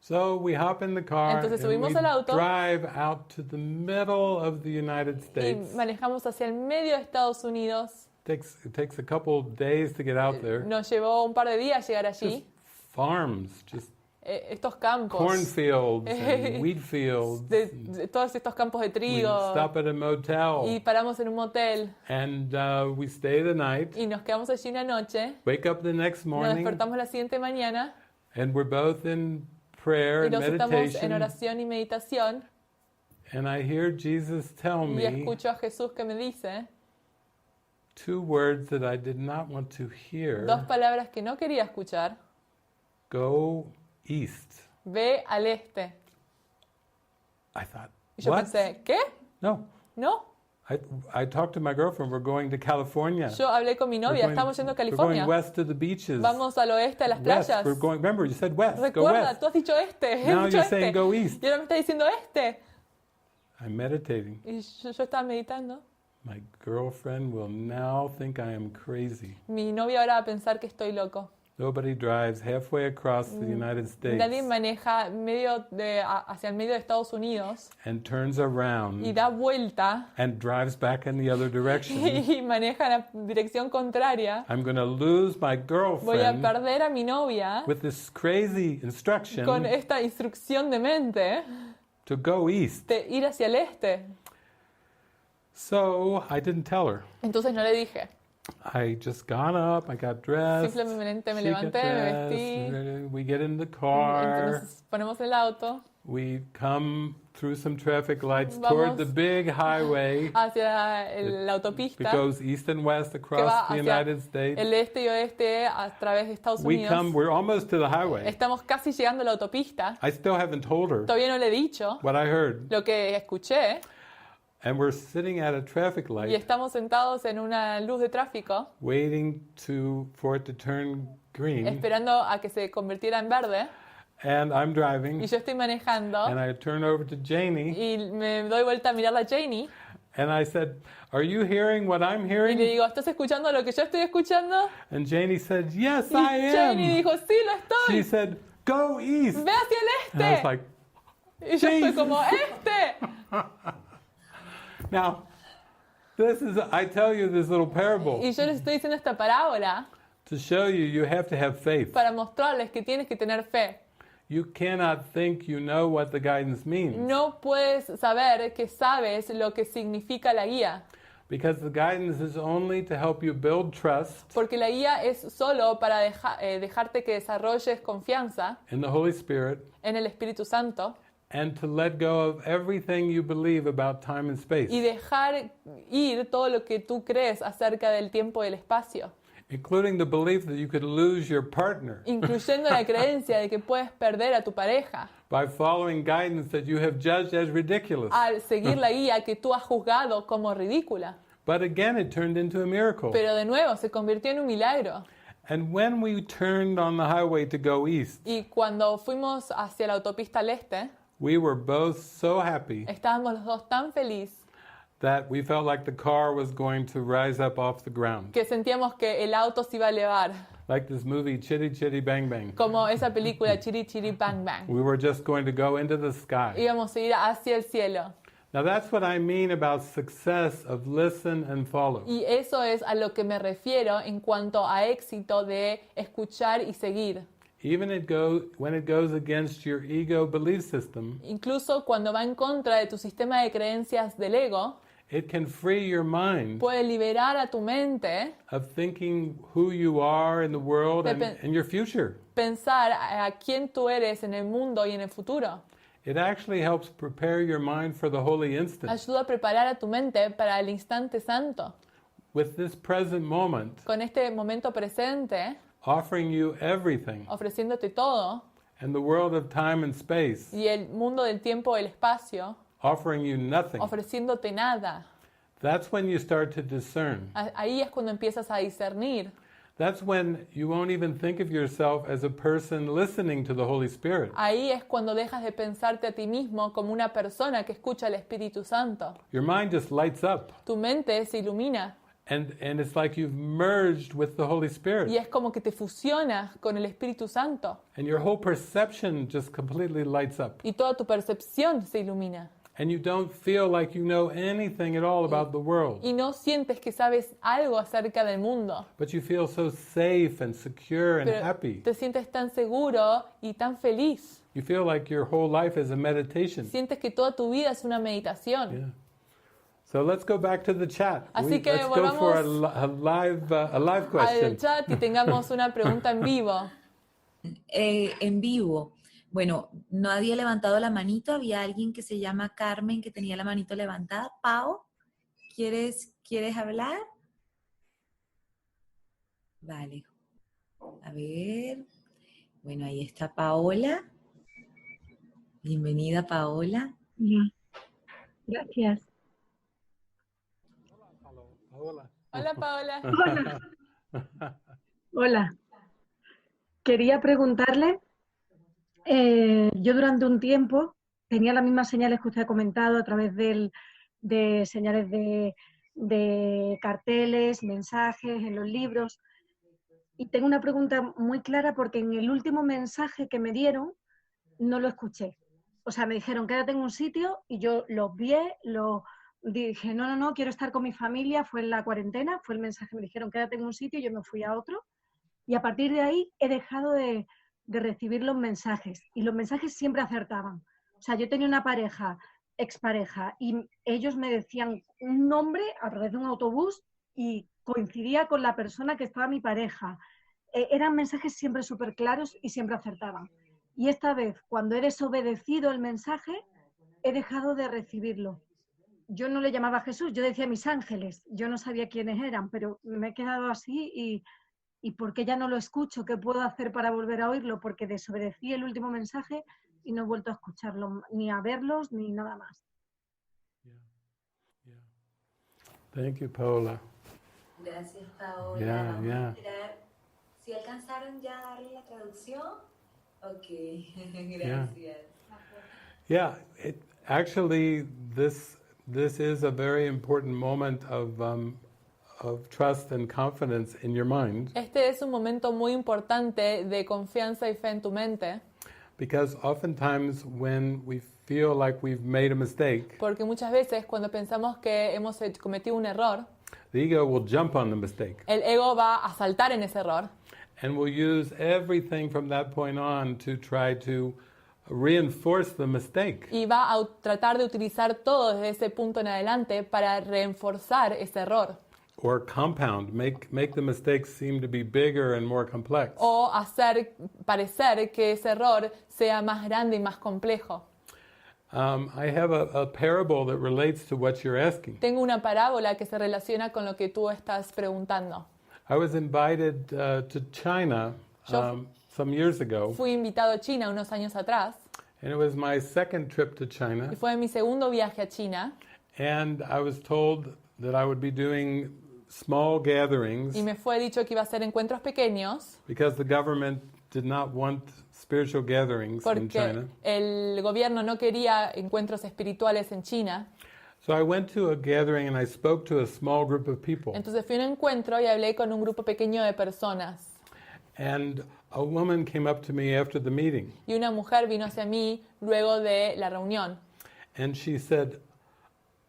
[SPEAKER 2] So we hop in the car
[SPEAKER 3] Entonces
[SPEAKER 2] and
[SPEAKER 3] subimos
[SPEAKER 2] we
[SPEAKER 3] al auto.
[SPEAKER 2] drive out to the middle of the United
[SPEAKER 3] Y
[SPEAKER 2] States.
[SPEAKER 3] manejamos hacia el medio de Estados Unidos.
[SPEAKER 2] It takes a couple days to get out there.
[SPEAKER 3] Nos llevó un par de días llegar
[SPEAKER 2] Just
[SPEAKER 3] allí.
[SPEAKER 2] farms, just
[SPEAKER 3] Estos campos,
[SPEAKER 2] cornfields and wheat fields.
[SPEAKER 3] de todos estos campos de
[SPEAKER 2] We
[SPEAKER 3] trigo.
[SPEAKER 2] stop at a
[SPEAKER 3] Y
[SPEAKER 2] motel
[SPEAKER 3] paramos en un motel
[SPEAKER 2] and we stay the night.
[SPEAKER 3] y nos quedamos allí una noche.
[SPEAKER 2] Wake up the next
[SPEAKER 3] Nos
[SPEAKER 2] morning
[SPEAKER 3] despertamos la siguiente mañana
[SPEAKER 2] and we're both in prayer
[SPEAKER 3] y
[SPEAKER 2] and
[SPEAKER 3] los estamos en
[SPEAKER 2] meditation.
[SPEAKER 3] oración y meditación.
[SPEAKER 2] And I hear Jesus tell
[SPEAKER 3] Y
[SPEAKER 2] me
[SPEAKER 3] escucho a Jesús que me dice
[SPEAKER 2] two words that I did not want to hear.
[SPEAKER 3] dos palabras que no quería escuchar.
[SPEAKER 2] Go east.
[SPEAKER 3] Ve al este.
[SPEAKER 2] I thought,
[SPEAKER 3] Y yo
[SPEAKER 2] what?
[SPEAKER 3] pensé, ¿qué?
[SPEAKER 2] No.
[SPEAKER 3] No.
[SPEAKER 2] I talked to my girlfriend. We're going to California.
[SPEAKER 3] Yo hablé con mi novia, estamos yendo a
[SPEAKER 2] We're
[SPEAKER 3] California.
[SPEAKER 2] going west to the beaches.
[SPEAKER 3] Vamos al oeste a las
[SPEAKER 2] West.
[SPEAKER 3] playas.
[SPEAKER 2] We're going. Remember, you said west. Go
[SPEAKER 3] Recuerda,
[SPEAKER 2] west.
[SPEAKER 3] tú has dicho este. He
[SPEAKER 2] Now
[SPEAKER 3] dicho
[SPEAKER 2] you're
[SPEAKER 3] este.
[SPEAKER 2] saying go east.
[SPEAKER 3] Y ahora me está diciendo este.
[SPEAKER 2] I'm meditating.
[SPEAKER 3] Y yo estaba meditando.
[SPEAKER 2] My girlfriend will now think I am crazy.
[SPEAKER 3] Mi novia ahora va a pensar que estoy loco.
[SPEAKER 2] Nobody drives halfway across the United States
[SPEAKER 3] Nadie maneja hacia el medio de Estados Unidos
[SPEAKER 2] and turns
[SPEAKER 3] y
[SPEAKER 2] around
[SPEAKER 3] da vuelta
[SPEAKER 2] and drives back in the other direction.
[SPEAKER 3] y maneja en la dirección contraria.
[SPEAKER 2] I'm going to lose my
[SPEAKER 3] Voy a
[SPEAKER 2] girlfriend
[SPEAKER 3] perder a mi novia
[SPEAKER 2] with this crazy instruction
[SPEAKER 3] con esta instrucción de mente
[SPEAKER 2] to go east.
[SPEAKER 3] de ir hacia el este.
[SPEAKER 2] So I didn't tell her.
[SPEAKER 3] Entonces no le dije.
[SPEAKER 2] I just got up, I got dressed.
[SPEAKER 3] Simplemente me
[SPEAKER 2] she got
[SPEAKER 3] levanté, me
[SPEAKER 2] dressed,
[SPEAKER 3] vestí.
[SPEAKER 2] we get in the car.
[SPEAKER 3] Entonces ponemos el auto
[SPEAKER 2] We come through some traffic lights
[SPEAKER 3] Vamos
[SPEAKER 2] toward the big highway
[SPEAKER 3] hacia la
[SPEAKER 2] that
[SPEAKER 3] autopista
[SPEAKER 2] goes east and west
[SPEAKER 3] que
[SPEAKER 2] across
[SPEAKER 3] va
[SPEAKER 2] the
[SPEAKER 3] hacia
[SPEAKER 2] United States.
[SPEAKER 3] el este y oeste a través de Estados Unidos.
[SPEAKER 2] We're almost to the highway.
[SPEAKER 3] Estamos casi llegando a la autopista.
[SPEAKER 2] I still haven't told her
[SPEAKER 3] Todavía no le he dicho
[SPEAKER 2] what I heard.
[SPEAKER 3] lo que escuché
[SPEAKER 2] And we're sitting at a traffic
[SPEAKER 3] y
[SPEAKER 2] light
[SPEAKER 3] estamos sentados en una luz de tráfico
[SPEAKER 2] waiting for it to turn green.
[SPEAKER 3] esperando a que se convirtiera en verde
[SPEAKER 2] And I'm driving.
[SPEAKER 3] y yo estoy manejando
[SPEAKER 2] And I turn over to Janie.
[SPEAKER 3] y me doy vuelta a mirar a Janie
[SPEAKER 2] And I said, "Are you hearing what I'm
[SPEAKER 3] y le
[SPEAKER 2] hearing?"
[SPEAKER 3] digo, ¿estás escuchando lo que yo estoy escuchando?
[SPEAKER 2] And Janie said, "Yes,
[SPEAKER 3] Y
[SPEAKER 2] I
[SPEAKER 3] Janie
[SPEAKER 2] am."
[SPEAKER 3] dijo, sí, lo
[SPEAKER 2] She
[SPEAKER 3] estoy.
[SPEAKER 2] said, "Go east."
[SPEAKER 3] Ve hacia
[SPEAKER 2] And I
[SPEAKER 3] el
[SPEAKER 2] was
[SPEAKER 3] este.
[SPEAKER 2] like,
[SPEAKER 3] Y yo estoy
[SPEAKER 2] Jesus.
[SPEAKER 3] como, este.
[SPEAKER 2] now, I tell you this little parable
[SPEAKER 3] Y yo les estoy diciendo esta parábola
[SPEAKER 2] to show you have to have faith.
[SPEAKER 3] para mostrarles que tienes que tener fe.
[SPEAKER 2] You cannot think you know what the guidance means.
[SPEAKER 3] No puedes saber que sabes lo que significa la guía,
[SPEAKER 2] Because the guidance is only to help you build trust
[SPEAKER 3] porque la guía es solo para dejarte que desarrolles confianza
[SPEAKER 2] in the Holy Spirit
[SPEAKER 3] en el Espíritu Santo
[SPEAKER 2] and to let go of everything you believe about time and space.
[SPEAKER 3] y dejar ir todo lo que tú crees acerca del tiempo y el espacio.
[SPEAKER 2] including the belief that you could lose your partner
[SPEAKER 3] incluyendo la creencia de que puedes perder a tu pareja
[SPEAKER 2] by following guidance that you have judged as ridiculous.
[SPEAKER 3] al seguir la guía que tú has juzgado como ridícula.
[SPEAKER 2] But again, it turned into a miracle.
[SPEAKER 3] Pero de nuevo se convirtió en un milagro.
[SPEAKER 2] And when we turned on the highway to go east,
[SPEAKER 3] Y cuando fuimos hacia la autopista al este,
[SPEAKER 2] we were both so happy
[SPEAKER 3] estábamos los dos tan felices
[SPEAKER 2] that we felt like the car was going to rise up off the ground.
[SPEAKER 3] que sentíamos que el auto se iba a elevar,
[SPEAKER 2] Like this movie, Chitty Chitty Bang Bang.
[SPEAKER 3] como esa película Chiri Chiri Bang Bang.
[SPEAKER 2] We were just going to go into the sky.
[SPEAKER 3] Íbamos a ir hacia el cielo.
[SPEAKER 2] Now that's what I mean about success of listen and follow.
[SPEAKER 3] Y eso es a lo que me refiero en cuanto a éxito de escuchar y seguir.
[SPEAKER 2] Even when it goes against your ego belief system,
[SPEAKER 3] Incluso cuando va en contra de tu sistema de creencias del ego,
[SPEAKER 2] it can free your mind
[SPEAKER 3] puede liberar a tu mente
[SPEAKER 2] of thinking who you are in the world and your future.
[SPEAKER 3] pensar a quién tú eres en el mundo y en el futuro.
[SPEAKER 2] It actually helps prepare your mind for the holy instant.
[SPEAKER 3] Ayuda a preparar a tu mente para el instante santo.
[SPEAKER 2] With this present moment,
[SPEAKER 3] Con este momento presente,
[SPEAKER 2] offering you everything,
[SPEAKER 3] ofreciéndote todo,
[SPEAKER 2] and the world of time and space,
[SPEAKER 3] y el mundo del tiempo y el espacio,
[SPEAKER 2] offering you nothing.
[SPEAKER 3] ofreciéndote nada.
[SPEAKER 2] That's when you start to discern.
[SPEAKER 3] Ahí es cuando empiezas a discernir.
[SPEAKER 2] That's when you won't even think of yourself as a person listening to the Holy Spirit.
[SPEAKER 3] Ahí es cuando dejas de pensarte a ti mismo como una persona que escucha al Espíritu Santo.
[SPEAKER 2] Your mind just lights up,
[SPEAKER 3] Tu mente se ilumina
[SPEAKER 2] and it's like you've merged with the Holy
[SPEAKER 3] y
[SPEAKER 2] Spirit.
[SPEAKER 3] es como que te fusionas con el Espíritu Santo
[SPEAKER 2] And your whole perception just completely lights up.
[SPEAKER 3] y toda tu percepción se ilumina.
[SPEAKER 2] And you don't feel like you know anything at all about the world.
[SPEAKER 3] Y no sientes que sabes algo acerca del mundo,
[SPEAKER 2] But you feel so safe and secure and
[SPEAKER 3] pero
[SPEAKER 2] happy.
[SPEAKER 3] te sientes tan seguro y tan feliz.
[SPEAKER 2] You feel like your whole life is a meditation.
[SPEAKER 3] Sientes que toda tu vida es una meditación.
[SPEAKER 2] Yeah. So let's go back to the chat.
[SPEAKER 3] Así que
[SPEAKER 2] Let's go for
[SPEAKER 3] volvamos
[SPEAKER 2] a live
[SPEAKER 3] Al
[SPEAKER 2] question.
[SPEAKER 3] chat y tengamos una pregunta en vivo.
[SPEAKER 1] En vivo. Bueno, nadie ha levantado la manito. Había alguien que se llama Carmen que tenía la manito levantada. Pau, ¿quieres hablar? Vale. A ver. Bueno, ahí está Paola. Bienvenida, Paola.
[SPEAKER 4] Gracias.
[SPEAKER 2] Hola.
[SPEAKER 3] Hola, Paola.
[SPEAKER 4] Hola. Hola. Quería preguntarle, yo durante un tiempo tenía las mismas señales que usted ha comentado a través de señales de carteles, mensajes, en los libros. Y tengo una pregunta muy clara porque en el último mensaje que me dieron no lo escuché. O sea, me dijeron, quédate en un sitio y yo lo obvié, dije, no, quiero estar con mi familia, fue en la cuarentena, fue el mensaje, me dijeron, quédate en un sitio y yo me fui a otro. Y a partir de ahí he dejado de recibir los mensajes y los mensajes siempre acertaban. O sea, yo tenía una pareja, expareja, y ellos me decían un nombre a través de un autobús y coincidía con la persona que estaba mi pareja. Eran mensajes siempre súper claros y siempre acertaban. Y esta vez, cuando he desobedecido el mensaje, he dejado de recibirlo. Yo no le llamaba a Jesús, yo decía mis ángeles. Yo no sabía quiénes eran, pero me he quedado así y ¿por qué ya no lo escucho? ¿Qué puedo hacer para volver a oírlo? Porque desobedecí el último mensaje y no he vuelto a escucharlo, ni a verlos, ni nada más.
[SPEAKER 2] Yeah. Thank you, Paola.
[SPEAKER 1] Gracias, Paola.
[SPEAKER 2] Yeah,
[SPEAKER 1] Vamos
[SPEAKER 2] yeah.
[SPEAKER 1] a esperar. ¿Si alcanzaron ya a darle la traducción? Ok, gracias.
[SPEAKER 2] Yeah, actually, this is a very important moment of trust and confidence in your mind,
[SPEAKER 3] Este es un momento muy importante de confianza y fe en tu mente,
[SPEAKER 2] because oftentimes when we feel like we've made a mistake,
[SPEAKER 3] porque muchas veces cuando pensamos que hemos cometido un error,
[SPEAKER 2] the ego will jump on the mistake
[SPEAKER 3] el ego va a saltar en ese error
[SPEAKER 2] and will use everything from that point on to try to reinforce the mistake.
[SPEAKER 3] y va a tratar de utilizar todo desde ese punto en adelante para reforzar ese error
[SPEAKER 2] Or compound, make the mistakes seem to be bigger and more complex.
[SPEAKER 3] o hacer parecer que ese error sea más grande y más complejo.
[SPEAKER 2] I have a parable that relates to what you're asking.
[SPEAKER 3] Tengo una parábola que se relaciona con lo que tú estás preguntando.
[SPEAKER 2] I was invited to China some years ago,
[SPEAKER 3] Fui invitado a China unos años atrás
[SPEAKER 2] and it was my second trip to China,
[SPEAKER 3] y fue mi segundo viaje a China
[SPEAKER 2] and I was told that I would be doing small gatherings
[SPEAKER 3] y me fue dicho que iba a ser encuentros pequeños
[SPEAKER 2] because the government did not want spiritual gatherings in
[SPEAKER 3] porque
[SPEAKER 2] China.
[SPEAKER 3] el gobierno no quería encuentros espirituales en China.
[SPEAKER 2] So I went to a gathering and I spoke to a small group of people.
[SPEAKER 3] Entonces fui a un encuentro y hablé con un grupo pequeño de personas.
[SPEAKER 2] And a woman came up to me after the meeting
[SPEAKER 3] Y una mujer vino hacia mí luego de la reunión.
[SPEAKER 2] and she said,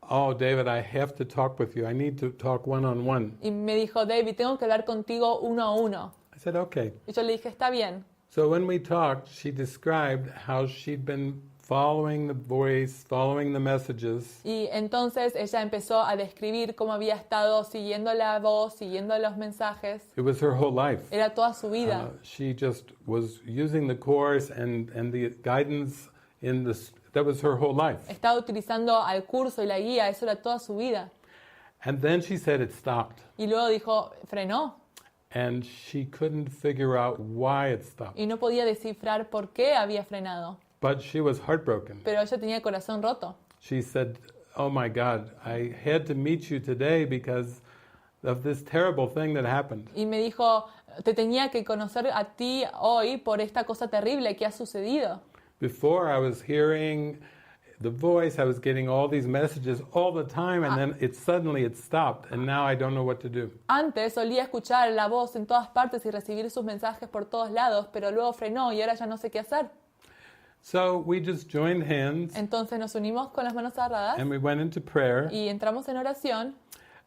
[SPEAKER 2] "Oh, David, I have to talk with you. I need to talk one-on-one."
[SPEAKER 3] Y me dijo, David, tengo que hablar contigo uno a uno.
[SPEAKER 2] I said, "Okay."
[SPEAKER 3] Y yo le dije, está bien.
[SPEAKER 2] So when we talked, she described how she'd been following the voice, following the messages,
[SPEAKER 3] Y entonces ella empezó a describir cómo había estado siguiendo la voz, siguiendo los mensajes.
[SPEAKER 2] it was her whole life.
[SPEAKER 3] Era toda su vida.
[SPEAKER 2] She just was using the course and the guidance in this. That was her whole life.
[SPEAKER 3] Estaba utilizando al curso y la guía, eso era toda su vida.
[SPEAKER 2] And then she said it stopped.
[SPEAKER 3] Y luego dijo, frenó.
[SPEAKER 2] And she couldn't figure out why it stopped.
[SPEAKER 3] Y no podía descifrar por qué había frenado.
[SPEAKER 2] But she was heartbroken.
[SPEAKER 3] Pero ella tenía el corazón roto.
[SPEAKER 2] She said, "Oh my God, I had to meet you today because of this terrible thing that happened."
[SPEAKER 3] Y me dijo, te tenía que conocer a ti hoy por esta cosa terrible que ha sucedido.
[SPEAKER 2] Before I was hearing the voice, I was getting all these messages all the time, and then suddenly it stopped, and now I don't know what to do.
[SPEAKER 3] Antes solía escuchar la voz en todas partes y recibir sus mensajes por todos lados, pero luego frenó y ahora ya no sé qué hacer.
[SPEAKER 2] So we just joined hands,
[SPEAKER 3] Entonces nos unimos con las manos agarradas
[SPEAKER 2] and we went into prayer,
[SPEAKER 3] y entramos en oración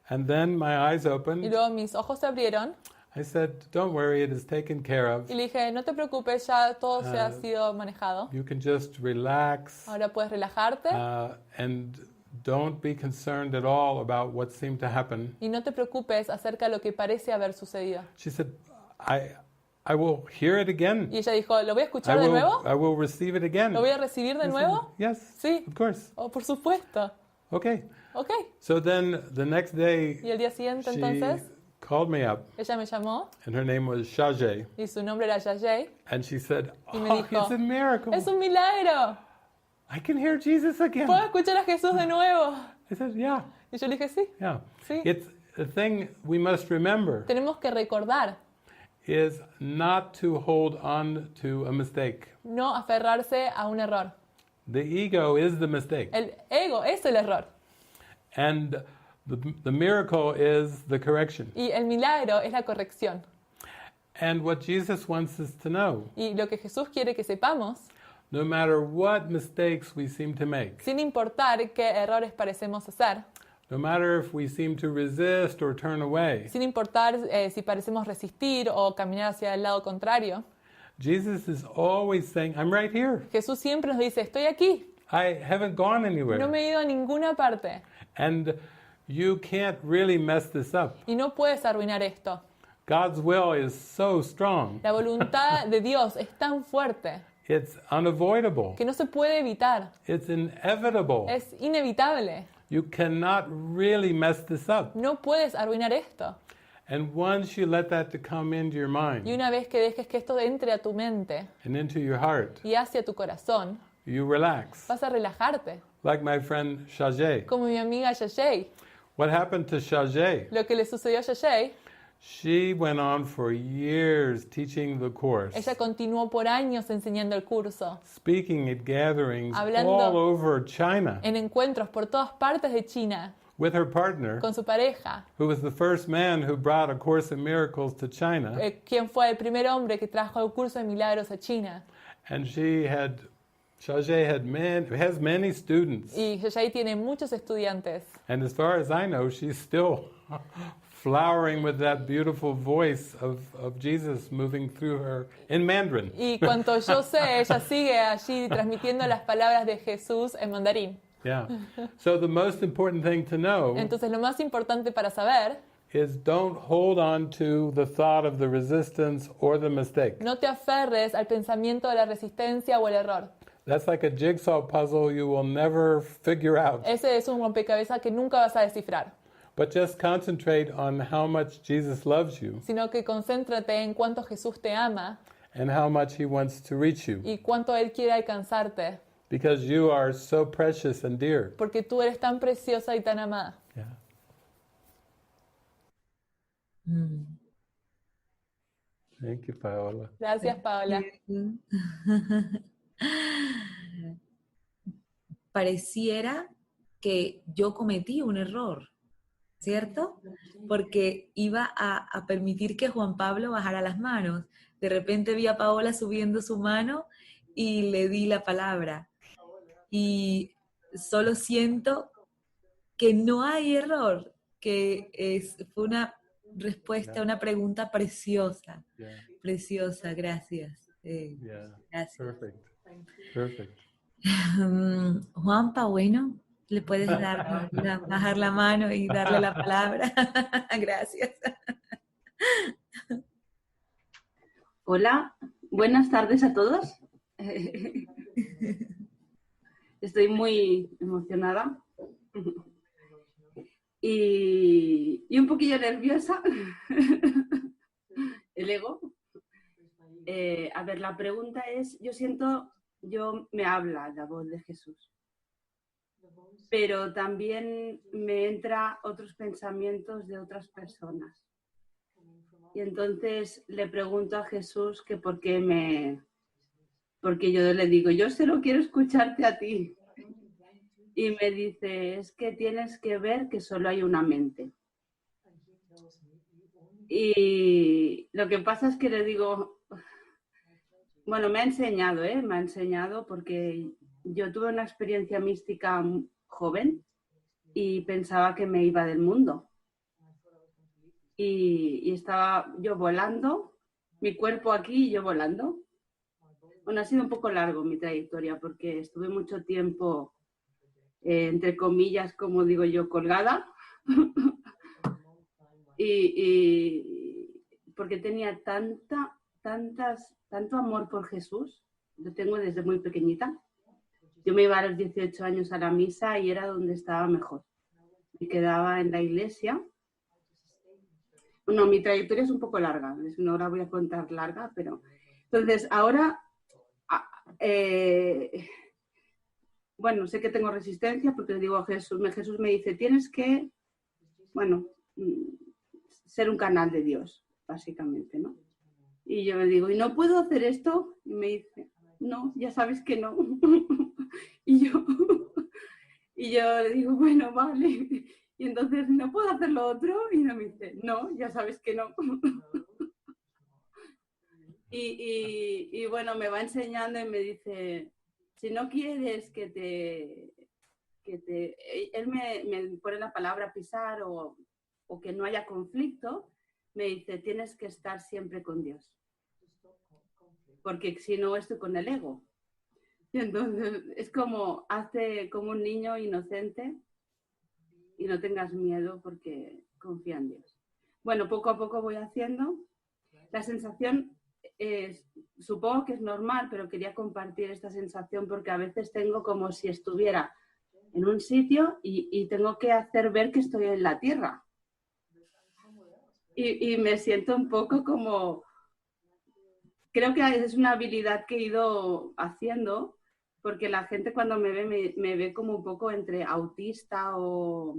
[SPEAKER 2] and then my eyes
[SPEAKER 3] y
[SPEAKER 2] opened.
[SPEAKER 3] luego mis ojos se abrieron
[SPEAKER 2] I said, "Don't worry, it is taken care of.
[SPEAKER 3] y le dije, no te preocupes, ya todo se ha sido manejado.
[SPEAKER 2] You can just relax,
[SPEAKER 3] Ahora puedes relajarte
[SPEAKER 2] and don't be concerned at all about what seemed to happen."
[SPEAKER 3] y no te preocupes acerca de lo que parece haber sucedido.
[SPEAKER 2] She said, I will hear it again.
[SPEAKER 3] Y ella dijo, ¿lo voy a escuchar de nuevo?
[SPEAKER 2] I will receive it again.
[SPEAKER 3] ¿Lo voy a recibir de nuevo?
[SPEAKER 2] Yes,
[SPEAKER 3] Sí.
[SPEAKER 2] of course.
[SPEAKER 3] Oh, por supuesto.
[SPEAKER 2] Okay.
[SPEAKER 3] Ok.
[SPEAKER 2] So then the next day,
[SPEAKER 3] Y el día siguiente
[SPEAKER 2] she
[SPEAKER 3] entonces,
[SPEAKER 2] called me up,
[SPEAKER 3] ella me llamó
[SPEAKER 2] and her name was Shajay,
[SPEAKER 3] y su nombre era Yayay
[SPEAKER 2] and she said,
[SPEAKER 3] y me
[SPEAKER 2] "Oh,
[SPEAKER 3] dijo,
[SPEAKER 2] it's a miracle.
[SPEAKER 3] es un milagro.
[SPEAKER 2] I can hear Jesus again."
[SPEAKER 3] ¿Puedo escuchar a Jesús de nuevo?
[SPEAKER 2] I said, "Yeah,
[SPEAKER 3] Y yo le dije, sí.
[SPEAKER 2] yeah."
[SPEAKER 3] Sí.
[SPEAKER 2] It's the thing we must remember
[SPEAKER 3] Tenemos que recordar,
[SPEAKER 2] is not to hold on to a mistake.
[SPEAKER 3] no aferrarse a un error.
[SPEAKER 2] The ego is the mistake,
[SPEAKER 3] El ego es el error
[SPEAKER 2] and the miracle is the correction.
[SPEAKER 3] y el milagro es la corrección.
[SPEAKER 2] And what Jesus wants us to know,
[SPEAKER 3] Y lo que Jesús quiere que sepamos,
[SPEAKER 2] no matter what mistakes we seem to make,
[SPEAKER 3] sin importar qué errores parecemos hacer,
[SPEAKER 2] no matter if we seem to resist or turn away,
[SPEAKER 3] sin importar si parecemos resistir o caminar hacia el lado contrario,
[SPEAKER 2] Jesus is always saying, "I'm right here.
[SPEAKER 3] Jesús siempre nos dice, estoy aquí,
[SPEAKER 2] I haven't gone anywhere."
[SPEAKER 3] no me he ido a ninguna parte
[SPEAKER 2] And you can't really mess this up.
[SPEAKER 3] y no puedes arruinar esto.
[SPEAKER 2] God's will is so strong.
[SPEAKER 3] La voluntad de Dios es tan fuerte
[SPEAKER 2] It's unavoidable.
[SPEAKER 3] que no se puede evitar,
[SPEAKER 2] It's inevitable.
[SPEAKER 3] es inevitable.
[SPEAKER 2] You cannot really mess this up.
[SPEAKER 3] No puedes arruinar esto.
[SPEAKER 2] And once you let that to come into your
[SPEAKER 3] Y
[SPEAKER 2] mind
[SPEAKER 3] una vez que dejes que esto entre a tu mente
[SPEAKER 2] and into your heart,
[SPEAKER 3] y hacia tu corazón,
[SPEAKER 2] you relax.
[SPEAKER 3] vas a relajarte.
[SPEAKER 2] Like my friend Shajay.
[SPEAKER 3] Como mi amiga Yayay.
[SPEAKER 2] What happened to Shajay?
[SPEAKER 3] Lo que le sucedió a Yayay,
[SPEAKER 2] She went on for years teaching the course,
[SPEAKER 3] ella continuó por años enseñando el curso,
[SPEAKER 2] speaking at gatherings
[SPEAKER 3] Hablando
[SPEAKER 2] all over China
[SPEAKER 3] en encuentros por todas partes de China,
[SPEAKER 2] with her partner,
[SPEAKER 3] con su pareja,
[SPEAKER 2] who was the first man who brought A Course in Miracles to China.
[SPEAKER 3] quien fue el primer hombre que trajo el curso de milagros a China.
[SPEAKER 2] And Shajay has many students.
[SPEAKER 3] Y Yayay tiene muchos estudiantes.
[SPEAKER 2] And as far as I know, she's still flowering with that beautiful voice of Jesus moving through her in Mandarin.
[SPEAKER 3] Y cuanto yo sé, ella sigue allí transmitiendo las palabras de Jesús en mandarín.
[SPEAKER 2] Yeah. So the most important thing to know
[SPEAKER 3] Entonces lo más importante para saber,
[SPEAKER 2] is don't hold on to the thought of the resistance or the mistake.
[SPEAKER 3] no te aferres al pensamiento de la resistencia o el error.
[SPEAKER 2] That's like a jigsaw puzzle you will never figure out.
[SPEAKER 3] Ese es un rompecabezas que nunca vas a descifrar.
[SPEAKER 2] but just concentrate on how much Jesus loves you
[SPEAKER 3] sino que concéntrate en cuánto Jesús te ama
[SPEAKER 2] and how much he wants to reach you,
[SPEAKER 3] y cuánto Él quiere alcanzarte,
[SPEAKER 2] because you are so precious and dear.
[SPEAKER 3] porque tú eres tan preciosa y tan amada.
[SPEAKER 2] Yeah. Thank you, Paola.
[SPEAKER 3] Gracias, Paola.
[SPEAKER 1] Pareciera que yo cometí un error, ¿cierto? Porque iba a permitir que Juan Pablo bajara las manos. De repente vi a Paola subiendo su mano y le di la palabra. Y solo siento que no hay error, que fue una respuesta, una pregunta preciosa.
[SPEAKER 2] Yeah.
[SPEAKER 1] Preciosa, gracias.
[SPEAKER 2] Yeah.
[SPEAKER 1] Gracias.
[SPEAKER 2] Perfect.
[SPEAKER 1] Juanpa, bueno, le puedes bajar la mano y darle la palabra. Gracias.
[SPEAKER 5] Hola, buenas tardes a todos. Estoy muy emocionada y un poquillo nerviosa. El ego. A ver, la pregunta es, me habla la voz de Jesús, pero también me entra otros pensamientos de otras personas. Y entonces le pregunto a Jesús que porque yo le digo, yo solo quiero escucharte a ti. Y me dice, es que tienes que ver que solo hay una mente. Y lo que pasa es que le digo, bueno, me ha enseñado porque yo tuve una experiencia mística joven y pensaba que me iba del mundo. Y estaba yo volando, mi cuerpo aquí y yo volando. Bueno, ha sido un poco largo mi trayectoria porque estuve mucho tiempo, entre comillas, como digo yo, colgada. y porque tenía tanto amor por Jesús, lo tengo desde muy pequeñita. Yo me iba a los 18 años a la misa y era donde estaba mejor. Me quedaba en la iglesia. Bueno, mi trayectoria es un poco larga, no la voy a contar larga, pero... Entonces, ahora, bueno, sé que tengo resistencia porque le digo a Jesús me dice, tienes que, bueno, ser un canal de Dios, básicamente, ¿no? Y yo le digo, ¿y no puedo hacer esto? Y me dice, no, ya sabes que no. y yo le digo, bueno, vale. Y entonces, ¿no puedo hacer lo otro? Y me dice, no, ya sabes que no. y bueno, me va enseñando y me dice, si no quieres él me pone la palabra pisar o que no haya conflicto, me dice, tienes que estar siempre con Dios. Porque si no, estoy con el ego. Y entonces es como, hazte como un niño inocente y no tengas miedo porque confía en Dios. Bueno, poco a poco voy haciendo. La sensación supongo que es normal, pero quería compartir esta sensación porque a veces tengo como si estuviera en un sitio y tengo que hacer ver que estoy en la tierra. Y me siento un poco como... Creo que es una habilidad que he ido haciendo porque la gente cuando me ve como un poco entre autista o...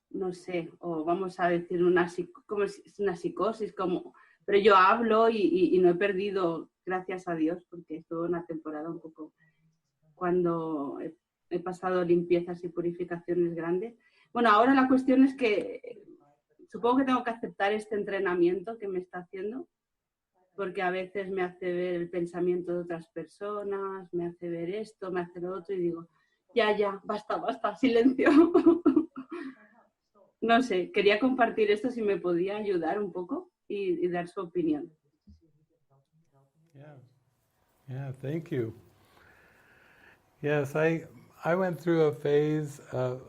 [SPEAKER 5] no sé, o vamos a decir como una psicosis, pero yo hablo y no he perdido, gracias a Dios, porque estuve una temporada un poco cuando he pasado limpiezas y purificaciones grandes. Bueno, ahora la cuestión es que supongo que tengo que aceptar este entrenamiento que me está haciendo, porque a veces me hace ver el pensamiento de otras personas, me hace ver esto, me hace lo otro y digo, ya, basta, silencio. No sé, quería compartir esto si me podía ayudar un poco y dar su opinión.
[SPEAKER 2] Yeah, thank you. Yes, I went through a phase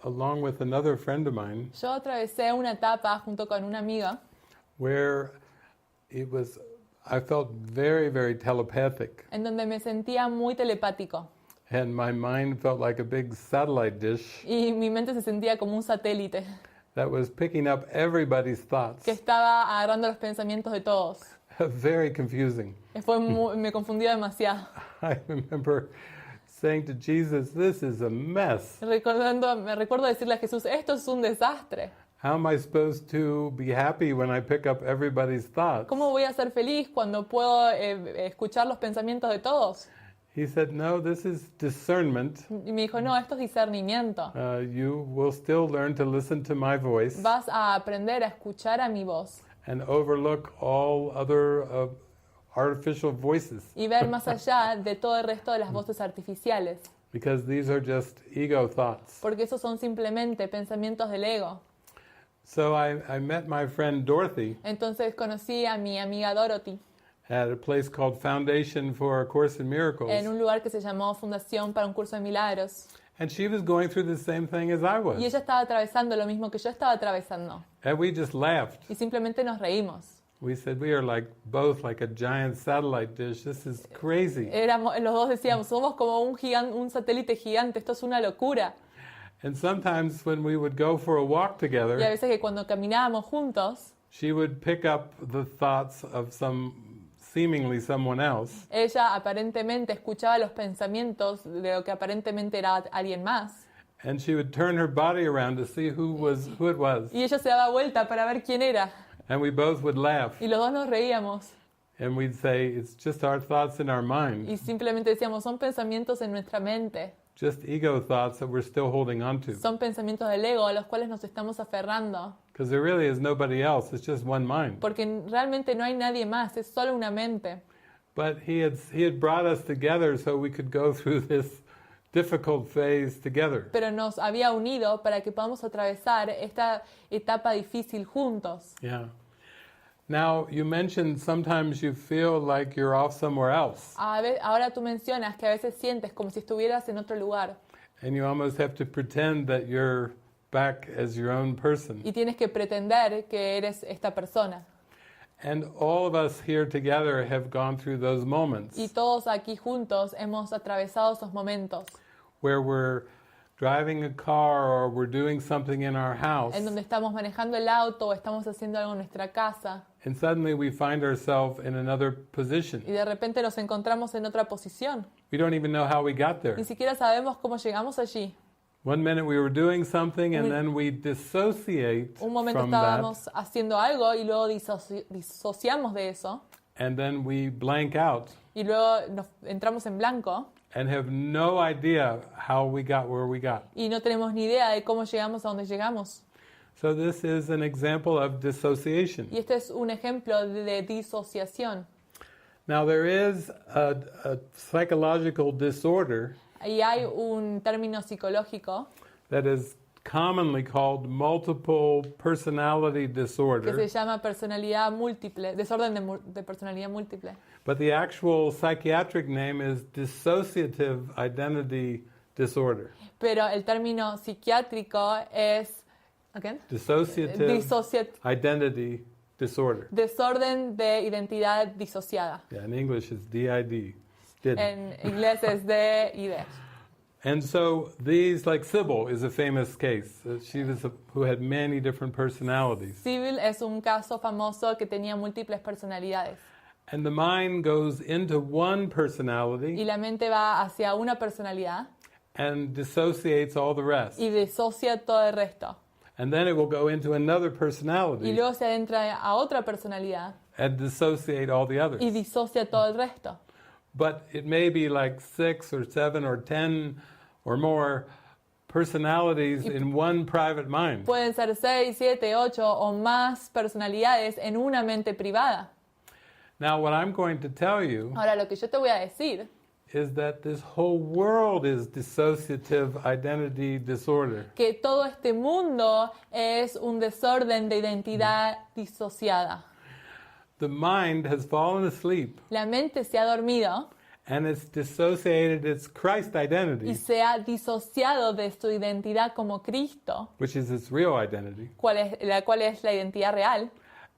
[SPEAKER 2] along with another friend of mine.
[SPEAKER 3] Yo atravesé una etapa junto con una amiga
[SPEAKER 2] Where I felt very, very telepathic.
[SPEAKER 3] en donde me sentía muy telepático
[SPEAKER 2] And my mind felt like a big satellite dish.
[SPEAKER 3] y mi mente se sentía como un satélite.
[SPEAKER 2] that was picking up everybody's thoughts.
[SPEAKER 3] que estaba agarrando los pensamientos de todos.
[SPEAKER 2] Very confusing.
[SPEAKER 3] Me confundió demasiado.
[SPEAKER 2] I remember saying to Jesus, "This is a mess.
[SPEAKER 3] Me recuerdo decirle a Jesús, esto es un desastre.
[SPEAKER 2] How am I supposed to be happy when I pick up everybody's thoughts?"
[SPEAKER 3] ¿Cómo voy a ser feliz cuando puedo escuchar los pensamientos de todos?
[SPEAKER 2] He said, "No, this is discernment.
[SPEAKER 3] Y me dijo, no, esto es discernimiento.
[SPEAKER 2] You will still learn to listen to my voice
[SPEAKER 3] Vas a aprender a escuchar a mi voz
[SPEAKER 2] and overlook all other artificial voices,
[SPEAKER 3] y ver más allá de todo el resto de las voces artificiales,
[SPEAKER 2] because these are just ego thoughts."
[SPEAKER 3] porque esos son simplemente pensamientos del ego.
[SPEAKER 2] So I met my friend Dorothy
[SPEAKER 3] Entonces conocí a mi amiga Dorothy
[SPEAKER 2] at a place called Foundation for a Course in Miracles.
[SPEAKER 3] en un lugar que se llamó Fundación para un Curso de Milagros.
[SPEAKER 2] And she was going through the same thing as I
[SPEAKER 3] Y
[SPEAKER 2] was.
[SPEAKER 3] ella estaba atravesando lo mismo que yo estaba atravesando.
[SPEAKER 2] And we just laughed.
[SPEAKER 3] Y simplemente nos reímos.
[SPEAKER 2] We said, "We are both like a giant satellite dish. This is crazy."
[SPEAKER 3] Los dos decíamos, somos como un satélite gigante, esto es una locura.
[SPEAKER 2] And sometimes when we would go for a walk
[SPEAKER 3] Y a
[SPEAKER 2] together,
[SPEAKER 3] veces que cuando caminábamos juntos,
[SPEAKER 2] she would pick up the thoughts of seemingly someone else,
[SPEAKER 3] ella aparentemente escuchaba los pensamientos de lo que aparentemente era alguien más.
[SPEAKER 2] and she would turn her body around to see who it was.
[SPEAKER 3] Y ella se daba vuelta para ver quién era.
[SPEAKER 2] And we both would laugh.
[SPEAKER 3] Y los dos nos reíamos.
[SPEAKER 2] And we'd say, "It's just our thoughts in our mind.
[SPEAKER 3] Y simplemente decíamos, son pensamientos en nuestra mente.
[SPEAKER 2] Just ego thoughts that we're still holding on to.
[SPEAKER 3] Son pensamientos del ego a los cuales nos estamos aferrando.
[SPEAKER 2] Because there really is nobody else. It's just one mind."
[SPEAKER 3] Porque realmente no hay nadie más, es solo una mente.
[SPEAKER 2] But he had brought us together so we could go through this difficult phase together.
[SPEAKER 3] Pero nos había unido para que podamos atravesar esta etapa difícil juntos.
[SPEAKER 2] Yeah. Now, you mentioned sometimes you feel like you're off somewhere else.
[SPEAKER 3] Ahora tú mencionas que a veces sientes como si estuvieras en otro lugar.
[SPEAKER 2] And you almost have to pretend that you're back as your own person.
[SPEAKER 3] Y tienes que pretender que eres esta persona.
[SPEAKER 2] And all of us here together have gone through those moments
[SPEAKER 3] Y todos aquí juntos hemos atravesado esos momentos
[SPEAKER 2] where we're driving a car or we're doing something in our house,
[SPEAKER 3] en donde estamos manejando el auto o estamos haciendo algo en nuestra casa
[SPEAKER 2] and suddenly we find ourselves in another position.
[SPEAKER 3] y de repente nos encontramos en otra posición.
[SPEAKER 2] We don't even know how we got there.
[SPEAKER 3] Ni siquiera sabemos cómo llegamos allí.
[SPEAKER 2] One minute we were doing something and then we dissociate
[SPEAKER 3] Un momento
[SPEAKER 2] from that,
[SPEAKER 3] estábamos haciendo algo y luego disociamos de eso
[SPEAKER 2] and then we blank out
[SPEAKER 3] y luego entramos en blanco
[SPEAKER 2] and have no idea how we got where we got.
[SPEAKER 3] y no tenemos ni idea de cómo llegamos a donde llegamos.
[SPEAKER 2] So this is an example of dissociation.
[SPEAKER 3] Y este es un ejemplo de disociación.
[SPEAKER 2] Now there is a psychological disorder
[SPEAKER 3] Y hay un término psicológico
[SPEAKER 2] that is commonly called multiple personality
[SPEAKER 3] que se
[SPEAKER 2] disorder,
[SPEAKER 3] llama personalidad múltiple, desorden de personalidad múltiple.
[SPEAKER 2] but the actual psychiatric name is dissociative identity disorder.
[SPEAKER 3] Pero el término psiquiátrico es
[SPEAKER 2] Dissociative identity disorder.
[SPEAKER 3] desorden de identidad disociada.
[SPEAKER 2] Yeah, in English it's DID. Did.
[SPEAKER 3] En inglés es DID.
[SPEAKER 2] And so these, like Sybil is a famous case. She was who had many different personalities.
[SPEAKER 3] Sybil es un caso famoso que tenía múltiples personalidades.
[SPEAKER 2] And the mind goes into one
[SPEAKER 3] Y
[SPEAKER 2] personality
[SPEAKER 3] la mente va hacia una personalidad
[SPEAKER 2] and dissociates all the rest.
[SPEAKER 3] y disocia todo el resto.
[SPEAKER 2] And then it will go into another
[SPEAKER 3] Y
[SPEAKER 2] personality
[SPEAKER 3] luego se adentra a otra personalidad
[SPEAKER 2] and dissociate all the others.
[SPEAKER 3] y disocia todo el resto.
[SPEAKER 2] But it may be like 6 or 7 or 10 or more personalities in one private mind.
[SPEAKER 3] Pueden ser 6, 7, 8 o más personalidades en una mente privada.
[SPEAKER 2] Now what I'm going to tell you
[SPEAKER 3] Ahora, lo que yo te voy a decir
[SPEAKER 2] is that this whole world is dissociative identity disorder.
[SPEAKER 3] que todo este mundo es un desorden de identidad disociada.
[SPEAKER 2] The mind has fallen asleep
[SPEAKER 3] La mente se ha dormido
[SPEAKER 2] and it's dissociated its Christ
[SPEAKER 3] y
[SPEAKER 2] identity,
[SPEAKER 3] se ha disociado de su identidad como Cristo,
[SPEAKER 2] which is its real identity.
[SPEAKER 3] la cual es la identidad real,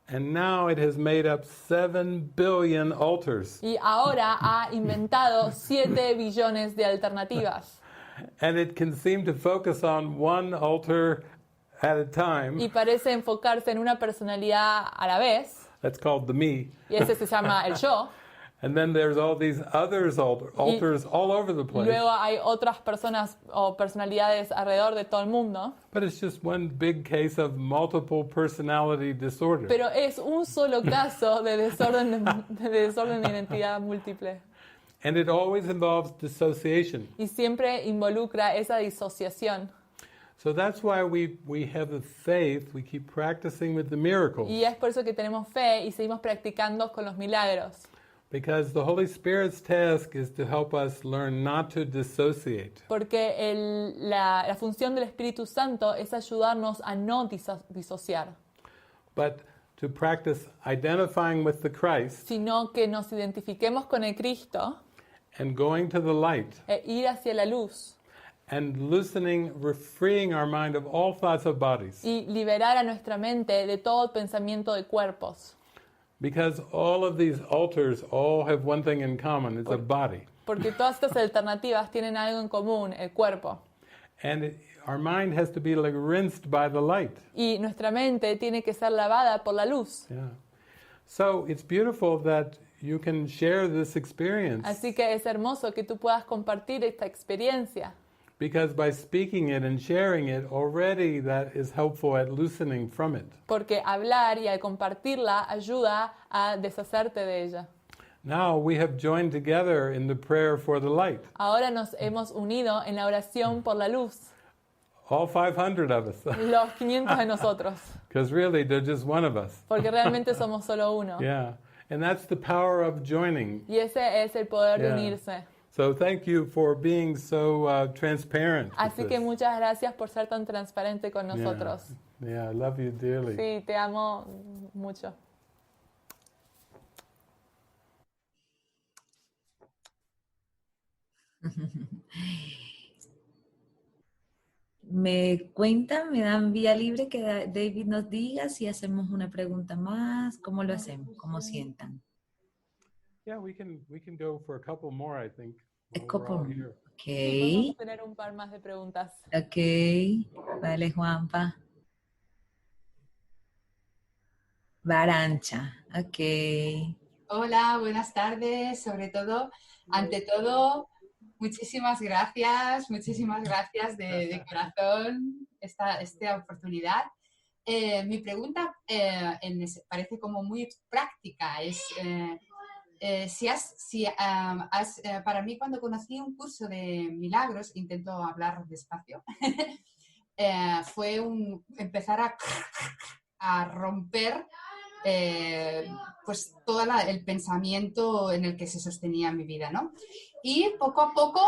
[SPEAKER 2] And now it has made up 7 billion altars.
[SPEAKER 3] y ahora ha inventado 7 billones de alternativas.
[SPEAKER 2] And it can seem to focus on one altar at a time.
[SPEAKER 3] y parece enfocarse en una personalidad a la vez,
[SPEAKER 2] That's called the me.
[SPEAKER 3] y ese se llama el yo.
[SPEAKER 2] And then there's all these others, alters all over the place.
[SPEAKER 3] Luego hay otras personas o personalidades alrededor de todo el mundo.
[SPEAKER 2] But it's just one big case of multiple personality disorder.
[SPEAKER 3] Pero es un solo caso de desorden de identidad múltiple.
[SPEAKER 2] And it always involves dissociation.
[SPEAKER 3] Y siempre involucra esa disociación.
[SPEAKER 2] So that's why we have the faith, we keep practicing with the miracles.
[SPEAKER 3] Y es por eso que tenemos fe y seguimos practicando con los milagros.
[SPEAKER 2] Because the Holy Spirit's task is to help us learn not to dissociate.
[SPEAKER 3] Porque la función del Espíritu Santo es ayudarnos a no disociar,
[SPEAKER 2] But to practice identifying with the Christ
[SPEAKER 3] sino que nos identifiquemos con el Cristo
[SPEAKER 2] and going to the light
[SPEAKER 3] e ir hacia la luz
[SPEAKER 2] and loosening, freeing our mind of all thoughts of bodies.
[SPEAKER 3] y liberar a nuestra mente de todo pensamiento de cuerpos.
[SPEAKER 2] Because all of these altars all have one thing in common, it's a body.
[SPEAKER 3] Porque todas estas alternativas tienen algo en común, el cuerpo.
[SPEAKER 2] And our mind has to be like rinsed by the light.
[SPEAKER 3] Y nuestra mente tiene que ser lavada por la luz.
[SPEAKER 2] Yeah. So it's beautiful that you can share this experience.
[SPEAKER 3] Así que es hermoso que tú puedas compartir esta experiencia.
[SPEAKER 2] Because by speaking it and sharing it, already that is helpful at loosening from it.
[SPEAKER 3] Porque hablar y al compartirla ayuda a deshacerte de ella.
[SPEAKER 2] Now we have joined together in the prayer for the light.
[SPEAKER 3] Ahora nos hemos unido en la oración por la luz.
[SPEAKER 2] All 500 of us.
[SPEAKER 3] Los 500 de nosotros.
[SPEAKER 2] Because really, they're just one of us.
[SPEAKER 3] Porque realmente somos solo uno.
[SPEAKER 2] Yeah. And that's the power of joining.
[SPEAKER 3] Y ese es el poder de
[SPEAKER 2] Yeah.
[SPEAKER 3] unirse.
[SPEAKER 2] So thank you for being so transparent.
[SPEAKER 3] Así que muchas gracias por ser tan transparente con nosotros.
[SPEAKER 2] Yeah, I love you dearly.
[SPEAKER 3] Sí, te amo mucho.
[SPEAKER 1] Me cuentan, me dan vía libre que David nos diga si hacemos una pregunta más, cómo lo hacemos, cómo sientan.
[SPEAKER 2] Yeah, we can go for a couple more, I think.
[SPEAKER 1] A
[SPEAKER 2] while we're
[SPEAKER 1] couple
[SPEAKER 2] all
[SPEAKER 1] more.
[SPEAKER 2] here.
[SPEAKER 3] Sí,
[SPEAKER 1] Ok,
[SPEAKER 3] podemos tener un par más de preguntas.
[SPEAKER 1] ok, vale Juanpa. Barancha, ok.
[SPEAKER 6] Hola, buenas tardes. Ante todo, muchísimas gracias de corazón esta oportunidad. Mi pregunta parece como muy práctica. Para mí, cuando conocí un curso de milagros, intento hablar despacio, fue empezar a romper pues todo el pensamiento en el que se sostenía mi vida, ¿no? Y poco a poco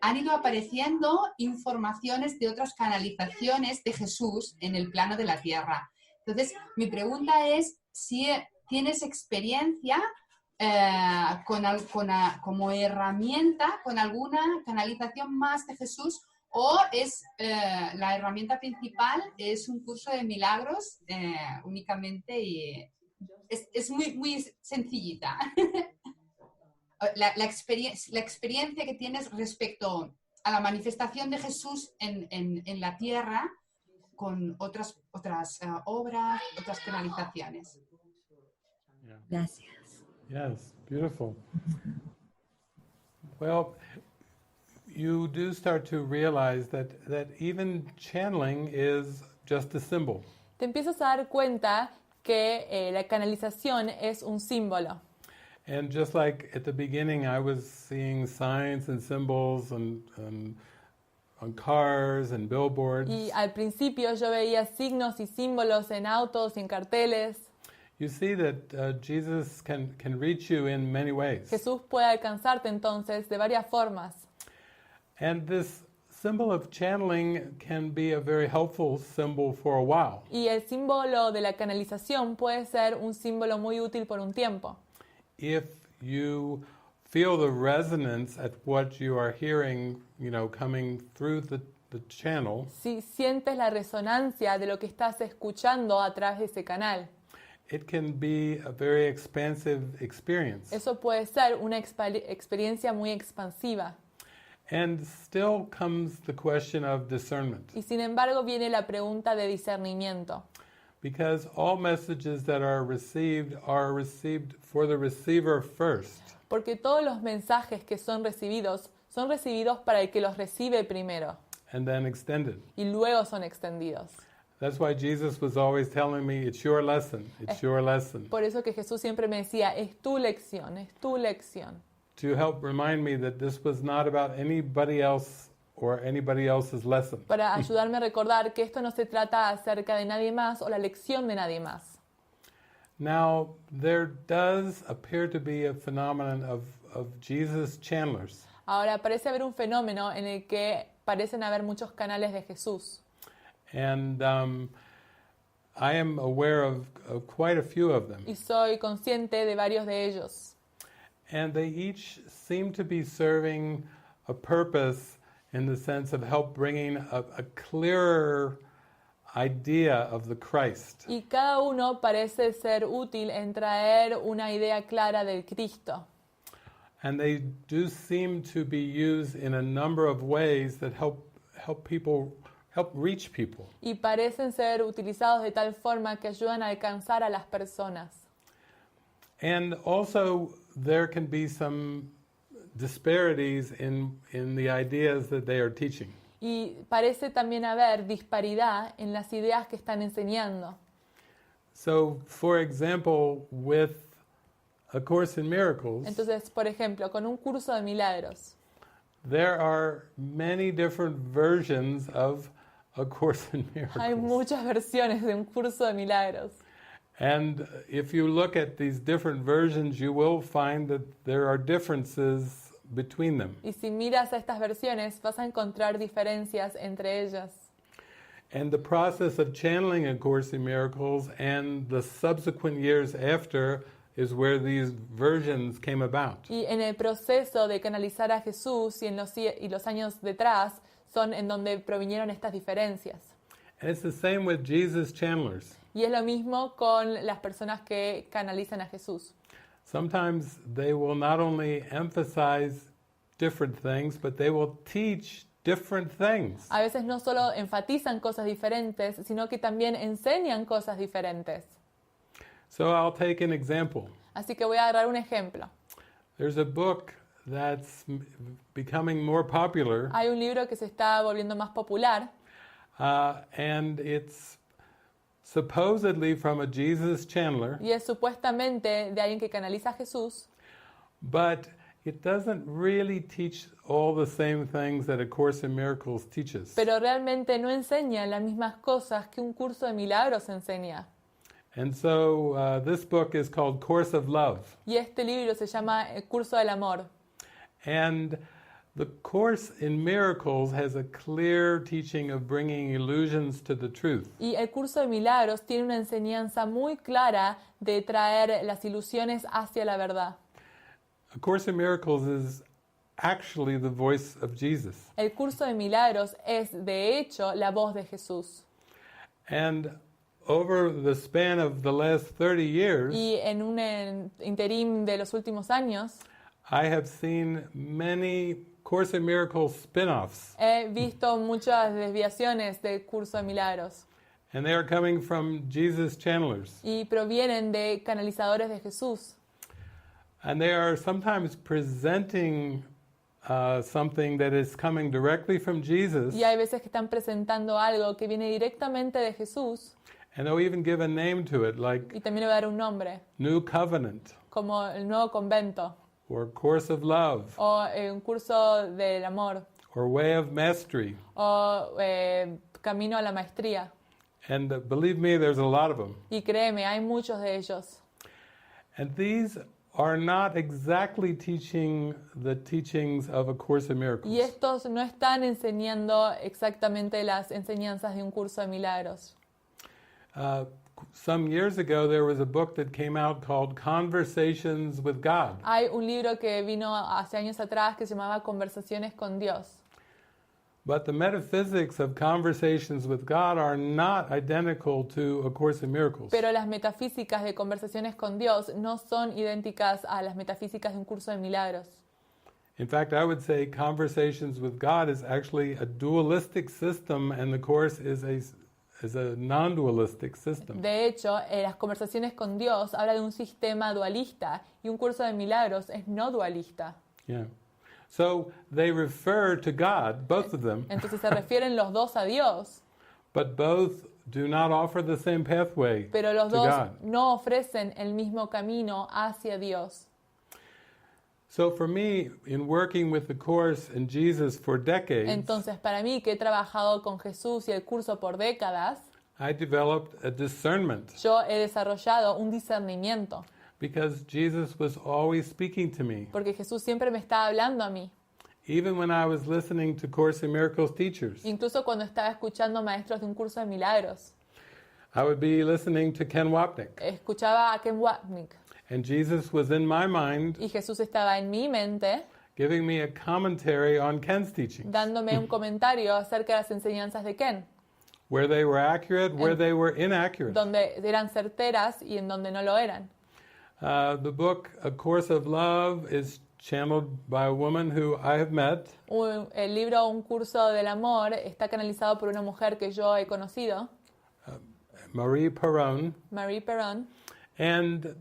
[SPEAKER 6] han ido apareciendo informaciones de otras canalizaciones de Jesús en el plano de la tierra. Entonces, mi pregunta es si tienes experiencia como herramienta con alguna canalización más de Jesús, o la herramienta principal es un curso de milagros únicamente, y es muy, muy sencillita. La experiencia que tienes respecto a la manifestación de Jesús en la tierra con otras obras, otras canalizaciones.
[SPEAKER 1] Gracias.
[SPEAKER 2] Yes, beautiful. Well, you do start to realize that even channeling is just a symbol.
[SPEAKER 3] Te empiezas a dar cuenta que la canalización es un símbolo.
[SPEAKER 2] And just like at the beginning, I was seeing signs and symbols and on cars and billboards.
[SPEAKER 3] Y al principio yo veía signos y símbolos en autos y en carteles.
[SPEAKER 2] You see that Jesus can reach you in many ways.
[SPEAKER 3] Jesús puede alcanzarte entonces de varias formas.
[SPEAKER 2] And this symbol of channeling can be a very helpful symbol for a while.
[SPEAKER 3] Y el símbolo de la canalización puede ser un símbolo muy útil por un tiempo.
[SPEAKER 2] If you feel the resonance at what you are hearing, coming through the channel,
[SPEAKER 3] Si sientes la resonancia de lo que estás escuchando a través de ese canal,
[SPEAKER 2] it can be a very expansive experience.
[SPEAKER 3] eso puede ser una experiencia muy expansiva.
[SPEAKER 2] And still comes the question of discernment.
[SPEAKER 3] Y sin embargo viene la pregunta de discernimiento.
[SPEAKER 2] Because all messages that are received for the receiver first.
[SPEAKER 3] Porque todos los mensajes que son recibidos para el que los recibe primero.
[SPEAKER 2] And then extended.
[SPEAKER 3] Y luego son extendidos.
[SPEAKER 2] That's why Jesus was always telling me, it's your lesson, it's your lesson.
[SPEAKER 3] Por eso que Jesús siempre me decía, es tu lección, es tu lección.
[SPEAKER 2] To help remind me that this was not about anybody else or anybody else's lesson.
[SPEAKER 3] Para ayudarme a recordar que esto no se trata acerca de nadie más o la lección de nadie más.
[SPEAKER 2] Now, there does appear to be a phenomenon of Jesus channelers.
[SPEAKER 3] Ahora, parece haber un fenómeno en el que parecen haber muchos canales de Jesús.
[SPEAKER 2] And I am aware of quite a few of them.
[SPEAKER 3] Y soy consciente de varios de ellos.
[SPEAKER 2] And they each seem to be serving a purpose in the sense of help bringing a clearer idea of the Christ.
[SPEAKER 3] Y cada uno parece ser útil en traer una idea clara del Cristo.
[SPEAKER 2] And they do seem to be used in a number of ways that help reach people.
[SPEAKER 3] Y parecen ser utilizados de tal forma que ayudan a alcanzar a las personas.
[SPEAKER 2] And also there can be some disparities in the ideas that they are teaching.
[SPEAKER 3] Y parece también haber disparidad en las ideas que están enseñando.
[SPEAKER 2] So, for example, with A Course in Miracles,
[SPEAKER 3] Entonces, por ejemplo, con un curso de milagros,
[SPEAKER 2] there are many different versions of A Course in Miracles.
[SPEAKER 3] hay muchas versiones de un curso de milagros.
[SPEAKER 2] And if you look at these different versions, you will find that there are differences between them.
[SPEAKER 3] Y si miras a estas versiones, vas a encontrar diferencias entre ellas.
[SPEAKER 2] And the process of channeling A Course in Miracles and the subsequent years after is where these versions came about.
[SPEAKER 3] Y en el proceso de canalizar a Jesús y los años detrás son en donde provinieron estas diferencias.
[SPEAKER 2] And it's the same with Jesus channelers.
[SPEAKER 3] Y es lo mismo con las personas que canalizan a Jesús.
[SPEAKER 2] Sometimes they will not only emphasize different things, but they will teach different things.
[SPEAKER 3] A veces no solo enfatizan cosas diferentes, sino que también enseñan cosas diferentes.
[SPEAKER 2] So I'll take an example.
[SPEAKER 3] Así que voy a agarrar un ejemplo.
[SPEAKER 2] There's a book that's becoming more popular,
[SPEAKER 3] Hay un libro que se está volviendo más popular
[SPEAKER 2] and it's supposedly from a Jesus channeler,
[SPEAKER 3] y es supuestamente de alguien que canaliza a Jesús,
[SPEAKER 2] but it doesn't really teach all the same things that A Course in Miracles teaches.
[SPEAKER 3] pero realmente no enseña las mismas cosas que un curso de milagros enseña.
[SPEAKER 2] And so this book is called Course of Love.
[SPEAKER 3] Y este libro se llama El Curso del Amor.
[SPEAKER 2] And the Course in Miracles has a clear teaching of bringing illusions to the truth.
[SPEAKER 3] Y el Curso de Milagros tiene una enseñanza muy clara de traer las ilusiones hacia la verdad.
[SPEAKER 2] A Course in Miracles is actually the voice of Jesus.
[SPEAKER 3] El Curso de Milagros es, de hecho, la voz de Jesús.
[SPEAKER 2] And over the span of the last 30 years,
[SPEAKER 3] Y en un interín de los últimos años,
[SPEAKER 2] I have seen many Course in Miracles spin-offs.
[SPEAKER 3] he visto muchas desviaciones del Curso de Milagros.
[SPEAKER 2] And they are coming from Jesus channelers.
[SPEAKER 3] Y provienen de canalizadores de Jesús.
[SPEAKER 2] And they are sometimes presenting something that is coming directly from Jesus.
[SPEAKER 3] Y hay veces que están presentando algo que viene directamente de Jesús.
[SPEAKER 2] And they'll even give a name to it, like
[SPEAKER 3] Y también le va a dar un nombre,
[SPEAKER 2] New Covenant,
[SPEAKER 3] como el Nuevo Convento,
[SPEAKER 2] or Course of Love,
[SPEAKER 3] o un curso del amor,
[SPEAKER 2] or Way of Mastery.
[SPEAKER 3] o Camino a la Maestría.
[SPEAKER 2] And believe me, there's a lot of them.
[SPEAKER 3] Y créeme, hay muchos de ellos.
[SPEAKER 2] And these are not exactly teaching the teachings of A Course in Miracles.
[SPEAKER 3] Y estos no están enseñando exactamente las enseñanzas de un curso de milagros.
[SPEAKER 2] Some years ago, there was a book that came out called Conversations with God.
[SPEAKER 3] Hay un libro que vino hace años atrás que se llamaba Conversaciones con Dios.
[SPEAKER 2] But the metaphysics of Conversations with God are not identical to A Course in Miracles.
[SPEAKER 3] Pero las metafísicas de Conversaciones con Dios no son idénticas a las metafísicas de un curso de milagros.
[SPEAKER 2] In fact, I would say conversations with God is actually a dualistic system, and the Course is a non-dualistic system.
[SPEAKER 3] De hecho, las conversaciones con Dios habla de un sistema dualista y un curso de milagros es no dualista.
[SPEAKER 2] Yeah. So they refer to God, both of them,
[SPEAKER 3] Entonces se refieren los dos a Dios,
[SPEAKER 2] but both do not offer the same pathway
[SPEAKER 3] pero los
[SPEAKER 2] to
[SPEAKER 3] dos
[SPEAKER 2] God.
[SPEAKER 3] no ofrecen el mismo camino hacia Dios.
[SPEAKER 2] So for me, in working with the Course and Jesus for decades,
[SPEAKER 3] Entonces, para mí, que he trabajado con Jesús y el curso por décadas,
[SPEAKER 2] I developed a discernment
[SPEAKER 3] yo he desarrollado un discernimiento,
[SPEAKER 2] because Jesus was always speaking to me.
[SPEAKER 3] porque Jesús siempre me está hablando a mí.
[SPEAKER 2] Even when I was listening to Course in Miracles teachers,
[SPEAKER 3] Incluso cuando estaba escuchando maestros de un curso de milagros,
[SPEAKER 2] I would be listening to Ken Wapnick,
[SPEAKER 3] escuchaba a Ken Wapnick
[SPEAKER 2] and Jesus was in my mind
[SPEAKER 3] y Jesús estaba en mi mente
[SPEAKER 2] giving me a commentary on Ken's teaching,
[SPEAKER 3] dándome un comentario acerca de las enseñanzas de Ken,
[SPEAKER 2] where they were accurate, where they were inaccurate.
[SPEAKER 3] donde eran certeras y en donde no lo eran.
[SPEAKER 2] The book, A Course of Love, is channeled by a woman who I have met,
[SPEAKER 3] El libro Un curso del amor está canalizado por una mujer que yo he conocido,
[SPEAKER 2] Marie Perron,
[SPEAKER 3] Marie Perron,
[SPEAKER 2] and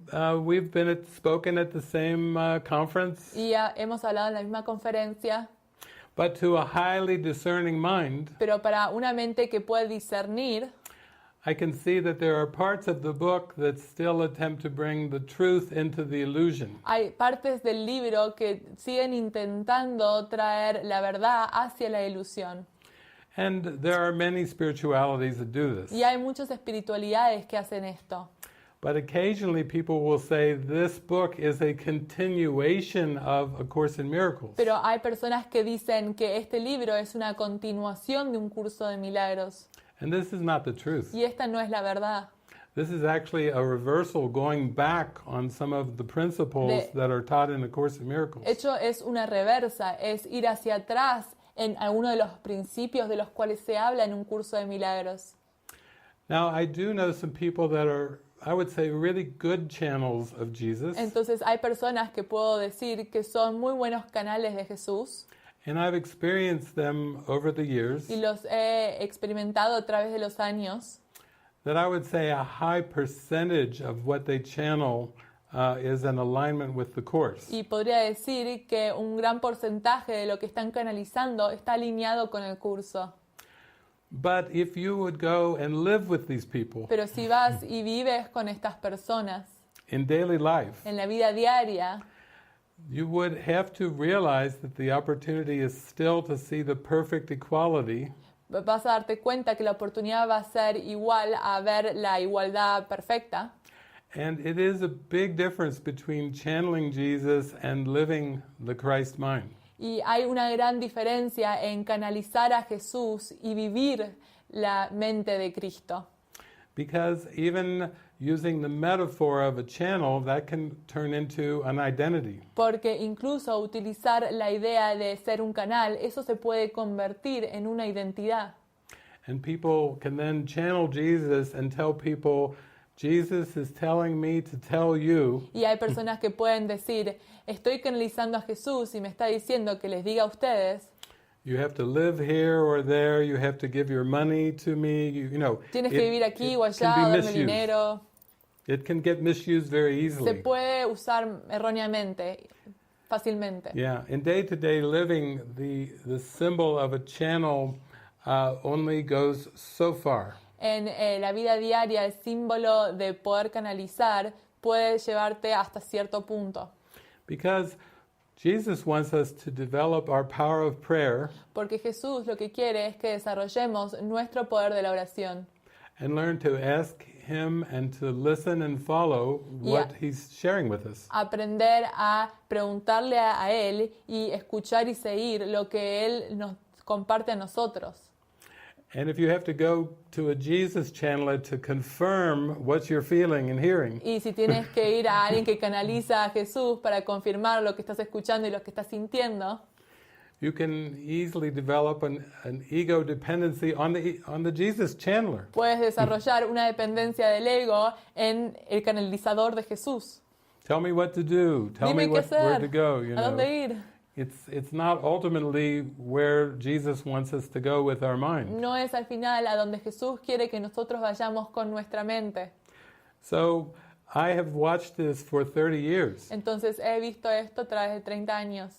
[SPEAKER 2] we've been spoken at the same conference,
[SPEAKER 3] y hemos hablado en la misma conferencia,
[SPEAKER 2] but to a highly discerning mind,
[SPEAKER 3] pero para una mente que puede discernir,
[SPEAKER 2] I can see that there are parts of the book that still attempt to bring the truth into the illusion.
[SPEAKER 3] hay partes del libro que siguen intentando traer la verdad hacia la ilusión.
[SPEAKER 2] And there are many spiritualities that do this.
[SPEAKER 3] Y hay muchas espiritualidades que hacen esto.
[SPEAKER 2] But occasionally people will say this book is a continuation of A Course in Miracles.
[SPEAKER 3] Pero hay personas que dicen que este libro es una continuación de un curso de milagros.
[SPEAKER 2] And this is not the truth.
[SPEAKER 3] Y esta no es la verdad.
[SPEAKER 2] This is actually a reversal, going back on some of the principles that are taught in A Course in Miracles.
[SPEAKER 3] De hecho, es una reversa, es ir hacia atrás en alguno de los principios de los cuales se habla en un curso de milagros.
[SPEAKER 2] Now, I do know some people that are, I would say, really good channels of Jesus.
[SPEAKER 3] Entonces hay personas que puedo decir que son muy buenos canales de Jesús
[SPEAKER 2] And I've experienced them over the years,
[SPEAKER 3] y los he experimentado a través de los años,
[SPEAKER 2] that I would say a high percentage of what they channel is in alignment with the Course.
[SPEAKER 3] y podría decir que un gran porcentaje de lo que están canalizando está alineado con el curso.
[SPEAKER 2] But if you would go and live with these people
[SPEAKER 3] Pero si vas y vives con estas personas
[SPEAKER 2] in daily life,
[SPEAKER 3] en la vida diaria,
[SPEAKER 2] you would have to realize that the opportunity is still to see the perfect equality
[SPEAKER 3] vas a darte cuenta que la oportunidad va a ser igual a ver la igualdad perfecta.
[SPEAKER 2] And it is a big difference between channeling Jesus and living the Christ mind.
[SPEAKER 3] Y hay una gran diferencia en canalizar a Jesús y vivir la mente de Cristo.
[SPEAKER 2] Because even using the metaphor of a channel, that can turn into an identity.
[SPEAKER 3] Porque incluso utilizar la idea de ser un canal, eso se puede convertir en una identidad.
[SPEAKER 2] And people can then channel Jesus and tell people, Jesus is telling me to tell you
[SPEAKER 3] Y hay personas que pueden decir, estoy canalizando a Jesús y me está diciendo que les diga a ustedes,
[SPEAKER 2] you have to live here or there, you have to give your money to me, you know.
[SPEAKER 3] tienes que vivir aquí o allá,
[SPEAKER 2] can be
[SPEAKER 3] darme
[SPEAKER 2] misused.
[SPEAKER 3] dinero.
[SPEAKER 2] It can get misused very
[SPEAKER 3] Se
[SPEAKER 2] easily.
[SPEAKER 3] puede usar erróneamente, fácilmente.
[SPEAKER 2] Yeah, in day-to-day living, the symbol of a channel only goes so far.
[SPEAKER 3] En la vida diaria, el símbolo de poder canalizar puede llevarte hasta cierto punto.
[SPEAKER 2] Because Jesus wants us to develop our power of prayer
[SPEAKER 3] Porque Jesús lo que quiere es que desarrollemos nuestro poder de la oración
[SPEAKER 2] and learn to ask Him and to listen and follow what He's sharing with us.
[SPEAKER 3] aprender a preguntarle a Él y escuchar y seguir lo que Él nos comparte a nosotros.
[SPEAKER 2] And if you have to go to a Jesus channeler to confirm what you're feeling and hearing,
[SPEAKER 3] Y si tienes que ir a alguien que canaliza a Jesús para confirmar lo que estás escuchando y lo que estás sintiendo,
[SPEAKER 2] you can easily develop an ego dependency on the Jesus channeler.
[SPEAKER 3] puedes desarrollar una dependencia del ego en el canalizador de Jesús.
[SPEAKER 2] Tell me what to do. Tell
[SPEAKER 3] Dime
[SPEAKER 2] me
[SPEAKER 3] qué
[SPEAKER 2] where
[SPEAKER 3] hacer,
[SPEAKER 2] to go. You
[SPEAKER 3] a dónde
[SPEAKER 2] know,
[SPEAKER 3] ir.
[SPEAKER 2] it's not ultimately where Jesus wants us to go with our mind.
[SPEAKER 3] No es al final a donde Jesús quiere que nosotros vayamos con nuestra mente.
[SPEAKER 2] So I have watched this for 30 years.
[SPEAKER 3] Entonces he visto esto a través de 30 años.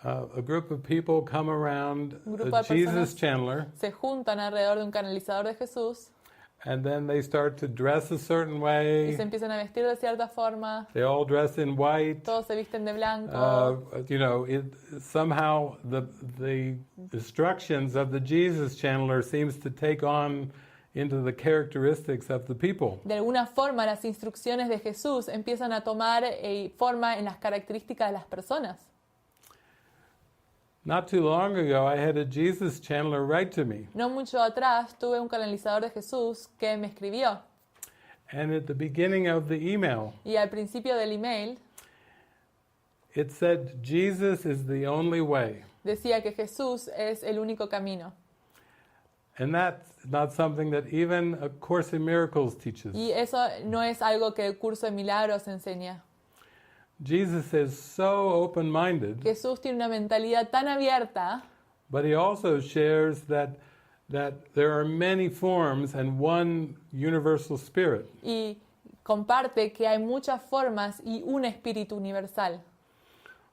[SPEAKER 2] A group of people come around
[SPEAKER 3] Un grupo
[SPEAKER 2] a
[SPEAKER 3] de
[SPEAKER 2] Jesus
[SPEAKER 3] personas
[SPEAKER 2] channeler,
[SPEAKER 3] se juntan alrededor de un canalizador de Jesús
[SPEAKER 2] and then they start to dress a certain
[SPEAKER 3] y
[SPEAKER 2] way.
[SPEAKER 3] se empiezan a vestir de cierta forma.
[SPEAKER 2] They all dress in white.
[SPEAKER 3] Todos se visten de blanco.
[SPEAKER 2] Somehow the instructions of the Jesus channeler seems to take on into the characteristics of the people.
[SPEAKER 3] De alguna forma las instrucciones de Jesús empiezan a tomar forma en las características de las personas.
[SPEAKER 2] Not too long ago, I had a Jesus channeler write to me.
[SPEAKER 3] No mucho atrás tuve un canalizador de Jesús que me escribió.
[SPEAKER 2] And at the beginning of the email,
[SPEAKER 3] Y al principio del email
[SPEAKER 2] it said, Jesus is the only way.
[SPEAKER 3] decía que Jesús es el único camino.
[SPEAKER 2] And that's not something that even A Course in Miracles teaches.
[SPEAKER 3] Y eso no es algo que el Curso de Milagros enseña.
[SPEAKER 2] Jesus is so open-minded,
[SPEAKER 3] Jesús tiene una mentalidad tan abierta,
[SPEAKER 2] but he also shares that there are many forms and one universal spirit.
[SPEAKER 3] y comparte que hay muchas formas y un espíritu universal.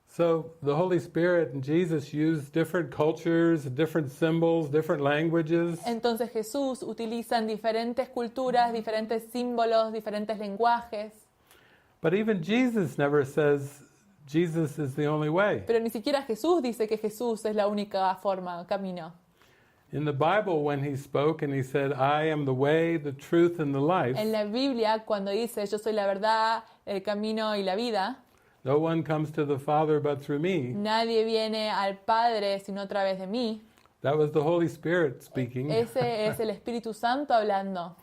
[SPEAKER 2] So the Holy Spirit and Jesus use different cultures, different symbols, different languages.
[SPEAKER 3] Entonces Jesús utiliza diferentes culturas, diferentes símbolos, diferentes lenguajes,
[SPEAKER 2] But even Jesus never says Jesus is the only way.
[SPEAKER 3] pero ni siquiera Jesús dice que Jesús es la única forma, camino.
[SPEAKER 2] In the Bible, when he spoke and he said, I am the way, the truth, and the life,
[SPEAKER 3] En la Biblia, cuando dice yo soy la verdad, el camino y la vida,
[SPEAKER 2] no one comes to the Father but through me.
[SPEAKER 3] nadie viene al Padre sino a través de mí.
[SPEAKER 2] That was the Holy Spirit speaking.
[SPEAKER 3] Ese es el Espíritu Santo hablando.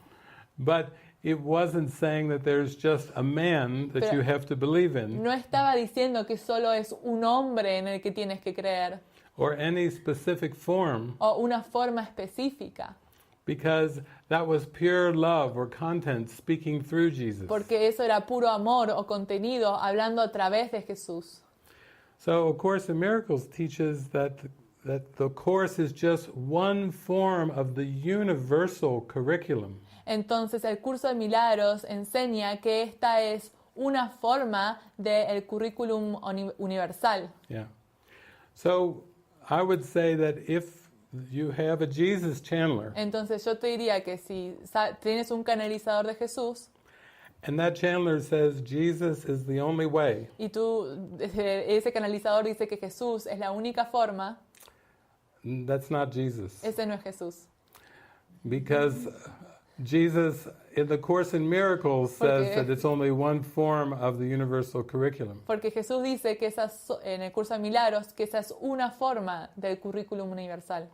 [SPEAKER 2] But it wasn't saying that there's just a man that
[SPEAKER 3] Pero
[SPEAKER 2] you have to believe in,
[SPEAKER 3] no estaba diciendo que solo es un hombre en el que tienes que creer
[SPEAKER 2] or any specific form,
[SPEAKER 3] o una forma específica,
[SPEAKER 2] because that was pure love or content speaking through Jesus.
[SPEAKER 3] porque eso era puro amor o contenido hablando a través de Jesús.
[SPEAKER 2] So A Course in Miracles teaches that the Course is just one form of the universal curriculum.
[SPEAKER 3] Entonces el Curso de Milagros enseña que esta es una forma del currículum universal.
[SPEAKER 2] Yeah. So I would say that if you have a Jesus channeler,
[SPEAKER 3] Entonces yo te diría que si tienes un canalizador de Jesús
[SPEAKER 2] and that channeler says Jesus is the only way,
[SPEAKER 3] y ese canalizador dice que Jesús es la única forma,
[SPEAKER 2] that's not Jesus.
[SPEAKER 3] ese no es Jesús.
[SPEAKER 2] Because Jesus, in the Course in Miracles, says
[SPEAKER 3] Porque-
[SPEAKER 2] that it's only one form of the universal curriculum.
[SPEAKER 3] Porque Jesús dice que en el Curso de Milagros que esa es una forma del currículum universal.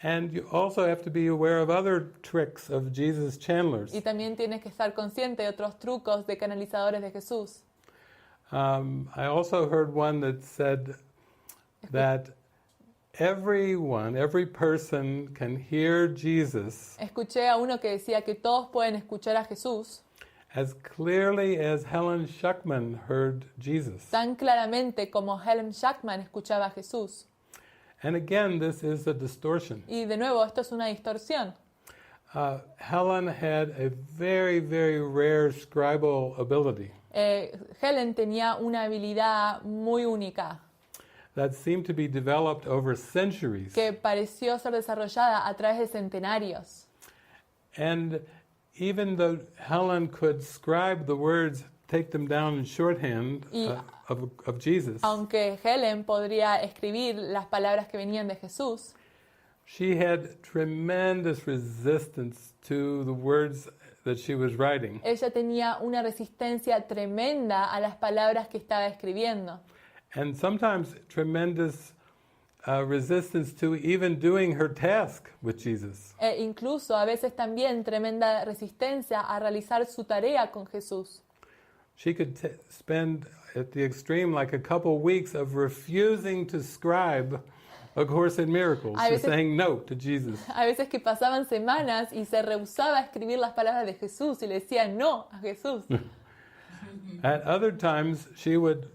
[SPEAKER 2] And you also have to be aware of other tricks of Jesus channelers.
[SPEAKER 3] Y también tienes que estar consciente de otros trucos de canalizadores de Jesús.
[SPEAKER 2] I also heard one that said that every person can hear Jesus
[SPEAKER 3] Escuché a uno que decía que todos pueden escuchar a Jesús
[SPEAKER 2] as clearly as Helen Schuckman heard Jesus.
[SPEAKER 3] tan claramente como Helen Schuckman escuchaba a Jesús.
[SPEAKER 2] And again, this is a distortion.
[SPEAKER 3] Y de nuevo, esto es una distorsión.
[SPEAKER 2] Helen had a very, very rare scribal ability
[SPEAKER 3] Helen tenía una habilidad muy única
[SPEAKER 2] that seemed to be developed over centuries.
[SPEAKER 3] que pareció ser desarrollada a través de centenarios.
[SPEAKER 2] And even though Helen could scribe the words, take them down in shorthand
[SPEAKER 3] Y-
[SPEAKER 2] of Jesus,
[SPEAKER 3] Aunque Helen podría escribir las palabras que venían de Jesús,
[SPEAKER 2] she had tremendous resistance to the words that she was writing.
[SPEAKER 3] ella tenía una resistencia tremenda a las palabras que estaba escribiendo.
[SPEAKER 2] And sometimes tremendous resistance to even doing her task with Jesus.
[SPEAKER 3] E incluso a veces también tremenda resistencia a realizar su tarea con Jesús.
[SPEAKER 2] She could spend at the extreme like a couple weeks of refusing to scribe A Course in Miracles,
[SPEAKER 3] A
[SPEAKER 2] just
[SPEAKER 3] veces-
[SPEAKER 2] saying no to Jesus.
[SPEAKER 3] A veces que pasaban semanas y se rehusaba a escribir las palabras de Jesús y le decía no a Jesús.
[SPEAKER 2] At other times, she would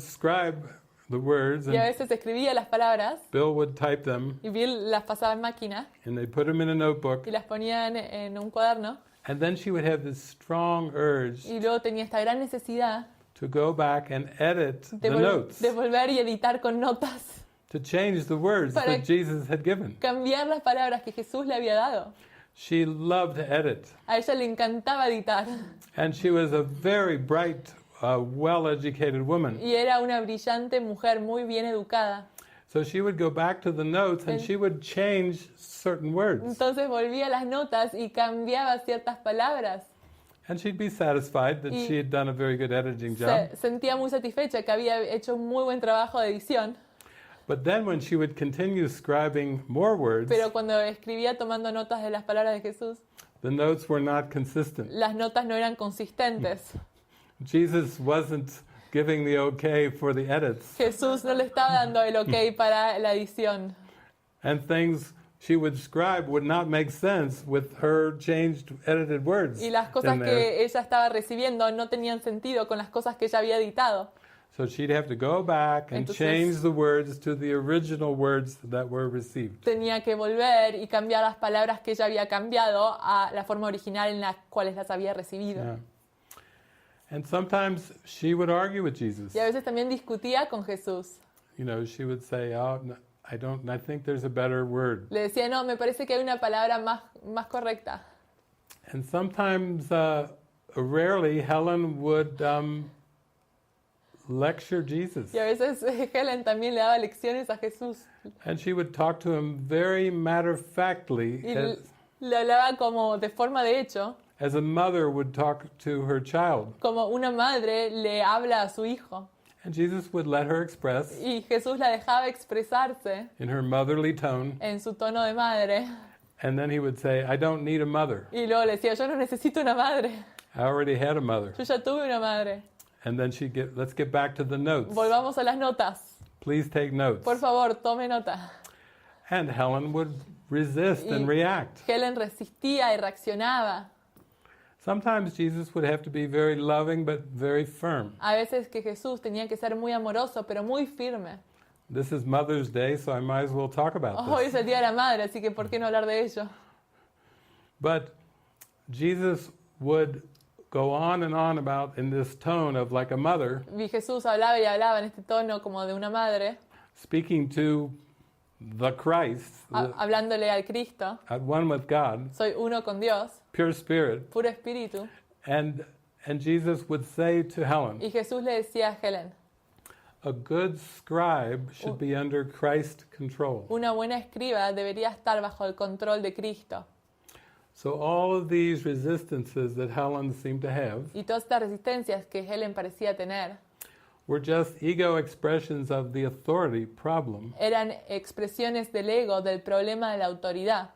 [SPEAKER 2] scribe the words,
[SPEAKER 3] Y a
[SPEAKER 2] and
[SPEAKER 3] veces escribía las palabras
[SPEAKER 2] Bill would type them,
[SPEAKER 3] y Bill las pasaba en máquina
[SPEAKER 2] and they put them in a notebook.
[SPEAKER 3] y las ponía en un cuaderno.
[SPEAKER 2] And then she would have this strong urge
[SPEAKER 3] Y luego tenía esta gran necesidad
[SPEAKER 2] to go back and edit the notes,
[SPEAKER 3] de volver y editar con notas,
[SPEAKER 2] to change the words
[SPEAKER 3] Para-
[SPEAKER 2] that Jesus had given.
[SPEAKER 3] cambiar las palabras que Jesús le había dado.
[SPEAKER 2] She loved to edit.
[SPEAKER 3] A ella le encantaba editar
[SPEAKER 2] And she was a very bright, well-educated woman.
[SPEAKER 3] y era una brillante mujer muy bien educada.
[SPEAKER 2] So she would go back to the notes and
[SPEAKER 3] En-
[SPEAKER 2] she would change certain words.
[SPEAKER 3] Entonces volvía a las notas y cambiaba ciertas palabras.
[SPEAKER 2] And she'd be satisfied that
[SPEAKER 3] Y-
[SPEAKER 2] she had done a very good editing job.
[SPEAKER 3] Se sentía muy satisfecha que había hecho un muy buen trabajo de edición,
[SPEAKER 2] But then when she would continue scribing more words,
[SPEAKER 3] pero cuando escribía tomando notas de las palabras de Jesús,
[SPEAKER 2] the notes were not consistent.
[SPEAKER 3] las notas no eran consistentes.
[SPEAKER 2] Jesus wasn't giving the okay for the edits.
[SPEAKER 3] Jesús no le estaba dando el ok para la edición.
[SPEAKER 2] And things she would scribe would not make sense with her changed, edited words
[SPEAKER 3] Y las cosas
[SPEAKER 2] in there.
[SPEAKER 3] que ella estaba recibiendo no tenían sentido con las cosas que ella había editado.
[SPEAKER 2] So she'd have to go back and
[SPEAKER 3] Entonces-
[SPEAKER 2] change the words to the original words that were received.
[SPEAKER 3] Tenía que volver y cambiar las palabras que ella había cambiado a la forma original en las cuales las había recibido.
[SPEAKER 2] Yeah. And sometimes she would argue with Jesus.
[SPEAKER 3] Y a veces también discutía con Jesús.
[SPEAKER 2] You know, she would say, "Oh, no, I think there's a better word."
[SPEAKER 3] Le decía, no, me parece que hay una palabra más correcta.
[SPEAKER 2] And sometimes, rarely, Helen would lecture Jesus.
[SPEAKER 3] Y a veces Helen también le daba lecciones a Jesús.
[SPEAKER 2] And she would talk to him very matter-of-factly,
[SPEAKER 3] Y le hablaba como de forma de hecho,
[SPEAKER 2] as a mother would talk to her child.
[SPEAKER 3] como una madre le habla a su hijo.
[SPEAKER 2] And Jesus would let her express
[SPEAKER 3] Y Jesús la dejaba expresarse
[SPEAKER 2] in her motherly tone.
[SPEAKER 3] en su tono de madre.
[SPEAKER 2] And then he would say, "I don't need a mother.
[SPEAKER 3] Y luego le decía, yo no necesito una madre.
[SPEAKER 2] I already had a mother."
[SPEAKER 3] Yo ya tuve una madre.
[SPEAKER 2] And then let's get back to the notes.
[SPEAKER 3] Volvamos a las notas.
[SPEAKER 2] Please take notes.
[SPEAKER 3] Por favor, tome nota.
[SPEAKER 2] And Helen would resist and
[SPEAKER 3] Y
[SPEAKER 2] react.
[SPEAKER 3] Helen resistía y reaccionaba.
[SPEAKER 2] Sometimes Jesus would have to be very loving but very firm.
[SPEAKER 3] A veces que Jesús tenía que ser muy amoroso, pero muy firme.
[SPEAKER 2] This is Mother's Day, so I might as well talk about
[SPEAKER 3] Hoy es
[SPEAKER 2] this.
[SPEAKER 3] el Día de la Madre, así que ¿por qué no hablar de ello?
[SPEAKER 2] But Jesus would go on and on about in this tone of like a mother,
[SPEAKER 3] Y Jesús hablaba y hablaba en este tono como de una madre,
[SPEAKER 2] speaking to the Christ,
[SPEAKER 3] hablándole al Cristo.
[SPEAKER 2] at one with God,
[SPEAKER 3] Soy uno con Dios,
[SPEAKER 2] pure spirit.
[SPEAKER 3] puro espíritu.
[SPEAKER 2] And Jesus would say to Helen,
[SPEAKER 3] Y Jesús le decía a Helen,
[SPEAKER 2] a good scribe should be under Christ control.
[SPEAKER 3] una buena escriba debería estar bajo el control de Cristo.
[SPEAKER 2] So all of these resistances that Helen seemed to have
[SPEAKER 3] Y todas estas resistencias que Helen parecía tener
[SPEAKER 2] were just ego expressions of the authority problem,
[SPEAKER 3] eran expresiones del ego, del problema de la autoridad.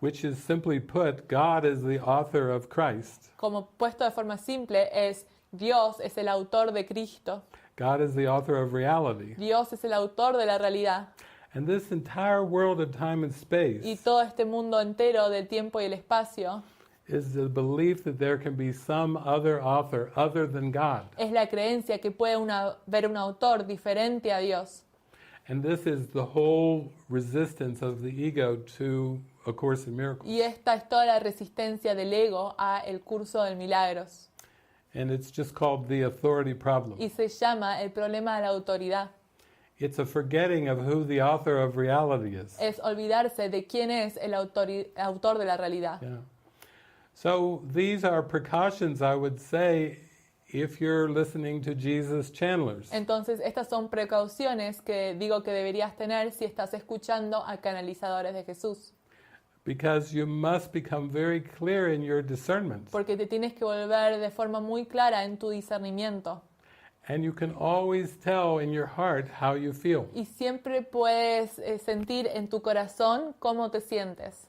[SPEAKER 2] which is simply put, God is the author of Christ.
[SPEAKER 3] Como puesto de forma simple, es Dios es el autor de Cristo.
[SPEAKER 2] God is the author of reality.
[SPEAKER 3] Dios es el autor de la realidad.
[SPEAKER 2] And this entire world of time and
[SPEAKER 3] Y
[SPEAKER 2] space
[SPEAKER 3] todo este mundo entero del tiempo y el espacio
[SPEAKER 2] is the belief that there can be some other author other than God.
[SPEAKER 3] es la creencia que puede haber un autor diferente a Dios.
[SPEAKER 2] And this is the whole resistance of the ego to A Course in Miracles.
[SPEAKER 3] Y esta es toda la resistencia del ego a el Curso de Milagros.
[SPEAKER 2] And it's just called the authority problem.
[SPEAKER 3] Y se llama el problema de la autoridad.
[SPEAKER 2] It's a forgetting of who the author of reality is.
[SPEAKER 3] Es olvidarse de quién es el autor de la realidad.
[SPEAKER 2] Yeah. So these are precautions, I would say, if you're listening to Jesus channelers.
[SPEAKER 3] Entonces, estas son precauciones que digo que deberías tener si estás escuchando a canalizadores de Jesús.
[SPEAKER 2] Because you must become very clear in your discernment.
[SPEAKER 3] Porque te tienes que volver de forma muy clara en tu discernimiento.
[SPEAKER 2] And you can always tell in your heart how you feel.
[SPEAKER 3] Y siempre puedes sentir en tu corazón cómo te sientes.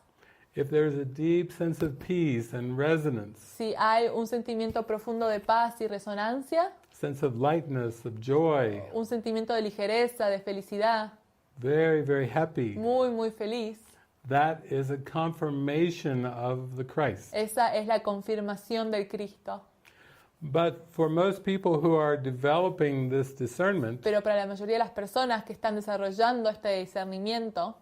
[SPEAKER 2] If there's a deep sense of peace and resonance,
[SPEAKER 3] Si hay un sentimiento profundo de paz y resonancia,
[SPEAKER 2] sense of lightness, of joy,
[SPEAKER 3] un sentimiento de ligereza, de felicidad,
[SPEAKER 2] very, very happy,
[SPEAKER 3] muy, muy feliz,
[SPEAKER 2] that is a confirmation of the Christ.
[SPEAKER 3] esa es la confirmación del Cristo.
[SPEAKER 2] But for most people who are developing this discernment,
[SPEAKER 3] Pero para la mayoría de las personas que están desarrollando este discernimiento,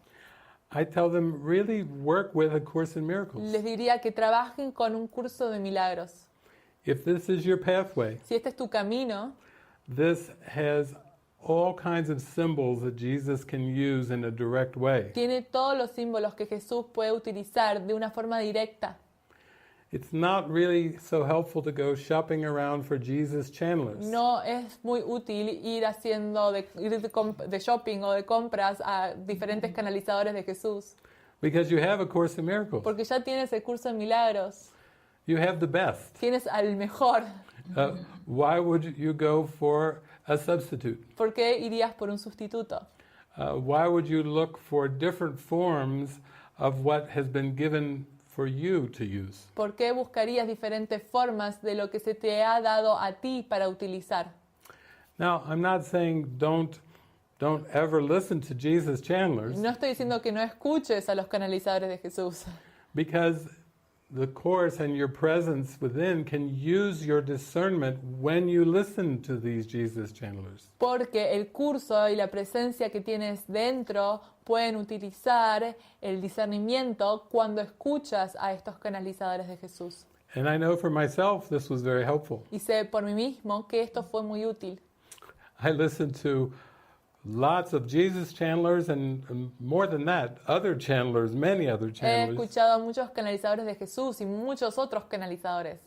[SPEAKER 2] I tell them really work with A Course in Miracles.
[SPEAKER 3] les diría que trabajen con un curso de milagros.
[SPEAKER 2] If this is your pathway,
[SPEAKER 3] Si este es tu camino,
[SPEAKER 2] this has all kinds of symbols that Jesus can use in a direct way.
[SPEAKER 3] tiene todos los símbolos que Jesús puede utilizar de una forma directa.
[SPEAKER 2] It's not really so helpful to go shopping around for Jesus channelers.
[SPEAKER 3] No es muy útil ir de shopping o de compras a diferentes canalizadores de Jesús,
[SPEAKER 2] Because you have A Course in Miracles.
[SPEAKER 3] porque ya tienes el curso de milagros,
[SPEAKER 2] You have the best.
[SPEAKER 3] tienes al mejor.
[SPEAKER 2] Why would you go for a substitute?
[SPEAKER 3] ¿Por qué irías por un sustituto?
[SPEAKER 2] Why would you look for different forms of what has been given for you to use?
[SPEAKER 3] ¿Por qué buscarías diferentes formas de lo que se te ha dado a ti para utilizar?
[SPEAKER 2] Now, I'm not saying don't ever listen to Jesus channelers,
[SPEAKER 3] No estoy diciendo que no escuches a los canalizadores de Jesús,
[SPEAKER 2] because the Course and your presence within can use your discernment when you listen to these Jesus channelers.
[SPEAKER 3] porque el curso y la presencia que tienes dentro pueden utilizar el discernimiento cuando escuchas a estos canalizadores de Jesús.
[SPEAKER 2] And I know for myself this was very helpful.
[SPEAKER 3] Y sé por mí mismo que esto fue muy útil.
[SPEAKER 2] I listened to lots of Jesus channelers and more than that, other channelers, many other
[SPEAKER 3] He
[SPEAKER 2] channelers.
[SPEAKER 3] escuchado a muchos canalizadores de Jesús y muchos otros canalizadores.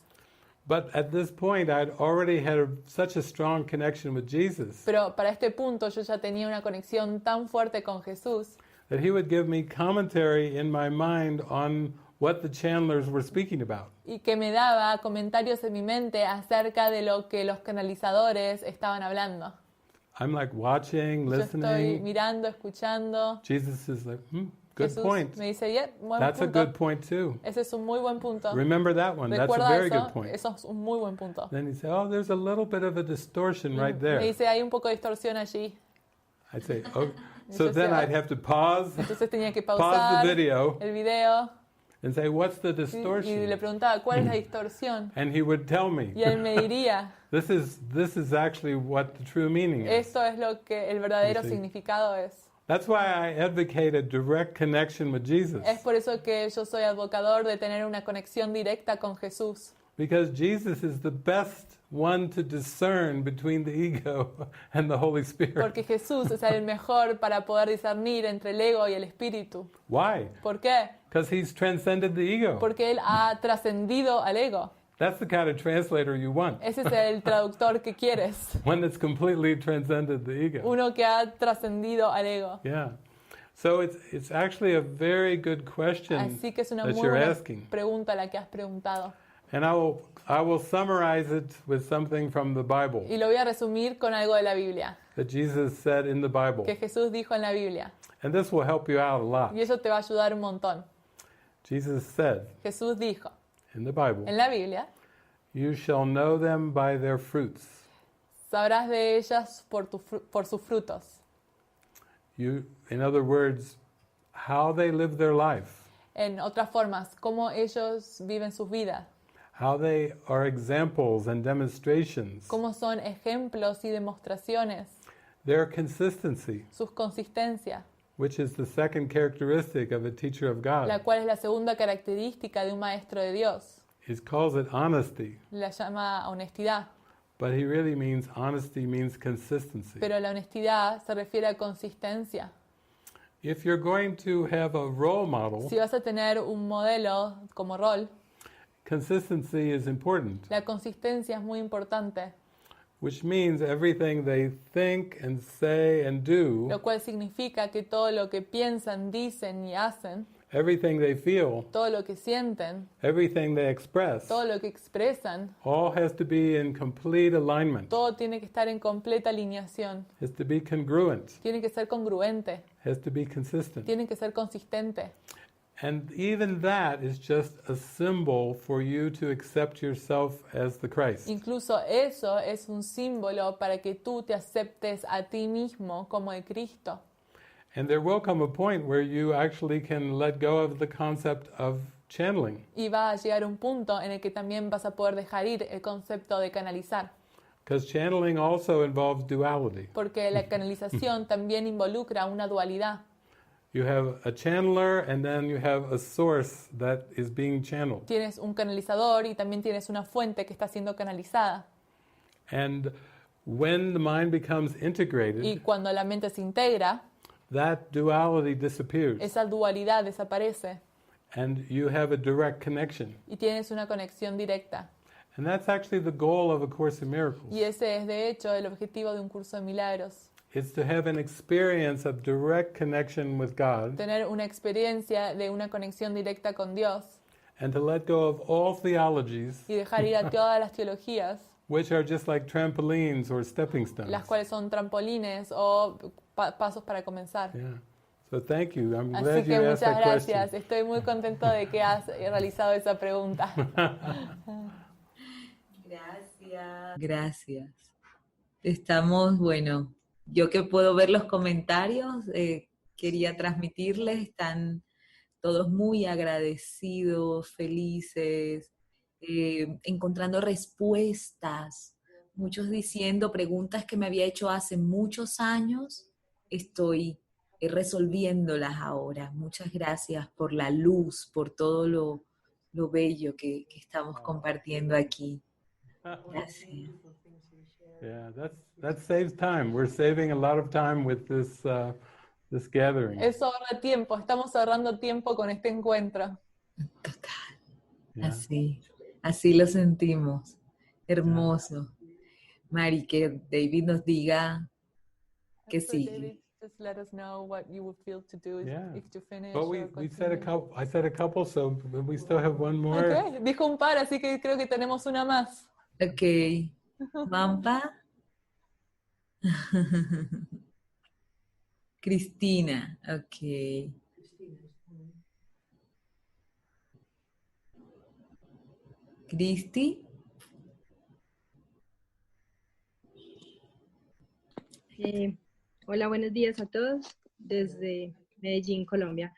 [SPEAKER 2] But at this point, I'd already had such a strong connection with Jesus
[SPEAKER 3] Pero para este punto yo ya tenía una conexión tan fuerte con Jesús
[SPEAKER 2] that he would give me commentary in my mind on what the channelers were speaking about.
[SPEAKER 3] y que me daba comentarios en mi mente acerca de lo que los canalizadores estaban hablando.
[SPEAKER 2] I'm like watching,
[SPEAKER 3] Yo estoy
[SPEAKER 2] listening.
[SPEAKER 3] mirando, escuchando.
[SPEAKER 2] Jesus is like, good
[SPEAKER 3] Jesús
[SPEAKER 2] point.
[SPEAKER 3] me dice, yeah, buen
[SPEAKER 2] That's a
[SPEAKER 3] punto.
[SPEAKER 2] good point too.
[SPEAKER 3] Ese es un muy buen punto.
[SPEAKER 2] Remember that one. That's a
[SPEAKER 3] Recuerda
[SPEAKER 2] very
[SPEAKER 3] eso,
[SPEAKER 2] good point.
[SPEAKER 3] eso es un muy buen punto.
[SPEAKER 2] Then he'd say, oh, there's a little bit of a distortion right
[SPEAKER 3] Me
[SPEAKER 2] there.
[SPEAKER 3] dice, hay un poco de distorsión allí.
[SPEAKER 2] I'd say, oh. So
[SPEAKER 3] Yo
[SPEAKER 2] then
[SPEAKER 3] sé,
[SPEAKER 2] I'd have to pause
[SPEAKER 3] Entonces tenía que
[SPEAKER 2] pause
[SPEAKER 3] pausar
[SPEAKER 2] the video
[SPEAKER 3] el video
[SPEAKER 2] and say, what's the
[SPEAKER 3] y le
[SPEAKER 2] distortion?
[SPEAKER 3] preguntaba, ¿cuál es la distorsión?
[SPEAKER 2] And he would tell me.
[SPEAKER 3] Y él me diría,
[SPEAKER 2] This is actually what the true meaning is.
[SPEAKER 3] esto es lo que el verdadero
[SPEAKER 2] Sí.
[SPEAKER 3] significado es.
[SPEAKER 2] That's why I advocate a direct connection with Jesus.
[SPEAKER 3] Es por eso que yo soy advocador de tener una conexión directa con Jesús.
[SPEAKER 2] Because Jesus is the best one to discern between the ego and the Holy Spirit.
[SPEAKER 3] Porque Jesús es el mejor para poder discernir entre el ego y el espíritu.
[SPEAKER 2] Why?
[SPEAKER 3] ¿Por qué?
[SPEAKER 2] Because he's transcended the ego.
[SPEAKER 3] Porque Él ha trascendido al ego.
[SPEAKER 2] That's the kind of translator you want.
[SPEAKER 3] Ese es el traductor que quieres.
[SPEAKER 2] One that's completely transcended the ego.
[SPEAKER 3] Uno que ha trascendido al ego.
[SPEAKER 2] Yeah. So it's actually a very good question
[SPEAKER 3] Así que es una
[SPEAKER 2] that
[SPEAKER 3] muy
[SPEAKER 2] you're
[SPEAKER 3] buena
[SPEAKER 2] asking.
[SPEAKER 3] pregunta la que has preguntado.
[SPEAKER 2] And I will summarize it with something from the Bible
[SPEAKER 3] Y lo voy a resumir con algo de la Biblia,
[SPEAKER 2] that Jesus said in the Bible.
[SPEAKER 3] que Jesús dijo en la Biblia.
[SPEAKER 2] And this will help you out a lot.
[SPEAKER 3] Y eso te va a ayudar un montón.
[SPEAKER 2] Jesus said
[SPEAKER 3] Jesús dijo
[SPEAKER 2] in the Bible,
[SPEAKER 3] en la Biblia,
[SPEAKER 2] you shall know them by their fruits.
[SPEAKER 3] sabrás de ellas por sus frutos.
[SPEAKER 2] In other words, how they live their life,
[SPEAKER 3] En otras formas, cómo ellos viven sus vidas,
[SPEAKER 2] how they are examples and demonstrations,
[SPEAKER 3] cómo son ejemplos y demostraciones,
[SPEAKER 2] their consistency,
[SPEAKER 3] sus consistencias,
[SPEAKER 2] which is the second characteristic of a teacher of God.
[SPEAKER 3] la cual es la segunda característica de un maestro de Dios.
[SPEAKER 2] He calls it honesty,
[SPEAKER 3] La llama honestidad,
[SPEAKER 2] but he really means honesty means consistency.
[SPEAKER 3] pero la honestidad se refiere a consistencia.
[SPEAKER 2] If you're going to have a role model,
[SPEAKER 3] Si vas a tener un modelo como rol,
[SPEAKER 2] consistency is important,
[SPEAKER 3] la consistencia es muy importante,
[SPEAKER 2] which means everything they think and say and do,
[SPEAKER 3] lo cual significa que todo lo que piensan, dicen y hacen,
[SPEAKER 2] everything they feel,
[SPEAKER 3] todo lo que sienten,
[SPEAKER 2] everything they express,
[SPEAKER 3] todo lo que expresan,
[SPEAKER 2] all has to be in complete alignment,
[SPEAKER 3] todo tiene que estar en completa alineación,
[SPEAKER 2] has to be congruent,
[SPEAKER 3] tiene que ser congruente,
[SPEAKER 2] has to be consistent.
[SPEAKER 3] tiene que ser consistente.
[SPEAKER 2] And even that is just a symbol for you to accept yourself as the Christ.
[SPEAKER 3] Incluso eso es un símbolo para que tú te aceptes a ti mismo como el Cristo.
[SPEAKER 2] And there will come a point where you actually can let go of the concept of channeling.
[SPEAKER 3] Y va a llegar un punto en el que también vas a poder dejar ir el concepto de canalizar.
[SPEAKER 2] Because channeling also involves duality.
[SPEAKER 3] Porque la canalización también involucra una dualidad.
[SPEAKER 2] You have a channeler and then you have a source that is being channeled.
[SPEAKER 3] Tienes un canalizador y también tienes una fuente que está siendo canalizada.
[SPEAKER 2] And when the mind becomes
[SPEAKER 3] Y
[SPEAKER 2] integrated,
[SPEAKER 3] cuando la mente se integra,
[SPEAKER 2] that duality disappears.
[SPEAKER 3] esa dualidad desaparece
[SPEAKER 2] And you have a direct connection.
[SPEAKER 3] y tienes una conexión directa.
[SPEAKER 2] And that's actually the goal of A Course in Miracles.
[SPEAKER 3] Y ese es, de hecho, el objetivo de un curso de milagros.
[SPEAKER 2] It's to have an experience of direct connection with God
[SPEAKER 3] Tener una experiencia de una conexión directa con Dios
[SPEAKER 2] and to let go of all theologies,
[SPEAKER 3] y dejar ir a todas las teologías,
[SPEAKER 2] which are just like trampolines or stepping stones.
[SPEAKER 3] las cuales son trampolines o pasos para comenzar.
[SPEAKER 2] Yeah. So thank you. I'm
[SPEAKER 3] Así
[SPEAKER 2] glad
[SPEAKER 3] que
[SPEAKER 2] you asked
[SPEAKER 3] muchas
[SPEAKER 2] that
[SPEAKER 3] gracias.
[SPEAKER 2] question.
[SPEAKER 3] Estoy muy contento de que has realizado esa pregunta.
[SPEAKER 1] Gracias. Gracias. Estamos, bueno, yo que puedo ver los comentarios, quería transmitirles, están todos muy agradecidos, felices, encontrando respuestas, muchos diciendo preguntas que me había hecho hace muchos años, estoy resolviéndolas ahora. Muchas gracias por la luz, por todo lo bello que estamos compartiendo aquí. Gracias.
[SPEAKER 2] Yeah, that saves time. We're saving a lot of time with this gathering.
[SPEAKER 3] Eso ahorra tiempo. Estamos ahorrando tiempo con este encuentro.
[SPEAKER 1] Total.
[SPEAKER 2] Yeah.
[SPEAKER 1] Así lo sentimos. Hermoso. Mari, que David nos diga que
[SPEAKER 3] So,
[SPEAKER 1] sí.
[SPEAKER 3] David, just let us know what you would feel to do
[SPEAKER 2] Yeah.
[SPEAKER 3] if you finish.
[SPEAKER 2] But
[SPEAKER 3] or
[SPEAKER 2] we said a
[SPEAKER 3] continue.
[SPEAKER 2] couple. I said a couple, so we still have one more.
[SPEAKER 3] Okay, dijo un par, así que creo que tenemos una más.
[SPEAKER 1] Ok. Mampa. Cristina. Ok. Cristi.
[SPEAKER 7] Hola, buenos días a todos desde Medellín, Colombia.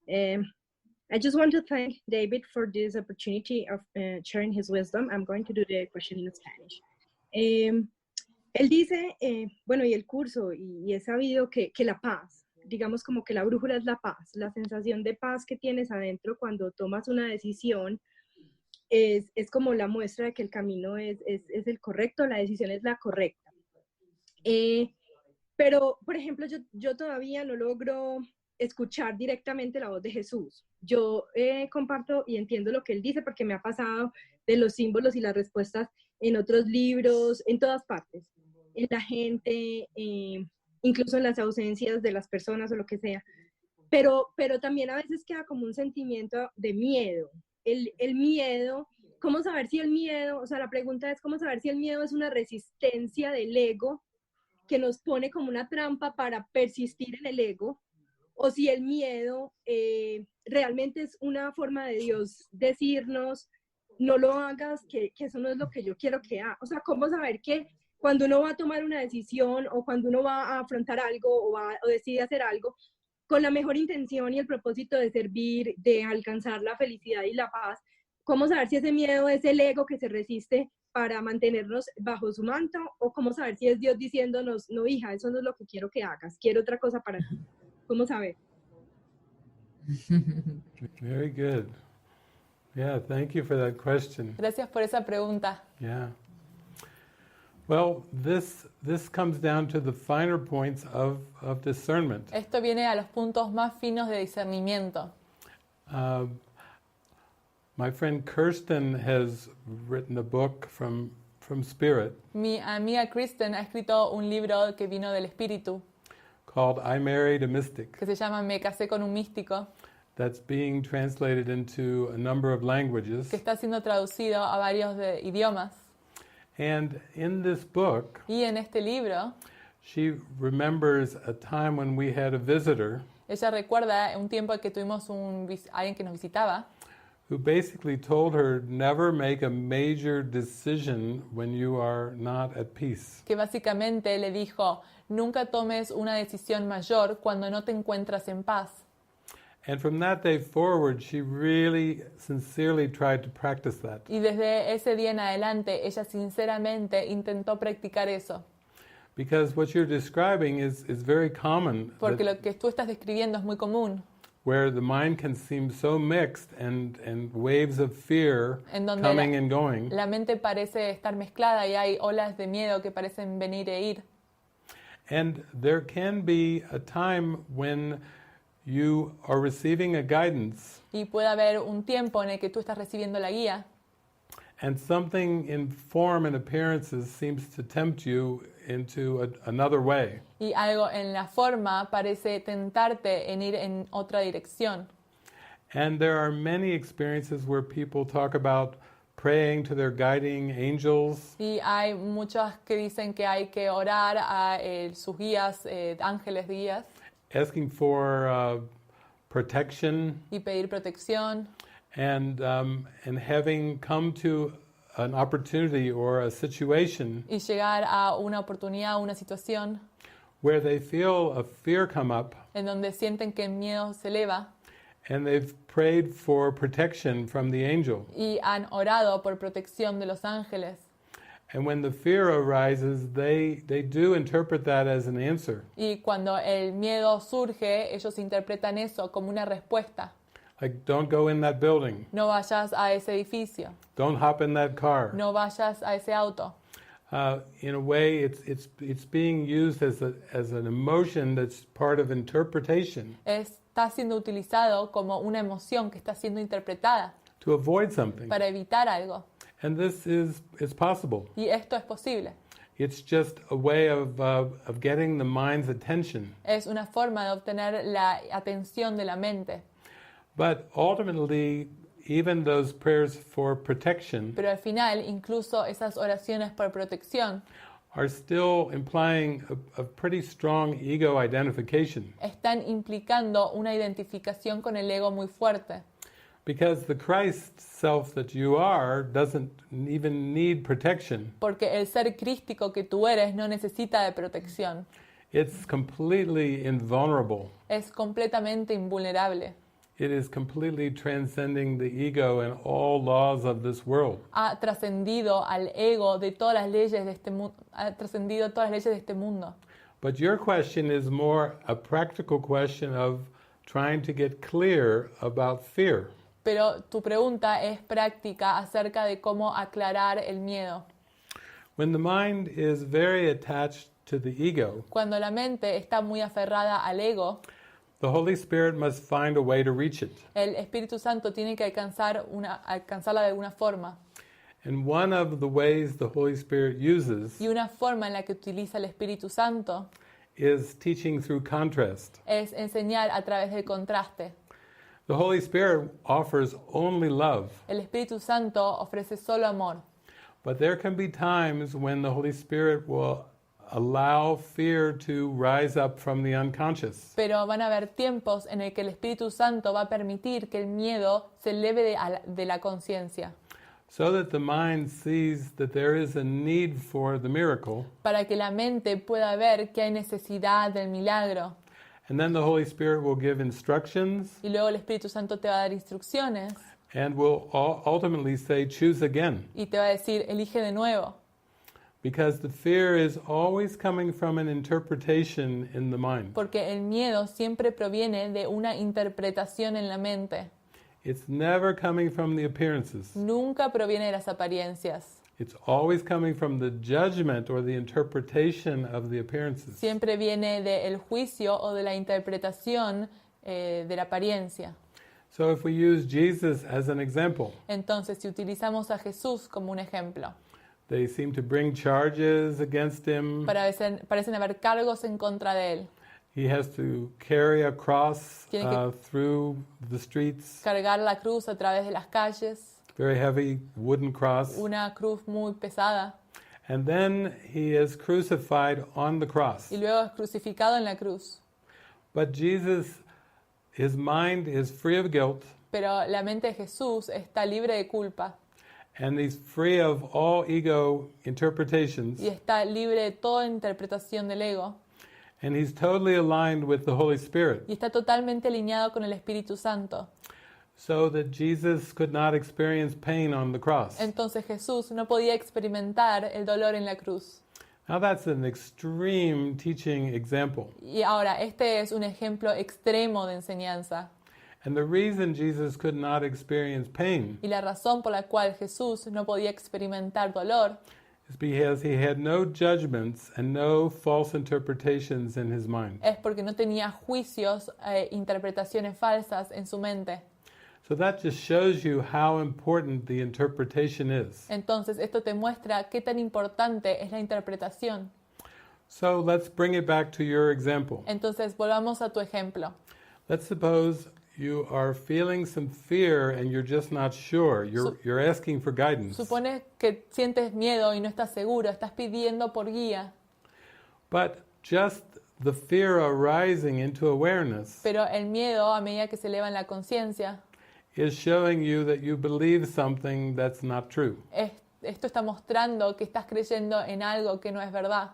[SPEAKER 7] I just want to thank David for this opportunity of sharing his wisdom. I'm going to do the question in Spanish. Él dice, bueno, y el curso, y he sabido que la paz, digamos como que la brújula es la paz, la sensación de paz que tienes adentro cuando tomas una decisión es como la muestra de que el camino es el correcto, la decisión es la correcta. Pero, por ejemplo, yo todavía no logro escuchar directamente la voz de Jesús. Yo comparto y entiendo lo que él dice porque me ha pasado de los símbolos y las respuestas en otros libros, en todas partes, en la gente, incluso en las ausencias de las personas o lo que sea. Pero también a veces queda como un sentimiento de miedo. El miedo, ¿cómo saber si el miedo, o sea, la pregunta es cómo saber si el miedo es una resistencia del ego que nos pone como una trampa para persistir en el ego, o si el miedo realmente es una forma de Dios decirnos, no lo hagas, que eso no es lo que yo quiero que haga. O sea, ¿cómo saber que cuando uno va a tomar una decisión o cuando uno va a afrontar algo o decide hacer algo, con la mejor intención y el propósito de servir, de alcanzar la felicidad y la paz, cómo saber si ese miedo es el ego que se resiste para mantenernos bajo su manto, o cómo saber si es Dios diciéndonos, no hija, eso no es lo que quiero que hagas, quiero otra cosa para ti? ¿Cómo saber?
[SPEAKER 2] Very good. Yeah, thank you for that question.
[SPEAKER 3] Gracias por esa pregunta.
[SPEAKER 2] Yeah. Well, this comes down to the finer points of discernment.
[SPEAKER 3] Esto viene a los puntos más finos de discernimiento.
[SPEAKER 2] My friend Kirsten has written a book from Spirit
[SPEAKER 3] Mi amiga Kristen ha escrito un libro que vino del Espíritu,
[SPEAKER 2] called I Married a Mystic,
[SPEAKER 3] que se llama Me casé con un místico,
[SPEAKER 2] that's being translated into a number of languages.
[SPEAKER 3] que está siendo traducido a varios idiomas.
[SPEAKER 2] And in this book,
[SPEAKER 3] Y en este libro,
[SPEAKER 2] she remembers a time when we had a visitor
[SPEAKER 3] ella recuerda un tiempo en que tuvimos alguien que nos visitaba,
[SPEAKER 2] who basically told her, never make a major decision when you are not at peace.
[SPEAKER 3] que básicamente le dijo, nunca tomes una decisión mayor cuando no te encuentras en paz.
[SPEAKER 2] And from that day forward, she really sincerely tried to practice that.
[SPEAKER 3] Y desde ese día en adelante, ella sinceramente intentó practicar eso.
[SPEAKER 2] Because what you're describing is very common.
[SPEAKER 3] Porque lo que tú estás describiendo es muy común.
[SPEAKER 2] Where the mind can seem so mixed and waves of fear coming and going.
[SPEAKER 3] La mente parece estar mezclada y hay olas de miedo que parecen venir e ir.
[SPEAKER 2] And there can be a time when you are receiving a guidance.
[SPEAKER 3] Y puede haber un tiempo en el que tú estás recibiendo la guía.
[SPEAKER 2] And something in form and appearances seems to tempt you into another way.
[SPEAKER 3] Y algo en la forma parece tentarte en ir en otra dirección.
[SPEAKER 2] And there are many experiences where people talk about praying to their guiding angels.
[SPEAKER 3] Y hay muchos que dicen que hay que orar a sus guías, ángeles guías.
[SPEAKER 2] Asking for protection.
[SPEAKER 3] Y pedir protección.
[SPEAKER 2] And having come to an opportunity or a situation.
[SPEAKER 3] Y llegar a una oportunidad, una situación.
[SPEAKER 2] Where they feel a fear come up.
[SPEAKER 3] En donde sienten que el miedo se eleva.
[SPEAKER 2] And they've prayed for protection from the angel.
[SPEAKER 3] Y han orado por protección de los ángeles.
[SPEAKER 2] And when the fear arises, they do interpret that as an answer.
[SPEAKER 3] Y cuando el miedo surge, ellos interpretan eso como una respuesta.
[SPEAKER 2] Like, don't go in that building.
[SPEAKER 3] No vayas a ese edificio.
[SPEAKER 2] Don't hop in that car.
[SPEAKER 3] No vayas a ese auto.
[SPEAKER 2] In a way, it's being used as an emotion that's part of interpretation.
[SPEAKER 3] Está siendo utilizado como una emoción que está siendo interpretada.
[SPEAKER 2] To avoid something.
[SPEAKER 3] Para evitar algo.
[SPEAKER 2] And this is possible.
[SPEAKER 3] Y esto es posible.
[SPEAKER 2] It's just a way of getting the mind's attention.
[SPEAKER 3] Es una forma de obtener la atención de la mente.
[SPEAKER 2] But ultimately, even those prayers for protection.
[SPEAKER 3] Pero al final, incluso esas oraciones por protección.
[SPEAKER 2] Are still implying a pretty strong ego identification.
[SPEAKER 3] Están implicando una identificación con el ego muy fuerte.
[SPEAKER 2] Because the Christ self that you are doesn't even need protection.
[SPEAKER 3] Porque el ser crístico que tú eres no necesita de protección.
[SPEAKER 2] It's completely invulnerable.
[SPEAKER 3] Es completamente invulnerable.
[SPEAKER 2] It is completely transcending the ego and all laws of this world.
[SPEAKER 3] Ha trascendido al ego de todas las leyes de este mundo. Ha trascendido todas las leyes de este mundo.
[SPEAKER 2] But your question is more a practical question of trying to get clear about fear.
[SPEAKER 3] Pero tu pregunta es práctica acerca de cómo aclarar el miedo.
[SPEAKER 2] When the mind is very attached to the ego,
[SPEAKER 3] cuando la mente está muy aferrada al ego,
[SPEAKER 2] the Holy Spirit must find a way to reach it.
[SPEAKER 3] El Espíritu Santo tiene que alcanzarla de alguna forma.
[SPEAKER 2] And one of the ways the Holy Spirit uses
[SPEAKER 3] y una forma en la que utiliza el Espíritu Santo
[SPEAKER 2] is teaching through contrast.
[SPEAKER 3] Es enseñar a través del contraste.
[SPEAKER 2] The Holy Spirit offers only love.
[SPEAKER 3] El Espíritu Santo ofrece solo amor.
[SPEAKER 2] But there can be times when the Holy Spirit will allow fear to rise up from the unconscious.
[SPEAKER 3] Pero van a haber tiempos en el que el Espíritu Santo va a permitir que el miedo se eleve de la conciencia.
[SPEAKER 2] So that the mind sees that there is a need for the miracle.
[SPEAKER 3] Para que la mente pueda ver que hay necesidad del milagro.
[SPEAKER 2] And then the Holy Spirit will give instructions.
[SPEAKER 3] Y luego el Espíritu Santo te va a dar instrucciones.
[SPEAKER 2] And will ultimately say, choose again.
[SPEAKER 3] Y te va a decir, elige de nuevo.
[SPEAKER 2] Because the fear is always coming from an interpretation in the mind.
[SPEAKER 3] Porque el miedo siempre proviene de una interpretación en la mente.
[SPEAKER 2] It's never coming from the appearances.
[SPEAKER 3] Nunca proviene de las apariencias.
[SPEAKER 2] It's always coming from the judgment or the interpretation of the appearances.
[SPEAKER 3] Siempre viene del juicio o de la interpretación de la apariencia.
[SPEAKER 2] So if we use Jesus as an example,
[SPEAKER 3] entonces si utilizamos a Jesús como un ejemplo,
[SPEAKER 2] they seem to bring charges against him.
[SPEAKER 3] Parecen haber cargos en contra de él.
[SPEAKER 2] He has to carry a cross through the streets.
[SPEAKER 3] Cargar la cruz a través de las calles.
[SPEAKER 2] Very heavy wooden cross.
[SPEAKER 3] Una cruz muy pesada.
[SPEAKER 2] And then he is crucified on the cross.
[SPEAKER 3] Y luego es crucificado en la cruz.
[SPEAKER 2] But Jesus, his mind is free of guilt.
[SPEAKER 3] Pero la mente de Jesús está libre de culpa.
[SPEAKER 2] And he's free of all ego interpretations.
[SPEAKER 3] Y está libre de toda interpretación del ego.
[SPEAKER 2] And he's totally aligned with the Holy Spirit,
[SPEAKER 3] y está totalmente alineado con el Espíritu Santo.
[SPEAKER 2] so that Jesus could not experience pain on the cross.
[SPEAKER 3] Entonces Jesús no podía experimentar el dolor en la cruz.
[SPEAKER 2] Now that's an extreme teaching example.
[SPEAKER 3] Y ahora, este es un ejemplo extremo de enseñanza.
[SPEAKER 2] And the reason Jesus could not experience pain
[SPEAKER 3] Y la razón por la cual Jesús no podía experimentar dolor
[SPEAKER 2] is because he had no judgments and no false interpretations in his mind.
[SPEAKER 3] es porque no tenía juicios e interpretaciones falsas en su mente.
[SPEAKER 2] So that just shows you how important the interpretation is.
[SPEAKER 3] Entonces, esto te muestra qué tan importante es la interpretación.
[SPEAKER 2] So let's bring it back to your example.
[SPEAKER 3] Entonces, volvamos a tu ejemplo.
[SPEAKER 2] Let's suppose you are feeling some fear and you're just not sure. You're asking for guidance.
[SPEAKER 3] Supone que sientes miedo y no estás seguro, estás pidiendo por guía.
[SPEAKER 2] But just the fear arising into awareness
[SPEAKER 3] Pero el miedo, a medida que se eleva en la conciencia,
[SPEAKER 2] is showing you that you believe something that's not true.
[SPEAKER 3] esto está mostrando que estás creyendo en algo que no es verdad.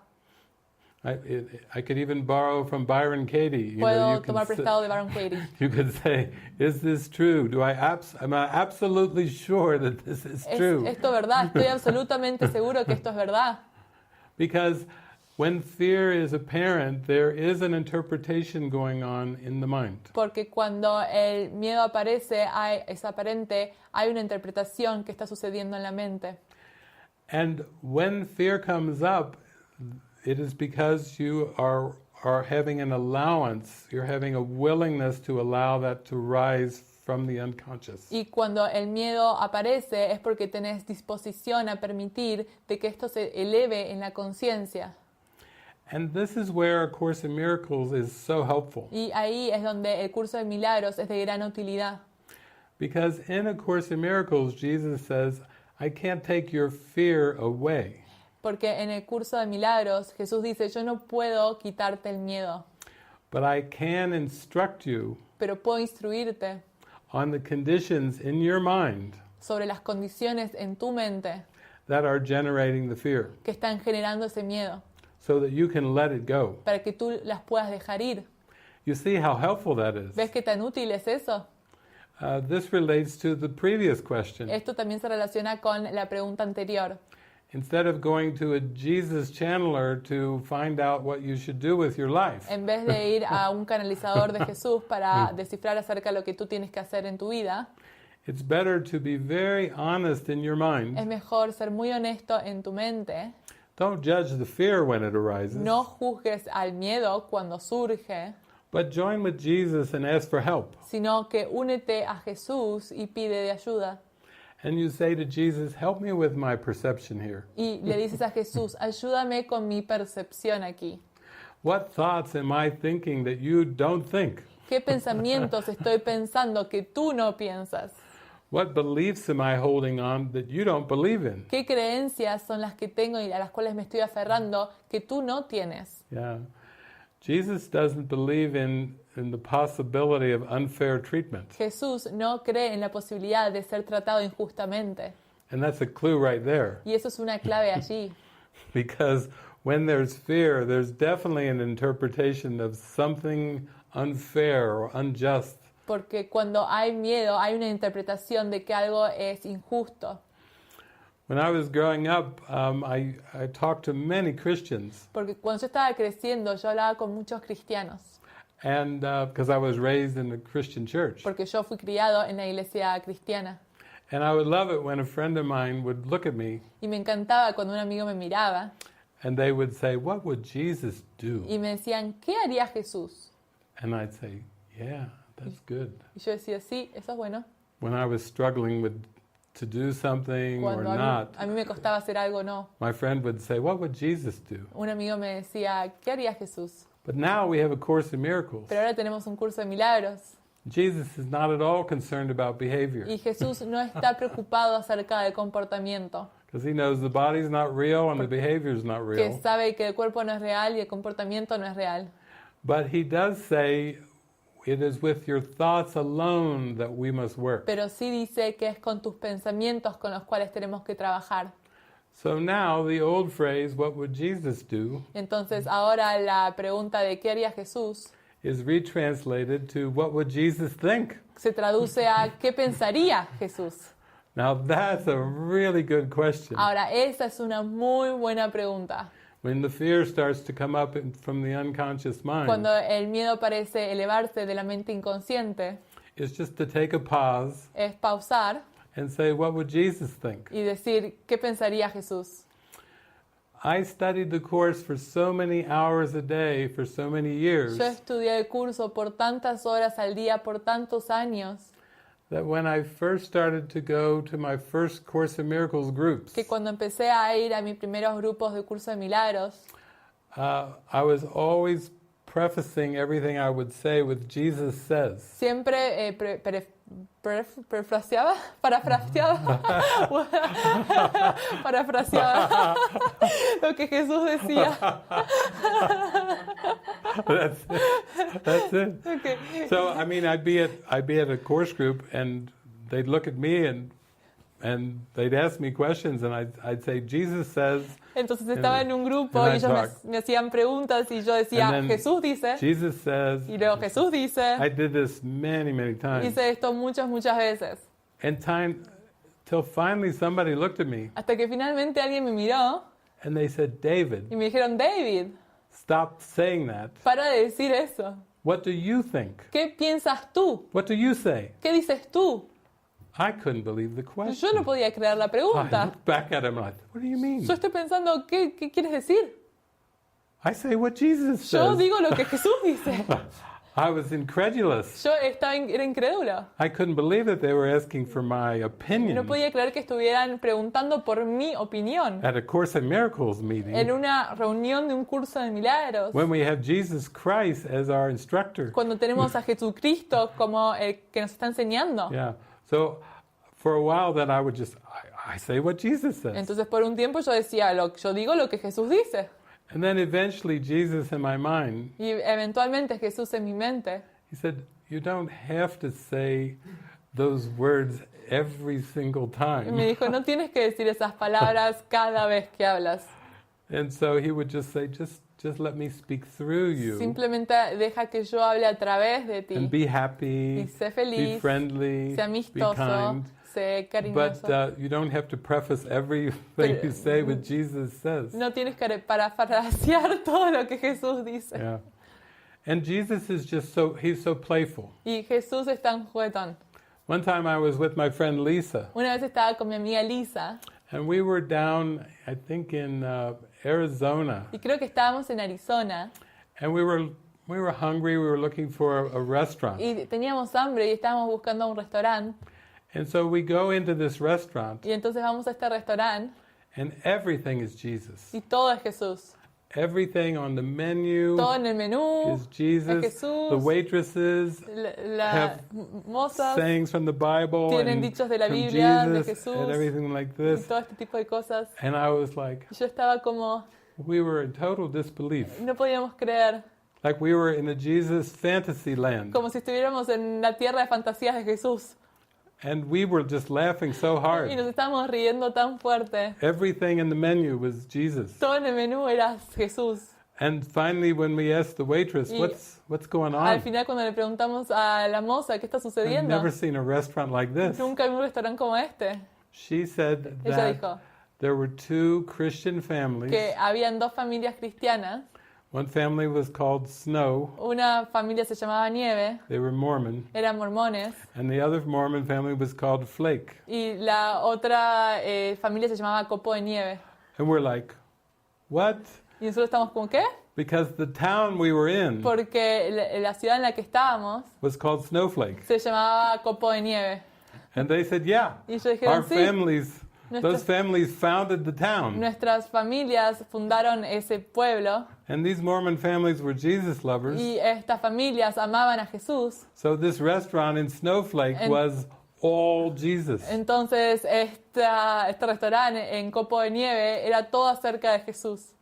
[SPEAKER 2] I could even borrow from Byron Katie.
[SPEAKER 3] Puedo tomar prestado de Byron Katie.
[SPEAKER 2] You could say, "Is this true? Am I absolutely sure that this is true?"
[SPEAKER 3] ¿Es esto verdad? Estoy absolutamente seguro que esto es verdad.
[SPEAKER 2] Because when fear is apparent, there is an interpretation going on in the mind.
[SPEAKER 3] Porque cuando el miedo aparece, es aparente, hay una interpretación que está sucediendo en la mente.
[SPEAKER 2] And when fear comes up, it is because you are having an allowance, you're having a willingness to allow that to rise from the unconscious.
[SPEAKER 3] Y cuando el miedo aparece es porque tenés disposición a permitir de que esto se eleve en la conciencia.
[SPEAKER 2] And this is where A Course in Miracles is so helpful.
[SPEAKER 3] Y ahí es donde el Curso de Milagros es de gran utilidad.
[SPEAKER 2] Because in A Course in Miracles, Jesus says, I can't take your fear away.
[SPEAKER 3] Porque en el Curso de Milagros Jesús dice, yo no puedo quitarte el miedo,
[SPEAKER 2] But I can instruct you
[SPEAKER 3] pero puedo instruirte
[SPEAKER 2] on the conditions in your mind
[SPEAKER 3] sobre las condiciones en tu mente
[SPEAKER 2] that are generating the fear,
[SPEAKER 3] que están generando ese miedo,
[SPEAKER 2] so that you can let it go.
[SPEAKER 3] para que tú las puedas dejar ir.
[SPEAKER 2] You see how helpful that is.
[SPEAKER 3] ¿Ves qué tan útil es eso?
[SPEAKER 2] This relates to the previous question.
[SPEAKER 3] Esto también se relaciona con la pregunta anterior.
[SPEAKER 2] Instead of going to a Jesus channeler to find out what you should do with your life,
[SPEAKER 3] En vez de ir a un canalizador de Jesús para descifrar acerca de lo que tú tienes que hacer en tu vida,
[SPEAKER 2] it's better to be very honest in your mind.
[SPEAKER 3] es mejor ser muy honesto en tu mente.
[SPEAKER 2] Don't judge the fear when it arises,
[SPEAKER 3] No juzgues al miedo cuando surge,
[SPEAKER 2] but join with Jesus and ask for help.
[SPEAKER 3] sino que únete a Jesús y pide de ayuda.
[SPEAKER 2] And you say to Jesus, help me with my perception here.
[SPEAKER 3] Y le dices a Jesús, ayúdame con mi percepción aquí.
[SPEAKER 2] What thoughts am I thinking that you don't think?
[SPEAKER 3] ¿Qué pensamientos estoy pensando que tú no piensas?
[SPEAKER 2] What beliefs am I holding on that you don't believe in?
[SPEAKER 3] ¿Qué creencias son las que tengo y a las cuales me estoy aferrando que tú no tienes?
[SPEAKER 2] Yeah. Jesus doesn't believe in the possibility of unfair treatment.
[SPEAKER 3] Jesús no cree en la posibilidad de ser tratado injustamente.
[SPEAKER 2] And that's a clue right there.
[SPEAKER 3] Y eso es una clave allí.
[SPEAKER 2] Because when there's fear, there's definitely an interpretation of something unfair or unjust.
[SPEAKER 3] Porque cuando hay miedo, hay una interpretación de que algo es injusto.
[SPEAKER 2] When I was growing up, I talked to many Christians.
[SPEAKER 3] Porque cuando yo estaba creciendo, yo hablaba con muchos cristianos.
[SPEAKER 2] And because I was raised in a Christian church.
[SPEAKER 3] Porque yo fui criado en la iglesia cristiana.
[SPEAKER 2] And I would love it when a friend of mine would look at me
[SPEAKER 3] Y me encantaba cuando un amigo me miraba
[SPEAKER 2] and they would say, what would Jesus do?
[SPEAKER 3] y me decían, ¿qué haría Jesús?
[SPEAKER 2] And I'd say, yeah, that's good.
[SPEAKER 3] Y yo decía, sí, eso es bueno.
[SPEAKER 2] When I was struggling to do something or
[SPEAKER 3] Cuando
[SPEAKER 2] not,
[SPEAKER 3] a mí me costaba hacer algo, no.
[SPEAKER 2] my friend would say, what would Jesus do?
[SPEAKER 3] Un amigo me decía, ¿qué haría Jesús?
[SPEAKER 2] But now we have a Course in Miracles.
[SPEAKER 3] Pero ahora tenemos un curso de milagros.
[SPEAKER 2] Jesus is not at all concerned about behavior
[SPEAKER 3] Y Jesús no está preocupado acerca del comportamiento.
[SPEAKER 2] because he knows the body's not real and the behavior's not
[SPEAKER 3] Que
[SPEAKER 2] real.
[SPEAKER 3] sabe que el cuerpo no es real y el comportamiento no es real.
[SPEAKER 2] But he does say it is with your thoughts alone that we must work.
[SPEAKER 3] Pero sí dice que es con tus pensamientos con los cuales tenemos que trabajar.
[SPEAKER 2] So now the old phrase, what would Jesus do,
[SPEAKER 3] Entonces ahora la pregunta de ¿qué haría Jesús?
[SPEAKER 2] is retranslated to what would Jesus think?
[SPEAKER 3] Se traduce a ¿qué pensaría Jesús?
[SPEAKER 2] Now that's a really good question.
[SPEAKER 3] Ahora, esa es una muy buena pregunta.
[SPEAKER 2] When the fear starts to come up from the unconscious mind,
[SPEAKER 3] Cuando el miedo parece elevarse de la mente inconsciente,
[SPEAKER 2] it's just to take a pause
[SPEAKER 3] es pausar
[SPEAKER 2] and say, what would Jesus think?
[SPEAKER 3] y decir ¿qué pensaría Jesús?
[SPEAKER 2] I studied the course for so many hours a day for so many years
[SPEAKER 3] Yo estudié el curso por tantas horas al día, por tantos años,
[SPEAKER 2] that when I first started to go to my first Course in Miracles groups,
[SPEAKER 3] que cuando empecé a ir a mis primeros grupos de Curso de Milagros,
[SPEAKER 2] I was always prefacing everything I would say with Jesus says.
[SPEAKER 3] siempre parafraseaba lo que Jesús decía.
[SPEAKER 2] That's it.
[SPEAKER 3] Okay.
[SPEAKER 2] So I mean, I'd be at a course group, and they'd look at me and they'd ask me questions, and I'd say, Jesus says.
[SPEAKER 3] Entonces estaba en un grupo y ellos me hacían preguntas y yo decía, Jesús dice,
[SPEAKER 2] Jesus says,
[SPEAKER 3] y luego Jesús dice,
[SPEAKER 2] I did this many times.
[SPEAKER 3] hice esto muchas veces.
[SPEAKER 2] And till finally somebody looked at me
[SPEAKER 3] Hasta que finalmente alguien me miró
[SPEAKER 2] and they said, David,
[SPEAKER 3] y me dijeron, David,
[SPEAKER 2] stop saying that.
[SPEAKER 3] para de decir eso.
[SPEAKER 2] What do you think?
[SPEAKER 3] ¿Qué piensas tú?
[SPEAKER 2] What do you say?
[SPEAKER 3] ¿Qué dices tú?
[SPEAKER 2] I couldn't believe the question.
[SPEAKER 3] Yo no podía creer la
[SPEAKER 2] I
[SPEAKER 3] pregunta.
[SPEAKER 2] looked back at him like, what do you mean?
[SPEAKER 3] Yo estoy pensando, ¿qué quieres decir?
[SPEAKER 2] I say what Jesus
[SPEAKER 3] Yo
[SPEAKER 2] says.
[SPEAKER 3] digo lo que Jesús dice.
[SPEAKER 2] I was incredulous.
[SPEAKER 3] Yo era incrédulo.
[SPEAKER 2] I couldn't believe that they were asking for my
[SPEAKER 3] No
[SPEAKER 2] opinion
[SPEAKER 3] podía creer que estuvieran preguntando por mi opinión
[SPEAKER 2] at a Course in Miracles
[SPEAKER 3] en
[SPEAKER 2] meeting
[SPEAKER 3] una reunión de un curso de milagros.
[SPEAKER 2] when we have Jesus Christ as our instructor.
[SPEAKER 3] Cuando tenemos a Jesucristo como el que nos está enseñando.
[SPEAKER 2] Yeah. So for a while then I would just, I say what Jesus says.
[SPEAKER 3] Entonces por un tiempo yo decía, yo digo lo que Jesús dice.
[SPEAKER 2] And then eventually Jesus in my mind,
[SPEAKER 3] Y eventualmente Jesús en mi mente,
[SPEAKER 2] he said, you don't have to say those words every single
[SPEAKER 3] me
[SPEAKER 2] time.
[SPEAKER 3] dijo, no tienes que decir esas palabras cada vez que hablas.
[SPEAKER 2] And so he would just say, just let me speak through you.
[SPEAKER 3] Simplemente deja que yo hable a través de ti.
[SPEAKER 2] And be happy,
[SPEAKER 3] Y sé
[SPEAKER 2] be
[SPEAKER 3] feliz,
[SPEAKER 2] friendly,
[SPEAKER 3] sé
[SPEAKER 2] be
[SPEAKER 3] amistoso,
[SPEAKER 2] kind.
[SPEAKER 3] sé
[SPEAKER 2] But
[SPEAKER 3] cariñoso.
[SPEAKER 2] you don't have to preface everything you say with Jesus says.
[SPEAKER 3] No tienes que parafrasear todo lo que Jesús dice.
[SPEAKER 2] Yeah. And Jesus is just he's so playful.
[SPEAKER 3] Y Jesús es tan juguetón.
[SPEAKER 2] One time I was with my friend Lisa,
[SPEAKER 3] Una vez estaba con mi amiga Lisa
[SPEAKER 2] and we were down, I think in Arizona,
[SPEAKER 3] y creo que estábamos en Arizona
[SPEAKER 2] and we were hungry, we were looking for a restaurant.
[SPEAKER 3] y teníamos hambre y estábamos buscando un restaurante.
[SPEAKER 2] And so we go into this restaurant,
[SPEAKER 3] Y entonces vamos a este restaurante
[SPEAKER 2] and everything is Jesus.
[SPEAKER 3] y todo es Jesús.
[SPEAKER 2] Everything on the menu
[SPEAKER 3] Todo en el menú
[SPEAKER 2] is Jesus.
[SPEAKER 3] es Jesús.
[SPEAKER 2] The waitresses
[SPEAKER 3] Las
[SPEAKER 2] have
[SPEAKER 3] mozas
[SPEAKER 2] sayings from the Bible
[SPEAKER 3] tienen
[SPEAKER 2] and
[SPEAKER 3] dichos de la
[SPEAKER 2] from
[SPEAKER 3] Biblia, de
[SPEAKER 2] Jesus
[SPEAKER 3] Jesús,
[SPEAKER 2] and everything like
[SPEAKER 3] y
[SPEAKER 2] this.
[SPEAKER 3] todo este tipo de cosas.
[SPEAKER 2] And I was like,
[SPEAKER 3] Y yo estaba como,
[SPEAKER 2] we were in total disbelief.
[SPEAKER 3] no podíamos creer,
[SPEAKER 2] Like we were in a Jesus fantasy land.
[SPEAKER 3] como si estuviéramos en la tierra de fantasías de Jesús.
[SPEAKER 2] And we were just laughing so
[SPEAKER 3] Y
[SPEAKER 2] hard.
[SPEAKER 3] nos estábamos riendo tan fuerte.
[SPEAKER 2] Everything in the menu was Jesus.
[SPEAKER 3] Todo en el menú era Jesús.
[SPEAKER 2] And finally when we asked the waitress,
[SPEAKER 3] Y
[SPEAKER 2] what's going
[SPEAKER 3] Al
[SPEAKER 2] on?
[SPEAKER 3] final cuando le preguntamos a la moza qué está
[SPEAKER 2] I've
[SPEAKER 3] sucediendo,
[SPEAKER 2] never seen a restaurant like this.
[SPEAKER 3] nunca vi un restaurante como este.
[SPEAKER 2] She said
[SPEAKER 3] Ella
[SPEAKER 2] that
[SPEAKER 3] dijo
[SPEAKER 2] there were two Christian families.
[SPEAKER 3] que habían dos familias cristianas.
[SPEAKER 2] One family was called Snow.
[SPEAKER 3] Una familia se llamaba Nieve,
[SPEAKER 2] They were Mormon.
[SPEAKER 3] eran mormones.
[SPEAKER 2] And the other Mormon family was called Flake.
[SPEAKER 3] Y la otra familia se llamaba Copo de Nieve.
[SPEAKER 2] And we're like, what?
[SPEAKER 3] Y nosotros estamos como, ¿qué?
[SPEAKER 2] Because the town we were in
[SPEAKER 3] Porque la ciudad en la que estábamos
[SPEAKER 2] was called Snowflake.
[SPEAKER 3] se llamaba Copo de Nieve.
[SPEAKER 2] And they said, yeah,
[SPEAKER 3] Y ellos
[SPEAKER 2] our
[SPEAKER 3] dijeron, sí,
[SPEAKER 2] families,
[SPEAKER 3] Nuestra-
[SPEAKER 2] those families founded the town.
[SPEAKER 3] nuestras familias fundaron ese pueblo
[SPEAKER 2] And these Mormon families were Jesus lovers.
[SPEAKER 3] y estas familias amaban a Jesús.
[SPEAKER 2] So this restaurant in Snowflake
[SPEAKER 3] And-
[SPEAKER 2] was all Jesus.
[SPEAKER 3] Entonces este restaurante en Copo de Nieve era todo acerca de Jesús.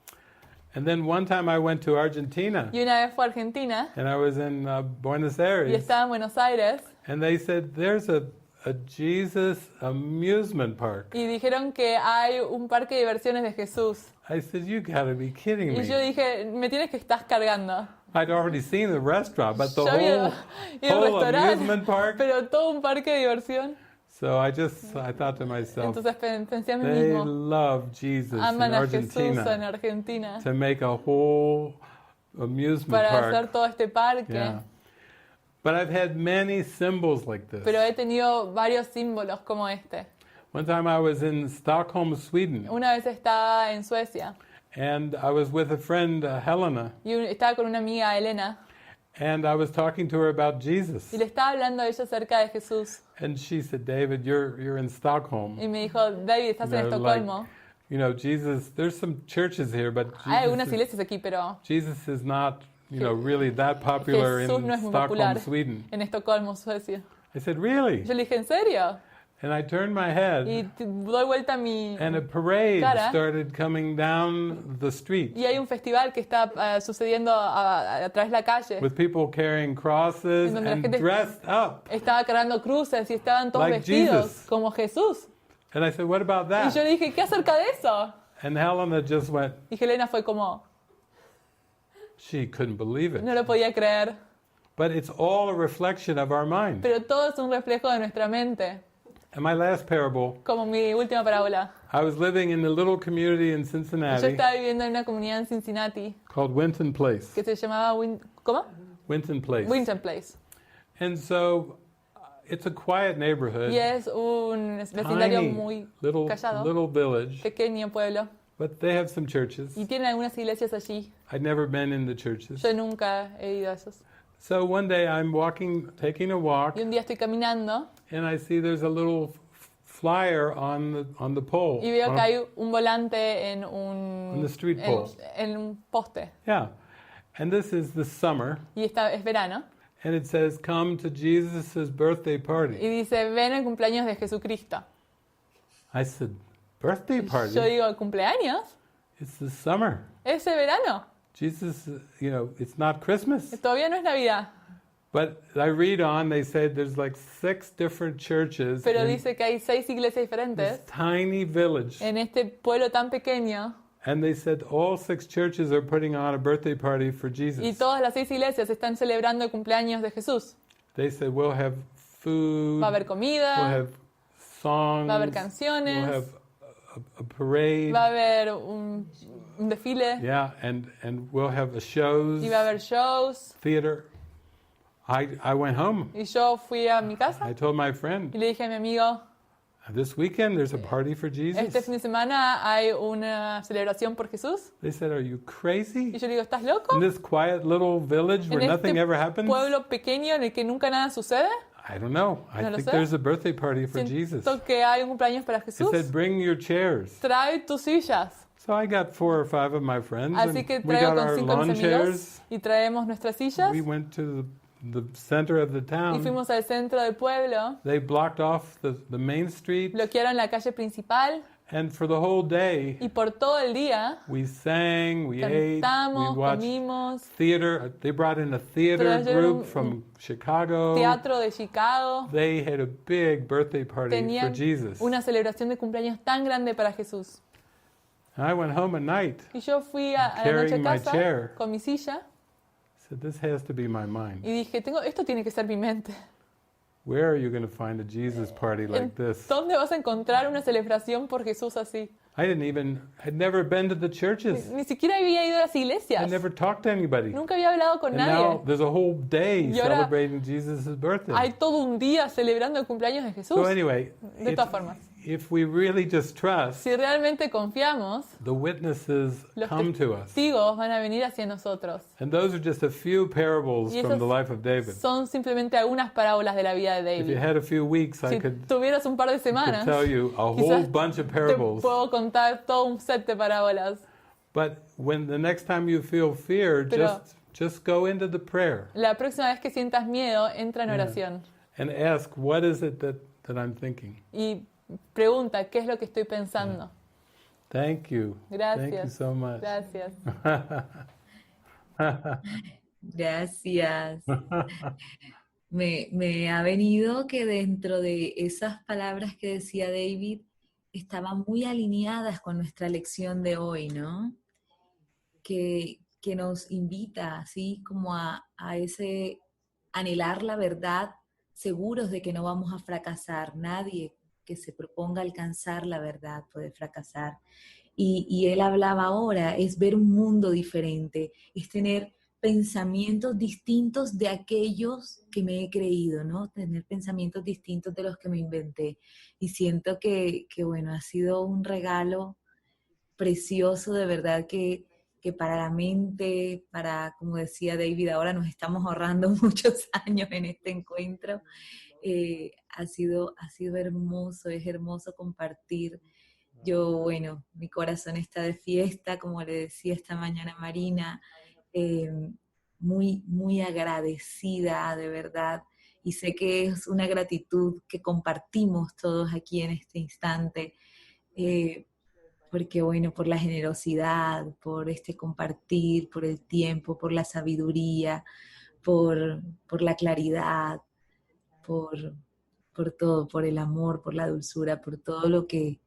[SPEAKER 2] And then one time I went to Argentina,
[SPEAKER 3] Y una vez fue a Argentina
[SPEAKER 2] and I was in Buenos
[SPEAKER 3] y
[SPEAKER 2] Aires,
[SPEAKER 3] estaba en Buenos Aires
[SPEAKER 2] and they said, there's a a Jesus amusement park.
[SPEAKER 3] Y dijeron que hay un parque de diversiones de Jesús.
[SPEAKER 2] I said, you gotta be kidding
[SPEAKER 3] Y yo
[SPEAKER 2] me.
[SPEAKER 3] dije, me tienes que estás cargando.
[SPEAKER 2] I'd already seen the restaurant, but the
[SPEAKER 3] Yo había
[SPEAKER 2] whole
[SPEAKER 3] ido al
[SPEAKER 2] amusement
[SPEAKER 3] restaurante,
[SPEAKER 2] park.
[SPEAKER 3] pero todo un parque de diversión.
[SPEAKER 2] So I thought to myself,
[SPEAKER 3] Entonces pensé a mí
[SPEAKER 2] they
[SPEAKER 3] mismo,
[SPEAKER 2] love Jesus in
[SPEAKER 3] aman a Jesús en
[SPEAKER 2] Argentina
[SPEAKER 3] Argentina
[SPEAKER 2] to make a whole amusement
[SPEAKER 3] para hacer
[SPEAKER 2] park.
[SPEAKER 3] todo este parque.
[SPEAKER 2] Yeah. But I've had many symbols like this.
[SPEAKER 3] Pero he tenido varios símbolos como este.
[SPEAKER 2] One time I was in Stockholm, Sweden,
[SPEAKER 3] Una vez estaba en Suecia
[SPEAKER 2] and I was with a friend, Helena,
[SPEAKER 3] y estaba con una amiga, Elena,
[SPEAKER 2] and I was talking to her about Jesus.
[SPEAKER 3] y le estaba hablando a ella acerca de Jesús.
[SPEAKER 2] And she said, David, you're in Stockholm.
[SPEAKER 3] Y me dijo, David, estás en Estocolmo.
[SPEAKER 2] You know, Jesus, there's some churches here, but
[SPEAKER 3] Hay algunas
[SPEAKER 2] Jesus,
[SPEAKER 3] iglesias aquí, pero
[SPEAKER 2] Jesus is not, really that popular
[SPEAKER 3] Jesús
[SPEAKER 2] in
[SPEAKER 3] no es muy
[SPEAKER 2] Stockholm,
[SPEAKER 3] popular
[SPEAKER 2] Sweden.
[SPEAKER 3] en Estocolmo, Suecia.
[SPEAKER 2] I said, really?
[SPEAKER 3] Yo le dije, ¿en serio?
[SPEAKER 2] And I turned my head,
[SPEAKER 3] Y doy vuelta mi
[SPEAKER 2] and a parade
[SPEAKER 3] cara.
[SPEAKER 2] started coming down the street
[SPEAKER 3] Y hay un festival que está sucediendo a través de la calle.
[SPEAKER 2] with people carrying crosses
[SPEAKER 3] En donde la
[SPEAKER 2] and
[SPEAKER 3] gente-
[SPEAKER 2] dressed up.
[SPEAKER 3] Estaba cargando cruces y estaban todos
[SPEAKER 2] Like
[SPEAKER 3] vestidos
[SPEAKER 2] Jesus.
[SPEAKER 3] como Jesús.
[SPEAKER 2] And I said, what about
[SPEAKER 3] Y yo
[SPEAKER 2] that?
[SPEAKER 3] le dije, ¿qué acerca de eso?
[SPEAKER 2] And Helena just went,
[SPEAKER 3] Y Helena fue como,
[SPEAKER 2] she couldn't believe it.
[SPEAKER 3] no lo podía creer.
[SPEAKER 2] But it's all a reflection of our mind.
[SPEAKER 3] Pero todo es un reflejo de nuestra mente.
[SPEAKER 2] And my last parable,
[SPEAKER 3] Como mi última parábola.
[SPEAKER 2] I was living in a little community in
[SPEAKER 3] Yo
[SPEAKER 2] Cincinnati
[SPEAKER 3] estaba viviendo en una comunidad en Cincinnati
[SPEAKER 2] called Winton Place.
[SPEAKER 3] que se llamaba ¿cómo?
[SPEAKER 2] Winton Place.
[SPEAKER 3] Winton Place.
[SPEAKER 2] And so it's a quiet neighborhood,
[SPEAKER 3] Y es un vecindario
[SPEAKER 2] tiny
[SPEAKER 3] muy
[SPEAKER 2] little village,
[SPEAKER 3] pequeño pueblo.
[SPEAKER 2] but they have some churches.
[SPEAKER 3] Y tienen algunas iglesias allí.
[SPEAKER 2] I'd never been in the churches.
[SPEAKER 3] Yo nunca he ido a esos.
[SPEAKER 2] So one day I'm taking a walk,
[SPEAKER 3] Y un día estoy caminando
[SPEAKER 2] and I see there's a little flyer on the pole.
[SPEAKER 3] y veo
[SPEAKER 2] on-
[SPEAKER 3] que hay un volante en
[SPEAKER 2] On the street
[SPEAKER 3] en,
[SPEAKER 2] pole.
[SPEAKER 3] en un poste.
[SPEAKER 2] Yeah. And this is the summer,
[SPEAKER 3] Y es verano.
[SPEAKER 2] and it says, come to Jesus' birthday
[SPEAKER 3] Y
[SPEAKER 2] party.
[SPEAKER 3] dice, ven al cumpleaños de Jesucristo.
[SPEAKER 2] I said, birthday party?
[SPEAKER 3] Yo digo, ¿cumpleaños?
[SPEAKER 2] It's the summer.
[SPEAKER 3] Ese verano.
[SPEAKER 2] Jesus, it's not Christmas.
[SPEAKER 3] Todavía no es Navidad.
[SPEAKER 2] But I read on, they say there's like 6 different churches
[SPEAKER 3] Pero
[SPEAKER 2] in
[SPEAKER 3] dice que hay 6 iglesias
[SPEAKER 2] this
[SPEAKER 3] diferentes
[SPEAKER 2] tiny village.
[SPEAKER 3] en este pueblo tan pequeño.
[SPEAKER 2] And they said all 6 churches are putting on a birthday party for
[SPEAKER 3] Y
[SPEAKER 2] Jesus.
[SPEAKER 3] todas las 6 iglesias están celebrando el cumpleaños de Jesús.
[SPEAKER 2] They said we'll have food,
[SPEAKER 3] Va a haber
[SPEAKER 2] we'll
[SPEAKER 3] comida,
[SPEAKER 2] have songs,
[SPEAKER 3] va a haber
[SPEAKER 2] we'll
[SPEAKER 3] canciones,
[SPEAKER 2] have a parade.
[SPEAKER 3] va a haber un desfile
[SPEAKER 2] Yeah, and we'll have shows,
[SPEAKER 3] y va a haber shows.
[SPEAKER 2] theater. I went home.
[SPEAKER 3] Y yo fui a mi casa
[SPEAKER 2] I told my friend,
[SPEAKER 3] y le dije a mi amigo,
[SPEAKER 2] this weekend there's a party for
[SPEAKER 3] este
[SPEAKER 2] Jesus.
[SPEAKER 3] fin de semana hay una celebración por Jesús.
[SPEAKER 2] They said, are you crazy?
[SPEAKER 3] Y yo le digo, ¿estás loco?
[SPEAKER 2] In this quiet little village where
[SPEAKER 3] En
[SPEAKER 2] nothing
[SPEAKER 3] este
[SPEAKER 2] ever happens?
[SPEAKER 3] pueblo pequeño en el que nunca nada sucede.
[SPEAKER 2] I don't know. I
[SPEAKER 3] No lo
[SPEAKER 2] think
[SPEAKER 3] sé.
[SPEAKER 2] there's a birthday party for Jesus.
[SPEAKER 3] Siento que hay un cumpleaños para
[SPEAKER 2] He
[SPEAKER 3] Jesús.
[SPEAKER 2] said, bring your chairs.
[SPEAKER 3] Trae tus sillas.
[SPEAKER 2] So I got 4 or 5 of my friends,
[SPEAKER 3] Así
[SPEAKER 2] and
[SPEAKER 3] que
[SPEAKER 2] we
[SPEAKER 3] traigo
[SPEAKER 2] got
[SPEAKER 3] con
[SPEAKER 2] our
[SPEAKER 3] 5 de
[SPEAKER 2] lawn
[SPEAKER 3] mis amigos
[SPEAKER 2] chairs.
[SPEAKER 3] y traemos nuestras sillas
[SPEAKER 2] We went to the center of the
[SPEAKER 3] y
[SPEAKER 2] town.
[SPEAKER 3] fuimos al centro del pueblo.
[SPEAKER 2] They blocked off the main street,
[SPEAKER 3] Bloquearon la calle principal
[SPEAKER 2] and for the whole day,
[SPEAKER 3] y por todo el día
[SPEAKER 2] we sang, we ate, we
[SPEAKER 3] cantamos,
[SPEAKER 2] watched
[SPEAKER 3] comimos,
[SPEAKER 2] theater. They brought in a theater
[SPEAKER 3] Trajeron
[SPEAKER 2] group from Chicago.
[SPEAKER 3] teatro de Chicago.
[SPEAKER 2] They had a big birthday party for
[SPEAKER 3] Tenían
[SPEAKER 2] Jesus.
[SPEAKER 3] una celebración de cumpleaños tan grande para Jesús.
[SPEAKER 2] And I went home at night.
[SPEAKER 3] Y yo fui a la noche a
[SPEAKER 2] Carrying my
[SPEAKER 3] casa
[SPEAKER 2] chair.
[SPEAKER 3] con mi silla
[SPEAKER 2] I said, this has to be my mind.
[SPEAKER 3] y dije, esto tiene que ser mi mente.
[SPEAKER 2] Where are you going to find a Jesus party like this?
[SPEAKER 3] ¿Dónde vas a encontrar una celebración por Jesús así?
[SPEAKER 2] I had never been to the churches.
[SPEAKER 3] Ni siquiera había ido a las
[SPEAKER 2] I
[SPEAKER 3] iglesias.
[SPEAKER 2] never talked to anybody.
[SPEAKER 3] Nunca había hablado con
[SPEAKER 2] And now
[SPEAKER 3] nadie.
[SPEAKER 2] there's a whole day
[SPEAKER 3] Y ahora
[SPEAKER 2] celebrating Jesus' birthday.
[SPEAKER 3] Hay todo un día celebrando el cumpleaños de Jesús.
[SPEAKER 2] So anyway,
[SPEAKER 3] De todas formas,
[SPEAKER 2] if we really just trust,
[SPEAKER 3] si realmente confiamos,
[SPEAKER 2] the witnesses
[SPEAKER 3] los
[SPEAKER 2] come to us.
[SPEAKER 3] testigos van a venir hacia nosotros.
[SPEAKER 2] And those are just a few parables
[SPEAKER 3] Y
[SPEAKER 2] from
[SPEAKER 3] esas
[SPEAKER 2] the life of David.
[SPEAKER 3] son simplemente algunas parábolas de la vida de
[SPEAKER 2] If you
[SPEAKER 3] David.
[SPEAKER 2] had a few weeks, I
[SPEAKER 3] Si
[SPEAKER 2] could
[SPEAKER 3] tuvieras un par de
[SPEAKER 2] could
[SPEAKER 3] semanas,
[SPEAKER 2] tell you a whole
[SPEAKER 3] quizás
[SPEAKER 2] bunch of
[SPEAKER 3] te
[SPEAKER 2] parables.
[SPEAKER 3] puedo contar todo un set de parábolas.
[SPEAKER 2] But when the next time you feel fear,
[SPEAKER 3] Pero-
[SPEAKER 2] just go into the prayer
[SPEAKER 3] La próxima vez que sientas miedo, entra en oración
[SPEAKER 2] and ask, what is it that I'm thinking?
[SPEAKER 3] y pregunta, ¿qué es lo que estoy pensando?
[SPEAKER 2] Thank you. Thank you
[SPEAKER 3] Gracias.
[SPEAKER 2] so much.
[SPEAKER 3] Gracias.
[SPEAKER 1] Gracias. me ha venido que dentro de esas palabras que decía David, estaban muy alineadas con nuestra lección de hoy, ¿no? Que nos invita, así como a ese anhelar la verdad, seguros de que no vamos a fracasar. Nadie que se proponga alcanzar la verdad puede fracasar. Y él hablaba ahora, es ver un mundo diferente, es tener pensamientos distintos de aquellos que me he creído, ¿no? Tener pensamientos distintos de los que me inventé. Y siento que bueno, ha sido un regalo precioso, de verdad que para la mente, para, como decía David, ahora nos estamos ahorrando muchos años en este encuentro. Ha sido hermoso, es hermoso compartir. Yo, bueno, mi corazón está de fiesta, como le decía esta mañana a Marina, eh, muy, muy agradecida, de verdad. Y sé que es una gratitud que compartimos todos aquí en este instante. Porque bueno, por la generosidad, por este compartir, por el tiempo, por la sabiduría, por la claridad, por, por todo, por el amor, por la dulzura, por todo lo que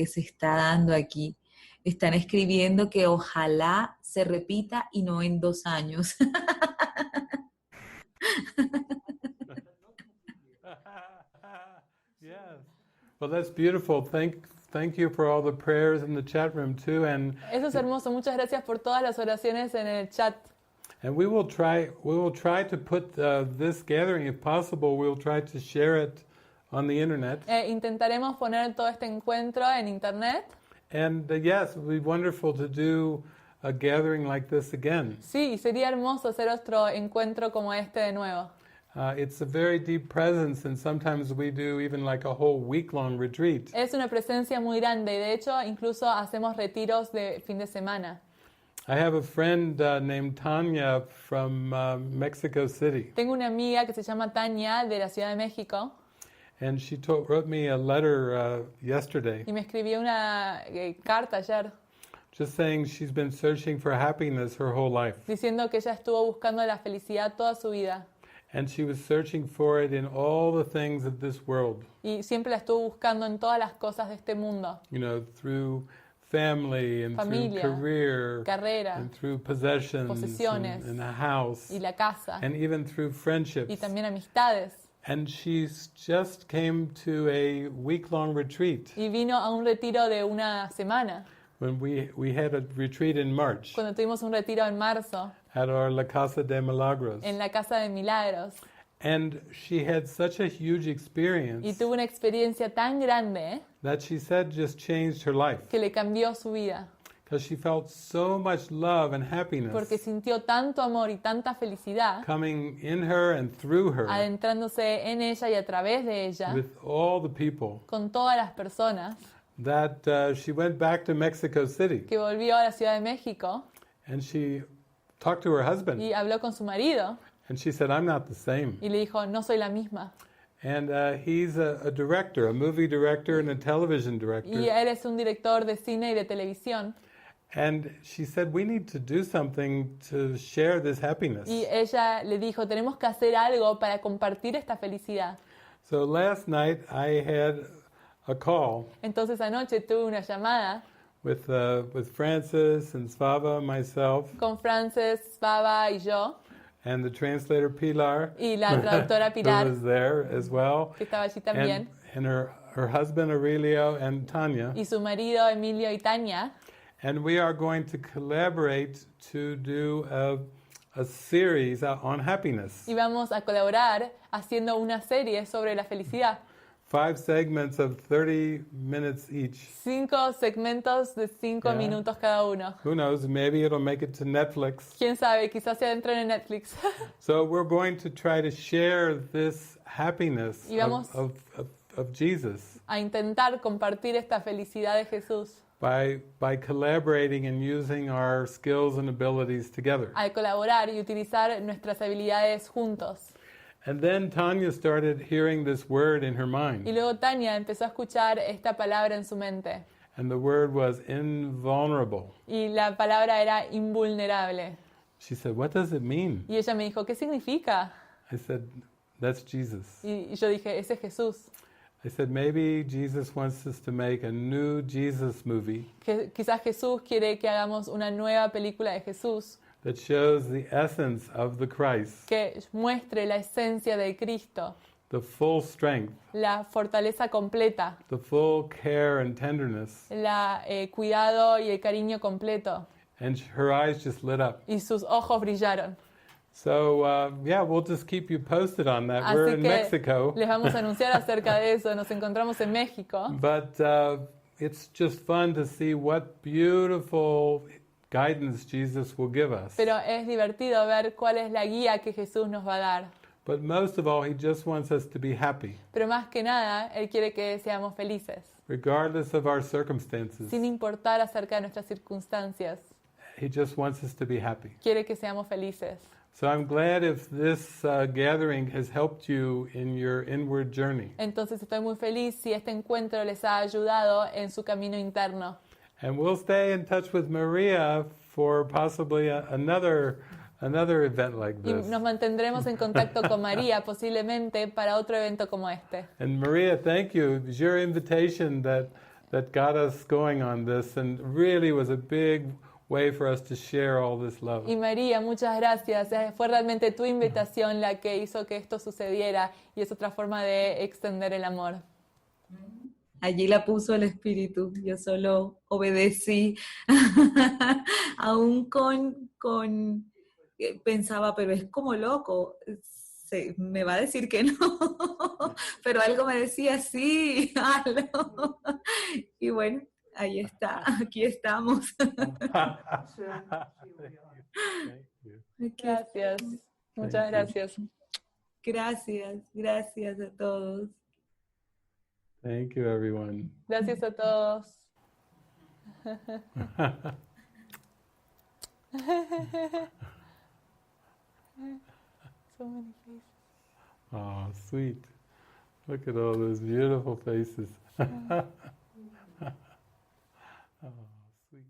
[SPEAKER 1] se está dando aquí. Están escribiendo que ojalá se repita y no en 2 años.
[SPEAKER 2] Yes. Well, that's beautiful. Thank you for all the prayers in the chat room too, and
[SPEAKER 3] Eso es hermoso. Muchas gracias por todas las oraciones en el chat.
[SPEAKER 2] we will try to put this gathering, if possible. We'll try to share it on the internet.
[SPEAKER 3] Intentaremos poner todo este encuentro en internet.
[SPEAKER 2] And yes, it would be wonderful to do a gathering like this again.
[SPEAKER 3] Sí, sería hermoso hacer otro encuentro como este de nuevo.
[SPEAKER 2] It's a very deep presence, and sometimes we do even like a whole week-long retreat.
[SPEAKER 3] Es una presencia muy grande y de hecho incluso hacemos retiros de fin de semana.
[SPEAKER 2] I have a friend named Tanya from Mexico City.
[SPEAKER 3] Tengo una amiga que se llama Tania de la Ciudad de México.
[SPEAKER 2] And she wrote me a letter yesterday.
[SPEAKER 3] Y me escribió una carta ayer.
[SPEAKER 2] Just saying she's been searching for happiness her whole life.
[SPEAKER 3] Diciendo que ella estuvo buscando la felicidad toda su vida.
[SPEAKER 2] And she was searching for it in all the things of this world.
[SPEAKER 3] Y siempre la estuvo buscando en todas las cosas de este mundo.
[SPEAKER 2] You know, through family and
[SPEAKER 3] Familia,
[SPEAKER 2] through career,
[SPEAKER 3] carrera,
[SPEAKER 2] and through possessions,
[SPEAKER 3] posesiones,
[SPEAKER 2] and a house,
[SPEAKER 3] y la casa,
[SPEAKER 2] and even through friendships.
[SPEAKER 3] y también amistades.
[SPEAKER 2] And she's just came to a week-long retreat.
[SPEAKER 3] Y vino a un retiro de una semana.
[SPEAKER 2] When we had a retreat in March.
[SPEAKER 3] Cuando tuvimos un retiro en marzo.
[SPEAKER 2] At our La Casa de Milagros.
[SPEAKER 3] En la Casa de Milagros.
[SPEAKER 2] And she had such a huge experience.
[SPEAKER 3] Y tuvo una experiencia tan grande.
[SPEAKER 2] That she said just changed her life.
[SPEAKER 3] Que le cambió su vida.
[SPEAKER 2] Because she felt so much love and happiness.
[SPEAKER 3] Porque sintió tanto amor y tanta felicidad.
[SPEAKER 2] Coming in her and through her.
[SPEAKER 3] Adentrándose en ella y a través de ella.
[SPEAKER 2] With all the people.
[SPEAKER 3] Con todas las personas.
[SPEAKER 2] That she went back to Mexico City.
[SPEAKER 3] Que volvió a la Ciudad de México.
[SPEAKER 2] And she talked to her husband.
[SPEAKER 3] Y habló con su marido.
[SPEAKER 2] And she said, I'm not the same.
[SPEAKER 3] Y le dijo, no soy la misma.
[SPEAKER 2] And he's a director, a movie director and a television director.
[SPEAKER 3] Y él es un director de cine y de televisión.
[SPEAKER 2] And she said, we need to do something to share this happiness.
[SPEAKER 3] Y ella le dijo, tenemos que hacer algo para compartir esta felicidad.
[SPEAKER 2] So last night I had a call.
[SPEAKER 3] Entonces anoche tuve una llamada.
[SPEAKER 2] With Francis and Svava, myself.
[SPEAKER 3] Con Francis, Svava y yo.
[SPEAKER 2] And the translator Pilar.
[SPEAKER 3] Y la traductora Pilar.
[SPEAKER 2] Who was there as well.
[SPEAKER 3] Que estaba allí también.
[SPEAKER 2] And her husband Aurelio and Tanya.
[SPEAKER 3] Y su marido Emilio y Tania.
[SPEAKER 2] And we are going to collaborate to do a series on happiness.
[SPEAKER 3] Y vamos a colaborar haciendo una serie sobre la felicidad.
[SPEAKER 2] 5 segments of 30 minutes each.
[SPEAKER 3] 5 segmentos de 5 minutos cada uno.
[SPEAKER 2] Who knows? Maybe it'll make it to Netflix.
[SPEAKER 3] Quién sabe, quizás se adentren en Netflix.
[SPEAKER 2] So we're going to try to share this happiness of Jesus.
[SPEAKER 3] A intentar compartir esta felicidad de Jesús.
[SPEAKER 2] By collaborating and using our skills and abilities together.
[SPEAKER 3] Al colaborar y utilizar nuestras habilidades juntos.
[SPEAKER 2] And then Tanya started hearing this word in her mind.
[SPEAKER 3] Y luego Tania empezó a escuchar esta palabra en su mente.
[SPEAKER 2] And the word was invulnerable.
[SPEAKER 3] Y la palabra era invulnerable.
[SPEAKER 2] She said, "What does it mean?"
[SPEAKER 3] Y ella me dijo, ¿qué significa?
[SPEAKER 2] I said, That's Jesus.
[SPEAKER 3] Y yo dije, ese es Jesús.
[SPEAKER 2] I said, maybe Jesus wants us to make a new Jesus movie
[SPEAKER 3] Que quizás Jesús quiere que hagamos una nueva película de Jesús
[SPEAKER 2] that shows the essence of the Christ,
[SPEAKER 3] que muestre la esencia de Cristo,
[SPEAKER 2] the full strength,
[SPEAKER 3] la fortaleza completa,
[SPEAKER 2] the full care and tenderness.
[SPEAKER 3] la cuidado y el cariño completo.
[SPEAKER 2] And her eyes just lit up.
[SPEAKER 3] Y sus ojos brillaron.
[SPEAKER 2] So, yeah, we'll just keep you posted on that. We're
[SPEAKER 3] Así
[SPEAKER 2] in
[SPEAKER 3] que
[SPEAKER 2] Mexico.
[SPEAKER 3] les vamos a anunciar acerca de eso. Nos encontramos en México.
[SPEAKER 2] But it's just fun to see what beautiful guidance Jesus will give us.
[SPEAKER 3] Pero es divertido ver cuál es la guía que Jesús nos va a dar.
[SPEAKER 2] But most of all, he just wants us to be happy,
[SPEAKER 3] Pero más que nada, Él quiere que seamos felices,
[SPEAKER 2] regardless of our circumstances.
[SPEAKER 3] sin importar acerca de nuestras circunstancias.
[SPEAKER 2] He just wants us to be happy.
[SPEAKER 3] Quiere que seamos felices.
[SPEAKER 2] So I'm glad if this gathering has helped you in your inward journey.
[SPEAKER 3] Entonces estoy muy feliz si este encuentro les ha ayudado en su camino interno.
[SPEAKER 2] And we'll stay in touch with Maria for possibly another event like
[SPEAKER 3] Y
[SPEAKER 2] this.
[SPEAKER 3] nos mantendremos en contacto con María posiblemente para otro evento como este.
[SPEAKER 2] And Maria, thank you. It was your invitation that got us going on this, and really was a big way for us to share all this love.
[SPEAKER 3] Y María, muchas gracias. Fue realmente tu invitación la que hizo que esto sucediera y es otra forma de extender el amor.
[SPEAKER 1] Allí la puso el Espíritu, yo solo obedecí, aún pensaba, pero es como loco, me va a decir que no, pero algo me decía, sí, hazlo. Y bueno, ahí está, aquí estamos.
[SPEAKER 3] Gracias, muchas gracias.
[SPEAKER 1] Gracias a todos.
[SPEAKER 2] Thank you, everyone.
[SPEAKER 3] Gracias a todos. So many faces.
[SPEAKER 2] Oh, sweet. Look at all those beautiful faces. Oh, sweet.